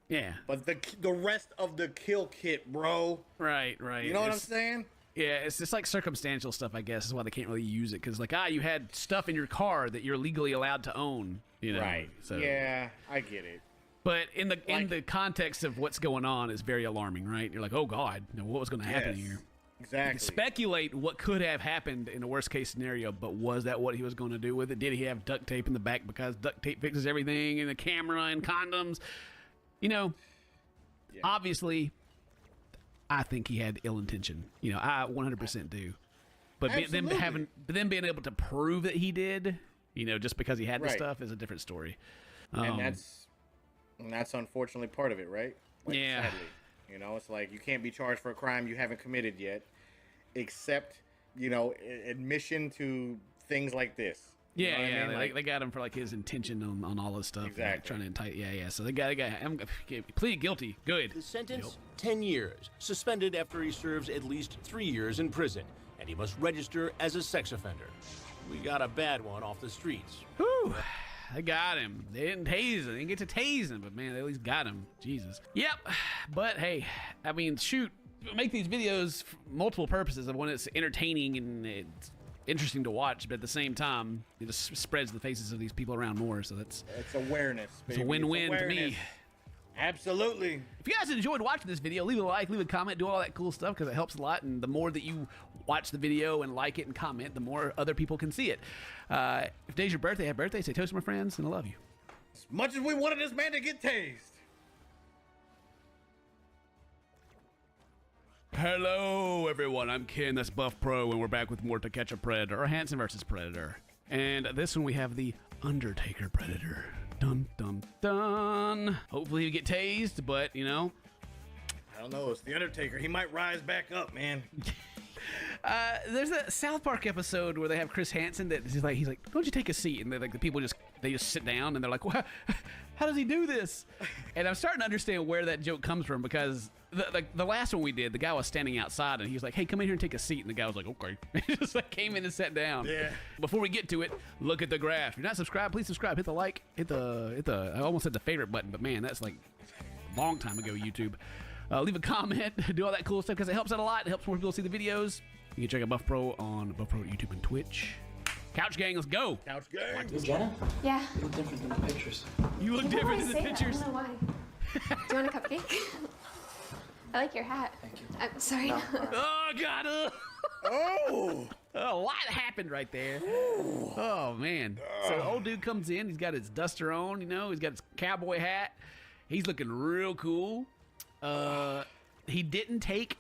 Yeah. But the rest of the kill kit, bro. Right. You know what I'm saying? Yeah, it's just like circumstantial stuff, I guess, is why they can't really use it. Because, like, you had stuff in your car that you're legally allowed to own, Right. So, yeah, I get it. But in the context of what's going on is very alarming, right? You're like, oh, God, what was going to happen here? Exactly. You can speculate what could have happened in a worst-case scenario, but was that what he was going to do with it? Did he have duct tape in the back because duct tape fixes everything, and the camera and condoms? Obviously, I think he had ill intention. I 100% do. But them being able to prove that he did, just because he had the stuff is a different story. And that's unfortunately part of it, right? Yeah. Sadly. You know, it's like you can't be charged for a crime you haven't committed yet, except, you know, admission to things like this. You know Yeah, what I yeah, mean? they got him for like his intention on all this stuff. Exactly. Trying to entice. Yeah. So they got plead guilty. Good. The sentence, 10 years, suspended after he serves at least 3 years in prison, and he must register as a sex offender. We got a bad one off the streets. Whew. They got him. They didn't tase him. They didn't get to tase him, but man, they at least got him. Jesus. Yep. But hey, I mean, shoot, make these videos for multiple purposes. Of one, it's entertaining and it's interesting to watch, but at the same time, it just spreads the faces of these people around more. So it's awareness. It's Baby. a win-win to me. Awareness. Absolutely. If you guys enjoyed watching this video, leave a like, leave a comment, do all that cool stuff because it helps a lot. And the more that you watch the video and like it and comment, the more other people can see it. If today's your birthday, happy birthday. Say toast to my friends, and I love you. As much as we wanted this man to get tased. Hello, everyone. I'm Ken. That's Buff Pro, and we're back with more To Catch a Predator, or Hansen versus Predator. And this one we have the Undertaker Predator. Dun, dun, dun. Hopefully you get tased, but, you know. I don't know. It's the Undertaker. He might rise back up, man. There's a South Park episode where they have Chris Hansen that he's like, don't you take a seat? And they're like, the people just sit down and they're like, well, how does he do this? And I'm starting to understand where that joke comes from because the last one we did, the guy was standing outside and he was like, hey, come in here and take a seat. And the guy was like, okay. He just like came in and sat down. Yeah. Before we get to it, look at the graph. If you're not subscribed, please subscribe. Hit the like. Hit the. I almost said the favorite button, but man, that's like a long time ago. YouTube. Leave a comment. Do all that cool stuff because it helps out a lot. It helps more people see the videos. You can check out Buff Pro on Buff Pro YouTube and Twitch. Couch Gang, let's go. Couch Gang. Hey, Jenna? Yeah. You look different in the pictures. You look People different always in the say that. pictures. I don't know why. Do you want a cupcake? I like your hat. Thank you. I'm sorry. No. Oh, God. Oh. A lot happened right there. Oh, man. So the old dude comes in. He's got his duster on, you know. He's got his cowboy hat. He's looking real cool. He didn't take...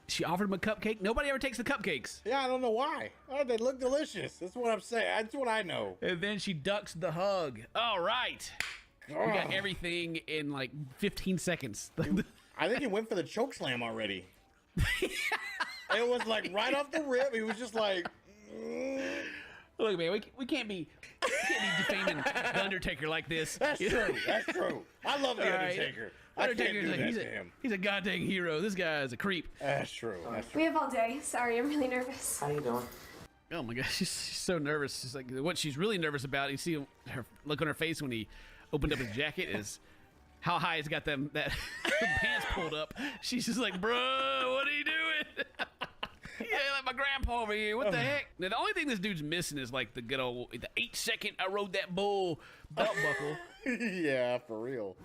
She offered him a cupcake. Nobody ever takes the cupcakes. Yeah, I don't know why. Oh, they look delicious. That's what I'm saying. That's what I know. And then she ducks the hug. All right. We got everything in like 15 seconds. I think he went for the choke slam already. It was like right off the rip. He was just like... Look, man, we can't be defaming the Undertaker like this. That's true. That's true. I love the Undertaker. I can't do that to him. He's a goddamn hero. This guy is a creep. That's true. That's true. We have all day. Sorry, I'm really nervous. How you doing? Oh my gosh, she's so nervous. She's like, what she's really nervous about, you see her look on her face when he opened up his jacket, is how high he's got that pants pulled up. She's just like, bro, what are you doing? Yeah, like my grandpa over here. What the heck? Now, the only thing this dude's missing is like the good old, the 8-second I rode that bull belt buckle. Yeah, for real.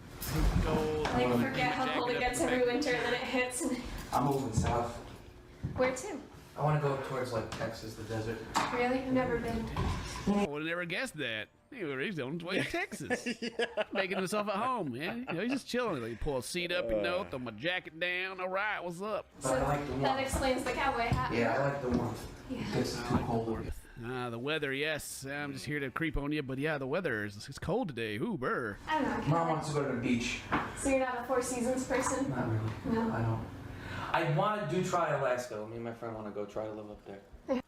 Like, forget how cold it gets every winter and then it hits. And... I'm moving south. Where to? I want to go towards like Texas, the desert. Really? I've never been. I would have never guessed that. He's on his way to Texas. Making himself at home, man. You know, he's just chilling. He pull a seat up, you know, throw my jacket down. All right, what's up? So that explains the cowboy hat. Yeah, I like the warmth. Yeah. It gets too cold. The weather, yes. I'm just here to creep on you, but yeah, the weather is it's cold today. Ooh, burr. I don't know. Mom wants to go to the beach. So you're not a Four Seasons person? Not really. No. I don't. I want to try Alaska. Me and my friend want to go try to live up there.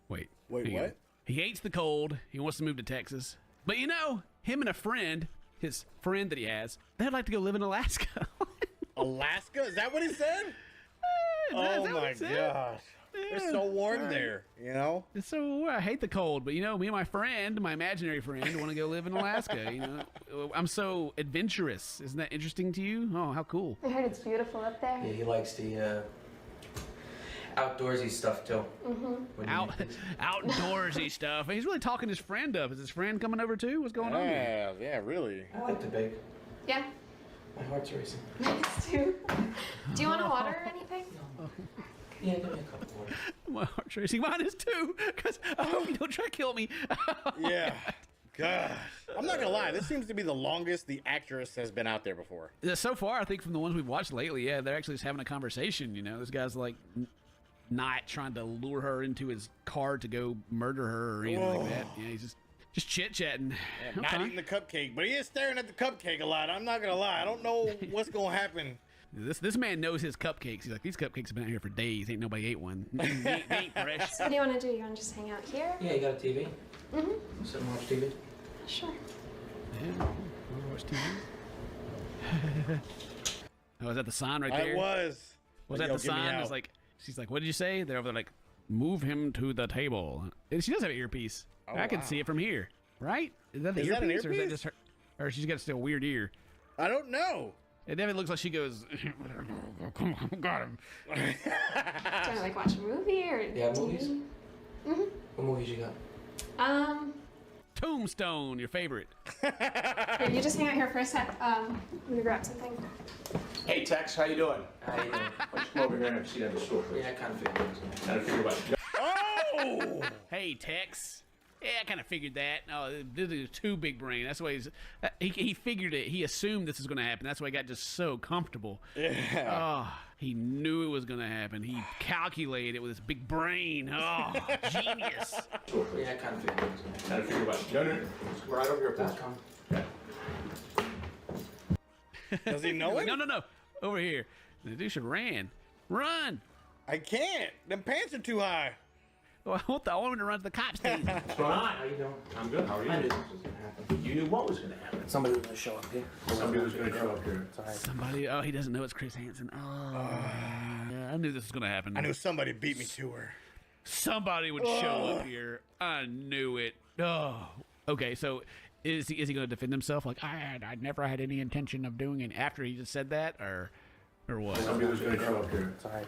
Wait, what? He hates the cold. He wants to move to Texas. But you know, him and a friend, his friend that he has, they'd like to go live in Alaska. Alaska? Is that what he said? Oh my gosh. It's so warm there, you know? It's so I hate the cold, but you know, me and my friend, my imaginary friend, want to go live in Alaska. You know, I'm so adventurous. Isn't that interesting to you? Oh, how cool! I heard it's beautiful up there. Yeah, he likes the outdoorsy stuff too. Outdoorsy stuff. He's really talking his friend up. Is his friend coming over too? What's going on here? Yeah, really. I like the big. Yeah. My heart's racing. Nice too. Do you want a water or anything? Yeah, give me a couple more. My heart's racing. Mine is too. Because I hope you don't try to kill me. Yeah. Gosh. I'm not gonna lie, this seems to be the longest the actress has been out there before. So far, I think from the ones we've watched lately, yeah, they're actually just having a conversation. You know, this guy's like not trying to lure her into his car to go murder her or anything like that. Yeah, he's just Just chit-chatting. Yeah, not eating the cupcake, but he is staring at the cupcake a lot. I'm not gonna lie. I don't know what's gonna happen. This man knows his cupcakes. He's like, these cupcakes have been out here for days. Ain't nobody ate one. They ain't fresh. So what do you want to do? You want to just hang out here? Yeah, you got a TV? Mm-hmm. Sit and watch TV? Sure. Yeah, wanna watch TV. Oh, was that the sign right there? It was. Was Like, that yo, the get me sign? out. It's like, she's like, what did you say? They're over there like, move him to the table. And she does have an earpiece. Oh, I can wow. see it from here, right? Is that the Is earpiece, that an or is that earpiece? just her? Or she's got still a weird ear? I don't know. It definitely looks like she goes, come on, got him. Do you want to like watch a movie or Yeah, TV? movies? Mm-hmm. What movies you got? Tombstone, your favorite. Here, you just hang out here for a sec. I'm gonna grab something. Hey, Tex, how you doing? How you doing? Why don't you come over here and have a seat on the stool, please? Yeah, I kind of figured it was Kind of figure what? Oh! Hey, Tex. Yeah, I kind of figured that. Oh, this is too big brain. That's why he figured it. He assumed this was going to happen. That's why he got just so comfortable. Yeah. Oh, he knew it was going to happen. He calculated it with his big brain. Oh, genius. Yeah, I kind of figured it was Kind of figure what? No, right over here, please. Come. Does he know it? No. Over here. The dude should ran. Run. I can't. Them pants are too high. Well, I want him to run to the cops station. What's going on? How you doing? I'm good. How are you? I knew this was going to happen. You knew what was going to happen. Somebody was going to show up here. Somebody was going to show up here. It's all right. Somebody. Oh, he doesn't know it's Chris Hansen. Oh, yeah, I knew this was going to happen. I knew somebody beat me to her. Somebody would show up here. I knew it. Oh. Okay, so is he going to defend himself? Like, I never had any intention of doing it after he just said that? Or what? Somebody was going to show up here. It's all right.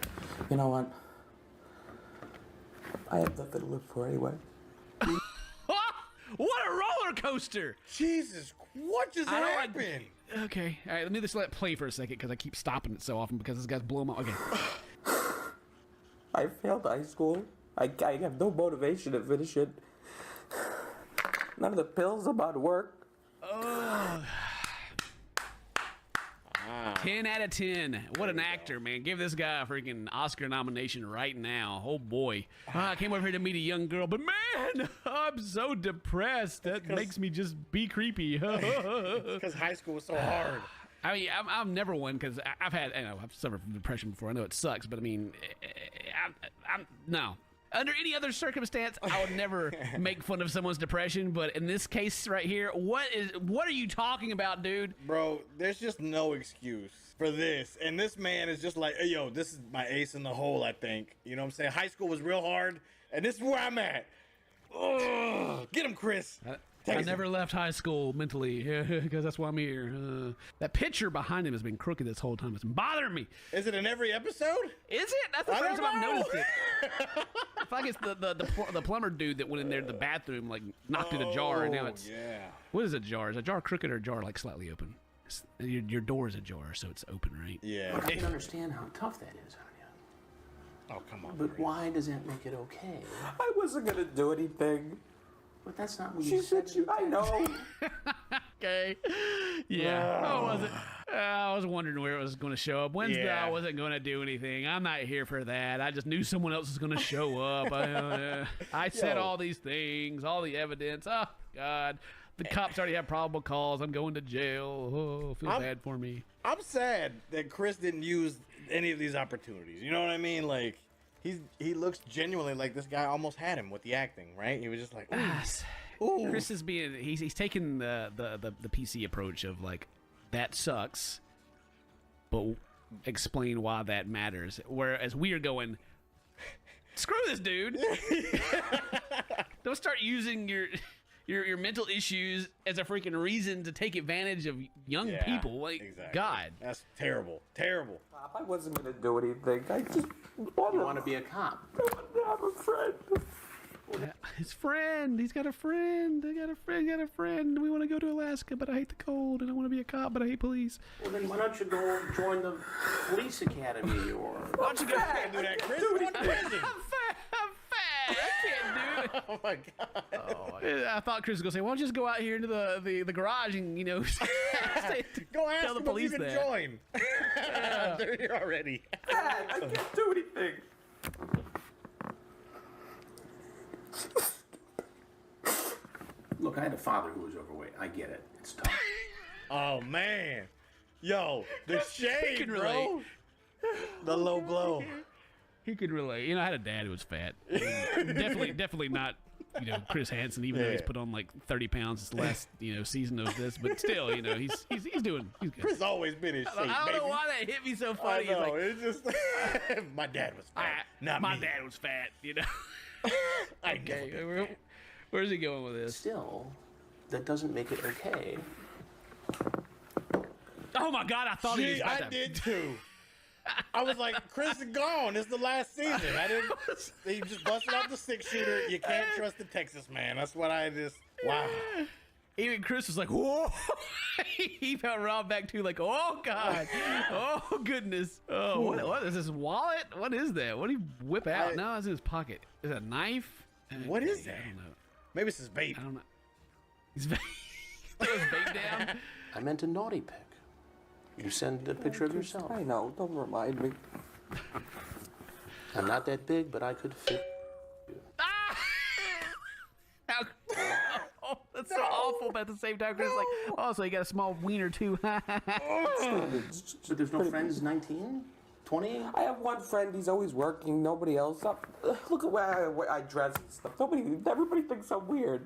You know what? I have nothing to live for anyway. What a roller coaster! Jesus, what just happened? Okay, all right, let me just let it play for a second because I keep stopping it so often because this guy's blowing my... Okay. I failed high school. I have no motivation to finish it. None of the pills about work. Oh. 10 out of 10. What an actor, man. Give this guy a freaking Oscar nomination right now. Oh, boy. I came over here to meet a young girl, but man, I'm so depressed. That makes me just be creepy. Because high school was so hard. I mean, I'm never one because I've had, I've suffered from depression before. I know it sucks, but I mean, no. Under any other circumstance, I would never make fun of someone's depression. But in this case right here, what are you talking about, dude? Bro, there's just no excuse for this. And this man is just like, hey, yo, this is my ace in the hole, I think. You know what I'm saying? High school was real hard, and this is where I'm at. Ugh. Get him, Chris. I never left high school mentally because that's why I'm here. That picture behind him has been crooked this whole time. It's been bothering me. Is it in every episode? Is it? That's the I first don't time I've know. noticed it. I feel like it's the plumber dude that went in there to the bathroom, like knocked through the jar, and now it's yeah. What is a jar? Is a jar crooked or a jar like slightly open? Your door is a jar, so it's open, right? Yeah. I can understand how tough that is on you. Oh, come on. But why does that make it okay? I wasn't gonna do anything. But that's not what She you said. said you. I know. Okay. Yeah. I was wondering where it was going to show up. Wednesday, Yeah. I wasn't going to do anything. I'm not here for that. I just knew someone else was going to show up. I said all these things, all the evidence. Oh, God. The cops already have probable cause. I'm going to jail. Oh, feel bad for me. I'm sad that Chris didn't use any of these opportunities. You know what I mean? Like, he looks genuinely like this guy almost had him with the acting, right? He was just like, ooh. Chris is being he's taking the PC approach of like, that sucks, but explain why that matters. Whereas we are going, screw this dude. Don't start using your mental issues as a freaking reason to take advantage of young people. Like, exactly. God, that's terrible. Terrible. I wasn't gonna do anything. I just want to be a cop. I'm a friend. his friend. He's got a friend. He got a friend. We want to go to Alaska, but I hate the cold, and I want to be a cop, but I hate police. Well, then why don't you go join the police academy or... Why don't you go and do that, Chris? Go to prison. I'm fat. I can't do it. Oh my God. I thought Chris was gonna say, "Why don't you just go out here into the garage and Go ask tell the him police if you can that." join. They're here already. Dad, I can't do anything. Look, I had a father who was overweight. I get it. It's tough. Oh man, yo, the He shade, can bro. relate. The low blow. He could relate. You know, I had a dad who was fat. Definitely not, Chris Hansen, even though he's put on like 30 pounds this last, season of this. But still, he's good. Chris always been in shape, I don't know baby. why that hit me so funny. I know, It's it's just my dad was fat. my dad was fat, Okay, where's he going with this? Still, that doesn't make it okay. Oh my God, I thought he was about I to... did too. I was like, Chris is gone. It's the last season. He just busted out the 6-shooter. You can't trust the Texas man. That's what I just, wow. Even Chris was like, whoa. He felt Rob back too, like, oh God. Oh goodness. Oh, what is this wallet? What is that? What did he whip out? No, it's in his pocket. Is that a knife? What is that? I don't know. Maybe it's his vape. I don't know. He's vape. Throw his vape down. I meant a naughty pic. You send a picture of yourself. I know, don't remind me. I'm not that big, but I could fit. Oh, that's so awful, but at the same time, Chris is like, oh, so you got a small wiener too. But there's no friends 19? 20? I have one friend, he's always working, nobody else. Look at where I dress and stuff. Everybody thinks I'm weird.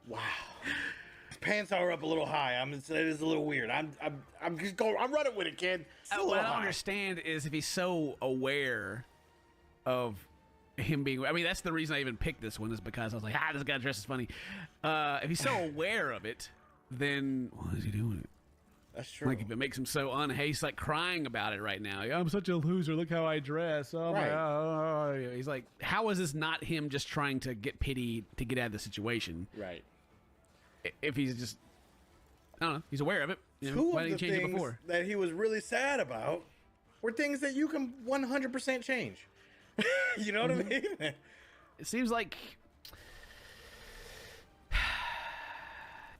Wow. His pants are up a little high. It is a little weird. I'm just going. I'm running with it, kid. What I don't understand is if he's so aware of him being. I mean, that's the reason I even picked this one, is because I was like, this guy dresses funny. If he's so aware of it, then what is he doing? That's true. Like if it makes him so he's like crying about it right now. I'm such a loser. Look how I dress. Oh my God. He's like, how is this not him just trying to get pity to get out of the situation? Right. If he's just, I don't know, he's aware of it. Two Why of didn't the he change it things before? that he was really sad about were things that you can 100% change. You know what I mean? It seems like.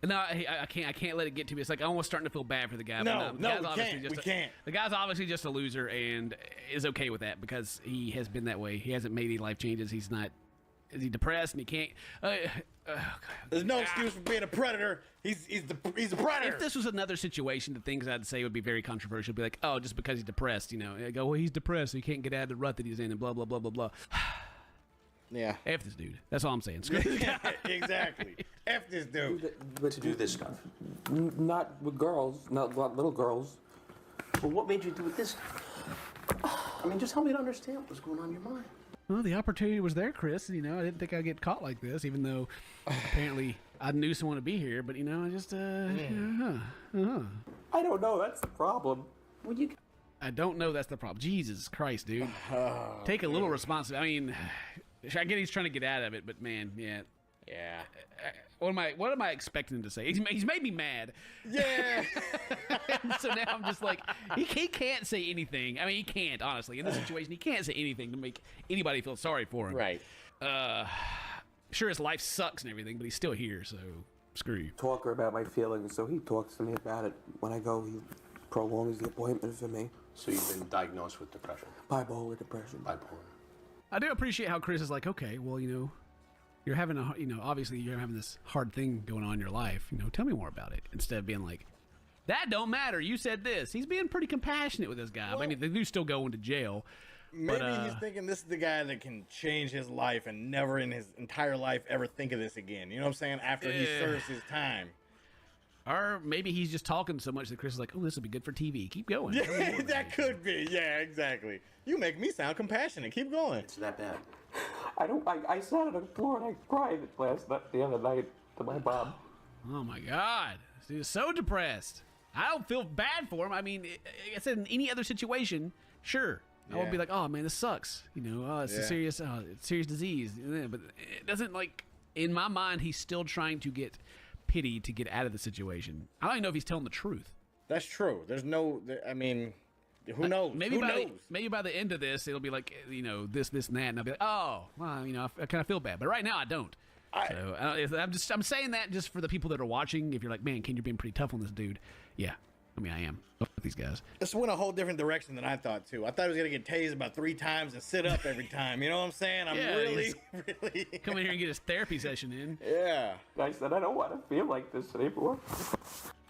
No, I can't let it get to me. It's like I'm almost starting to feel bad for the guy. No, but we can't. The guy's obviously just a loser and is okay with that because he has been that way. He hasn't made any life changes. He's not. Is he depressed and he can't? There's no excuse for being a predator. He's a predator. If this was another situation, the things I'd say would be very controversial. Be like, oh, just because he's depressed, I go, well, he's depressed, so he can't get out of the rut that he's in, and blah blah blah blah blah. Yeah. F this dude. That's all I'm saying. Screw this guy. Exactly. F this dude. But to do this stuff. Not with girls, not little girls. Well, what made you do it this time? I mean, just help me to understand what was going on in your mind. Well, the opportunity was there, Chris. I didn't think I'd get caught like this, even though apparently I knew someone to be here. But I just I don't know. That's the problem. I don't know. That's the problem. Jesus Christ, dude. Take a little responsibility. I mean, I get he's trying to get out of it, but man, yeah. What am I expecting him to say? He's made me mad. Yeah. So now I'm just like, he can't say anything. I mean, he can't, honestly. In this situation, he can't say anything to make anybody feel sorry for him. Right. Sure, his life sucks and everything, but he's still here, so screw you. Talker about my feelings, so he talks to me about it. When I go, he prolongs the appointment for me. So you've been diagnosed with depression? Bipolar depression. Bipolar. I do appreciate how Chris is like, okay, well, you're having obviously you're having this hard thing going on in your life. Tell me more about it. Instead of being like, that don't matter. You said this. He's being pretty compassionate with this guy. I mean, they do still go into jail. Maybe he's thinking this is the guy that can change his life and never in his entire life ever think of this again. You know what I'm saying? After he serves his time. Or maybe he's just talking so much that Chris is like, oh, this will be good for TV. Keep going. Yeah, that could be. Yeah, exactly. You make me sound compassionate. Keep going. It's that bad. I sat on the floor and I cried the other night to my mom. Oh my God. He's so depressed. I don't feel bad for him. I mean, like I said, in any other situation, sure. I would be like, oh man, this sucks. It's a serious disease. But it doesn't, like, in my mind, he's still trying to get pity to get out of the situation. I don't even know if he's telling the truth. That's true. There's no, I mean, who knows? Maybe by the end of this, it'll be like, this and that, and I'll be like, oh, well, I kind of feel bad, but right now I don't. I'm saying that just for the people that are watching. If you're like, man, Ken, you're being pretty tough on this dude. Yeah, I mean, I am with these guys. This went a whole different direction than I thought, too. I thought he was going to get tased about 3 times and sit up every time. You know what I'm saying? I'm really come in here and get his therapy session in. Yeah. I said, I don't want to feel like this anymore.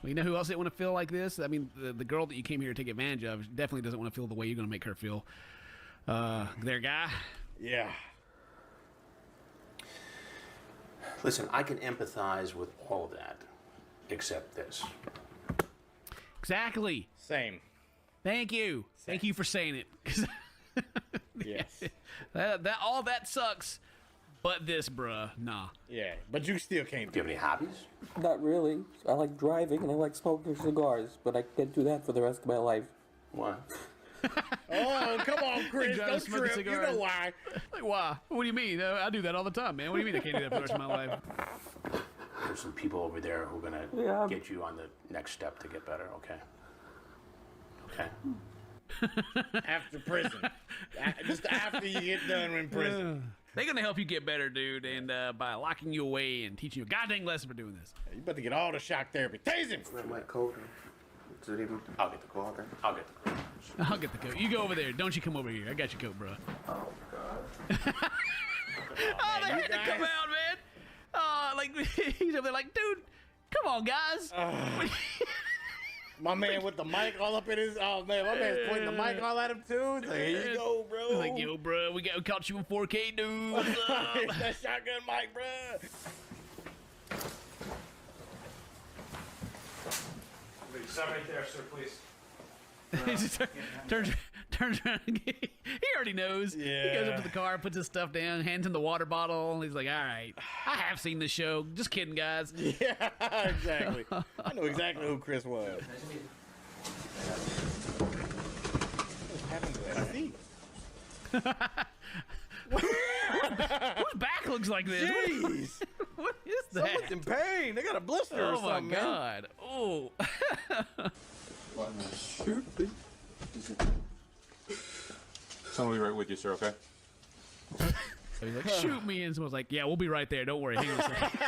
Well, you know who else didn't want to feel like this? I mean, the girl that you came here to take advantage of definitely doesn't want to feel the way you're going to make her feel. Their guy. Yeah. Listen, I can empathize with all of that, except this. Exactly. Same. Thank you. Thank you for saying it. Yes. that all that sucks, but this, bruh, nah. Yeah, but you still can't do you have any hobbies? Not really. I like driving and I like smoking cigars, but I can't do that for the rest of my life. Why? Oh, come on, Chris. Don't trip. You know why. Like, why? What do you mean? I do that all the time, man. What do you mean I can't do that for the rest of my life? There's some people over there who are going to get you on the next step to get better, okay? Okay. After prison. Just after you get done in prison. They're going to help you get better, dude, and by locking you away and teaching you a goddamn lesson for doing this. You about to get all the shock therapy. Tase him! My coat. I'll get the coat. I'll get the coat. I'll get the coat. You go over there. Don't you come over here. I got your coat, bro. Oh, God. Oh, they had to come out, man. Like, he's over there like, dude, come on, guys. My man with the mic all up in his... Oh, man, my man's pointing the mic all at him, too. He's like, here you go, bro. He's like, yo, bro, we caught you in 4K, dude. What's up? It's that shotgun mic, bro. Stop right there, sir, please. He just turns around. He already knows. Yeah. He goes up to the car, puts his stuff down, hands him the water bottle. He's like, all right, I have seen this show. Just kidding, guys. Yeah, exactly. I know exactly who Chris was. What happened to that seat? Whose back looks like this? Jeez. What is that? Someone's in pain. They got a blister or something, Oh, my man. God. Oh. Shoot me. Someone will be right with you, sir, okay? So he's like, shoot me. And someone's like, yeah, we'll be right there. Don't worry. Hang on a second.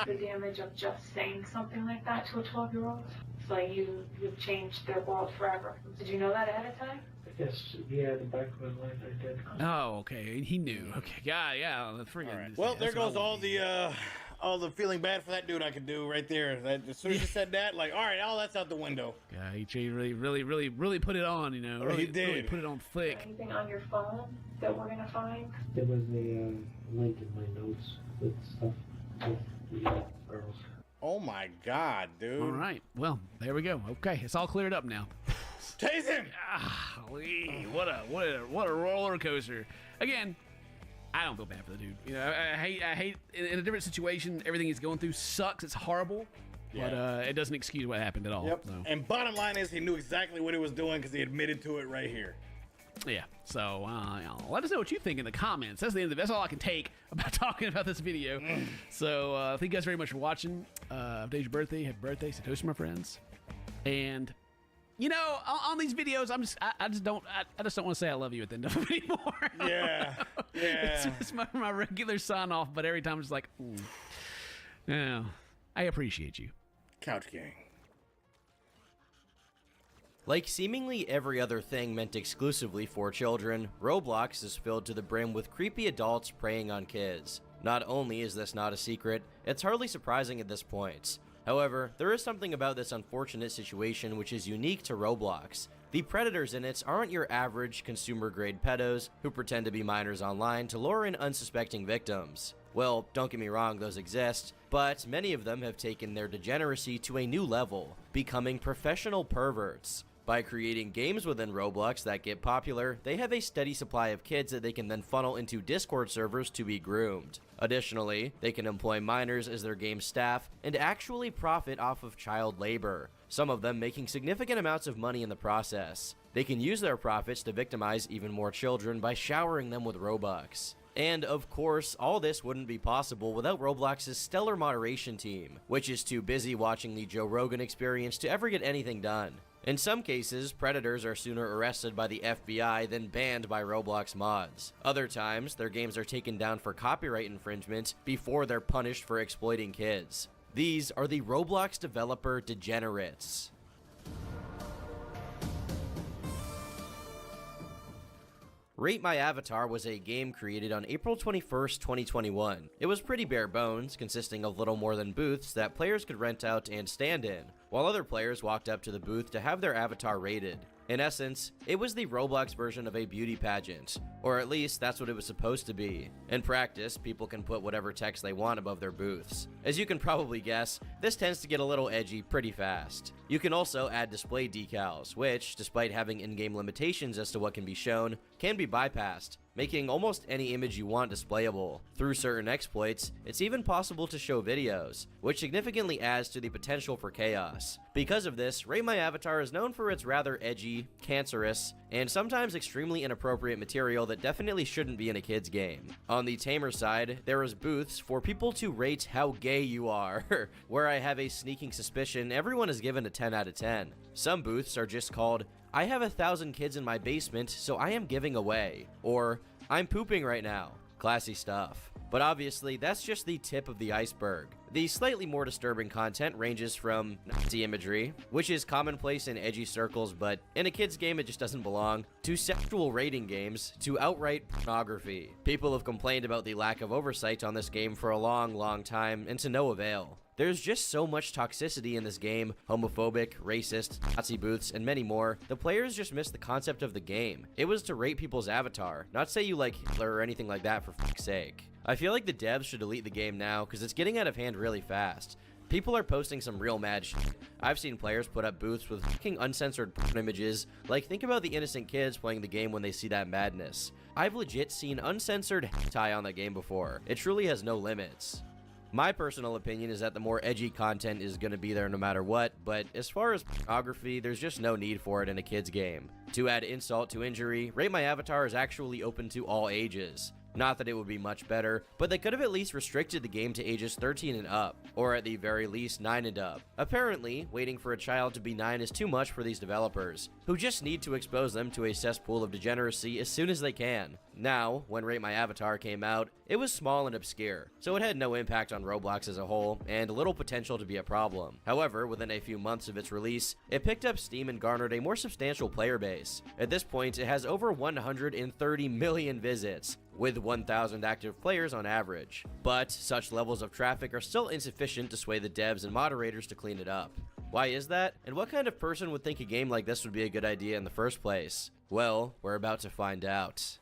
The damage of just saying something like that to a 12-year-old. It's like you've changed their world forever. Did you know that ahead of time? Yes, yeah, the back of my life I did. Oh, okay. He knew. Okay. Yeah. The freaking. Right. Well, there goes all the feeling bad for that dude I could do right there. As soon as you said that, like, all right, all that's out the window. Yeah, he really put it on, you know. He did. Really put it on thick. Anything on your phone that we're gonna find? There was a link in my notes with stuff with the girls. Oh my God, dude. All right. Well, there we go. Okay, it's all cleared up now. Tase him! What a roller coaster. Again, I don't feel bad for the dude. You know, I hate in a different situation. Everything he's going through sucks. It's horrible. Yeah. But it doesn't excuse what happened at all. Yep. So. And bottom line is he knew exactly what he was doing because he admitted to it right here. Yeah. So let us know what you think in the comments. That's the end of it. That's all I can take about talking about this video. So thank you guys very much for watching. Today's your birthday. Happy birthday. Say toast to my friends. And you know, on these videos, I just don't want to say I love you at the end of them anymore. Yeah. It's my regular sign off, but every time I'm just like, yeah, I appreciate you. Couch Gang. Like seemingly every other thing meant exclusively for children, Roblox is filled to the brim with creepy adults preying on kids. Not only is this not a secret, it's hardly surprising at this point. However, there is something about this unfortunate situation which is unique to Roblox. The predators in it aren't your average consumer-grade pedos who pretend to be minors online to lure in unsuspecting victims. Well, don't get me wrong, those exist, but many of them have taken their degeneracy to a new level, becoming professional perverts. By creating games within Roblox that get popular, they have a steady supply of kids that they can then funnel into Discord servers to be groomed. Additionally, they can employ minors as their game staff and actually profit off of child labor, some of them making significant amounts of money in the process. They can use their profits to victimize even more children by showering them with Robux. And of course, all this wouldn't be possible without Roblox's stellar moderation team, which is too busy watching the Joe Rogan Experience to ever get anything done. In some cases, predators are sooner arrested by the FBI than banned by Roblox mods. Other times, their games are taken down for copyright infringement before they're punished for exploiting kids. These are the Roblox developer degenerates. Rate My Avatar was a game created on April 21st, 2021. It was pretty bare bones, consisting of little more than booths that players could rent out and stand in, while other players walked up to the booth to have their avatar rated. In essence, it was the Roblox version of a beauty pageant, or at least that's what it was supposed to be. In practice, people can put whatever text they want above their booths. As you can probably guess, this tends to get a little edgy pretty fast. You can also add display decals, which, despite having in-game limitations as to what can be shown, can be bypassed, making almost any image you want displayable. Through certain exploits, it's even possible to show videos, which significantly adds to the potential for chaos. Because of this, Rate My Avatar is known for its rather edgy, cancerous, and sometimes extremely inappropriate material that definitely shouldn't be in a kid's game. On the tamer side, there is booths for people to rate how gay you are, where I have a sneaking suspicion everyone is given a 10 out of 10. Some booths are just called, I have 1,000 kids in my basement, so I am giving away, or I'm pooping right now. Classy stuff. But obviously, that's just the tip of the iceberg. The slightly more disturbing content ranges from Nazi imagery, which is commonplace in edgy circles, but in a kid's game it just doesn't belong, to sexual rating games, to outright pornography. People have complained about the lack of oversight on this game for a long time, and to no avail. There's just so much toxicity in this game, homophobic, racist, Nazi booths, and many more. The players just missed the concept of the game. It was to rate people's avatar, not say you like Hitler or anything like that for fuck's sake. I feel like the devs should delete the game now, because it's getting out of hand really fast. People are posting some real mad shit. I've seen players put up booths with fucking uncensored porn images. Like, think about the innocent kids playing the game when they see that madness. I've legit seen uncensored hentai on that game before. It truly has no limits. My personal opinion is that the more edgy content is going to be there no matter what, but as far as pornography, there's just no need for it in a kid's game. To add insult to injury, Rate My Avatar is actually open to all ages. Not that it would be much better, but they could have at least restricted the game to ages 13 and up, or at the very least 9 and up. Apparently, waiting for a child to be 9 is too much for these developers, who just need to expose them to a cesspool of degeneracy as soon as they can. Now, when Rate My Avatar came out, it was small and obscure, so it had no impact on Roblox as a whole, and little potential to be a problem. However, within a few months of its release, it picked up steam and garnered a more substantial player base. At this point, it has over 130 million visits, with 1,000 active players on average. But such levels of traffic are still insufficient to sway the devs and moderators to clean it up. Why is that? And what kind of person would think a game like this would be a good idea in the first place? Well, we're about to find out.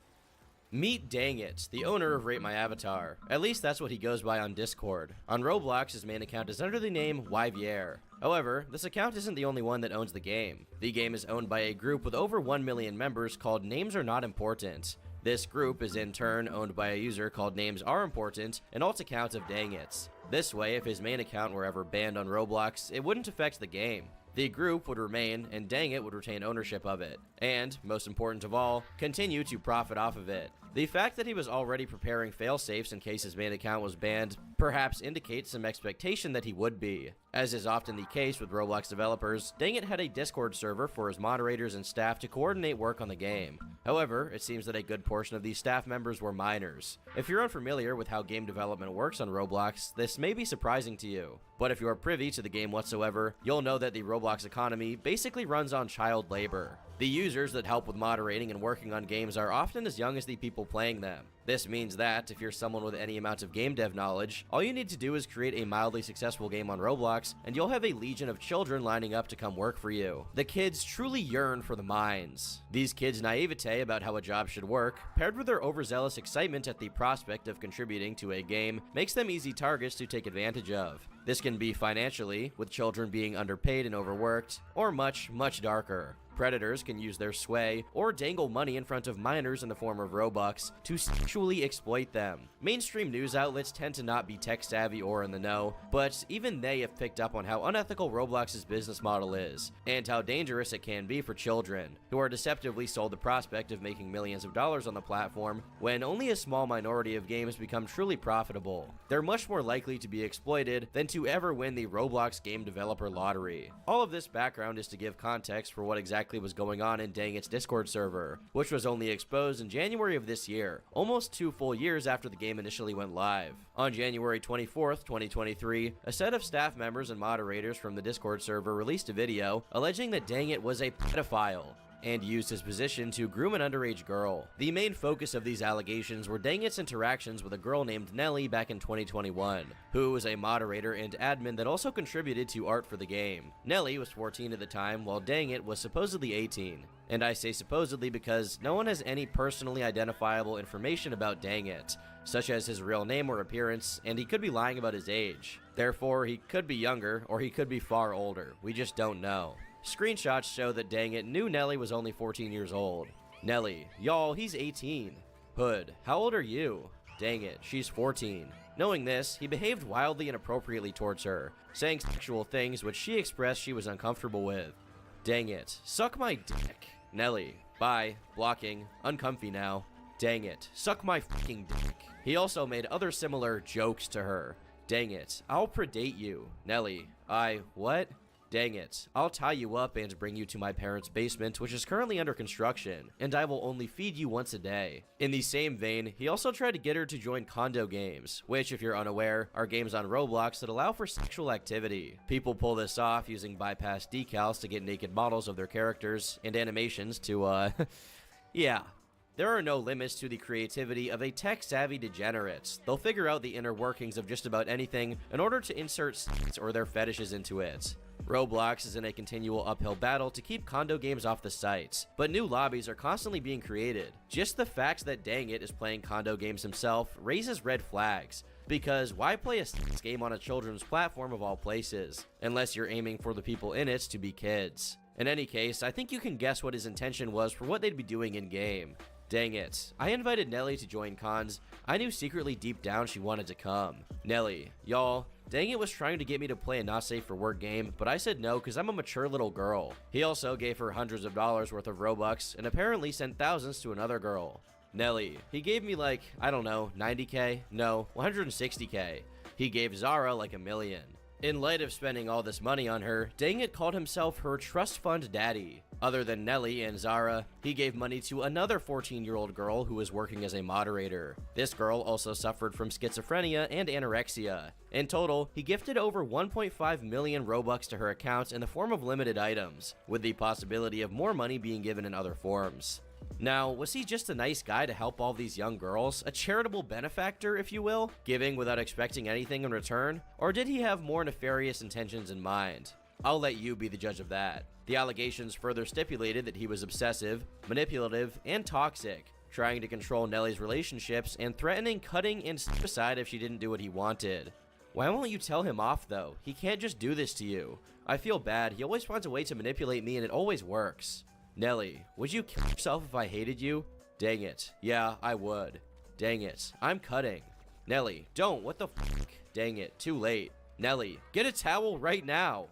Meet Dangit, the owner of Rate My Avatar. At least that's what he goes by on Discord. On Roblox, his main account is under the name Wyvier. However, this account isn't the only one that owns the game. The game is owned by a group with over 1 million members called Names Are Not Important. This group is in turn owned by a user called Names Are Important, an alt account of Dangit's. This way, if his main account were ever banned on Roblox, it wouldn't affect the game. The group would remain, and Dangit would retain ownership of it, and, most important of all, continue to profit off of it. The fact that he was already preparing failsafes in case his main account was banned perhaps indicates some expectation that he would be. As is often the case with Roblox developers, Dangit had a Discord server for his moderators and staff to coordinate work on the game. However, it seems that a good portion of these staff members were minors. If you're unfamiliar with how game development works on Roblox, this may be surprising to you. But if you are privy to the game whatsoever, you'll know that the Roblox economy basically runs on child labor. The users that help with moderating and working on games are often as young as the people playing them. This means that, if you're someone with any amount of game dev knowledge, all you need to do is create a mildly successful game on Roblox, and you'll have a legion of children lining up to come work for you. The kids truly yearn for the mines. These kids' naivete about how a job should work, paired with their overzealous excitement at the prospect of contributing to a game, makes them easy targets to take advantage of. This can be financially, with children being underpaid and overworked, or much darker. Predators can use their sway or dangle money in front of minors in the form of Robux to sexually exploit them. Mainstream news outlets tend to not be tech savvy or in the know, but even they have picked up on how unethical Roblox's business model is, and how dangerous it can be for children, who are deceptively sold the prospect of making millions of dollars on the platform when only a small minority of games become truly profitable. They're much more likely to be exploited than to ever win the Roblox Game Developer Lottery. All of this background is to give context for what exactly was going on in Dangit's Discord server, which was only exposed in January of this year, almost 2 full years after the game initially went live. On January 24th, 2023, a set of staff members and moderators from the Discord server released a video alleging that Dangit was a pedophile. and used his position to groom an underage girl. The main focus of these allegations were Dangit's interactions with a girl named Nelly back in 2021, who was a moderator and admin that also contributed to art for the game. Nelly was 14 at the time, while Dangit was supposedly 18. And I say supposedly because no one has any personally identifiable information about Dangit, such as his real name or appearance, and he could be lying about his age. Therefore, he could be younger, or he could be far older. We just don't know. Screenshots show that Dangit knew Nelly was only 14 years old. Nelly, y'all, he's 18. Hood, how old are you? Dangit, she's 14. Knowing this, he behaved wildly inappropriately towards her, saying sexual things which she expressed she was uncomfortable with. Dangit, suck my dick. Nelly, bye, blocking, uncomfy now. Dangit, suck my fucking dick. He also made other similar jokes to her. Dangit, I'll predate you. Nelly, what? Dangit, I'll tie you up and bring you to my parents' basement, which is currently under construction, and I will only feed you once a day. In the same vein, he also tried to get her to join condo games, which, if you're unaware, are games on Roblox that allow for sexual activity. People pull this off using bypass decals to get naked models of their characters and animations to, yeah. There are no limits to the creativity of a tech-savvy degenerate. They'll figure out the inner workings of just about anything in order to insert sex or their fetishes into it. Roblox is in a continual uphill battle to keep condo games off the site, but new lobbies are constantly being created. Just the fact that Dangit is playing condo games himself raises red flags, because why play a sex game on a children's platform of all places, unless you're aiming for the people in it to be kids. In any case, I think you can guess what his intention was for what they'd be doing in-game. Dang it, I invited Nelly to join cons. I knew secretly deep down she wanted to come. Nelly, y'all, Dangit was trying to get me to play a not safe for work game, but I said no because I'm a mature little girl. He also gave her hundreds of dollars worth of Robux and apparently sent thousands to another girl. Nelly, he gave me like, I don't know, 90k? No, 160k. He gave Zara like $1 million. In light of spending all this money on her, Dangit called himself her trust fund daddy. Other than Nelly and Zara, he gave money to another 14-year-old girl who was working as a moderator. This girl also suffered from schizophrenia and anorexia. In total, he gifted over 1.5 million Robux to her accounts in the form of limited items, with the possibility of more money being given in other forms. Now, was he just a nice guy to help all these young girls? A charitable benefactor, if you will? Giving without expecting anything in return? Or did he have more nefarious intentions in mind? I'll let you be the judge of that. The allegations further stipulated that he was obsessive, manipulative, and toxic, trying to control Nelly's relationships and threatening cutting and suicide if she didn't do what he wanted. Why won't you tell him off though? He can't just do this to you. I feel bad, he always finds a way to manipulate me and it always works. Nelly, would you kill yourself if I hated you? Dang it. Yeah, I would. Dang it. I'm cutting. Nelly, don't. What the fuck? Dang it. Too late. Nelly, get a towel right now.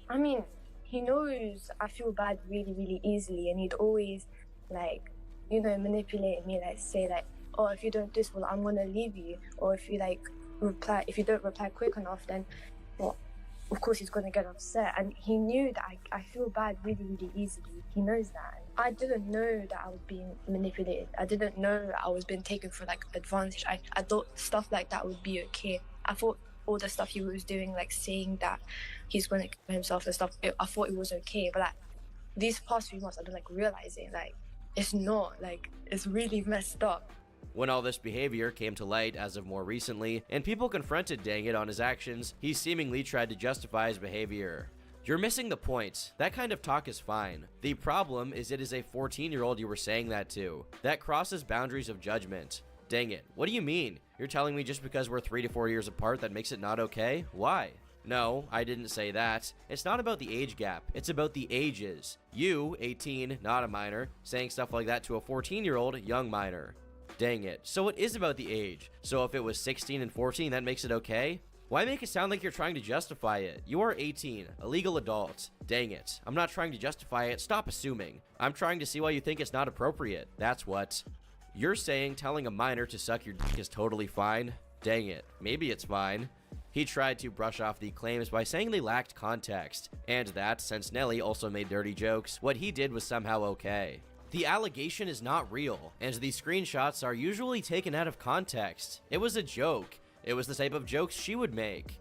I mean, he knows I feel bad really, really easily, and he'd always, like, you know, manipulate me, like, say, like, oh, if you don't do this, well, I'm gonna leave you. Or if you, like, if you don't reply quick enough, then, well, of course he's gonna get upset. And he knew that I feel bad really, really easily. He knows that. I didn't know that I was being manipulated. I didn't know I was being taken for, like, advantage. I thought stuff like that would be okay. I thought all the stuff he was doing, like saying that he's going to kill himself and stuff, I thought it was okay. But, like, these past few months I've been, like, realizing, like, it's not, like, it's really messed up. When all this behavior came to light as of more recently, and people confronted Dangit on his actions, he seemingly tried to justify his behavior. You're missing the point. That kind of talk is fine. The problem is it is a 14-year-old you were saying that to. That crosses boundaries of judgment. Dang it, what do you mean? You're telling me just because we're 3 to 4 years apart that makes it not okay? Why? No, I didn't say that. It's not about the age gap, it's about the ages. You, 18, not a minor, saying stuff like that to a 14-year-old, young minor. Dang it, so it is about the age. So if it was 16 and 14, that makes it okay? Why make it sound like you're trying to justify it? You are 18, a legal adult. Dang it, I'm not trying to justify it, stop assuming. I'm trying to see why you think it's not appropriate, that's what. You're saying telling a minor to suck your dick is totally fine? Dang it, maybe it's fine. He tried to brush off the claims by saying they lacked context, and that, since Nelly also made dirty jokes, what he did was somehow okay. The allegation is not real, and the screenshots are usually taken out of context. It was a joke. It was the type of jokes she would make.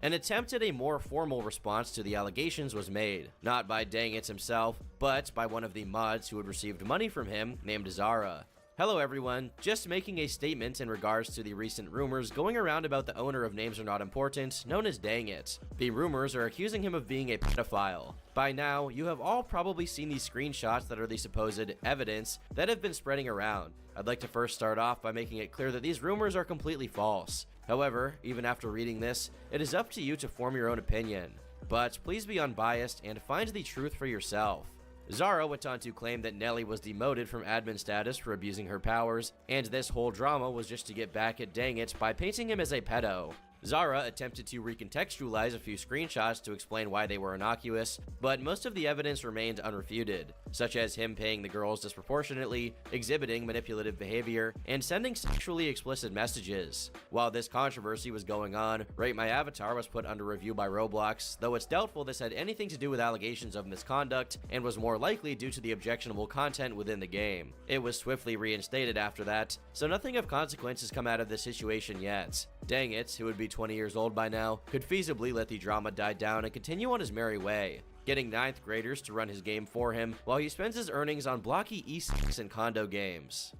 An attempt at a more formal response to the allegations was made, not by Dangits himself, but by one of the mods who had received money from him named Zara. Hello everyone, just making a statement in regards to the recent rumors going around about the owner of Names Are Not Important, known as Dangit. The rumors are accusing him of being a pedophile. By now, you have all probably seen these screenshots that are the supposed evidence that have been spreading around. I'd like to first start off by making it clear that these rumors are completely false. However, even after reading this, it is up to you to form your own opinion. But please be unbiased and find the truth for yourself. Zara went on to claim that Nelly was demoted from admin status for abusing her powers, and this whole drama was just to get back at Dangit by painting him as a pedo. Zara attempted to recontextualize a few screenshots to explain why they were innocuous, but most of the evidence remained unrefuted, such as him paying the girls disproportionately, exhibiting manipulative behavior, and sending sexually explicit messages. While this controversy was going on, Rate My Avatar was put under review by Roblox, though it's doubtful this had anything to do with allegations of misconduct and was more likely due to the objectionable content within the game. It was swiftly reinstated after that, so nothing of consequence has come out of this situation yet. Dangit, who would be 20 years old by now, could feasibly let the drama die down and continue on his merry way, getting 9th graders to run his game for him while he spends his earnings on blocky E6 and condo games.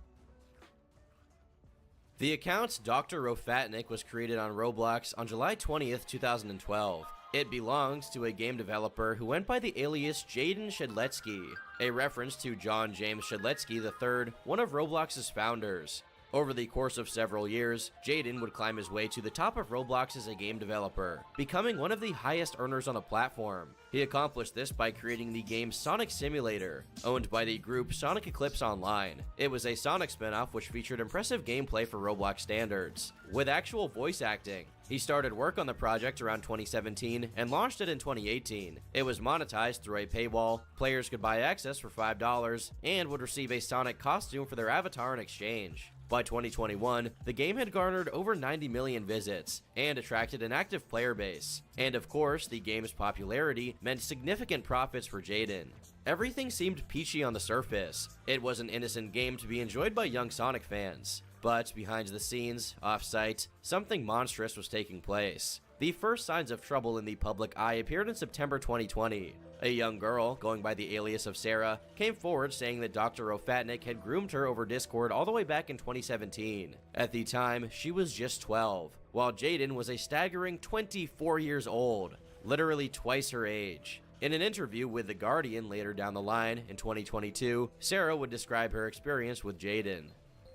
The account Dr. Rofatnik was created on Roblox on July 20th, 2012. It belongs to a game developer who went by the alias Jaden Shedletsky, a reference to John James Shedletsky III, one of Roblox's founders. Over the course of several years, Jaden would climb his way to the top of Roblox as a game developer, becoming one of the highest earners on the platform. He accomplished this by creating the game Sonic Simulator, owned by the group Sonic Eclipse Online. It was a Sonic spin-off which featured impressive gameplay for Roblox standards, with actual voice acting. He started work on the project around 2017 and launched it in 2018. It was monetized through a paywall, players could buy access for $5, and would receive a Sonic costume for their avatar in exchange. By 2021, the game had garnered over 90 million visits and attracted an active player base. And of course, the game's popularity meant significant profits for Jaden. Everything seemed peachy on the surface. It was an innocent game to be enjoyed by young Sonic fans. But behind the scenes, off-site, something monstrous was taking place. The first signs of trouble in the public eye appeared in September 2020. A young girl, going by the alias of Sarah, came forward saying that Dr. Rofatnik had groomed her over Discord all the way back in 2017. At the time, she was just 12, while Jaden was a staggering 24 years old, literally twice her age. In an interview with The Guardian later down the line, in 2022, Sarah would describe her experience with Jaden.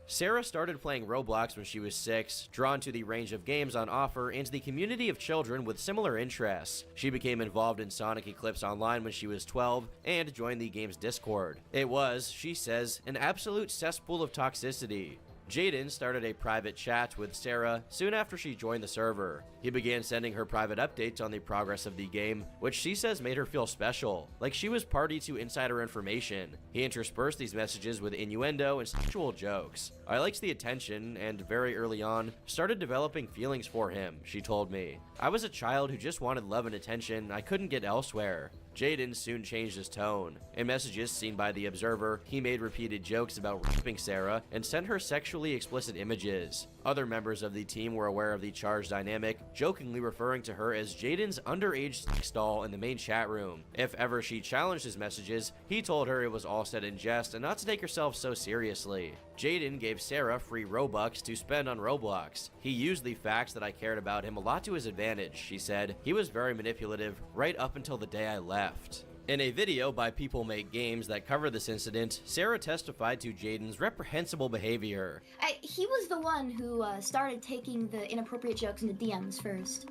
Sarah started playing Roblox when she was 6, drawn to the range of games on offer and the community of children with similar interests. She became involved in Sonic Eclipse Online when she was 12 and joined the game's Discord. It was, she says, an absolute cesspool of toxicity. Jaden started a private chat with Sarah soon after she joined the server. He began sending her private updates on the progress of the game, which she says made her feel special, like she was party to insider information. He interspersed these messages with innuendo and sexual jokes. I liked the attention and very early on started developing feelings for him, she told me. I was a child who just wanted love and attention I couldn't get elsewhere. Jaden soon changed his tone. In messages seen by The Observer, he made repeated jokes about raping Sarah and sent her sexually explicit images. Other members of the team were aware of the charge dynamic, jokingly referring to her as Jaden's underage sex doll in the main chat room. If ever she challenged his messages, he told her it was all said in jest and not to take herself so seriously. Jaden gave Sarah free Robux to spend on Roblox. He used the fact that I cared about him a lot to his advantage, she said. He was very manipulative right up until the day I left. In a video by People Make Games that covered this incident, Sarah testified to Jaden's reprehensible behavior. He was the one who started taking the inappropriate jokes into DMs first.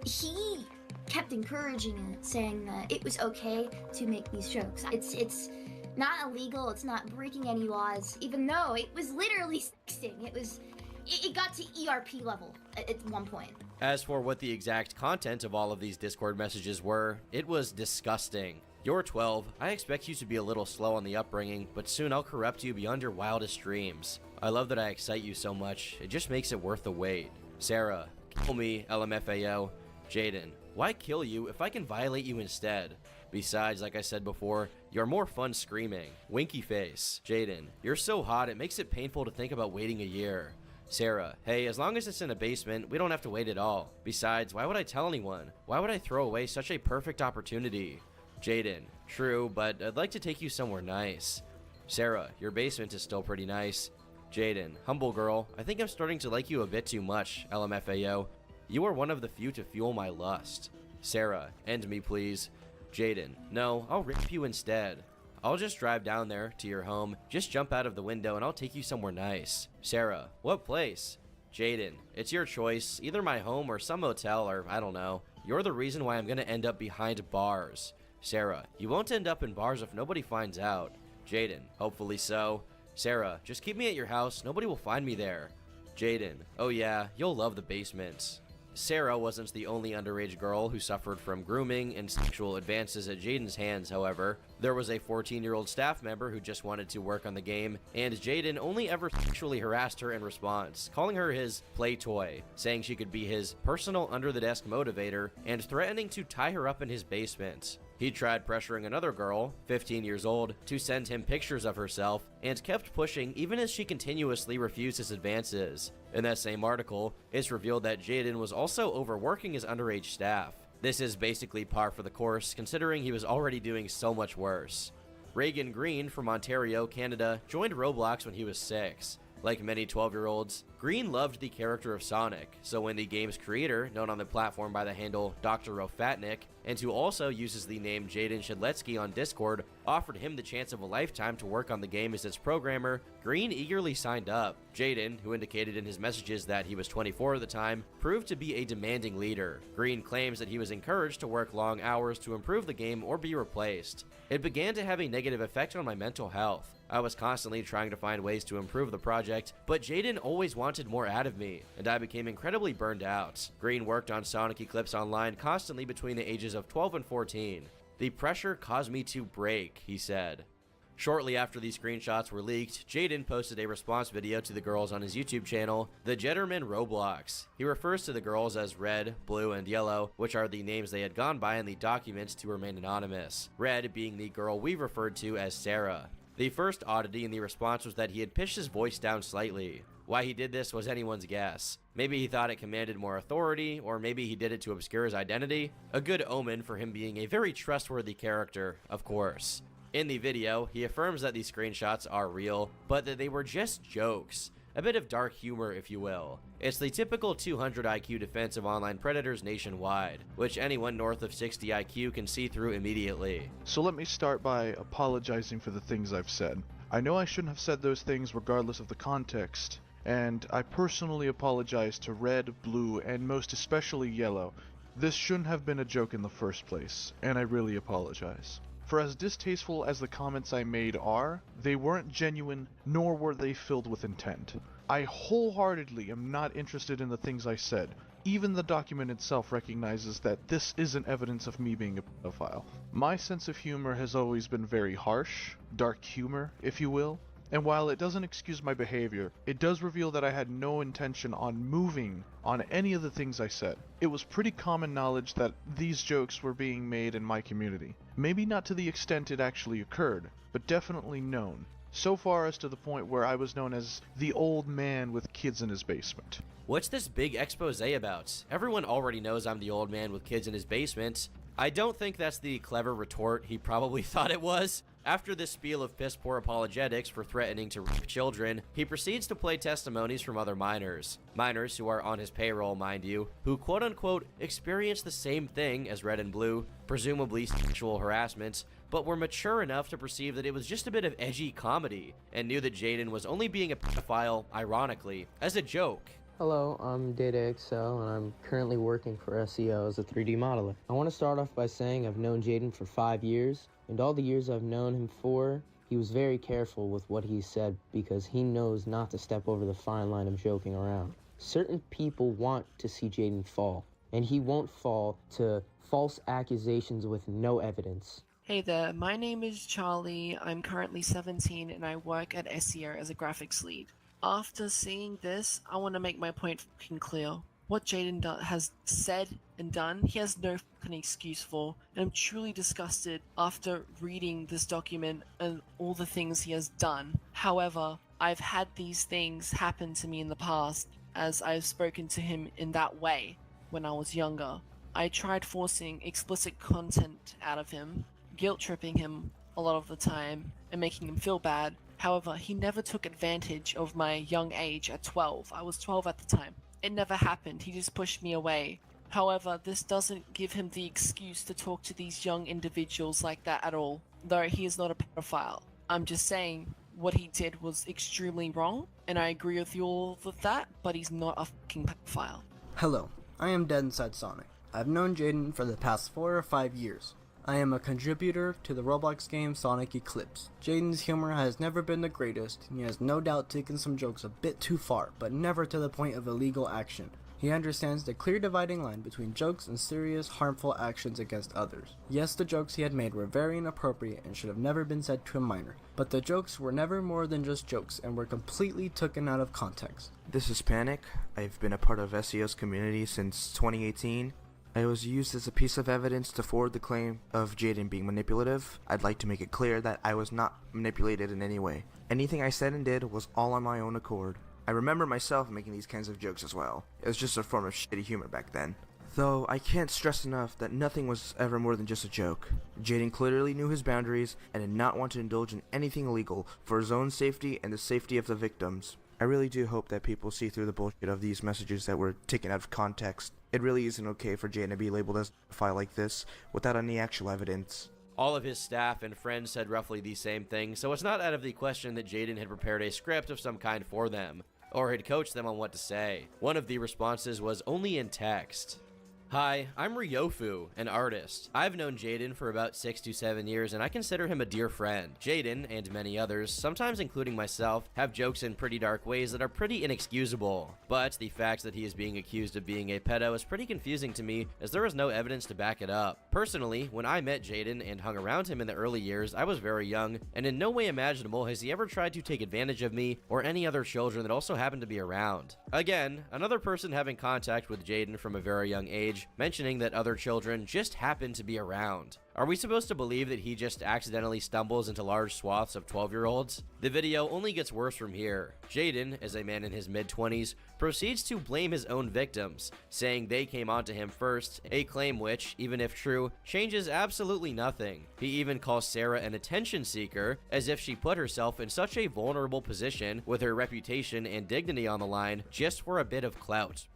He kept encouraging it, saying that it was okay to make these jokes. It's not illegal, it's not breaking any laws, even though it was literally sexting. It got to ERP level at one point. As for what the exact content of all of these Discord messages were, it was disgusting. You're 12, I expect you to be a little slow on the upbringing, but soon I'll corrupt you beyond your wildest dreams. I love that I excite you so much, it just makes it worth the wait. Sarah, kill me, LMFAO. Jaden, why kill you if I can violate you instead? Besides, like I said before, you're more fun screaming. Winky face. Jaden, you're so hot it makes it painful to think about waiting a year. Sarah, hey, as long as it's in a basement, we don't have to wait at all. Besides, why would I tell anyone? Why would I throw away such a perfect opportunity? Jaden, true, but I'd like to take you somewhere nice. Sarah, your basement is still pretty nice. Jaden, humble girl, I think I'm starting to like you a bit too much, LMFAO. You are one of the few to fuel my lust. Sarah, end me please. Jaden, no, I'll rape you instead. I'll just drive down there to your home, just jump out of the window and I'll take you somewhere nice. Sarah, what place? Jaden, it's your choice, either my home or some motel or I don't know. You're the reason why I'm gonna end up behind bars. Sarah, you won't end up in bars if nobody finds out. Jaden, hopefully so. Sarah, just keep me at your house, nobody will find me there. Jaden, oh yeah, you'll love the basement. Sarah wasn't the only underage girl who suffered from grooming and sexual advances at Jaden's hands, however. There was a 14-year-old staff member who just wanted to work on the game, and Jaden only ever sexually harassed her in response, calling her his play toy, saying she could be his personal under-the-desk motivator, and threatening to tie her up in his basement. He tried pressuring another girl, 15 years old, to send him pictures of herself, and kept pushing even as she continuously refused his advances. In that same article, it's revealed that Jaden was also overworking his underage staff. This is basically par for the course, considering he was already doing so much worse. Reagan Green from Ontario, Canada, joined Roblox when he was 6. Like many 12-year-olds, Green loved the character of Sonic, so when the game's creator, known on the platform by the handle Dr. Rofatnik, and who also uses the name Jaden Shedletsky on Discord, offered him the chance of a lifetime to work on the game as its programmer, Green eagerly signed up. Jaden, who indicated in his messages that he was 24 at the time, proved to be a demanding leader. Green claims that he was encouraged to work long hours to improve the game or be replaced. It began to have a negative effect on my mental health. I was constantly trying to find ways to improve the project, but Jaden always wanted more out of me, and I became incredibly burned out. Green worked on Sonic Eclipse Online constantly between the ages of 12 and 14. The pressure caused me to break, he said. Shortly after these screenshots were leaked, Jaden posted a response video to the girls on his YouTube channel, The Jetterman Roblox. He refers to the girls as Red, Blue, and Yellow, which are the names they had gone by in the documents to remain anonymous. Red being the girl we referred to as Sarah. The first oddity in the response was that he had pitched his voice down slightly. Why he did this was anyone's guess. Maybe he thought it commanded more authority, or maybe he did it to obscure his identity. A good omen for him being a very trustworthy character, of course. In the video, he affirms that these screenshots are real, but that they were just jokes. A bit of dark humor, if you will. It's the typical 200 IQ defense of online predators nationwide, which anyone north of 60 IQ can see through immediately. So let me start by apologizing for the things I've said. I know I shouldn't have said those things regardless of the context, and I personally apologize to Red, Blue, and most especially Yellow. This shouldn't have been a joke in the first place, and I really apologize. For as distasteful as the comments I made are, they weren't genuine, nor were they filled with intent. I wholeheartedly am not interested in the things I said. Even the document itself recognizes that this isn't evidence of me being a pedophile. My sense of humor has always been very harsh, dark humor, if you will. And while it doesn't excuse my behavior, it does reveal that I had no intention on moving on any of the things I said. It was pretty common knowledge that these jokes were being made in my community. Maybe not to the extent it actually occurred, but definitely known. So far as to the point where I was known as the old man with kids in his basement. What's this big expose about? Everyone already knows I'm the old man with kids in his basement. I don't think that's the clever retort he probably thought it was. After this spiel of piss-poor apologetics for threatening to rape children, he proceeds to play testimonies from other minors. Minors who are on his payroll, mind you, who quote-unquote experienced the same thing as Red and Blue, presumably sexual harassment, but were mature enough to perceive that it was just a bit of edgy comedy, and knew that Jaden was only being a pedophile, ironically, as a joke. Hello, I'm DataXL, and I'm currently working for SEO as a 3D modeler. I want to start off by saying I've known Jaden for 5 years, and all the years I've known him for, he was very careful with what he said because he knows not to step over the fine line of joking around. Certain people want to see Jaden fall, and he won't fall to false accusations with no evidence. Hey there, my name is Charlie. I'm currently 17 and I work at SEO as a graphics lead. After seeing this, I want to make my point fucking clear. What Jaden has said and done, he has no fucking excuse for. And I'm truly disgusted after reading this document and all the things he has done. However, I've had these things happen to me in the past, as I've spoken to him in that way when I was younger. I tried forcing explicit content out of him, guilt-tripping him a lot of the time, and making him feel bad. However, he never took advantage of my young age at 12. I was 12 at the time. It never happened. He just pushed me away. However, this doesn't give him the excuse to talk to these young individuals like that at all, though he is not a pedophile. I'm just saying what he did was extremely wrong, and I agree with you all with that, but he's not a fucking pedophile. Hello, I am Dead Inside Sonic. I've known Jaden for the past 4 or 5 years. I am a contributor to the Roblox game Sonic Eclipse. Jaden's humor has never been the greatest. He has no doubt taken some jokes a bit too far, but never to the point of illegal action. He understands the clear dividing line between jokes and serious, harmful actions against others. Yes, the jokes he had made were very inappropriate and should have never been said to a minor, but the jokes were never more than just jokes and were completely taken out of context. This is Panic. I've been a part of SEO's community since 2018. I was used as a piece of evidence to forward the claim of Jaden being manipulative. I'd like to make it clear that I was not manipulated in any way. Anything I said and did was all on my own accord. I remember myself making these kinds of jokes as well. It was just a form of shitty humor back then. Though I can't stress enough that nothing was ever more than just a joke. Jaden clearly knew his boundaries and did not want to indulge in anything illegal for his own safety and the safety of the victims. I really do hope that people see through the bullshit of these messages that were taken out of context. It really isn't okay for Jaden to be labeled as a pedophile like this without any actual evidence. All of his staff and friends said roughly the same thing, so it's not out of the question that Jaden had prepared a script of some kind for them, or had coached them on what to say. One of the responses was only in text. Hi, I'm Ryofu, an artist. I've known Jaden for about 6 to 7 years, and I consider him a dear friend. Jaden, and many others, sometimes including myself, have jokes in pretty dark ways that are pretty inexcusable. But the fact that he is being accused of being a pedo is pretty confusing to me, as there is no evidence to back it up. Personally, when I met Jaden and hung around him in the early years, I was very young, and in no way imaginable has he ever tried to take advantage of me or any other children that also happened to be around. Again, another person having contact with Jaden from a very young age, mentioning that other children just happen to be around. Are we supposed to believe that he just accidentally stumbles into large swaths of 12-year-olds? The video only gets worse from here. Jaden, as a man in his mid-20s, proceeds to blame his own victims, saying they came onto him first, a claim which, even if true, changes absolutely nothing. He even calls Sarah an attention seeker, as if she put herself in such a vulnerable position with her reputation and dignity on the line just for a bit of clout.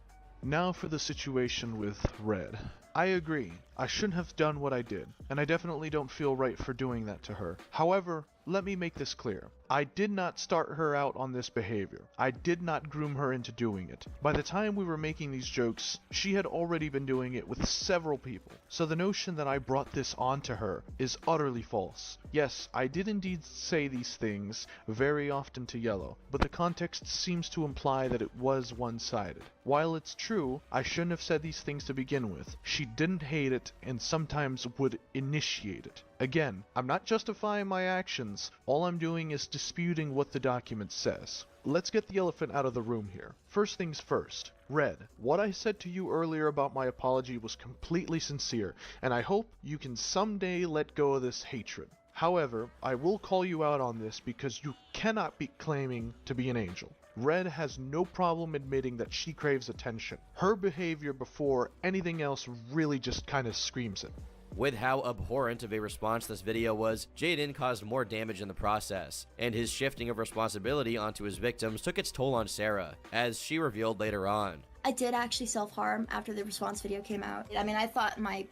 Now for the situation with Red. I agree. I shouldn't have done what I did, and I definitely don't feel right for doing that to her. However, let me make this clear. I did not start her out on this behavior. I did not groom her into doing it. By the time we were making these jokes, she had already been doing it with several people. So the notion that I brought this onto her is utterly false. Yes, I did indeed say these things very often to Yellow, but the context seems to imply that it was one-sided. While it's true, I shouldn't have said these things to begin with. She didn't hate it and sometimes would initiate it. Again, I'm not justifying my actions, all I'm doing is disputing what the document says. Let's get the elephant out of the room here. First things first. Red, what I said to you earlier about my apology was completely sincere, and I hope you can someday let go of this hatred. However, I will call you out on this because you cannot be claiming to be an angel. Red has no problem admitting that she craves attention. Her behavior before anything else really just kind of screams it. With how abhorrent of a response this video was, Jaden caused more damage in the process, and his shifting of responsibility onto his victims took its toll on Sarah, as she revealed later on. I did actually self-harm after the response video came out. I mean, I thought my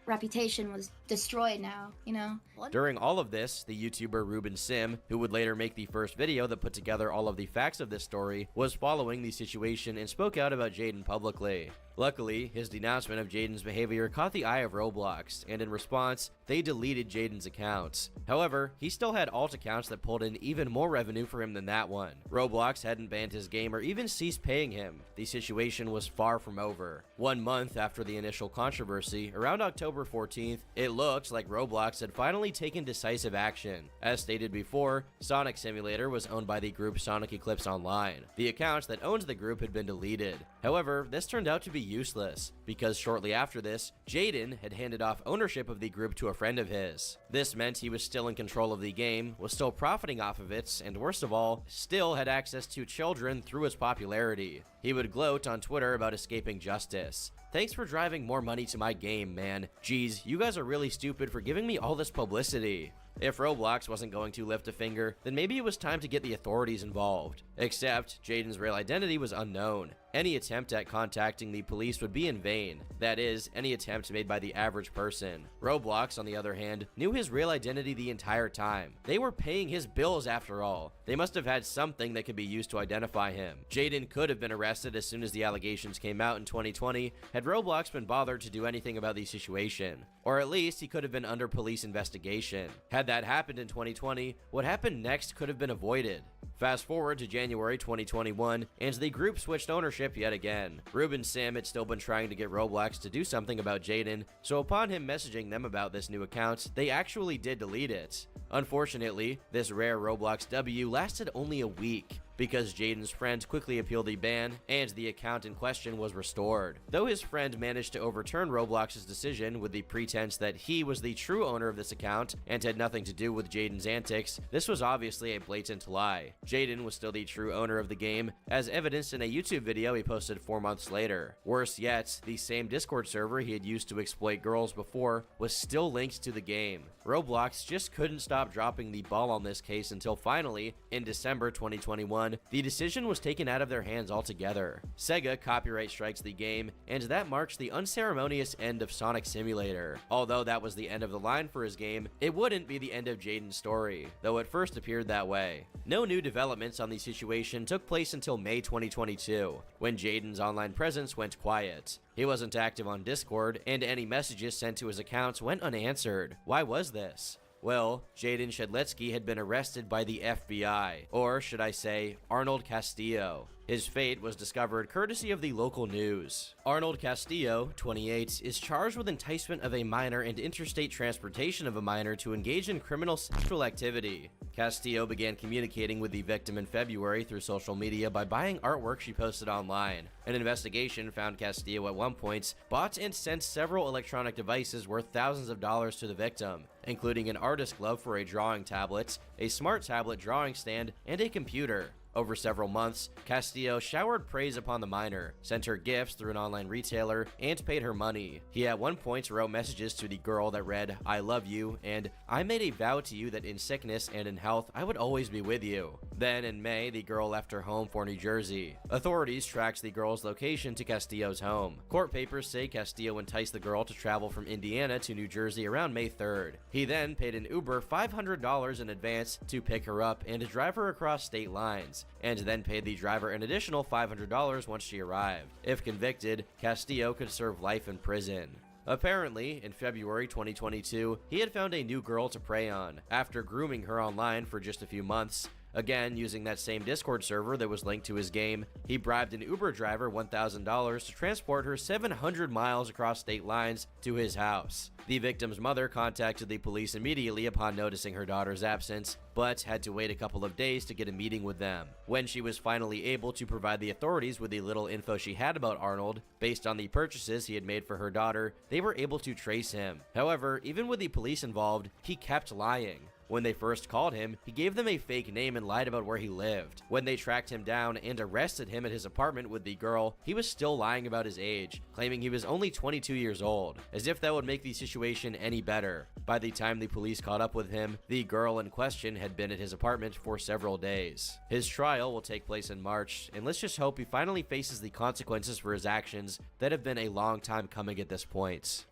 reputation was destroyed now, you know? During all of this, the YouTuber Ruben Sim, who would later make the first video that put together all of the facts of this story, was following the situation and spoke out about Jaden publicly. Luckily, his denouncement of Jaden's behavior caught the eye of Roblox, and in response, they deleted Jaden's accounts. However, he still had alt accounts that pulled in even more revenue for him than that one. Roblox hadn't banned his game or even ceased paying him. The situation was far from over. 1 month after the initial controversy, around October 14th, it looked like Roblox had finally taken decisive action. As stated before, Sonic Simulator was owned by the group Sonic Eclipse Online. The accounts that owned the group had been deleted. However, this turned out to be be useless, because shortly after this, Jaden had handed off ownership of the group to a friend of his. This meant he was still in control of the game, was still profiting off of it, and worst of all, still had access to children through its popularity. He would gloat on Twitter about escaping justice. "Thanks for driving more money to my game, man. Geez, you guys are really stupid for giving me all this publicity." If Roblox wasn't going to lift a finger, then maybe it was time to get the authorities involved. Except, Jaden's real identity was unknown. Any attempt at contacting the police would be in vain. That is, any attempt made by the average person. Roblox, on the other hand, knew his real identity the entire time. They were paying his bills after all. They must have had something that could be used to identify him. Jaden could have been arrested as soon as the allegations came out in 2020, had Roblox been bothered to do anything about the situation. Or at least he could have been under police investigation. Had that happened in 2020, what happened next could have been avoided. Fast forward to January 2021, and the group switched ownership yet again. Ruben Sim had still been trying to get Roblox to do something about Jaden, so upon him messaging them about this new account, they actually did delete it. Unfortunately, this rare Roblox W lasted only a week, because Jaden's friend quickly appealed the ban, and the account in question was restored. Though his friend managed to overturn Roblox's decision with the pretense that he was the true owner of this account and had nothing to do with Jaden's antics, this was obviously a blatant lie. Jaden was still the true owner of the game, as evidenced in a YouTube video he posted 4 months later. Worse yet, the same Discord server he had used to exploit girls before was still linked to the game. Roblox just couldn't stop dropping the ball on this case until finally, in December 2021, the decision was taken out of their hands altogether. Sega copyright strikes the game, and that marks the unceremonious end of Sonic Simulator. Although that was the end of the line for his game, it wouldn't be the end of Jaden's story, though it first appeared that way. No new developments on the situation took place until May 2022, when Jaden's online presence went quiet. He wasn't active on Discord, and any messages sent to his accounts went unanswered. Why was this? Well, Jaden Shedletsky had been arrested by the FBI, or should I say, Arnold Castillo. His fate was discovered courtesy of the local news. Arnold Castillo, 28, is charged with enticement of a minor and interstate transportation of a minor to engage in criminal sexual activity. Castillo began communicating with the victim in February through social media by buying artwork she posted online. An investigation found Castillo at one point bought and sent several electronic devices worth thousands of dollars to the victim, including an artist glove for a drawing tablet, a smart tablet drawing stand, and a computer. Over several months, Castillo showered praise upon the minor, sent her gifts through an online retailer, and paid her money. He at one point wrote messages to the girl that read, "I love you," and "I made a vow to you that in sickness and in health I would always be with you." Then in May, the girl left her home for New Jersey. Authorities tracked the girl's location to Castillo's home. Court papers say Castillo enticed the girl to travel from Indiana to New Jersey around May 3rd. He then paid an Uber $500 in advance to pick her up and drive her across state lines, and then paid the driver an additional $500 once she arrived. If convicted, Castillo could serve life in prison. Apparently, in February 2022, he had found a new girl to prey on, after grooming her online for just a few months. Again, using that same Discord server that was linked to his game, he bribed an Uber driver $1,000 to transport her 700 miles across state lines to his house. The victim's mother contacted the police immediately upon noticing her daughter's absence, but had to wait a couple of days to get a meeting with them. When she was finally able to provide the authorities with the little info she had about Arnold, based on the purchases he had made for her daughter, they were able to trace him. However, even with the police involved, he kept lying. When they first called him, he gave them a fake name and lied about where he lived. When they tracked him down and arrested him at his apartment with the girl, he was still lying about his age, claiming he was only 22 years old, as if that would make the situation any better. By the time the police caught up with him, the girl in question had been at his apartment for several days. His trial will take place in March, and let's just hope he finally faces the consequences for his actions that have been a long time coming at this point.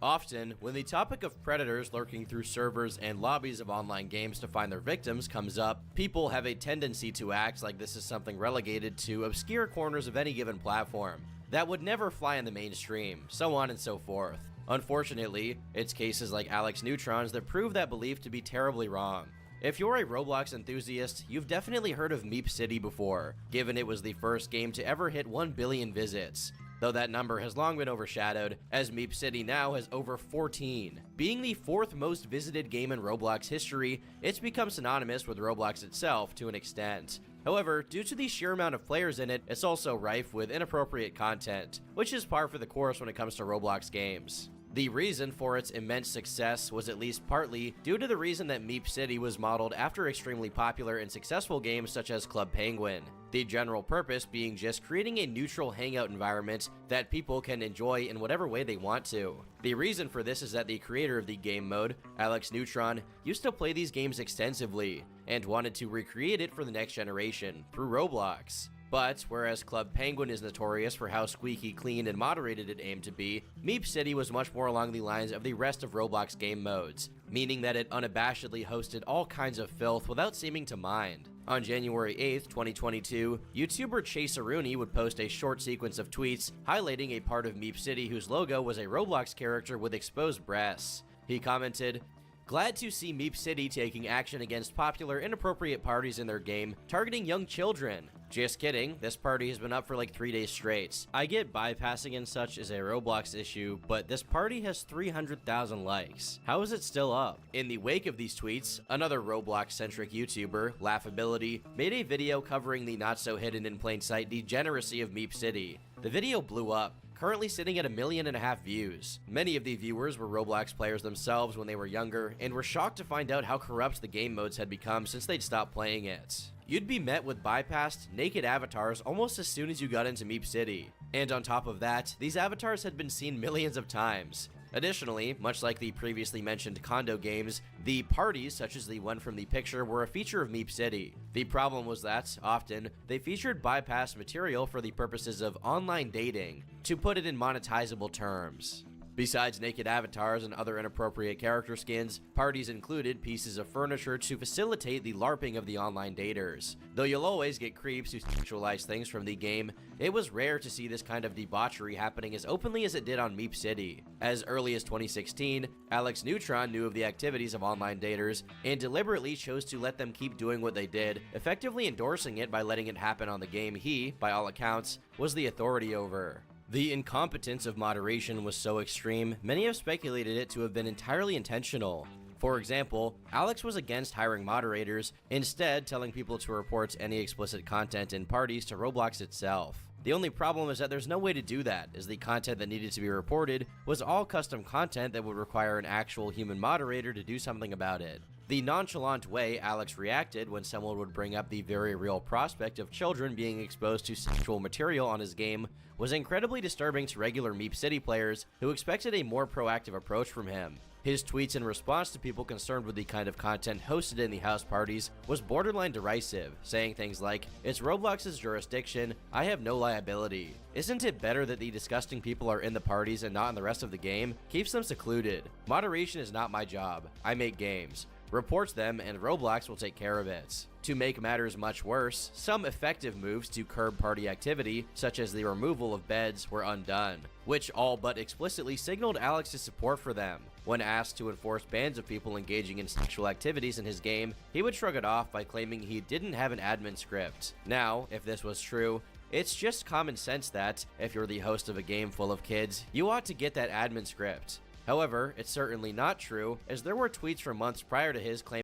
Often, when the topic of predators lurking through servers and lobbies of online games to find their victims comes up, people have a tendency to act like this is something relegated to obscure corners of any given platform that would never fly in the mainstream, so on and so forth. Unfortunately, it's cases like Alex Neutrons that prove that belief to be terribly wrong. If you're a Roblox enthusiast, you've definitely heard of Meep City before, given it was the first game to ever hit 1 billion visits. Though that number has long been overshadowed, as Meep City now has over 14. Being the 4th most visited game in Roblox history, it's become synonymous with Roblox itself to an extent. However, due to the sheer amount of players in it, it's also rife with inappropriate content, which is par for the course when it comes to Roblox games. The reason for its immense success was at least partly due to the reason that Meep City was modeled after extremely popular and successful games such as Club Penguin, the general purpose being just creating a neutral hangout environment that people can enjoy in whatever way they want to. The reason for this is that the creator of the game mode, Alex Neutron, used to play these games extensively and wanted to recreate it for the next generation through Roblox. But, whereas Club Penguin is notorious for how squeaky clean and moderated it aimed to be, Meep City was much more along the lines of the rest of Roblox game modes, meaning that it unabashedly hosted all kinds of filth without seeming to mind. On January 8th, 2022, YouTuber Chaseroonie would post a short sequence of tweets highlighting a part of Meep City whose logo was a Roblox character with exposed breasts. He commented, "Glad to see Meep City taking action against popular inappropriate parties in their game, targeting young children. Just kidding, this party has been up for like 3 days straight. I get bypassing and such is a Roblox issue, but this party has 300,000 likes. How is it still up?" In the wake of these tweets, another Roblox-centric YouTuber, Laughability, made a video covering the not-so-hidden in plain sight degeneracy of Meep City. The video blew up, currently sitting at 1.5 million views. Many of the viewers were Roblox players themselves when they were younger, and were shocked to find out how corrupt the game modes had become since they'd stopped playing it. You'd be met with bypassed, naked avatars almost as soon as you got into Meep City. And on top of that, these avatars had been seen millions of times. Additionally, much like the previously mentioned condo games, the parties, such as the one from the picture, were a feature of Meep City. The problem was that, often, they featured bypassed material for the purposes of online dating, to put it in monetizable terms. Besides naked avatars and other inappropriate character skins, parties included pieces of furniture to facilitate the LARPing of the online daters. Though you'll always get creeps who sexualize things from the game, it was rare to see this kind of debauchery happening as openly as it did on Meep City. As early as 2016, Alex Neutron knew of the activities of online daters and deliberately chose to let them keep doing what they did, effectively endorsing it by letting it happen on the game he, by all accounts, was the authority over. The incompetence of moderation was so extreme, many have speculated it to have been entirely intentional. For example, Alex was against hiring moderators, instead telling people to report any explicit content in parties to Roblox itself. The only problem is that there's no way to do that, as the content that needed to be reported was all custom content that would require an actual human moderator to do something about it. The nonchalant way Alex reacted when someone would bring up the very real prospect of children being exposed to sexual material on his game was incredibly disturbing to regular Meep City players who expected a more proactive approach from him. His tweets in response to people concerned with the kind of content hosted in the house parties was borderline derisive, saying things like, "It's Roblox's jurisdiction, I have no liability. Isn't it better that the disgusting people are in the parties and not in the rest of the game? Keeps them secluded. Moderation is not my job. I make games. Report them and Roblox will take care of it." To make matters much worse, some effective moves to curb party activity, such as the removal of beds, were undone, which all but explicitly signaled Alex's support for them. When asked to enforce bans of people engaging in sexual activities in his game, he would shrug it off by claiming he didn't have an admin script. Now, if this was true, it's just common sense that, if you're the host of a game full of kids, you ought to get that admin script. However, it's certainly not true, as there were tweets from months prior to his claim